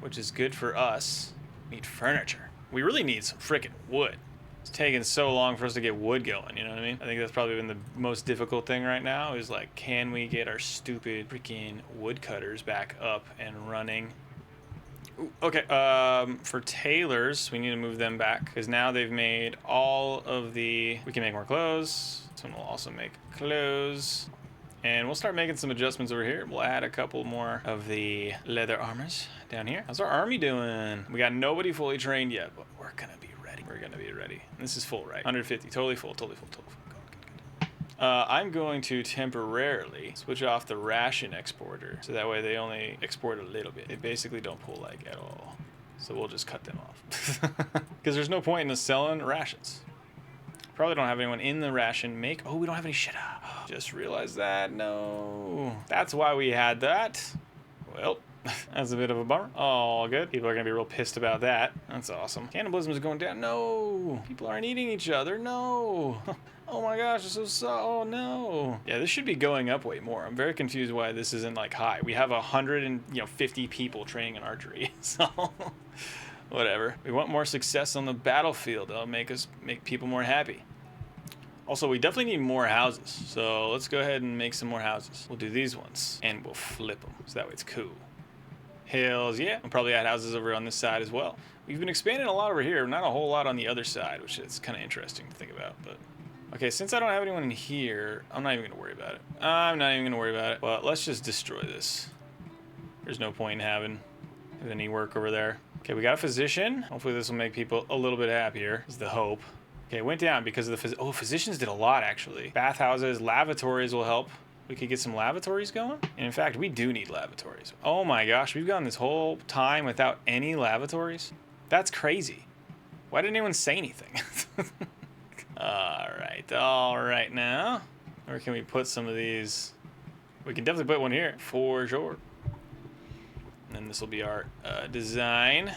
which is good for us. We need furniture. We really need some freaking wood. It's taking so long for us to get wood going, you know what I mean? I think that's probably been the most difficult thing right now is like, can we get our stupid freaking woodcutters back up and running? Ooh, okay, for tailors, we need to move them back because now they've made all of we can make more clothes. This one will also make clothes. And we'll start making some adjustments over here. We'll add a couple more of the leather armors down here. How's our army doing? We got nobody fully trained yet, but we're gonna be ready. We're gonna be ready. And this is full, right? 150, totally full. Good. I'm going to temporarily switch off the ration exporter, so that way they only export a little bit. They basically don't pull like at all. So we'll just cut them off. Because there's no point in us selling rations. Probably don't have anyone in the ration make. Oh, we don't have any shit. Just realized that. No. That's why we had that. Well, that's a bit of a bummer. Oh, good. People are going to be real pissed about that. That's awesome. Cannibalism is going down. No. People aren't eating each other. No. Oh my gosh, this is oh no. Yeah, this should be going up way more. I'm very confused why this isn't like high. We have 150 people training in archery. So whatever. We want more success on the battlefield. That'll make people more happy. Also, we definitely need more houses. So let's go ahead and make some more houses. We'll do these ones and we'll flip them. So that way it's cool. Hells yeah. We'll probably add houses over on this side as well. We've been expanding a lot over here, not a whole lot on the other side, which is kind of interesting to think about. But okay, since I don't have anyone in here, I'm not even going to worry about it. But let's just destroy this. There's no point in having any work over there. Okay, we got a physician. Hopefully this will make people a little bit happier, is the hope. Okay, it went down because of the physicians did a lot, actually. Bathhouses, lavatories will help. We could get some lavatories going. And in fact, we do need lavatories. Oh my gosh, we've gone this whole time without any lavatories? That's crazy. Why didn't anyone say anything? All right now. Where can we put some of these? We can definitely put one here, for sure. And then this will be our design.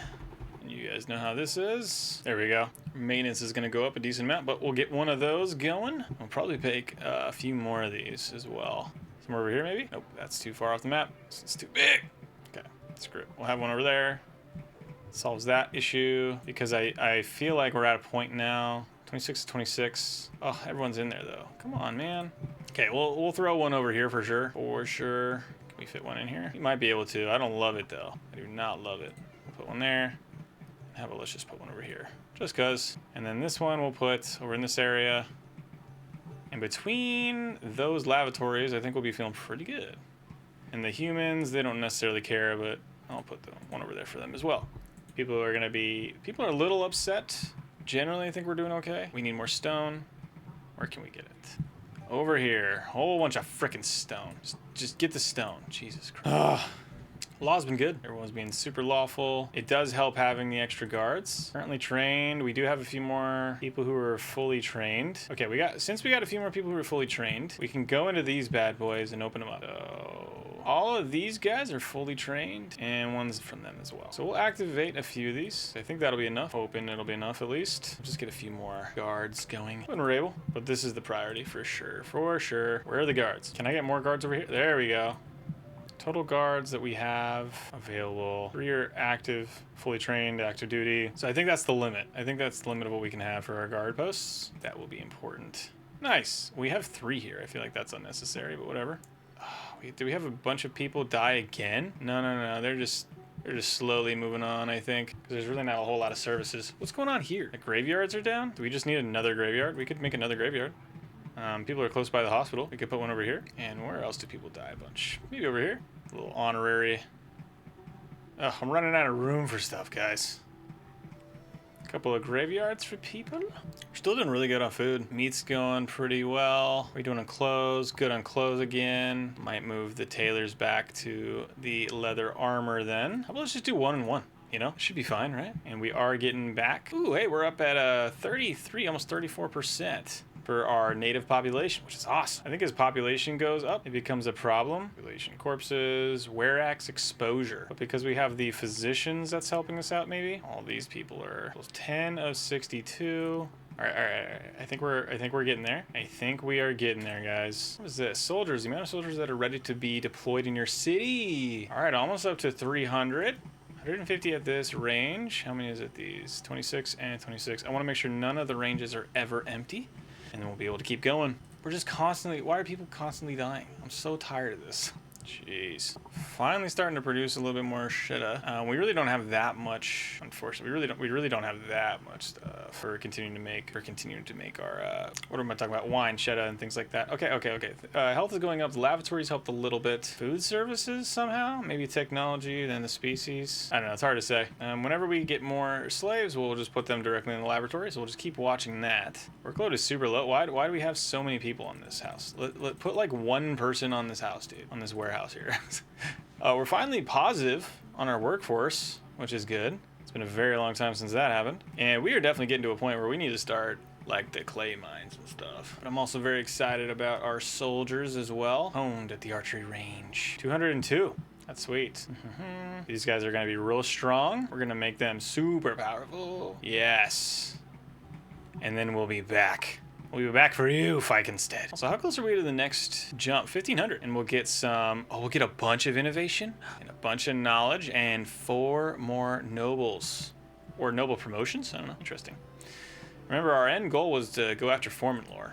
And you guys know how this is. There we go. Maintenance is going to go up a decent amount, but we'll get one of those going. We'll probably make a few more of these as well. Somewhere over here, maybe? Nope, that's too far off the map. It's too big. Okay, screw it. We'll have one over there. Solves that issue because I feel like we're at a point now. 26 to 26. Oh, everyone's in there though. Come on, man. Okay, we'll throw one over here for sure. For sure. Can we fit one in here? We might be able to. I don't love it though. I do not love it. We'll put one there. How about let's just put one over here. Just cause. And then this one we'll put over in this area. And In between those lavatories, I think we'll be feeling pretty good. And the humans, they don't necessarily care, but I'll put the one over there for them as well. People are a little upset. Generally, I think we're doing okay. We need more stone. Where can we get it? Over here. Whole bunch of frickin' stone. Just get the stone. Jesus Christ. Law's been good. Everyone's being super lawful. It does help having the extra guards. Currently trained. We do have a few more people who are fully trained. Okay, since we got a few more people who are fully trained, we can go into these bad boys and open them up. So all of these guys are fully trained, and one's from them as well. So we'll activate a few of these. I think that'll be enough. Hoping it'll be enough at least. We'll just get a few more guards going when we're able. But this is the priority for sure. For sure. Where are the guards? Can I get more guards over here? There we go. Total guards that we have available. 3 are active, fully trained, active duty. So I think that's the limit. I think that's the limit of what we can have for our guard posts. That will be important. Nice. We have 3 here. I feel like that's unnecessary, but whatever. Do we have a bunch of people die again? No. They're just slowly moving on, I think. Because there's really not a whole lot of services. What's going on here? The graveyards are down? Do we just need another graveyard? We could make another graveyard. People are close by the hospital. We could put one over here. And where else do people die a bunch? Maybe over here. A little honorary. Ugh, I'm running out of room for stuff, guys. A couple of graveyards for people. We're still doing really good on food. Meat's going pretty well. We're doing on clothes. Good on clothes again. Might move the tailors back to the leather armor then. How about let's just do 1 and 1? You know, should be fine, right? And we are getting back. Ooh, hey, we're up at 33, almost 34%. For our native population, which is awesome. I think as population goes up, it becomes a problem. Population corpses, Aurach exposure. But because we have the physicians that's helping us out, maybe all these people are 10 of 62. All right. I think we're getting there. I think we are getting there, guys. What is this? Soldiers. The amount of soldiers that are ready to be deployed in your city. All right, almost up to 300. 150 at this range. How many is it? These 26 and 26. I want to make sure none of the ranges are ever empty. And then we'll be able to keep going. We're just constantly... Why are people constantly dying? I'm so tired of this. Jeez. Finally starting to produce a little bit more shitta. We really don't have that much, unfortunately. We really don't have that much stuff for continuing to make our what am I talking about? Wine, shitta, and things like that. Okay. Health is going up. The lavatories helped a little bit. Food services somehow? Maybe technology, then the species. I don't know, it's hard to say. Whenever we get more slaves, we'll just put them directly in the laboratory, so we'll just keep watching that. Workload is super low. Why do we have so many people on this house? Put like 1 person on this house, dude. On this warehouse here. We're finally positive on our workforce, which is good. It's been a very long time since that happened. And we are definitely getting to a point where we need to start like the clay mines and stuff. But I'm also very excited about our soldiers as well. Honed at the archery range. 202. That's sweet. These guys are going to be real strong. We're going to make them super powerful. Yes. And then we'll be back. We'll be back for you, Fikenstead. So how close are we to the next jump? 1,500. And we'll get some... Oh, we'll get a bunch of innovation and a bunch of knowledge and 4 more nobles. Or noble promotions? I don't know. Interesting. Remember, our end goal was to go after foreman lore.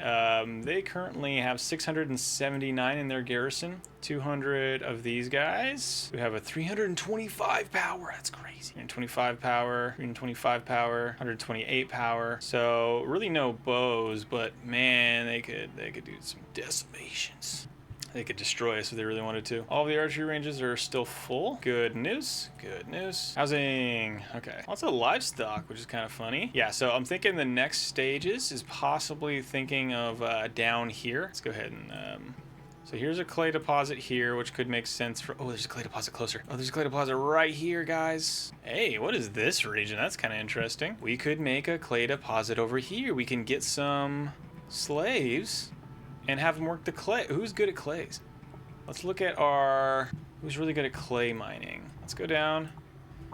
They currently have 679 in their garrison. 200 of these guys. We have a 325 power. That's crazy. 125 power, 125 power, 128 power. So really no bows, but man, they could do some decimations. They could destroy us if they really wanted to. All of the archery ranges are still full. Good news. Good news. Housing. Okay. Lots of livestock, which is kind of funny. Yeah, so I'm thinking the next stages is possibly thinking of down here. Let's go ahead and... So here's a clay deposit here, which could make sense for... Oh, there's a clay deposit closer. Oh, there's a clay deposit right here, guys. Hey, what is this region? That's kind of interesting. We could make a clay deposit over here. We can get some slaves and have them work the clay. Who's good at clays? Let's look at our... Who's really good at clay mining? Let's go down.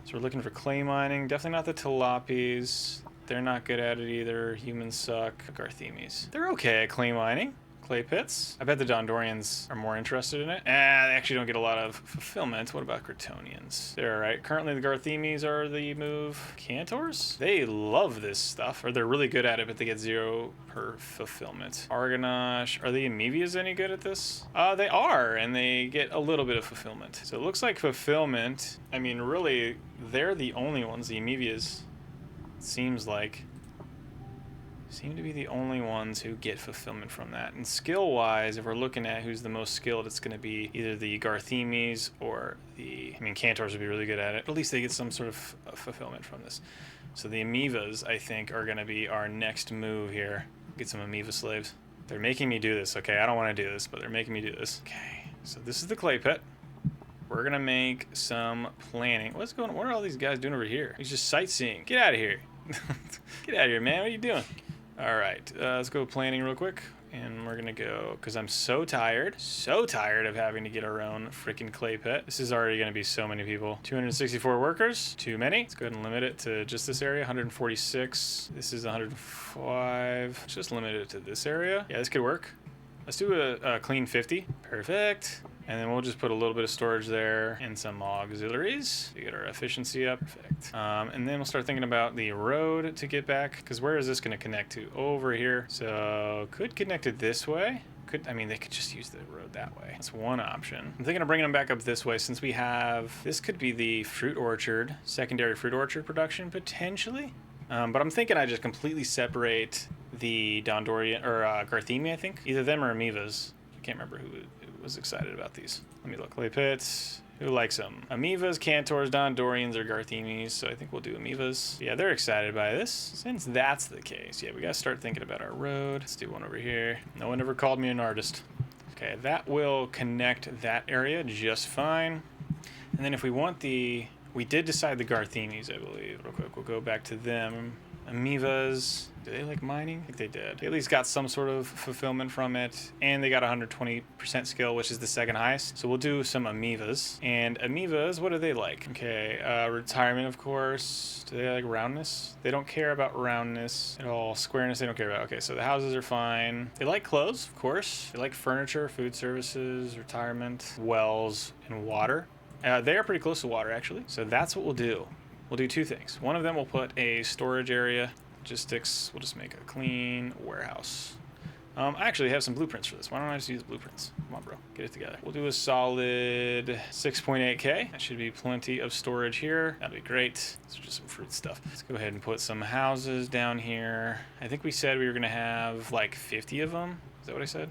So we're looking for clay mining. Definitely not the Tilapis. They're not good at it either. Humans suck. Garthemis. They're okay at clay mining. Clay pits. I bet the Dondorians are more interested in it. They actually don't get a lot of fulfillment. What about Cretonians? They're alright. Currently the Garthemis are the move. Cantors? They love this stuff. Or they're really good at it, but they get 0 per fulfillment. Argonash. Are the Amevias any good at this? They are, and they get a little bit of fulfillment. So it looks like fulfillment, I mean, really, they're the only ones, the Amevias, seems like. seem to be the only ones who get fulfillment from that. And skill-wise, if we're looking at who's the most skilled, it's going to be either the Garthemes or the... I mean, Cantors would be really good at it. But at least they get some sort of fulfillment from this. So the Amivas, I think, are going to be our next move here. Get some Amiva slaves. They're making me do this, okay? I don't want to do this, but they're making me do this. Okay, so this is the clay pit. We're going to make some planning. What's going on? What are all these guys doing over here? He's just sightseeing. Get out of here. Get out of here, man. What are you doing? All right, let's go planning real quick. And we're gonna go, because I'm so tired of having to get our own freaking clay pit. This is already gonna be so many people. 264 workers, too many. Let's go ahead and limit it to just this area, 146. This is 105. Let's just limit it to this area. Yeah, this could work. Let's do a clean 50. Perfect. And then we'll just put a little bit of storage there and some auxiliaries to get our efficiency up. Perfect. And then we'll start thinking about the road to get back, because where is this going to connect to? Over here. So could connect it this way. I mean, they could just use the road that way. That's one option. I'm thinking of bringing them back up this way since we have... This could be the fruit orchard, secondary fruit orchard production, potentially. But I'm thinking I just completely separate the Dondorian, or Garthemi, I think. Either them or Amivas. I can't remember who was excited about these. Let me look. Clay pits. Who likes them? Amivas, Cantors, Dondorians, or Garthemis. So I think we'll do Amivas. Yeah, they're excited by this. Since that's the case, yeah, we gotta start thinking about our road. Let's do one over here. No one ever called me an artist. Okay, that will connect that area just fine. And then if we want the... We did decide the Garthemis, I believe. Real quick, we'll go back to them. Amivas, do they like mining? I think they did. They at least got some sort of fulfillment from it, and they got 120% skill, which is the second highest. So we'll do some Amivas. And Amivas, what do they like? Okay, retirement, of course. Do they like roundness? They don't care about roundness at all. Squareness, they don't care about. Okay, so the houses are fine. They like clothes, of course. They like furniture, food services, retirement, wells, and water. They are pretty close to water, actually. So that's what we'll do. We'll do two things. One of them, we'll put a storage area, logistics. We'll just make a clean warehouse. I actually have some blueprints for this. Why don't I just use the blueprints? Come on, bro. Get it together. We'll do a solid 6.8K. That should be plenty of storage here. That'll be great. These are just some fruit stuff. Let's go ahead and put some houses down here. I think we said we were going to have like 50 of them. Is that what I said?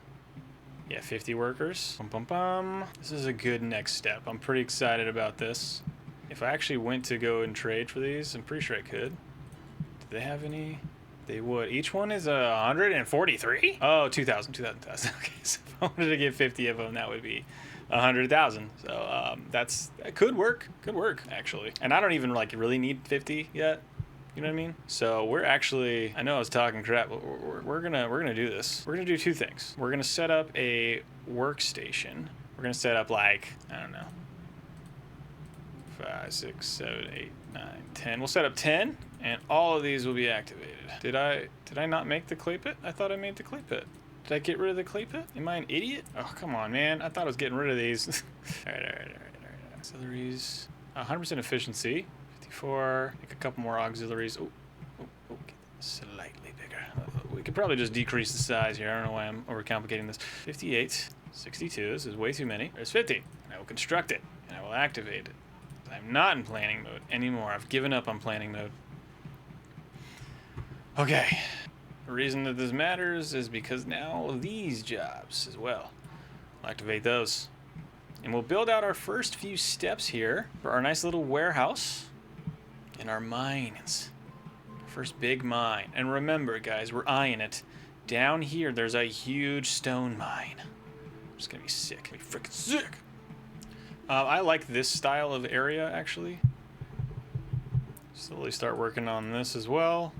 Yeah, 50 workers. Bum, bum, bum. This is a good next step. I'm pretty excited about this. If I actually went to go and trade for these, I'm pretty sure I could. Do they have any? They would. Each one is 143? Oh, 2,000. Okay, so if I wanted to get 50 of them, that would be 100,000. So that could work. Could work, actually. And I don't even like really need 50 yet. You know what I mean? So we're actually, I know I was talking crap, but we're gonna do this. We're gonna do two things. We're gonna set up a workstation. We're gonna set up like, I don't know, 5, 6, 7, 8, 9, 10. We'll set up 10, and all of these will be activated. Did I not make the clay pit? I thought I made the clay pit. Did I get rid of the clay pit? Am I an idiot? Oh, come on, man. I thought I was getting rid of these. All right. Auxiliaries. 100% efficiency. 54. Make a couple more auxiliaries. Oh, get slightly bigger. We could probably just decrease the size here. I don't know why I'm overcomplicating this. 58. 62. This is way too many. There's 50. And I will construct it, and I will activate it. I'm not in planning mode anymore. I've given up on planning mode. Okay. The reason that this matters is because now these jobs as well. I'll activate those. And we'll build out our first few steps here for our nice little warehouse and our mines. First big mine. And remember, guys, we're eyeing it. Down here, there's a huge stone mine. It's going to be sick. It's going to be freaking sick. I like this style of area, actually. Slowly start working on this as well.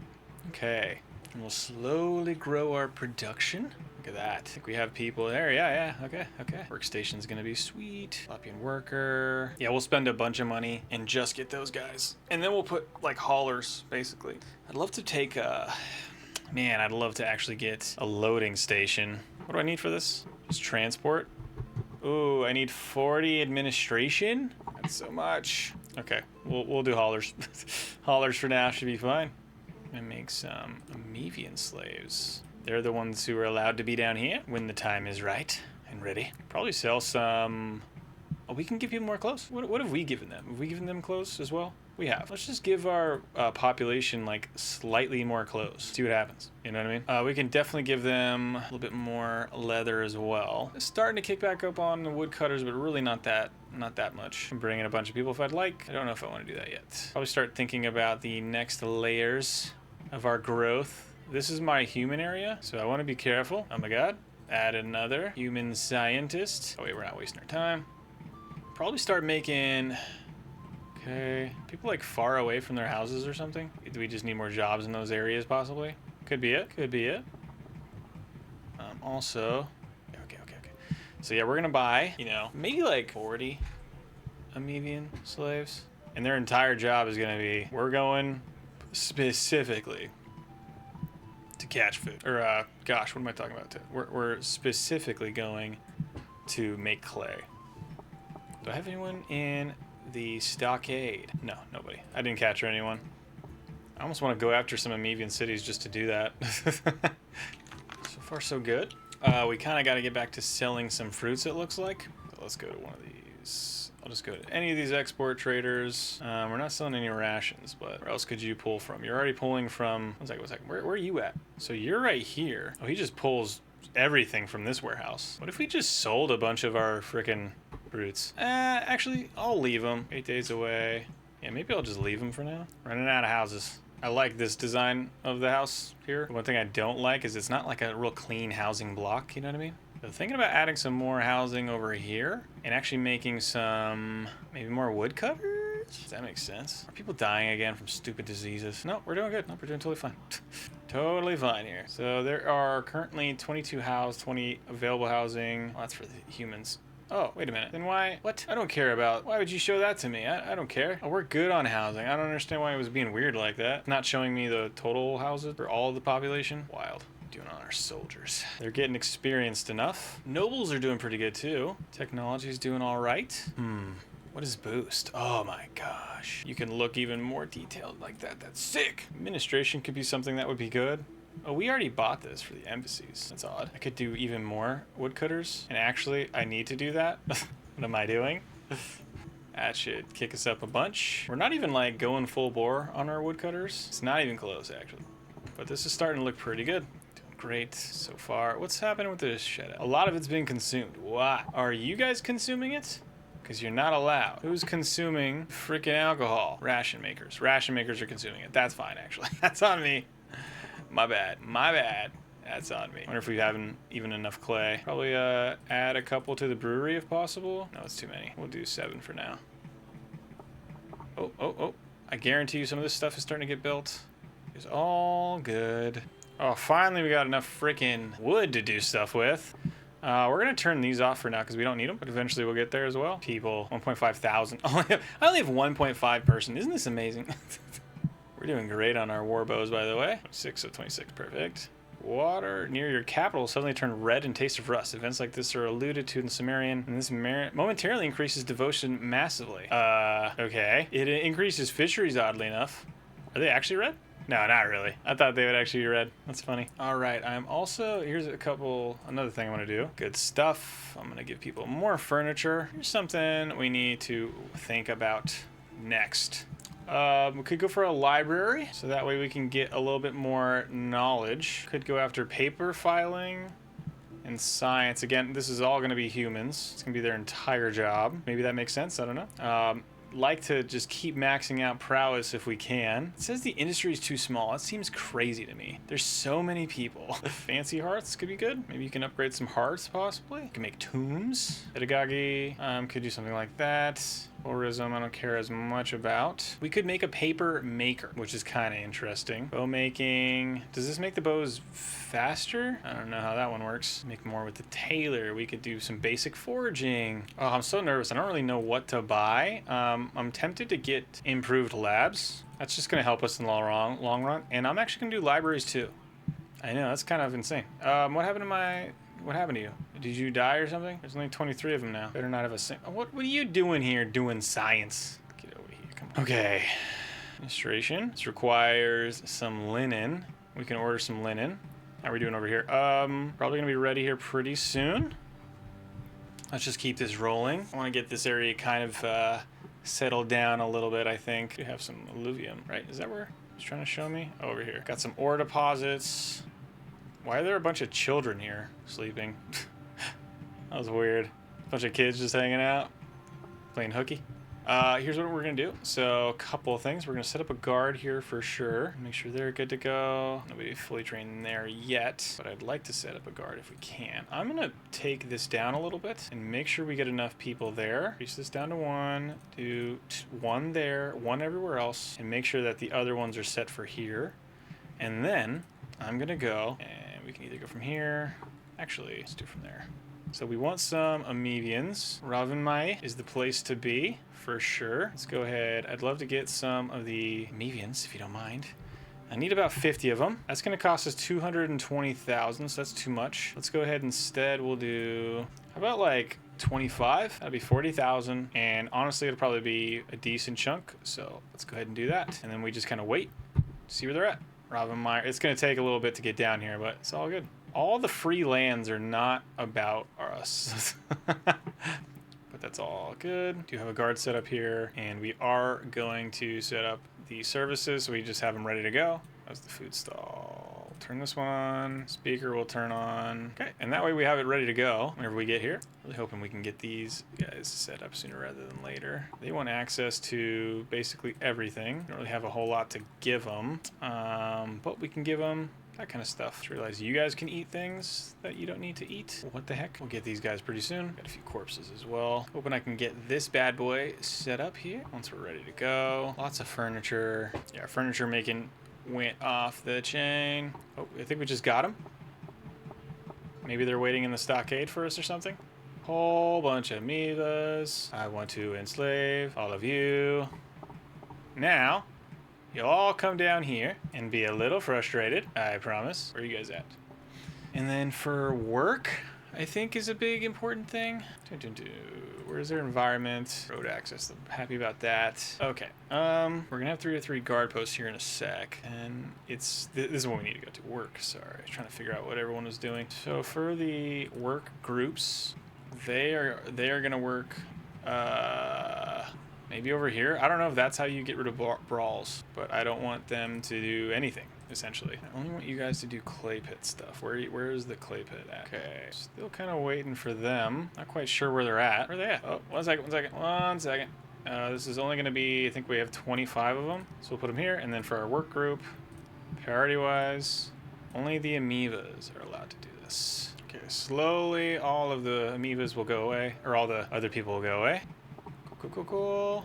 Okay. And we'll slowly grow our production. Look at that. I think we have people there. Yeah. Okay. Workstation's gonna be sweet. Tilapian worker. Yeah, we'll spend a bunch of money and just get those guys. And then we'll put, like, haulers, basically. I'd love to take man, I'd love to actually get a loading station. What do I need for this? Just transport. Ooh, I need 40 administration? That's so much. Okay, we'll do haulers. Haulers for now should be fine. And make some Amevian slaves. They're the ones who are allowed to be down here when the time is right and ready. Probably sell some... Oh, we can give people more clothes. What have we given them? Have we given them clothes as well? we have. Let's just give our population like slightly more clothes. See what happens. You know what I mean? We can definitely give them a little bit more leather as well. It's starting to kick back up on the woodcutters, but really not that much. I'm bringing a bunch of people if I'd like. I don't know if I want to do that yet. Probably start thinking about the next layers of our growth. This is my human area, so I want to be careful. Oh my god. Add another human scientist. Oh wait, we're not wasting our time. Probably start making... Okay. People like far away from their houses or something? Do we just need more jobs in those areas possibly? Could be it. Could be it. Also... Okay. So yeah, we're gonna buy, you know, maybe like 40 Amevian slaves. And their entire job is gonna be, we're going specifically to catch food. Or, gosh, what am I talking about? We're specifically going to make clay. Do I have anyone in the stockade? No, nobody. I didn't capture anyone. I almost want to go after some Amevian cities just to do that. So far, so good. We kind of got to get back to selling some fruits, it looks like. So let's go to one of these. I'll just go to any of these export traders. We're not selling any rations, but where else could you pull from? You're already pulling from... One second. Where are you at? So you're right here. Oh, he just pulls everything from this warehouse. What if we just sold a bunch of our frickin' fruits? Actually, I'll leave them. 8 days away. Yeah, maybe I'll just leave them for now. Running out of houses. I like this design of the house here. One thing I don't like is it's not like a real clean housing block, you know what I mean? So thinking about adding some more housing over here and actually making some, maybe more woodcutters? Does that make sense? Are people dying again from stupid diseases? No, we're doing good. No, we're doing totally fine. Totally fine here. So there are currently 22 housed, 20 available housing. Oh, that's for the humans. Oh, wait a minute. Then why? What? I don't care about... Why would you show that to me? I don't care. Oh, we're good on housing. I don't understand why it was being weird like that. Not showing me the total houses for all of the population. Wild. Doing on our soldiers. They're getting experienced enough. Nobles are doing pretty good too. Technology's doing all right. What is boost? Oh my gosh. You can look even more detailed like that. That's sick. Administration could be something that would be good. Oh, we already bought this for the embassies. That's odd. I could do even more woodcutters. And actually, I need to do that. What am I doing? That should kick us up a bunch. We're not even like going full bore on our woodcutters. It's not even close actually. But this is starting to look pretty good. Doing great so far. What's happening with this shit? A lot of it's being consumed. Why? Are you guys consuming it? Because you're not allowed. Who's consuming freaking alcohol? Ration makers. Ration makers are consuming it. That's fine actually. That's on me. My bad. That's on me. I wonder if we haven't even enough clay. Probably add a couple to the brewery if possible. No, it's too many. We'll do 7 for now. Oh. I guarantee you some of this stuff is starting to get built. It's all good. Oh, finally we got enough freaking wood to do stuff with. We're going to turn these off for now because we don't need them, but eventually we'll get there as well. People, 1.5 thousand. I only have 1.5 person. Isn't this amazing? We're doing great on our war bows, by the way. 6 of 26, perfect. Water near your capital suddenly turned red and taste of rust. Events like this are alluded to in the Sumerian, and this momentarily increases devotion massively. Okay. It increases fisheries, oddly enough. Are they actually red? No, not really. I thought they would actually be red. That's funny. All right, I'm also, here's another thing I want to do. Good stuff. I'm going to give people more furniture. Here's something we need to think about next. We could go for a library, so that way we can get a little bit more knowledge. Could go after paper filing and science. Again, this is all going to be humans. It's going to be their entire job. Maybe that makes sense. I don't know. Like to just keep maxing out prowess if we can. It says the industry is too small. That seems crazy to me. There's so many people. Fancy hearts could be good. Maybe you can upgrade some hearts possibly. You can make tombs. Pedagogy, could do something like that. Tourism, I don't care as much about. We could make a paper maker, which is kind of interesting. Bow making. Does this make the bows faster? I don't know how that one works. Make more with the tailor. We could do some basic forging. Oh, I'm so nervous. I don't really know what to buy. I'm tempted to get improved labs. That's just going to help us in the long run. And I'm actually going to do libraries too. I know, that's kind of insane. What happened to you? Did you die or something? There's only 23 of them now. Better not have a what are you doing here doing science? Get over here, come on. Okay. Administration. This requires some linen. We can order some linen. How are we doing over here? Probably gonna be ready here pretty soon. Let's just keep this rolling. I want to get this area kind of settle down a little bit, I think. We have some alluvium, right? Is that where it's trying to show me? Oh, over here. Got some ore deposits. Why are there a bunch of children here sleeping? That was weird. Bunch of kids just hanging out, playing hooky. Here's what we're gonna do. So a couple of things. We're gonna set up a guard here for sure. Make sure they're good to go. Nobody fully trained there yet, but I'd like to set up a guard if we can. I'm gonna take this down a little bit and make sure we get enough people there. Reach this down to 1, do 1 there, 1 everywhere else, and make sure that the other ones are set for here. And then I'm gonna go, and we can either go from here. Actually, let's do from there. So we want some Amevians. Ravenmai is the place to be, for sure. Let's go ahead. I'd love to get some of the Amevians, if you don't mind. I need about 50 of them. That's going to cost us 220,000, so that's too much. Let's go ahead instead. We'll do, how about like 25? That'd be 40,000. And honestly, it'll probably be a decent chunk. So let's go ahead and do that. And then we just kind of wait, see where they're at. Ravenmai. It's going to take a little bit to get down here, but it's all good. All the free lands are not about us. But that's all good. Do have a guard set up here, and we are going to set up the services, so we just have them ready to go. That's the food stall. Turn this one on. Speaker will turn on. Okay, and that way we have it ready to go whenever we get here. Really hoping we can get these guys set up sooner rather than later. They want access to basically everything. Don't really have a whole lot to give them, but we can give them that kind of stuff. Just realize you guys can eat things that you don't need to eat. What the heck? We'll get these guys pretty soon. Got a few corpses as well. Hoping I can get this bad boy set up here once we're ready to go. Lots of furniture. Yeah, our furniture making went off the chain. Oh, I think we just got them. Maybe they're waiting in the stockade for us or something. Whole bunch of amoebas. I want to enslave all of you. Now, you'll all come down here and be a little frustrated, I promise. Where are you guys at? And then for work, I think is a big important thing. Where's their environment? Road access, I'm happy about that. Okay, we're gonna have 3 or 3 guard posts here in a sec. And this is when we need to go to work, sorry. I was trying to figure out what everyone was doing. So for the work groups, they are gonna work, maybe over here. I don't know if that's how you get rid of brawls, but I don't want them to do anything, essentially. I only want you guys to do clay pit stuff. Where is the clay pit at? Okay, still kind of waiting for them. Not quite sure where they're at. Where are they at? Oh, one second. This is only going to be, I think we have 25 of them. So we'll put them here. And then for our work group, priority-wise, only the amoebas are allowed to do this. Okay, slowly all of the amoebas will go away, or all the other people will go away. Cool.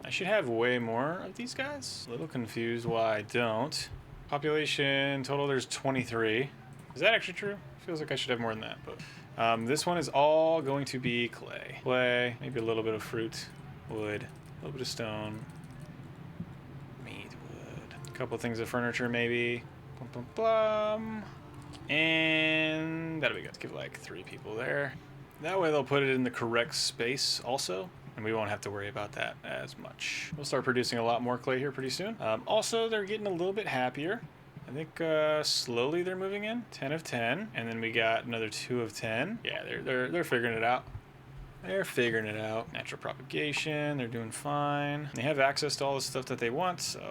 I should have way more of these guys. A little confused why I don't. Population total, there's 23. Is that actually true? Feels like I should have more than that, but this one is all going to be clay. Clay, maybe a little bit of fruit, wood, a little bit of stone, meat, wood, a couple things of furniture maybe. And that'll be good. Let's give like 3 people there. That way they'll put it in the correct space also, and we won't have to worry about that as much. We'll start producing a lot more clay here pretty soon. Also, they're getting a little bit happier. I think slowly they're moving in. 10 of 10, and then we got another 2 of 10. Yeah, they're figuring it out. They're figuring it out. Natural propagation, they're doing fine. They have access to all the stuff that they want, so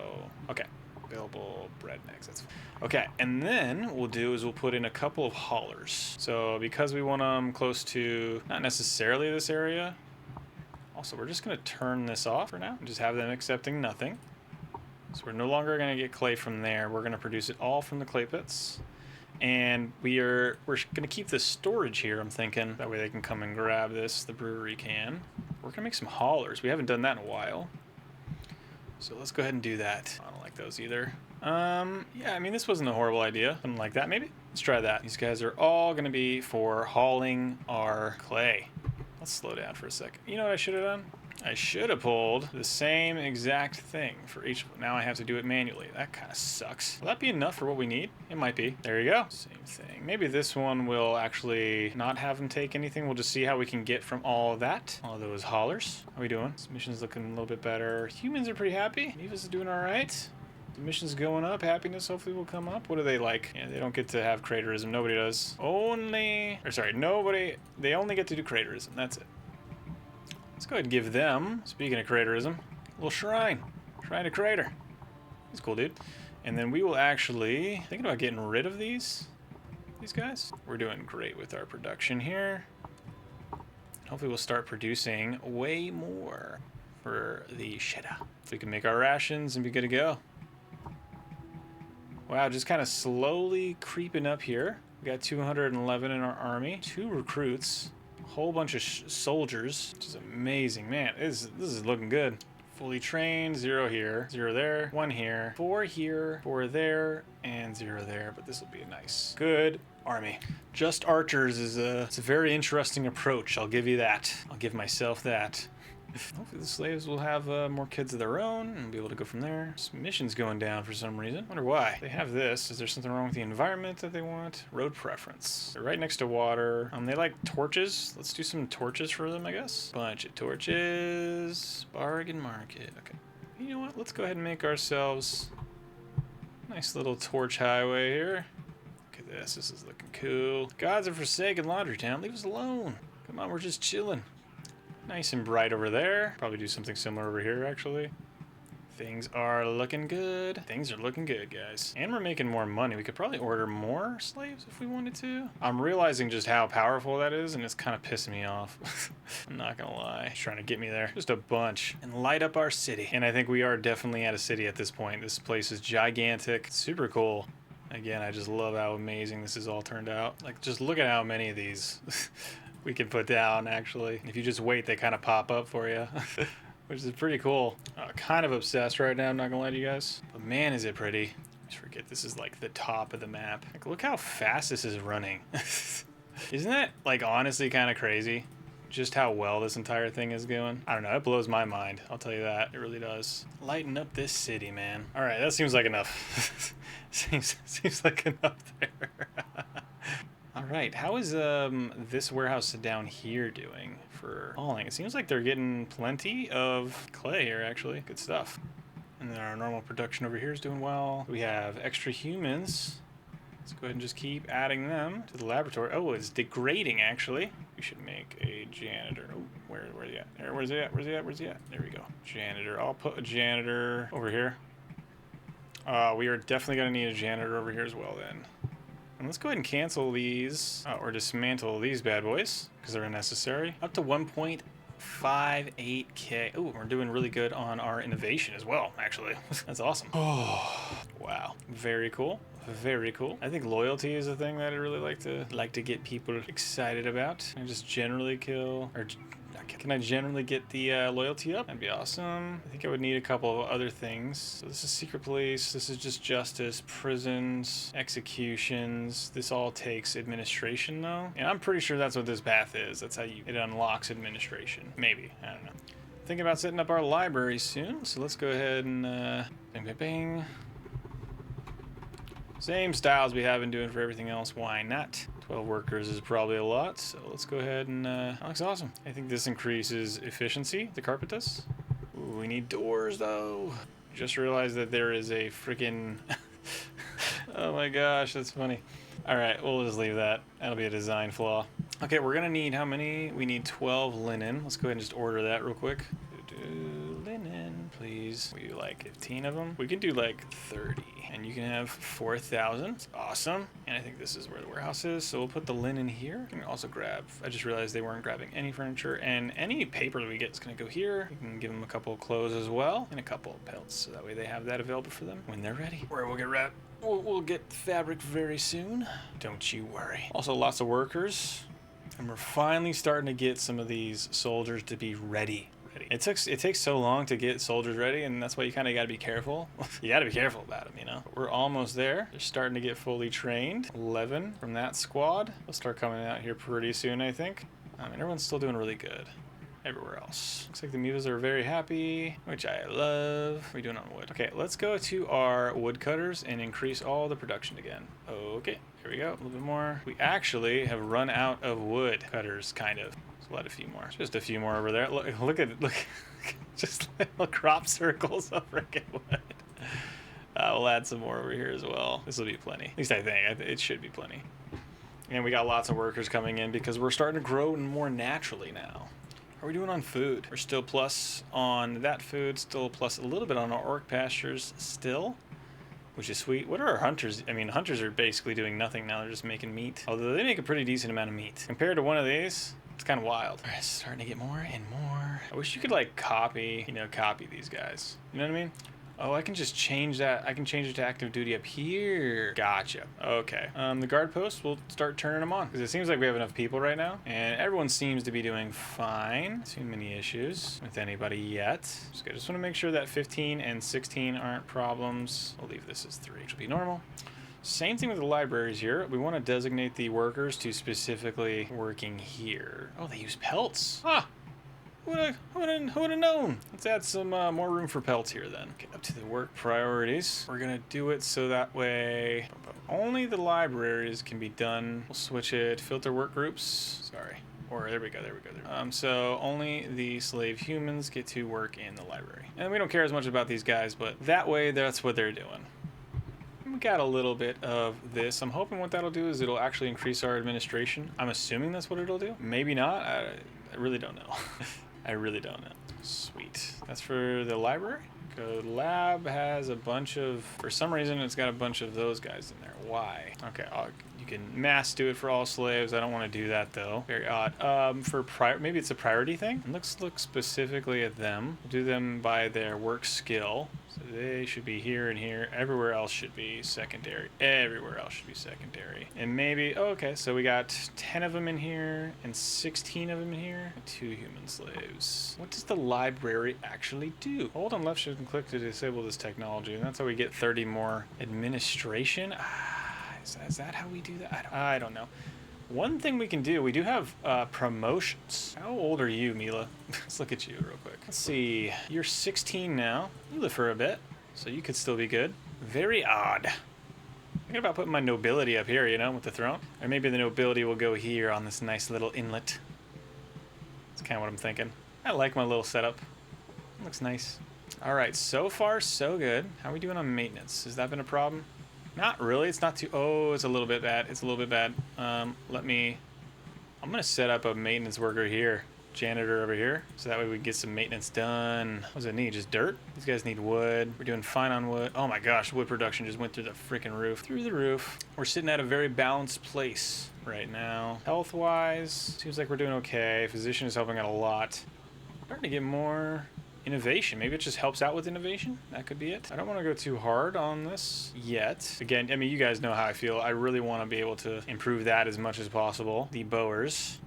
okay. Available bread next. That's fine. Okay, and then what we'll do is we'll put in a couple of haulers. So because we want them close to not necessarily this area. Also, we're just going to turn this off for now and just have them accepting nothing. So we're no longer going to get clay from there. We're going to produce it all from the clay pits. And we're going to keep the storage here, I'm thinking. That way they can come and grab this, the brewery can. We're going to make some haulers. We haven't done that in a while. So let's go ahead and do that. I don't like those either. Yeah, I mean, this wasn't a horrible idea. Something like that, maybe? Let's try that. These guys are all going to be for hauling our clay. Let's slow down for a second. You know what I should have done? I should have pulled the same exact thing for each. Now I have to do it manually. That kind of sucks. Will that be enough for what we need? It might be. There you go. Same thing. Maybe this one will actually not have them take anything. We'll just see how we can get from all of that. All those haulers. How are we doing? This mission's looking a little bit better. Humans are pretty happy. Neva's doing all right. The mission's going up. Happiness hopefully will come up. What do they like? Yeah, they don't get to have craterism. Nobody does. Nobody. They only get to do craterism. That's it. Let's go ahead and give them, speaking of craterism, a little shrine. Shrine to crater. He's cool, dude. And then we will actually, thinking about getting rid of these guys. We're doing great with our production here. Hopefully we'll start producing way more for the cheddar. We can make our rations and be good to go. Wow, just kind of slowly creeping up here. We got 211 in our army, 2 recruits, a whole bunch of soldiers, which is amazing. Man, this is looking good. Fully trained, 0 here, 0 there, 1 here, 4 here, 4 there, and 0 there. But this will be a nice, good army. Just archers is it's a very interesting approach. I'll give you that. I'll give myself that. Hopefully the slaves will have more kids of their own and be able to go from there. This mission's going down for some reason. Wonder why. They have this. Is there something wrong with the environment that they want? Road preference. They're right next to water. They like torches. Let's do some torches for them, I guess. Bunch of torches. Bargain market. Okay. You know what? Let's go ahead and make ourselves a nice little torch highway here. Look at this. This is looking cool. Gods have forsaken LaundryTown. Leave us alone. Come on, we're just chilling. Nice and bright over there. Probably do something similar over here, actually. Things are looking good. Things are looking good, guys. And we're making more money. We could probably order more slaves if we wanted to. I'm realizing just how powerful that is, and it's kind of pissing me off. I'm not gonna lie. It's trying to get me there. Just a bunch. And light up our city. And I think we are definitely at a city at this point. This place is gigantic. It's super cool. Again, I just love how amazing this has all turned out. Like, just look at how many of these we can put down, actually. If you just wait, they kind of pop up for you, which is pretty cool. Kind of obsessed right now, I'm not gonna lie to you guys. But man, is it pretty. Just forget this is like the top of the map. Like, look how fast this is running. Isn't that, like, honestly kind of crazy? Just how well this entire thing is going. I don't know, it blows my mind. I'll tell you that, it really does. Lighten up this city, man. All right, that seems like enough. seems like enough there. All right, how is this warehouse down here doing for hauling? It seems like they're getting plenty of clay here, actually. Good stuff. And then our normal production over here is doing well. We have extra humans. Let's go ahead and just keep adding them to the laboratory. Oh, it's degrading, actually. We should make a janitor. Oh, where's he at? Where's he at? Where's he at? Where's he at? There we go. Janitor. I'll put a janitor over here. We are definitely going to need a janitor over here as well, then. And let's go ahead and cancel these, or dismantle these bad boys, because they're unnecessary. Up to 1.58k. Oh, we're doing really good on our innovation as well, actually. That's awesome. Oh, wow. Very cool. Very cool. I think loyalty is a thing that I really like to get people excited about. I just generally can I generally get the loyalty up? That'd be awesome. I think I would need a couple of other things. So this is secret police. This is just justice, prisons, executions. This all takes administration, though. And I'm pretty sure that's what this path is. That's how it unlocks administration. Maybe. I don't know. Thinking about setting up our library soon. So let's go ahead and bing, bing, bing. Same styles we have been doing for everything else. Why not? 12 workers is probably a lot, so let's go ahead and that looks awesome. I think this increases efficiency, the carpet does. Ooh, we need doors though. Just realized that there is a freaking oh my gosh, that's funny. All right, we'll just leave that. That'll be a design flaw. Okay, we're gonna need how many? We need 12 linen. Let's go ahead and just order that real quick. Linen, please. We do like 15 of them. We can do like 30, and you can have 4,000. Awesome. And I think this is where the warehouse is, so we'll put the linen here. We can also grab, I just realized they weren't grabbing any furniture, and any paper that we get is gonna go here. We can give them a couple of clothes as well, and a couple of pelts, so that way they have that available for them when they're ready. Or we'll get wrapped. We'll get fabric very soon. Don't you worry. Also, lots of workers, and we're finally starting to get some of these soldiers to be ready. It takes so long to get soldiers ready, and that's why you kind of got to be careful. You got to be careful about them, you know. But we're almost there. They're starting to get fully trained. 11 from that squad. They'll start coming out here pretty soon, I think. I mean, everyone's still doing really good everywhere else. Looks like the Mivas are very happy, which I love. What are we doing on wood? Okay, let's go to our woodcutters and increase all the production again. Okay, here we go. A little bit more. We actually have run out of wood cutters, kind of. We'll add a few more. Just a few more over there. Look at it. Look, just little crop circles of freaking wood. We'll add some more over here as well. This will be plenty. At least I think. It should be plenty. And we got lots of workers coming in because we're starting to grow more naturally now. How are we doing on food? We're still plus on that food, still plus a little bit on our orc pastures still, which is sweet. What are our hunters? I mean, hunters are basically doing nothing now. They're just making meat. Although they make a pretty decent amount of meat. Compared to one of these, it's kind of wild. All right, it's starting to get more and more. I wish you could like copy, copy these guys. You know what I mean? Oh, I can just change that. I can change it to active duty up here. Gotcha. Okay. The guard posts, we'll start turning them on. Because it seems like we have enough people right now. And everyone seems to be doing fine. Too many issues with anybody yet. Just want to make sure that 15 and 16 aren't problems. I'll leave this as 3, which will be normal. Same thing with the libraries here. We want to designate the workers to specifically working here. Oh, they use pelts. Ah! Who would have known? Let's add some more room for pelts here then. Get up to the work priorities. We're gonna do it so that way only the libraries can be done. We'll switch it, filter work groups. Sorry. Or there we go. So only the slave humans get to work in the library. And we don't care as much about these guys, but that way that's what they're doing. We got a little bit of this. I'm hoping what that'll do is it'll actually increase our administration. I'm assuming that's what it'll do. Maybe not. I really don't know. I really don't know. Sweet. That's for the library. The lab has a bunch of, for some reason, it's got a bunch of those guys in there. Why? Okay, you can mass do it for all slaves. I don't want to do that though. Very odd. Maybe it's a priority thing. Let's look specifically at them. Do them by their work skill. So they should be here and here. Everywhere else should be secondary. Everywhere else should be secondary. And maybe, oh, okay, so we got 10 of them in here and 16 of them in here. 2 human slaves. What does the library actually do? Hold on left shift and click to disable this technology. And that's how we get 30 more administration. Is that how we do that? I don't know. One thing we can do, we do have promotions. How old are you, Mila? Let's look at you real quick. Let's see. You're 16 now. You live for a bit, so you could still be good. Very odd. I'm thinking about putting my nobility up here, with the throne. Or maybe the nobility will go here on this nice little inlet. That's kind of what I'm thinking. I like my little setup. It looks nice. All right, so far so good. How are we doing on maintenance? Has that been a problem? Not really. It's not too... Oh, it's a little bit bad. It's a little bit bad. I'm going to set up a maintenance worker here. Janitor over here. So that way we can get some maintenance done. What does it need? Just dirt? These guys need wood. We're doing fine on wood. Oh my gosh, wood production just went through the freaking roof. Through the roof. We're sitting at a very balanced place right now. Health-wise, seems like we're doing okay. Physician is helping out a lot. Starting to get more... innovation. Maybe it just helps out with innovation. That could be it. I don't want to go too hard on this yet. Again, I mean, you guys know how I feel. I really want to be able to improve that as much as possible. The bowyers.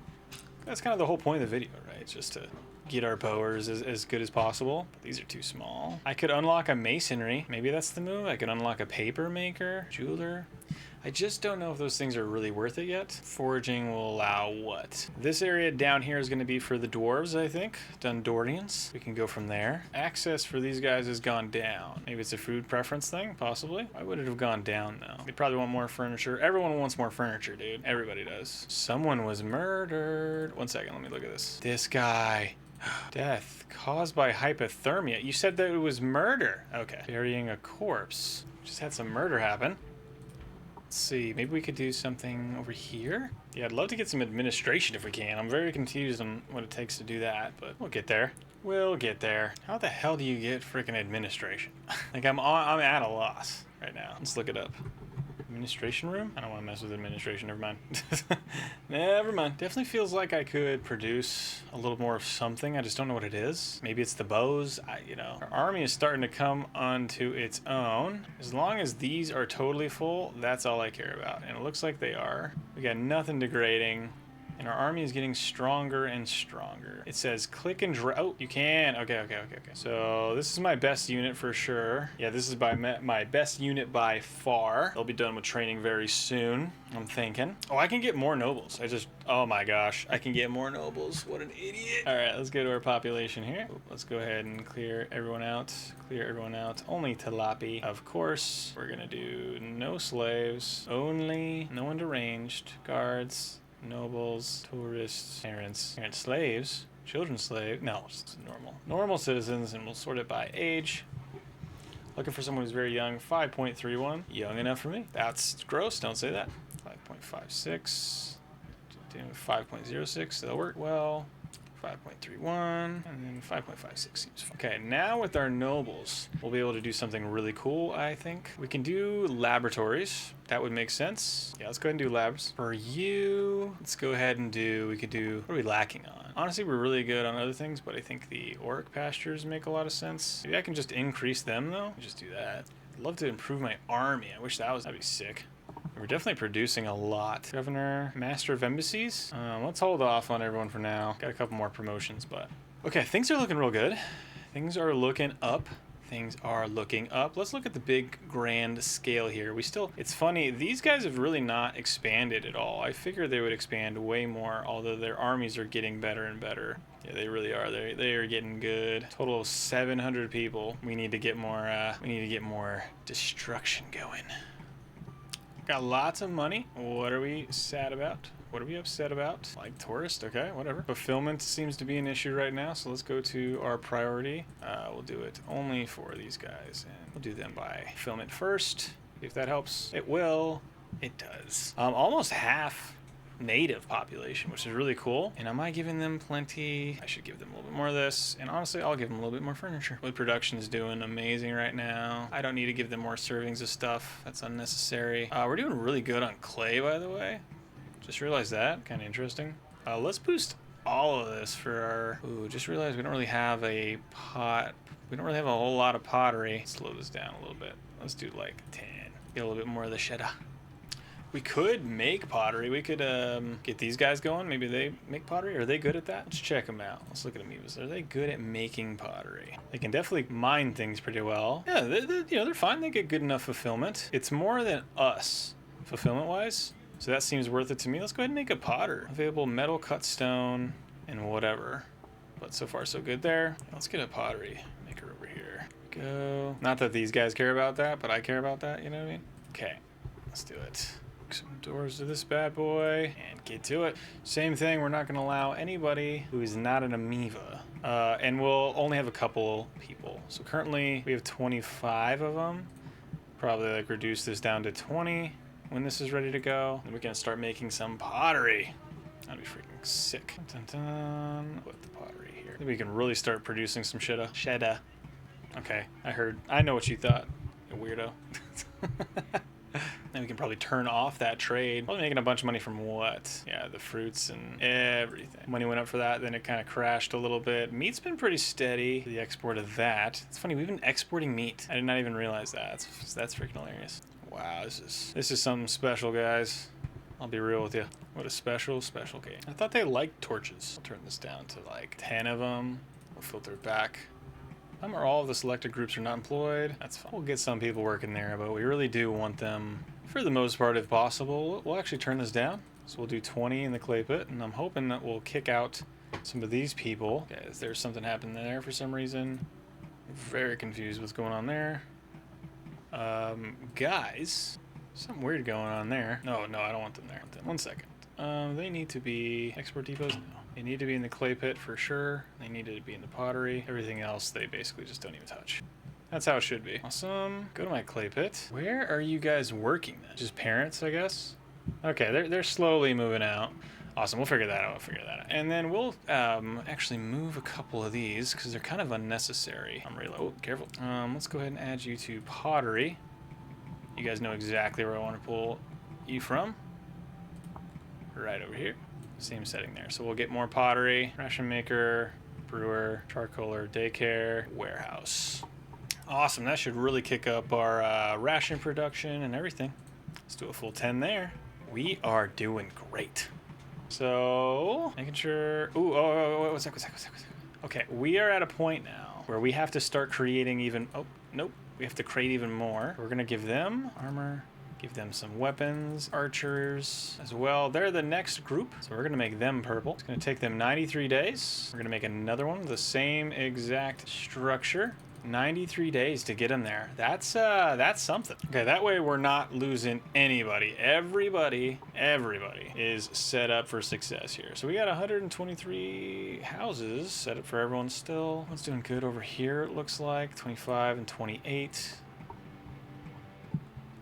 That's kind of the whole point of the video, right? Just to get our bowyers as good as possible. But these are too small. I could unlock a masonry. Maybe that's the move. I could unlock a paper maker, jeweler. I just don't know if those things are really worth it yet. Foraging will allow what? This area down here is going to be for the dwarves, I think. Dundorians. We can go from there. Access for these guys has gone down. Maybe it's a food preference thing, possibly. Why would it have gone down, though? They probably want more furniture. Everyone wants more furniture, dude. Everybody does. Someone was murdered. 1 second, let me look at this. This guy. Death caused by hypothermia. You said that it was murder. Okay. Burying a corpse. Just had some murder happen. Let's see, maybe we could do something over here? Yeah, I'd love to get some administration if we can. I'm very confused on what it takes to do that, but we'll get there. We'll get there. How the hell do you get freaking administration? Like, I'm at a loss right now. Let's look it up. Administration room? I don't want to mess with administration, never mind. Never mind. Definitely feels like I could produce a little more of something. I just don't know what it is. Maybe it's the bows. Our army is starting to come onto its own. As long as these are totally full, that's all I care about. And it looks like they are. We got nothing degrading. And our army is getting stronger and stronger. It says click and drag. Oh, you can. Okay. So this is my best unit for sure. Yeah, this is my best unit by far. They'll be done with training very soon, I'm thinking. Oh, I can get more nobles. Oh my gosh, I can get more nobles. What an idiot. All right, let's go to our population here. Let's go ahead and clear everyone out. Clear everyone out. Only Tilapi. Of course, we're gonna do no slaves. Only no one deranged. Guards. Nobles, tourists, parents, slaves, children slave. No, it's normal citizens, and we'll sort it by age. Looking for someone who's very young. 5.31, young enough for me. That's gross. Don't say that. 5.56, 5.06. That'll work well. 5.31, and then 5.56 seems fine. Okay, now with our nobles, we'll be able to do something really cool, I think. We can do laboratories. That would make sense. Yeah, let's go ahead and do labs. For you, let's go ahead and we could do, what are we lacking on? Honestly, we're really good on other things, but I think the Aurach pastures make a lot of sense. Maybe I can just increase them, though. Just do that. I'd love to improve my army. I wish that'd be sick. We're definitely producing a lot. Governor, Master of Embassies. Let's hold off on everyone for now. Got a couple more promotions, but... Okay, things are looking real good. Things are looking up. Things are looking up. Let's look at the big grand scale here. It's funny, these guys have really not expanded at all. I figured they would expand way more, although their armies are getting better and better. Yeah, they really are. They are getting good. Total of 700 people. We need to get more destruction going. Got lots of money. What are we sad about? What are we upset about? Like tourist, okay, whatever. Fulfillment seems to be an issue right now, so let's go to our priority. We'll do it only for these guys, and we'll do them by fulfillment first. If that helps, it will. It does. Almost half native population, which is really cool. And am I giving them plenty? I should give them a little bit more of this, and honestly, I'll give them a little bit more furniture. Wood production is doing amazing right now. I don't need to give them more servings of stuff. That's unnecessary. We're doing really good on clay, by the way. Just realized that. Kind of interesting. Let's boost all of this for our... Ooh, just realized we don't really have a pot. We don't really have a whole lot of pottery. Slow this down a little bit. Let's do like 10. Get a little bit more of the cheddar. We could make pottery. We could get these guys going. Maybe they make pottery. Are they good at that? Let's check them out. Let's look at amoebas. Are they good at making pottery? They can definitely mine things pretty well. Yeah, they're fine. They get good enough fulfillment. It's more than us, fulfillment-wise. So that seems worth it to me. Let's go ahead and make a potter. Available metal, cut stone, and whatever. But so far, so good there. Let's get a pottery maker over here. Go. Not that these guys care about that, but I care about that. You know what I mean? Okay, let's do it. Some doors to this bad boy and get to it. Same thing, we're not going to allow anybody who is not an amoeba. And we'll only have a couple people. So currently we have 25 of them. Probably like reduce this down to 20 when this is ready to go. And we can start making some pottery. That'd be freaking sick. Dun, dun, dun. Put the pottery here. Then we can really start producing some cheddar. Cheddar. Okay, I know what you thought, you weirdo. Then we can probably turn off that trade. Probably making a bunch of money from what? Yeah, the fruits and everything. Money went up for that, then it kind of crashed a little bit. Meat's been pretty steady. The export of that. It's funny, we've been exporting meat. I did not even realize that. That's freaking hilarious. Wow, this is something special, guys. I'll be real with you. What a special game. I thought they liked torches. I'll turn this down to like 10 of them. We'll filter it back. Or all of the selected groups are not employed. That's fine. We'll get some people working there, but we really do want them, for the most part, if possible. We'll actually turn this down. So we'll do 20 in the clay pit, and I'm hoping that we'll kick out some of these people. Okay, there's something happening there for some reason. I'm very confused what's going on there. Guys, something weird going on there. No, I don't want them there. 1 second. They need to be export depots? No. They need to be in the clay pit for sure. They need to be in the pottery. Everything else, they basically just don't even touch. That's how it should be. Awesome. Go to my clay pit. Where are you guys working then? Just parents, I guess? Okay, they're slowly moving out. Awesome, we'll figure that out. And then we'll actually move a couple of these because they're kind of unnecessary. I'm really low. Oh, careful. Let's go ahead and add you to pottery. You guys know exactly where I want to pull you from. Right over here. Same setting there. So we'll get more pottery, ration maker, brewer, charcoaler, daycare, warehouse. Awesome. That should really kick up our ration production and everything. Let's do a full 10 there. We are doing great. So making sure. Ooh, what's that? Okay, we are at a point now where we have to start creating even. Oh, nope. We have to create even more. We're gonna give them armor. Give them some weapons, archers as well. They're the next group, so we're gonna make them purple. It's gonna take them 93 days. We're gonna make another one, the same exact structure. 93 days to get them there. That's something. Okay, that way we're not losing anybody. Everybody is set up for success here. So we got 123 houses set up for everyone still. What's doing good over here, it looks like. 25 and 28.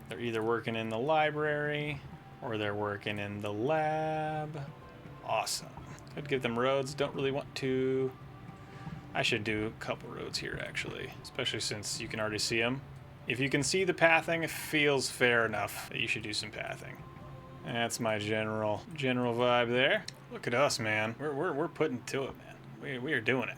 They're either working in the library or they're working in the lab. Awesome. Could give them roads. Don't really want to. I should do a couple roads here, actually, especially since you can already see them. If you can see the pathing, it feels fair enough that you should do some pathing. That's my general vibe there. Look at us, man. We're putting to it, man. We are doing it.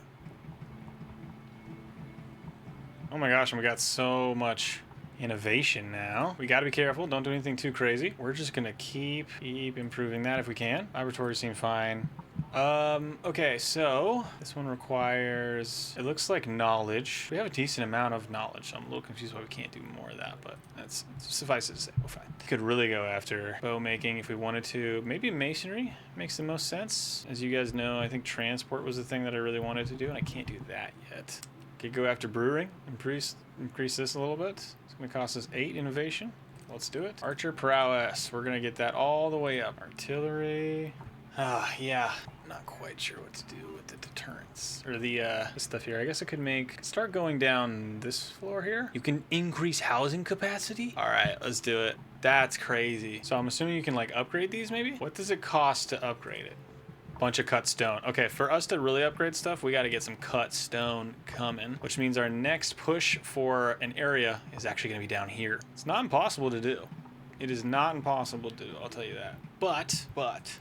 Oh my gosh, and we got so much innovation now. We got to be careful. Don't do anything too crazy. We're just gonna keep improving that if we can. Laboratories seem fine. Okay, so this one requires, it looks like knowledge. We have a decent amount of knowledge, so I'm a little confused why we can't do more of that, but that's suffice it to say, we're fine. Could really go after bow making if we wanted to. Maybe masonry makes the most sense. As you guys know, I think transport was the thing that I really wanted to do, and I can't do that yet. Could go after brewing, increase this a little bit. It's gonna cost us 8 innovation. Let's do it. Archer prowess, we're gonna get that all the way up. Artillery. Yeah, not quite sure what to do with the deterrence or the stuff here. I guess I could start going down this floor here. You can increase housing capacity. All right, let's do it. That's crazy. So I'm assuming you can like upgrade these maybe. What does it cost to upgrade it? Bunch of cut stone. Okay, for us to really upgrade stuff, we got to get some cut stone coming, which means our next push for an area is actually going to be down here. It's not impossible to do. It is not impossible to do, I'll tell you that. But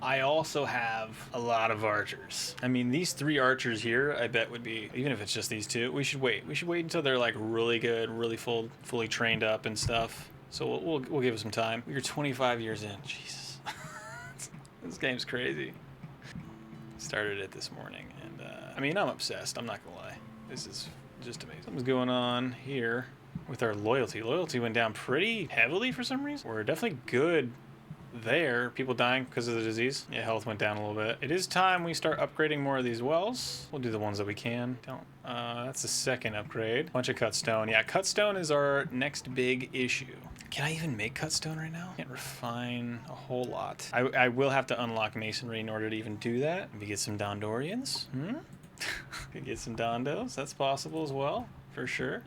I also have a lot of archers. I mean, these 3 archers here, I bet would be, even if it's just these 2, we should wait. We should wait until they're like really good, really fully trained up and stuff. So we'll give it some time. We're 25 years in. Jesus. This game's crazy. Started it this morning, and I mean, I'm obsessed. I'm not gonna lie. This is just amazing. Something's going on here with our loyalty. Loyalty went down pretty heavily for some reason. We're definitely good there. People dying because of the disease. Yeah, health went down a little bit. It is time we start upgrading more of these wells. We'll do the ones that we can. That's the second upgrade. Bunch of cut stone. Yeah, cut stone is our next big issue. Can I even make cut stone right now? Can't refine a whole lot. I will have to unlock masonry in order to even do that. Maybe get some Dondorians. Could get some Dondos. That's possible as well, for sure.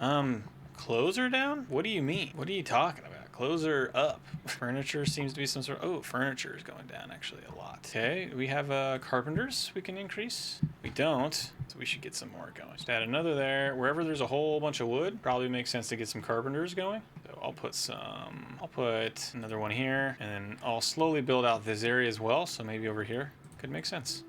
Clothes are down? What do you mean? What are you talking about? Clothes are up. Furniture seems to be some sort of... Oh, furniture is going down actually a lot. Okay, we have carpenters we can increase. We don't, so we should get some more going. Just add another there. Wherever there's a whole bunch of wood, probably makes sense to get some carpenters going. So I'll put another one here, and then I'll slowly build out this area as well, so maybe over here could make sense.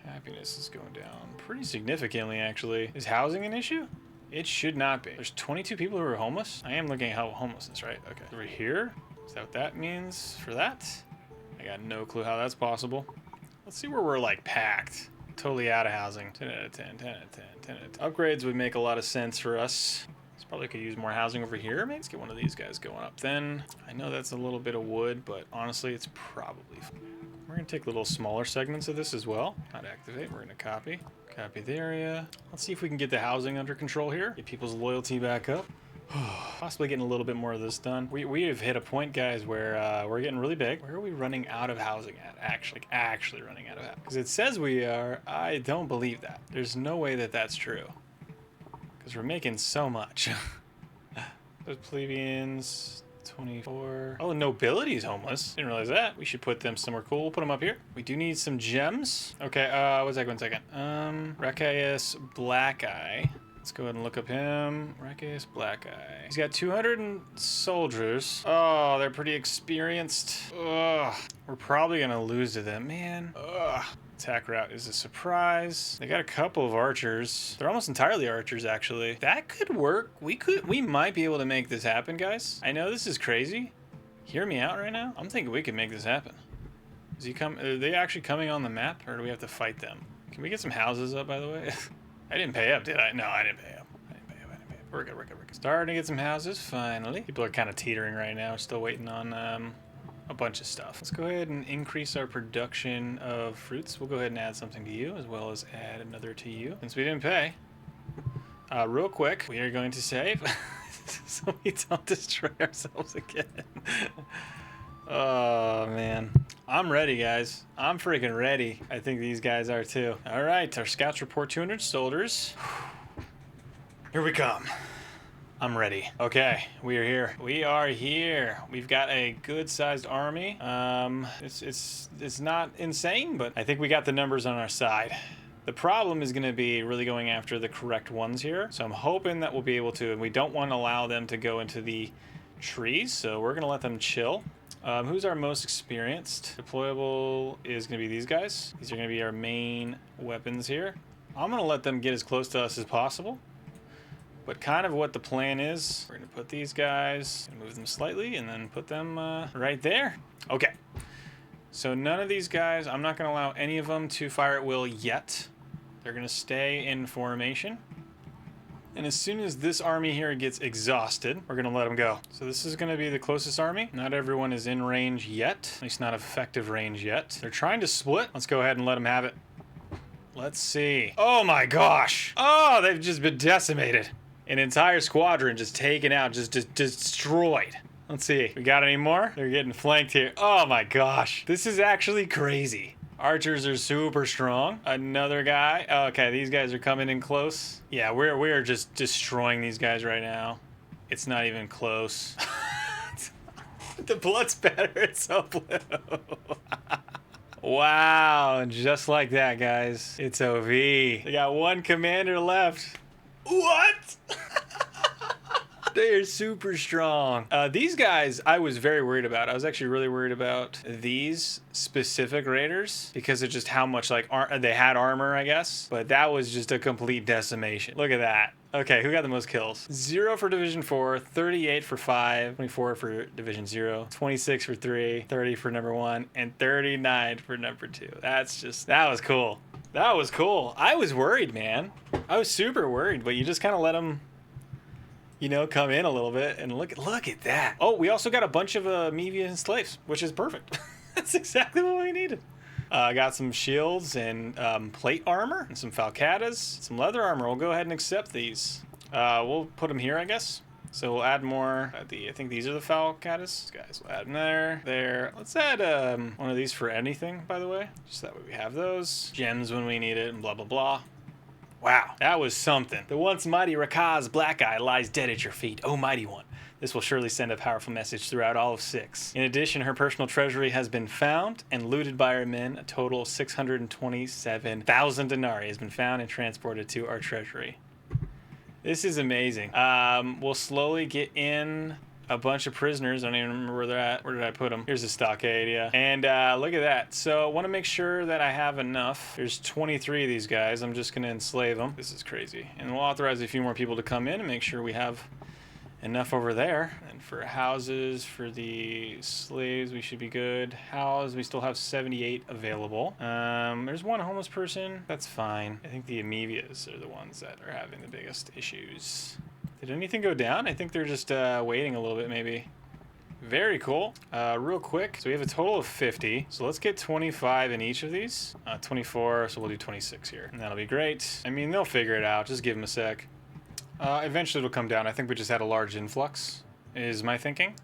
Happiness is going down pretty significantly, actually. Is housing an issue? It should not be. There's 22 people who are homeless. I am looking at how homelessness, right? Okay. Over here. Is that what that means for that? I got no clue how that's possible. Let's see where we're like packed. Totally out of housing. 10 out of 10, 10 out of 10, 10 out of 10. Upgrades would make a lot of sense for us. Probably could use more housing over here. Maybe let's get one of these guys going up. Then I know that's a little bit of wood, but honestly, it's probably fine. We're gonna take little smaller segments of this as well. Not activate. We're gonna copy the area. Let's see if we can get the housing under control here. Get people's loyalty back up. Possibly getting a little bit more of this done. We have hit a point, guys, where we're getting really big. Where are we running out of housing at? Actually running out of housing. Because it says we are. I don't believe that. There's no way that that's true. Because we're making so much. Those plebeians, 24. Oh, nobility's homeless. Didn't realize that. We should put them somewhere cool. We'll put them up here. We do need some gems. Okay, what's that? 1 second. Rakeus Black Eye. Let's go ahead and look up him. Rakeus Black Eye. He's got 200 soldiers. Oh, they're pretty experienced. Ugh. We're probably gonna lose to them, man. Ugh. Attack route is a surprise. They got a couple of archers. They're almost entirely archers, actually. That could work. We might be able to make this happen, guys. I know this is crazy. Hear me out right now. I'm thinking we can make this happen. Are they actually coming on the map, or do we have to fight them? Can we get some houses up, by the way? I didn't pay up, did I? No, I didn't pay up. We're good. Starting to get some houses, finally. People are kind of teetering right now. Still waiting on a bunch of stuff. Let's go ahead and increase our production of fruits. We'll go ahead and add something to you, as well as add another to you. Since we didn't pay, real quick, we are going to save so we don't destroy ourselves again. Oh, man. I'm ready, guys. I'm freaking ready. I think these guys are too. All right, our scouts report 200 soldiers. Here we come. I'm ready. Okay, we are here. We are here. We've got a good-sized army. It's not insane, but I think we got the numbers on our side. The problem is going to be really going after the correct ones here. So I'm hoping that we'll be able to, and we don't want to allow them to go into the trees, so we're going to let them chill. Who's our most experienced? Deployable is going to be these guys. These are going to be our main weapons here. I'm going to let them get as close to us as possible. But kind of what the plan is, we're going to put these guys, move them slightly, and then put them right there. Okay. So none of these guys, I'm not going to allow any of them to fire at will yet. They're going to stay in formation. And as soon as this army here gets exhausted, we're going to let them go. So this is going to be the closest army. Not everyone is in range yet, at least not effective range yet. They're trying to split. Let's go ahead and let them have it. Let's see. Oh my gosh. Oh, they've just been decimated. An entire squadron just taken out, just destroyed. Let's see. We got any more? They're getting flanked here. Oh my gosh. This is actually crazy. Archers are super strong. Another guy. Okay, these guys are coming in close. Yeah, we're just destroying these guys right now. It's not even close. The blood's better. It's so blue. Wow, just like that, guys. It's OV. They got one commander left. What? They are super strong. These guys, I was very worried about. I was actually really worried about these specific raiders because of just how much like they had armor, I guess. But that was just a complete decimation. Look at that. Okay, who got the most kills? 0 for Division 4, 38 for 5, 24 for Division 0, 26 for 3, 30 for number 1, and 39 for number 2. That was cool. That was cool. I was worried, man. I was super worried, but you just kind of let them, you know, come in a little bit and look at that. Oh, we also got a bunch of Mevian slaves, which is perfect. That's exactly what we needed. Got some shields and plate armor and some falcatas, some leather armor. We'll go ahead and accept these. We'll put them here, I guess. So we'll add more. I think these are the falcatas. Guys, we'll add them there. Let's add one of these for anything, by the way. Just that way we have those. Gems when we need it and blah, blah, blah. Wow, that was something. The once mighty Rakaz Black Eye lies dead at your feet, O mighty one. This will surely send a powerful message throughout all of Syx. In addition, her personal treasury has been found and looted by her men. A total of 627,000 denarii has been found and transported to our treasury. This is amazing. We'll slowly get in a bunch of prisoners. I don't even remember where they're at. Where did I put them? Here's the stockade, yeah. And look at that. So I want to make sure that I have enough. There's 23 of these guys. I'm just going to enslave them. This is crazy. And we'll authorize a few more people to come in and make sure we have enough over there. And for houses, for the slaves, we should be good. House, we still have 78 available. There's one homeless person. That's fine. I think the Amevias are the ones that are having the biggest issues. Did anything go down? I think they're just waiting a little bit, maybe. Very cool. Real quick, so we have a total of 50. So let's get 25 in each of these. 24, so we'll do 26 here. And that'll be great. I mean, they'll figure it out. Just give them a sec. Eventually it'll come down. I think we just had a large influx, is my thinking.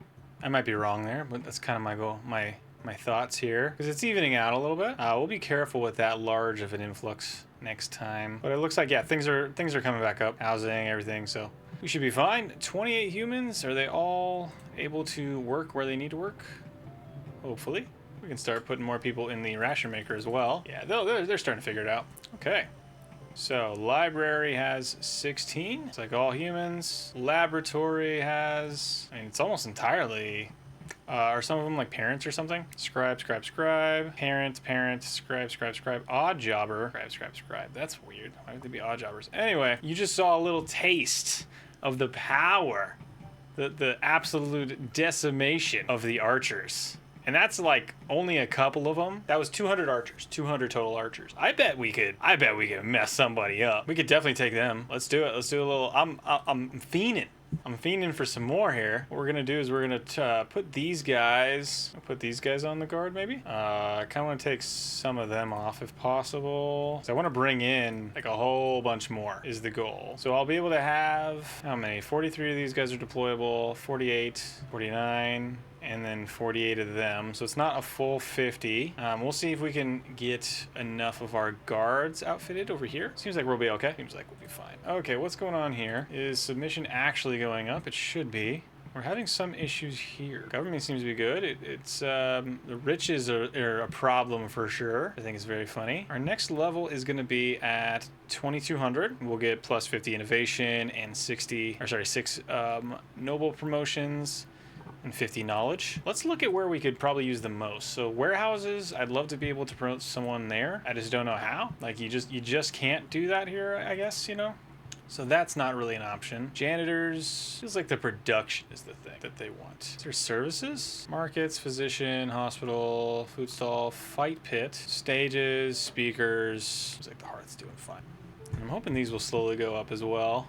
I might be wrong there, but that's kind of my goal, my thoughts here. Because it's evening out a little bit. We'll be careful with that large of an influx next time. But it looks like, yeah, things are coming back up. Housing, everything, so we should be fine. 28 humans. Are they all able to work where they need to work? Hopefully. We can start putting more people in the ration maker as well. Yeah, they're starting to figure it out. Okay. So, library has 16. It's like all humans. Laboratory has, I mean, it's almost entirely, are some of them like parents or something? Scribe. Parent, scribe. Odd jobber. Scribe. That's weird. Why would they be odd jobbers? Anyway, you just saw a little taste of the power, the absolute decimation of the archers. And that's like only a couple of them. That was 200 archers, 200 total archers. I bet we could mess somebody up. We could definitely take them. Let's do it. Let's do a little, I'm fiending. I'm fiending for some more here. What we're gonna do is we're gonna put these guys on the guard maybe. I kind of want to take some of them off if possible. So I want to bring in like a whole bunch more is the goal. So I'll be able to have, how many? 43 of these guys are deployable, 48, 49, and then 48 of them. So it's not a full 50. We'll see if we can get enough of our guards outfitted over here. Seems like we'll be okay. Seems like we'll be fine. Okay, what's going on here? Is submission actually going up? It should be. We're having some issues here. Government seems to be good. It's the riches are a problem for sure. I think it's very funny. Our next level is going to be at 2200. We'll get plus 50 innovation and 6 noble promotions and 50 knowledge. Let's look at where we could probably use the most. So warehouses, I'd love to be able to promote someone there. I just don't know how. Like you just can't do that here, I guess, you know? So that's not really an option. Janitors, feels like the production is the thing that they want. Is there services? Markets, physician, hospital, food stall, fight pit, stages, speakers. Looks like the hearth's doing fine. I'm hoping these will slowly go up as well.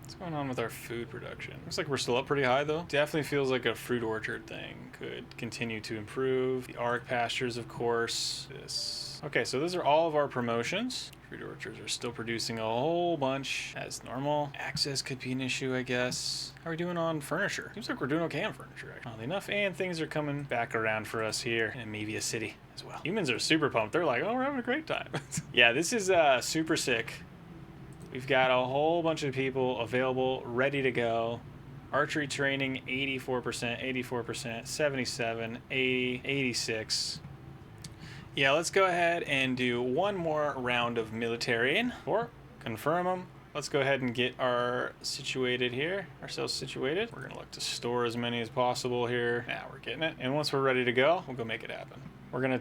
What's going on with our food production? Looks like we're still up pretty high though. Definitely feels like a fruit orchard thing could continue to improve. The Aurach pastures, of course. This. Okay, so those are all of our promotions. Fruit orchards are still producing a whole bunch as normal. Access could be an issue, I guess. How are we doing on furniture? Seems like we're doing okay on furniture, actually. Oddly enough, and things are coming back around for us here in Amevia City as well. Humans are super pumped. They're like, oh, we're having a great time. Yeah, this is super sick. We've got a whole bunch of people available, ready to go. Archery training, 84%, 84%, 77, 80, 86. Yeah, let's go ahead and do one more round of military or confirm them. Let's go ahead and get ourselves situated. We're gonna look to store as many as possible here. Now we're getting it. And once we're ready to go, we'll go make it happen. We're gonna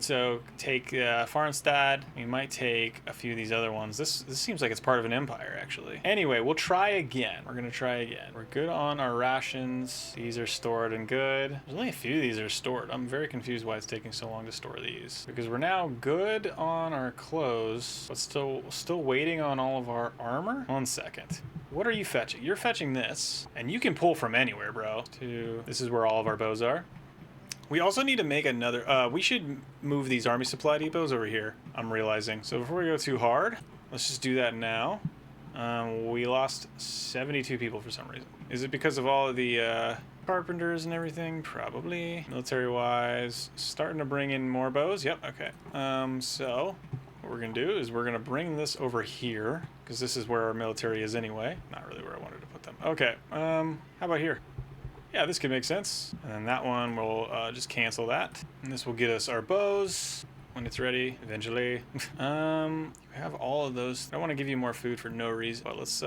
take Farnstad. We might take a few of these other ones. This seems like it's part of an empire, actually. Anyway, we'll try again. We're gonna try again. We're good on our rations. These are stored and good. There's only a few of these that are stored. I'm very confused why it's taking so long to store these. Because we're now good on our clothes, but still waiting on all of our armor. 1 second. What are you fetching? You're fetching this, and you can pull from anywhere, bro. This is where all of our bows are. We also need to make another, we should move these army supply depots over here, I'm realizing. So before we go too hard, let's just do that now. We lost 72 people for some reason. Is it because of all of the carpenters and everything? Probably. Military-wise, starting to bring in more bows. Yep, okay. So what we're gonna do is we're gonna bring this over here, because this is where our military is anyway. Not really where I wanted to put them. Okay, how about here? Yeah, this could make sense. And then that one, we'll just cancel that. And this will get us our bows when it's ready, eventually. You have all of those. I don't want to give you more food for no reason, but let's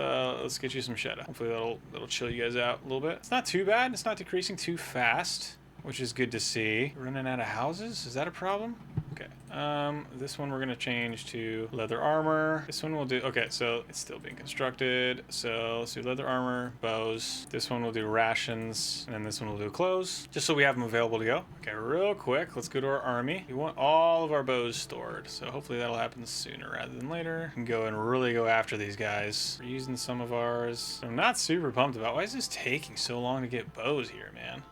get you some Shetta. Hopefully that'll chill you guys out a little bit. It's not too bad. It's not decreasing too fast, which is good to see. Running out of houses? Is that a problem? Okay. This one we're gonna change to leather armor. This one will do, okay, so it's still being constructed. So let's do leather armor, bows. This one will do rations, and then this one will do clothes, just so we have them available to go. Okay, real quick, let's go to our army. We want all of our bows stored, so hopefully that'll happen sooner rather than later. We can go and really go after these guys. We're using some of ours. I'm not super pumped about, why is this taking so long to get bows here, man?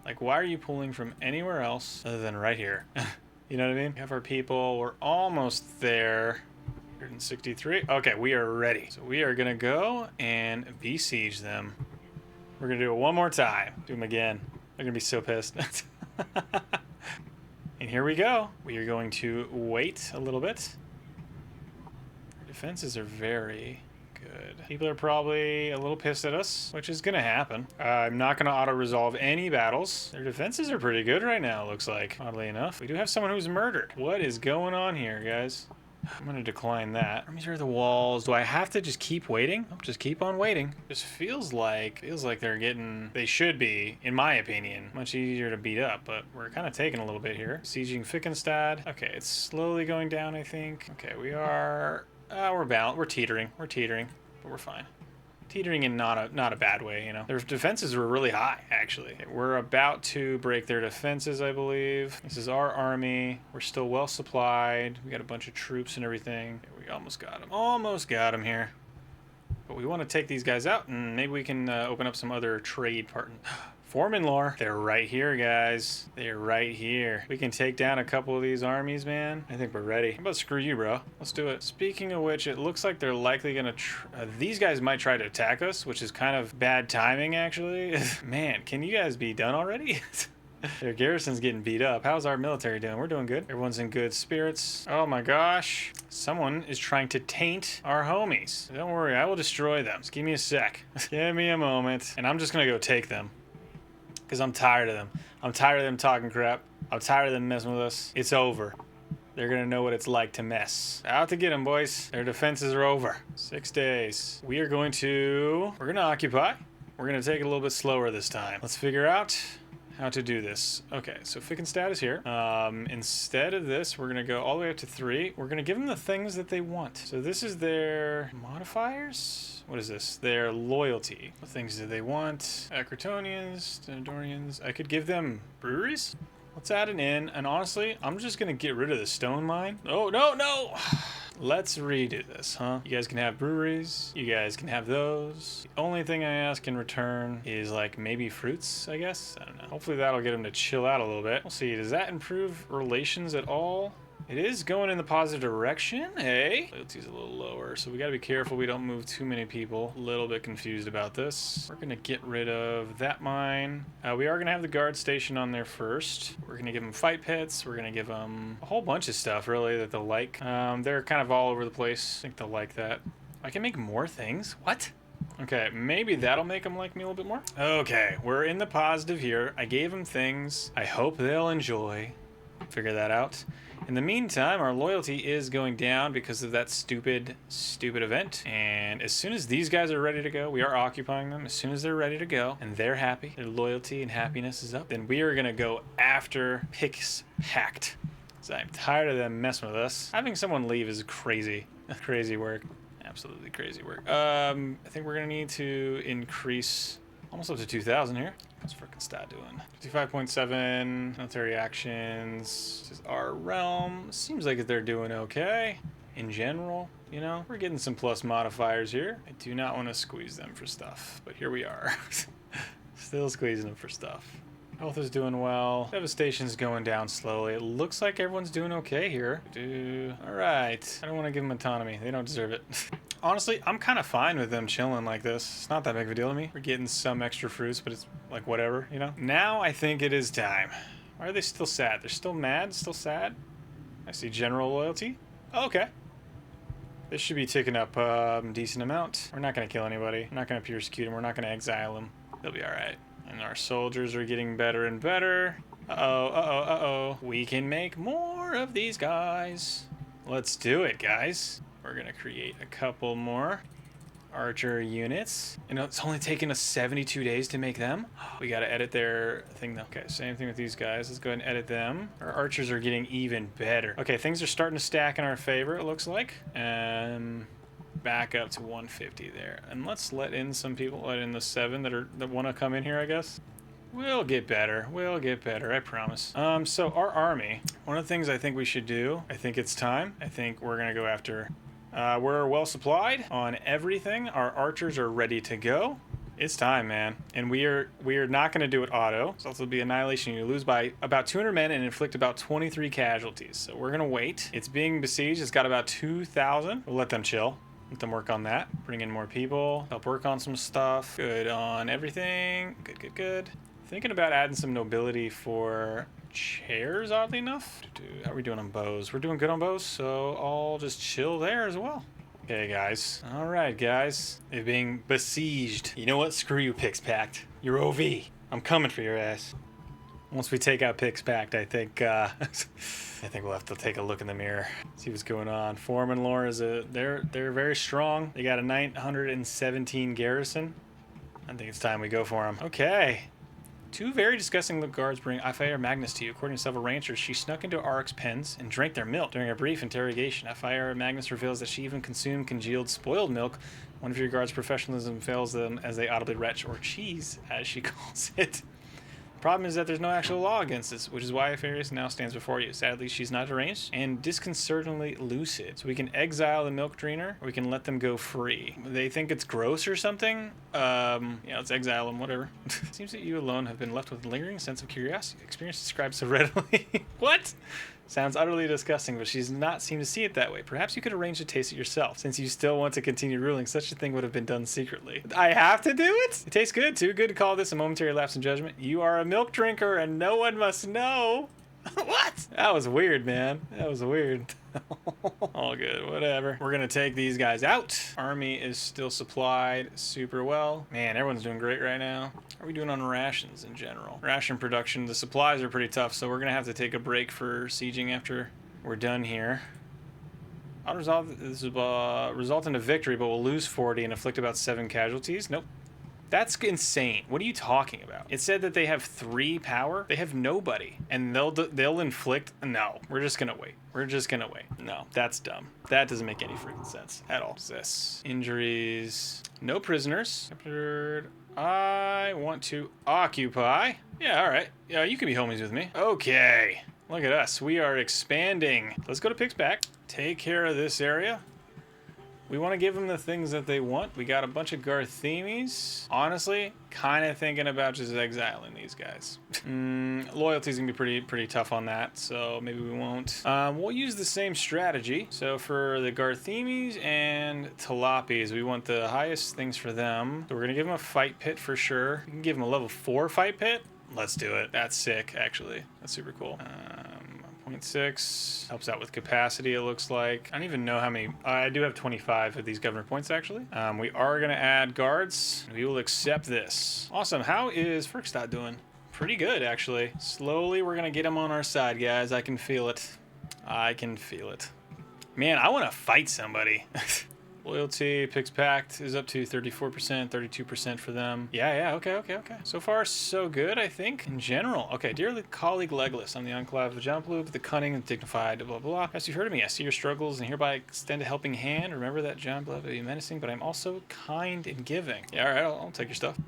Like, why are you pulling from anywhere else other than right here? You know what I mean? We have our people. We're almost there. 163. Okay, we are ready. So we are going to go and besiege them. We're going to do it one more time. Do them again. They're going to be so pissed. And here we go. We are going to wait a little bit. Our defenses are very good. People are probably a little pissed at us, which is gonna happen. I'm not gonna auto-resolve any battles. Their defenses are pretty good right now, looks like, oddly enough. We do have someone who's murdered. What is going on here, guys? I'm gonna decline that. Armies are the walls. Do I have to just keep waiting? I'll just keep on waiting. Just feels like they should be, in my opinion, much easier to beat up, but we're kind of taking a little bit here. Sieging Fickenstad. Okay, it's slowly going down, I think. Okay, we're balanced. We're teetering, but we're fine. Teetering in not a bad way, you know. Their defenses were really high, actually. We're about to break their defenses, I believe. This is our army. We're still well supplied. We got a bunch of troops and everything. We almost got them. Almost got them here. But we want to take these guys out, and maybe we can open up some other trade partners. Foreman lore. They're right here, guys. They're right here. We can take down a couple of these armies, man. I think we're ready. How about screw you, bro? Let's do it. Speaking of which, it looks like they're likely gonna these guys might try to attack us, which is kind of bad timing, actually. Man, can you guys be done already? Their garrison's getting beat up. How's our military doing? We're doing good. Everyone's in good spirits. Oh my gosh. Someone is trying to taint our homies. Don't worry, I will destroy them. Just give me a sec. Give me a moment. And I'm just gonna go take them. Because I'm tired of them. I'm tired of them talking crap. I'm tired of them messing with us. It's over. They're gonna know what it's like to mess. Out to get them, boys. Their defenses are over. 6 days. We're gonna occupy. We're gonna take it a little bit slower this time. Let's figure out how to do this. Okay, so Fickenstat is here. Instead of this, we're gonna go all the way up to 3. We're gonna give them the things that they want. So this is their modifiers. What is this? Their loyalty. What things do they want? Acrotonians, Denadorians. I could give them breweries. Let's add an inn, and honestly, I'm just gonna get rid of the stone mine. Oh, no, no! Let's redo this, huh? You guys can have breweries. You guys can have those. The only thing I ask in return is like maybe fruits, I guess? I don't know. Hopefully that'll get them to chill out a little bit. We'll see. Does that improve relations at all? It is going in the positive direction, hey? Loyalty's a little lower, so we gotta be careful we don't move too many people. A little bit confused about this. We're gonna get rid of that mine. We are gonna have the guard station on there first. We're gonna give them fight pits. We're gonna give them a whole bunch of stuff, really, that they'll like. They're kind of all over the place. I think they'll like that. I can make more things? What? Okay, maybe that'll make them like me a little bit more. Okay, we're in the positive here. I gave them things. I hope they'll enjoy. Figure that out. In the meantime, our loyalty is going down because of that stupid event. And as soon as these guys are ready to go, we are occupying them. As soon as they're ready to go and they're happy, their loyalty and happiness is up, then we are going to go after Pix Pact. So I'm tired of them messing with us. Having someone leave is crazy. Crazy work. Absolutely crazy work. I think we're going to need to increase almost up to 2,000 here. How's Fickenstat doing? 55.7 military actions. This is our realm. Seems like they're doing okay in general. You know, we're getting some plus modifiers here. I do not want to squeeze them for stuff, but here we are. Still squeezing them for stuff. Health is doing well. Devastation's going down slowly. It looks like everyone's doing okay here. All right. I don't want to give them autonomy. They don't deserve it. Honestly, I'm kind of fine with them chilling like this. It's not that big of a deal to me. We're getting some extra fruits, but it's like whatever, you know? Now I think it is time. Why are they still sad? They're still mad? Still sad? I see general loyalty. Oh, okay. This should be ticking up a decent amount. We're not going to kill anybody. We're not going to persecute them. We're not going to exile them. They'll be all right. And our soldiers are getting better and better. Uh-oh, uh-oh, uh-oh. We can make more of these guys. Let's do it, guys. We're going to create a couple more Archer units. You know, it's only taken us 72 days to make them. We got to edit their thing, though. Okay, same thing with these guys. Let's go ahead and edit them. Our archers are getting even better. Okay, things are starting to stack in our favor, it looks like. Back up to 150 there. And let's let in some people, let in the 7 that want to come in here, I guess. We'll get better. We'll get better, I promise. So our army, one of the things I think we should do, I think it's time. I think we're going to go after... we're well supplied on everything. Our archers are ready to go. It's time, man. And we are not going to do it auto. So this will be annihilation. You lose by about 200 men and inflict about 23 casualties. So we're going to wait. It's being besieged. It's got about 2,000. We'll let them chill. Let them work on that. Bring in more people. Help work on some stuff. Good on everything. Good, good, good. Thinking about adding some nobility for chairs, oddly enough. How are we doing on bows? We're doing good on bows, so I'll just chill there as well. Okay, guys. All right, guys. They're being besieged. You know what? Screw you, Pix Pact. You're OV. I'm coming for your ass. Once we take out Pix Pact, I think we'll have to take a look in the mirror, see what's going on. Foreman lore is they're very strong. They got a 917 garrison. I think it's time we go for them. Okay. 2 very disgusting little guards bring Fire Magnus to you. According to several ranchers, she snuck into Aurach's pens and drank their milk. During a brief interrogation, Fire Magnus reveals that she even consumed congealed spoiled milk. One of your guards' professionalism fails them as they audibly retch, or cheese, as she calls it. The problem is that there's no actual law against this, which is why Farius now stands before you. Sadly, she's not deranged and disconcertingly lucid. So we can exile the milk drainer, or we can let them go free. They think it's gross or something? Yeah, let's exile them, whatever. Seems that you alone have been left with a lingering sense of curiosity. Experience described so readily. What? Sounds utterly disgusting, but she's not seemed to see it that way. Perhaps you could arrange to taste it yourself. Since you still want to continue ruling, such a thing would have been done secretly. I have to do it? It tastes good. Too good to call this a momentary lapse in judgment. You are a milk drinker and no one must know. What? That was weird, man. That was weird. All good, whatever. We're gonna take these guys out. Army is still supplied super well. Man, everyone's doing great right now. How are we doing on rations in general? Ration production, the supplies are pretty tough, so we're gonna have to take a break for sieging after we're done here. I'll resolve this will result in a victory, but we'll lose 40 and inflict about 7 casualties. Nope. That's insane. What are you talking about? It said that they have 3 power. They have nobody, and they'll inflict. No, we're just gonna wait. We're just gonna wait. No, that's dumb. That doesn't make any freaking sense at all. What's this? Injuries. No prisoners. I want to occupy. Yeah, all right. Yeah, you can be homies with me. Okay. Look at us. We are expanding. Let's go to Pig's Back. Take care of this area. We want to give them the things that they want. We got a bunch of Garthemes. Honestly, kind of thinking about just exiling these guys. Loyalty's gonna be pretty tough on that, so maybe we won't. We'll use the same strategy. So for the Garthemes and Tilapis, we want the highest things for them. So we're gonna give them a fight pit for sure. We can give them a level 4 fight pit. Let's do it. That's sick, actually. That's super cool. 0.6 helps out with capacity, it looks like. I don't even know how many. I do have 25 of these governor points, actually. We are going to add guards. We will accept this. Awesome. How is Frykstad doing? Pretty good, actually. Slowly, we're going to get him on our side, guys. I can feel it. I can feel it. Man, I want to fight somebody. Loyalty, Pix Pact is up to 34%, 32% for them. Yeah, okay. So far, so good, I think, in general. Okay, dear colleague Legolas, I'm the Enclave of Jumploop, the cunning and dignified, blah, blah. As you've heard of me, I see your struggles and hereby extend a helping hand. Remember that Jumploop may be menacing, but I'm also kind and giving. Yeah, all right, I'll take your stuff.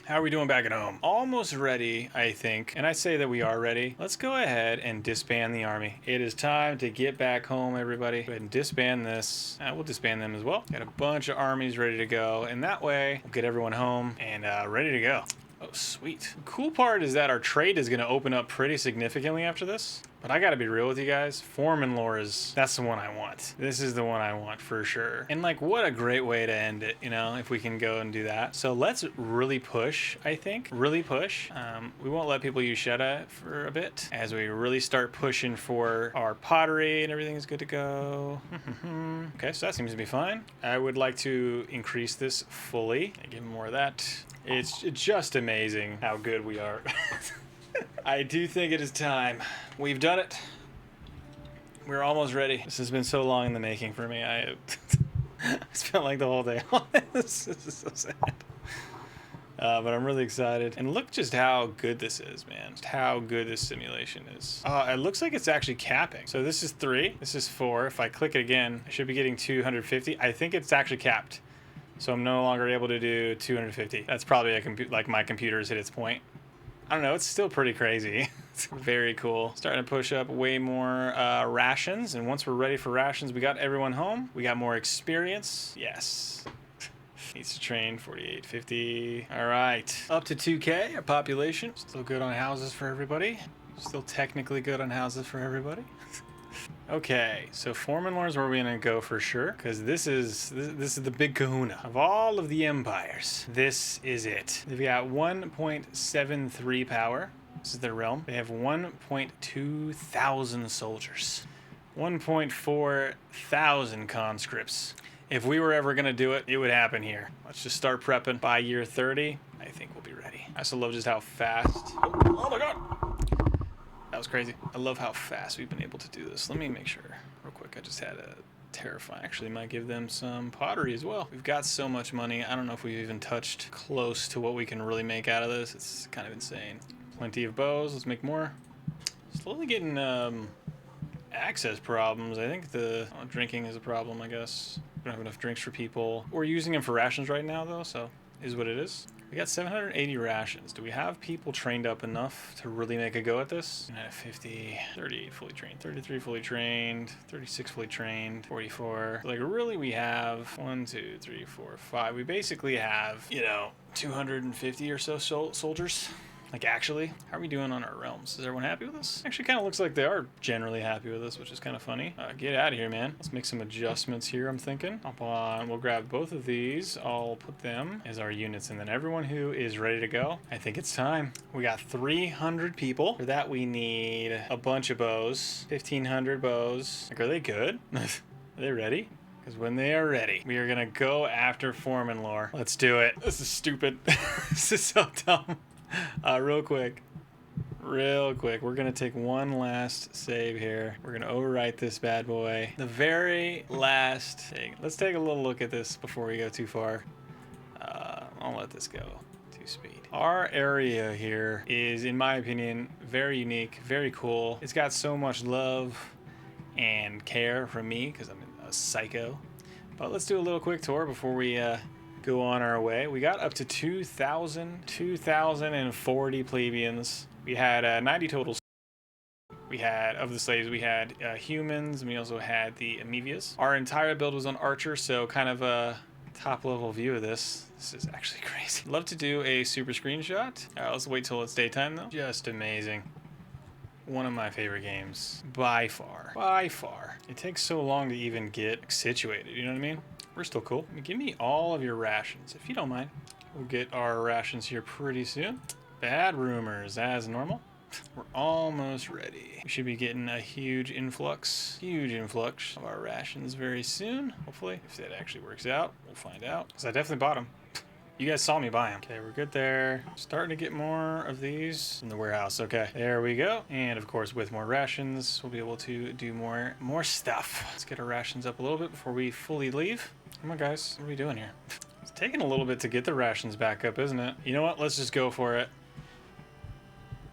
How are we doing back at home? Almost ready, I think. And I say that we are ready. Let's go ahead and disband the army. It is time to get back home, everybody. Go ahead and disband this. We'll disband them as well. Got a bunch of armies ready to go. And that way, we'll get everyone home and ready to go. Oh, sweet. The cool part is that our trade is going to open up pretty significantly after this. But I got to be real with you guys. Foreman lore that's the one I want. This is the one I want for sure. And like, what a great way to end it, you know, if we can go and do that. So let's really push, I think. Really push. We won't let people use Shetta for a bit as we really start pushing for our pottery and everything is good to go. Okay, so that seems to be fine. I would like to increase this fully. Give more of that. It's just amazing how good we are. I do think it is time. We've done it. We're almost ready. This has been so long in the making for me. I spent like the whole day on this. This is so sad. But I'm really excited. And look just how good this is, man. Just how good this simulation is. It looks like it's actually capping. So this is 3. This is 4. If I click it again, I should be getting 250. I think it's actually capped. So I'm no longer able to do 250. That's probably like my computer's hit its point. I don't know, it's still pretty crazy. It's very cool. Starting to push up way more rations, and once we're ready for rations, we got everyone home. We got more experience. Yes. Needs to train, 48, 50. All right, up to 2K, our population. Still good on houses for everybody. Still technically good on houses for everybody. Okay, so Foreman lore is where we're gonna go for sure, because this is the big kahuna of all of the empires. This is it. They've got 1.73 power. This is their realm. They have 1.2 thousand soldiers, 1.4 thousand conscripts. If we were ever gonna do it, it would happen here. Let's just start prepping. By year 30, I think we'll be ready. I also love just how fast. Oh my god. That was crazy. I love how fast we've been able to do this. Let me make sure real quick. I just had a terrifying. Actually, might give them some pottery as well. We've got so much money. I don't know if we've even touched close to what we can really make out of this. It's kind of insane. Plenty of bows. Let's make more. Slowly getting access problems. I think the drinking is a problem, I guess. We don't have enough drinks for people. We're using them for rations right now, though, so is what it is. We got 780 rations. Do we have people trained up enough to really make a go at this? 50, 38 fully trained, 33 fully trained, 36 fully trained, 44. Like, really, we have 1, 2, 3, 4, 5. We basically have, 250 or so soldiers. Like, actually, how are we doing on our realms? Is everyone happy with us? Actually, kind of looks like they are generally happy with us, which is kind of funny. Get out of here, man. Let's make some adjustments here, I'm thinking. Hop on. We'll grab both of these. I'll put them as our units, and then everyone who is ready to go, I think it's time. We got 300 people. For that, we need a bunch of bows. 1,500 bows. Like, are they good? Are they ready? Because when they are ready, we are going to go after Foreman lore. Let's do it. This is stupid. This is so dumb. Real quick, we're gonna take one last save here. We're gonna overwrite this bad boy. The very last thing. Let's take a little look at this before we go too far. I'll let this go 2-speed. Our area here is, in my opinion, very unique, very cool. It's got so much love and care from me because I'm a psycho. But let's do a little quick tour before we go on our way. We got up to 2,040 plebeians. We had 90 total. We had, of the slaves, we had humans, and we also had the amoebias. Our entire build was on Archer, so kind of a top level view of this. This is actually crazy. Love to do a super screenshot. Let's wait till it's daytime though. Just amazing. One of my favorite games, by far. By far. It takes so long to even get situated, you know what I mean? We're still cool. Give me all of your rations, if you don't mind. We'll get our rations here pretty soon. Bad rumors, as normal. We're almost ready. We should be getting a huge influx of our rations very soon. Hopefully, if that actually works out, we'll find out. Because I definitely bought them. You guys saw me buy them. Okay, we're good there. Starting to get more of these in the warehouse. Okay, there we go. And of course, with more rations, we'll be able to do more stuff. Let's get our rations up a little bit before we fully leave. Come on, guys. What are we doing here? It's taking a little bit to get the rations back up, isn't it? You know what? Let's just go for it.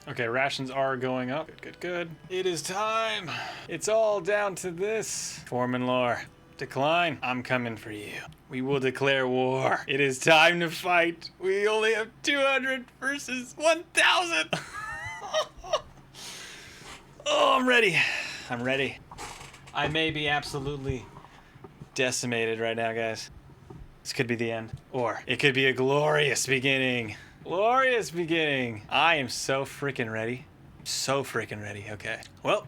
Okay, rations are going up. Good. It is time. It's all down to this. Foreman lore. Decline. I'm coming for you. We will declare war. It is time to fight. We only have 200 versus 1,000. Oh, I'm ready. I'm ready. I may be absolutely decimated right now, guys. This could be the end. Or it could be a glorious beginning. Glorious beginning. I am so freaking ready. So freaking ready. Okay. Well,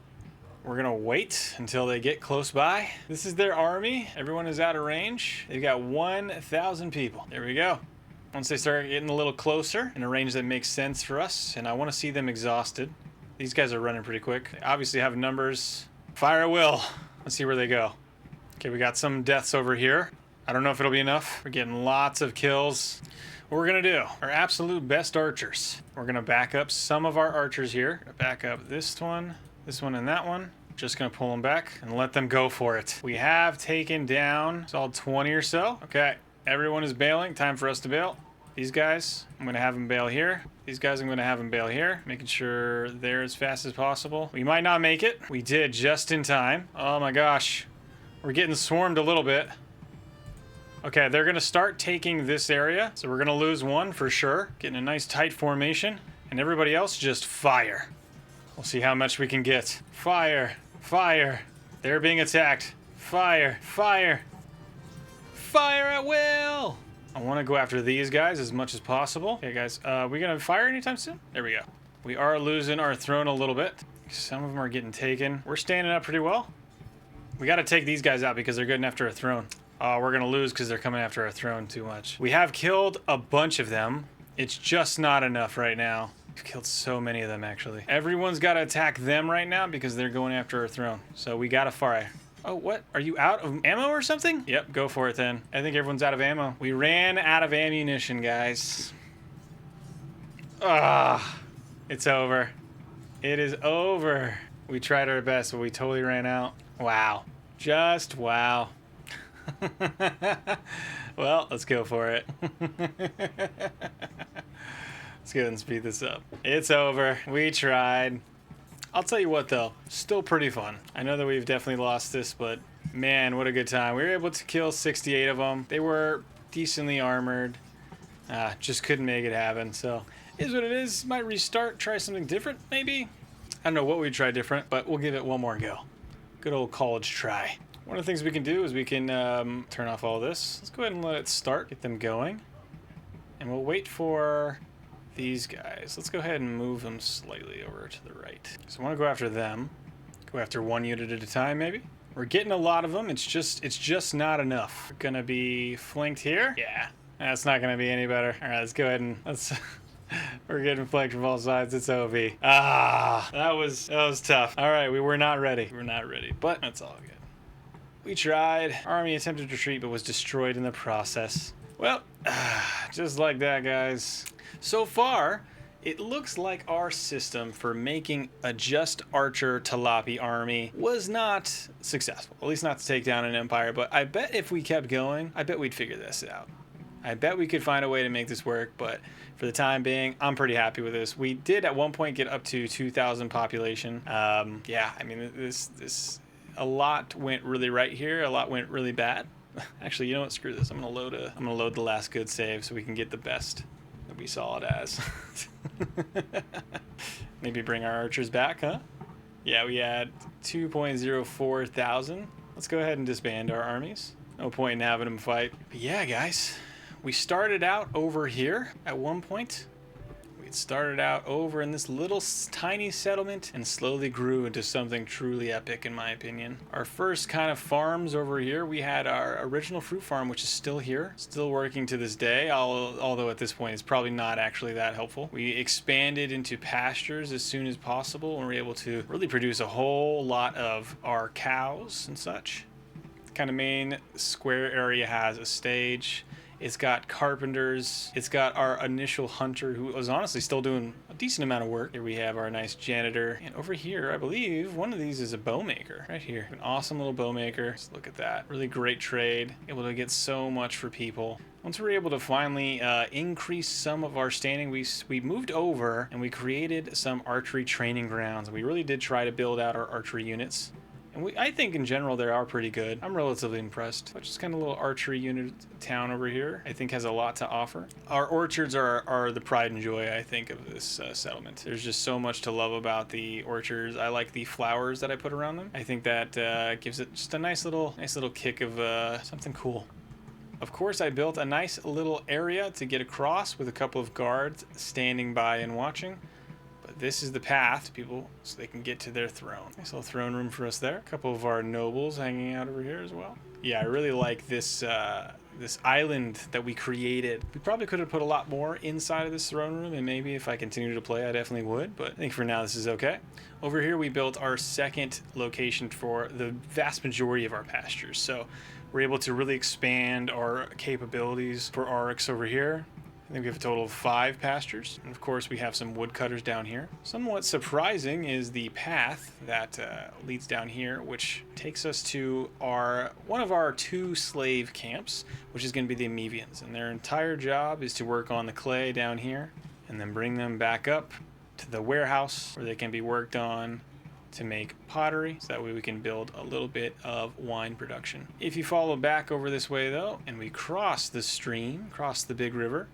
we're gonna wait until they get close by. This is their army. Everyone is out of range. They've got 1,000 people. There we go. Once they start getting a little closer in a range that makes sense for us, and I want to see them exhausted. These guys are running pretty quick. They obviously have numbers. Fire at will. Let's see where they go. Okay, we got some deaths over here. I don't know if it'll be enough. We're getting lots of kills. What we're gonna do, our absolute best archers. We're gonna back up some of our archers here. Back up this one, and that one. Just gonna pull them back and let them go for it. We have taken down solid 20 or so. Okay, everyone is bailing. Time for us to bail. These guys, I'm gonna have them bail here. These guys, I'm gonna have them bail here. Making sure they're as fast as possible. We might not make it. We did just in time. Oh my gosh. We're getting swarmed a little bit. Okay, they're gonna start taking this area. So we're gonna lose one for sure. Getting a nice tight formation. And everybody else just fire. We'll see how much we can get. Fire, fire. They're being attacked. Fire, fire. Fire at will. I want to go after these guys as much as possible. Okay, guys, we gonna fire anytime soon? There we go. We are losing our throne a little bit. Some of them are getting taken. We're standing up pretty well. We got to take these guys out because they're getting after a throne. We're gonna lose because they're coming after our throne too much. We have killed a bunch of them. It's just not enough right now. We've killed so many of them, actually. Everyone's got to attack them right now because they're going after our throne. So we got to fire. Oh, what? Are you out of ammo or something? Yep, go for it then. I think everyone's out of ammo. We ran out of ammunition, guys. It's over. It is over. We tried our best, but we totally ran out. Wow. Just wow. Well, let's go for it. Let's go ahead and speed this up. It's over. We tried. I'll tell you what, though. Still pretty fun. I know that we've definitely lost this, but man, what a good time. We were able to kill 68 of them. They were decently armored. Just couldn't make it happen. So, it is what it is. Might restart, try something different, maybe. I don't know what we'd try different, but we'll give it one more go. Good old college try. One of the things we can do is we can turn off all this. Let's go ahead and let it start, get them going. And we'll wait for these guys. Let's go ahead and move them slightly over to the right. So I want to go after them. Go after one unit at a time, maybe. We're getting a lot of them. It's just not enough. We're gonna be flanked here. Yeah, that's not gonna be any better. All right, let's go ahead and let's. We're getting flanked from all sides. It's OV. Ah, that was tough. All right, we were not ready. We were not ready, but that's all good. We tried. Army attempted to retreat, but was destroyed in the process. Well, just like that, guys. So far, it looks like our system for making a just archer Tilapi army was not successful. At least not to take down an empire, but I bet if we kept going, I bet we'd figure this out. I bet we could find a way to make this work, but for the time being, I'm pretty happy with this. We did at one point get up to 2,000 population. Yeah, I mean, a lot went really right here. A lot went really bad. Actually, you know what? Screw this. I'm gonna load the last good save so we can get the best that we saw it as. Maybe bring our archers back, huh? Yeah, we had 2.04 thousand. Let's go ahead and disband our armies. No point in having them fight. But yeah, guys, we started out over here at one point. It started out over in this little tiny settlement and slowly grew into something truly epic, in my opinion. Our first kind of farms over here, we had our original fruit farm, which is still here, still working to this day, although at this point it's probably not actually that helpful. We expanded into pastures as soon as possible and were able to really produce a whole lot of our cows and such. The kind of main square area has a stage. It's got carpenters. It's got our initial hunter, who was honestly still doing a decent amount of work. Here we have our nice janitor. And over here, I believe one of these is a bowmaker right here. An awesome little bowmaker. Let's look at that. Really great trade. Able to get so much for people. Once we were able to finally increase some of our standing, we moved over and we created some archery training grounds. We really did try to build out our archery units. And I think in general they are pretty good. I'm relatively impressed. But just kind of a little archery unit town over here, I think has a lot to offer. Our orchards are the pride and joy, I think, of this settlement. There's just so much to love about the orchards. I like the flowers that I put around them. I think that gives it just a nice little kick of something cool. Of course, I built a nice little area to get across with a couple of guards standing by and watching. This is the path to people so they can get to their throne. Nice little throne room for us there. A couple of our nobles hanging out over here as well. Yeah, I really like this this island that we created. We probably could have put a lot more inside of this throne room, and maybe if I continue to play, I definitely would, but I think for now this is okay. Over here we built our second location for the vast majority of our pastures. So we're able to really expand our capabilities for Aurachs over here. I think we have a total of 5 pastures, and of course we have some woodcutters down here. Somewhat surprising is the path that leads down here, which takes us to one of our 2 slave camps, which is going to be the Amevians, and their entire job is to work on the clay down here and then bring them back up to the warehouse where they can be worked on to make pottery, so that way we can build a little bit of wine production. If you follow back over this way though, and we cross the stream, cross the big river,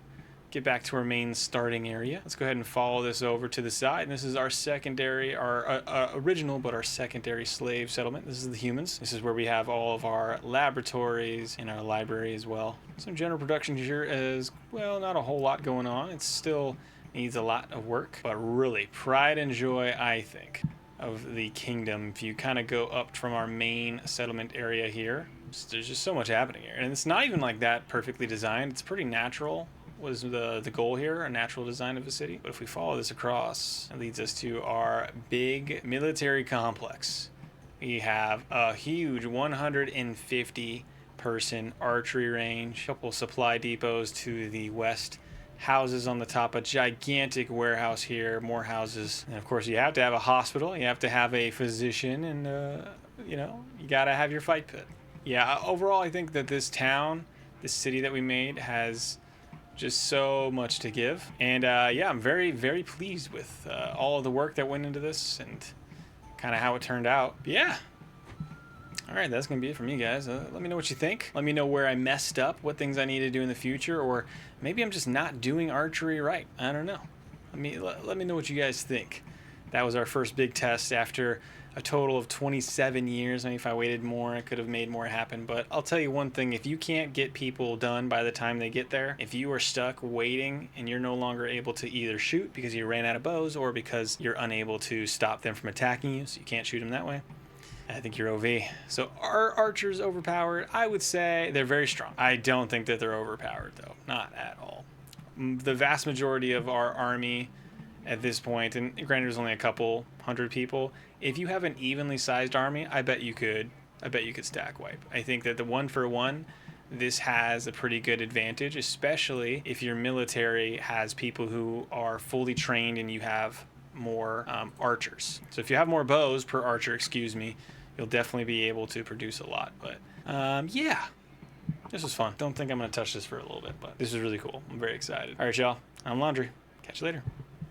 get back to our main starting area. Let's go ahead and follow this over to the side. And this is our secondary, our original, but our secondary slave settlement. This is the humans. This is where we have all of our laboratories and our library as well. Some general production here as well, not a whole lot going on. It still needs a lot of work, but really pride and joy, I think, of the kingdom. If you kind of go up from our main settlement area here, there's just so much happening here. And it's not even like that perfectly designed. It's pretty natural. Was the goal here, a natural design of a city. But if we follow this across, it leads us to our big military complex. We have a huge 150 person archery range, a couple supply depots to the west, houses on the top, a gigantic warehouse here, more houses. And of course you have to have a hospital, you have to have a physician, and you know, you gotta have your fight pit. Yeah, overall I think that this town, this city that we made, has just so much to give, and yeah, I'm very, very pleased with all of the work that went into this and kind of how it turned out. But yeah, all right, that's gonna be it from me, guys. Let me know what you think. Let me know where I messed up, what things I need to do in the future, or maybe I'm just not doing archery right. I don't know. Let me know what you guys think. That was our first big test after a total of 27 years. Maybe if I waited more, I could have made more happen. But I'll tell you one thing, if you can't get people done by the time they get there, if you are stuck waiting and you're no longer able to either shoot because you ran out of bows or because you're unable to stop them from attacking you, so you can't shoot them that way, I think you're OV. So are archers overpowered? I would say they're very strong. I don't think that they're overpowered though, not at all. The vast majority of our army at this point, and granted there's only a couple hundred people, if you have an evenly sized army, I bet you could stack wipe. I think that the 1-for-1, this has a pretty good advantage, especially if your military has people who are fully trained and you have more archers. So if you have more bows per archer, you'll definitely be able to produce a lot. But yeah, this was fun. Don't think I'm going to touch this for a little bit, but this is really cool. I'm very excited. All right, y'all. I'm Laundry. Catch you later.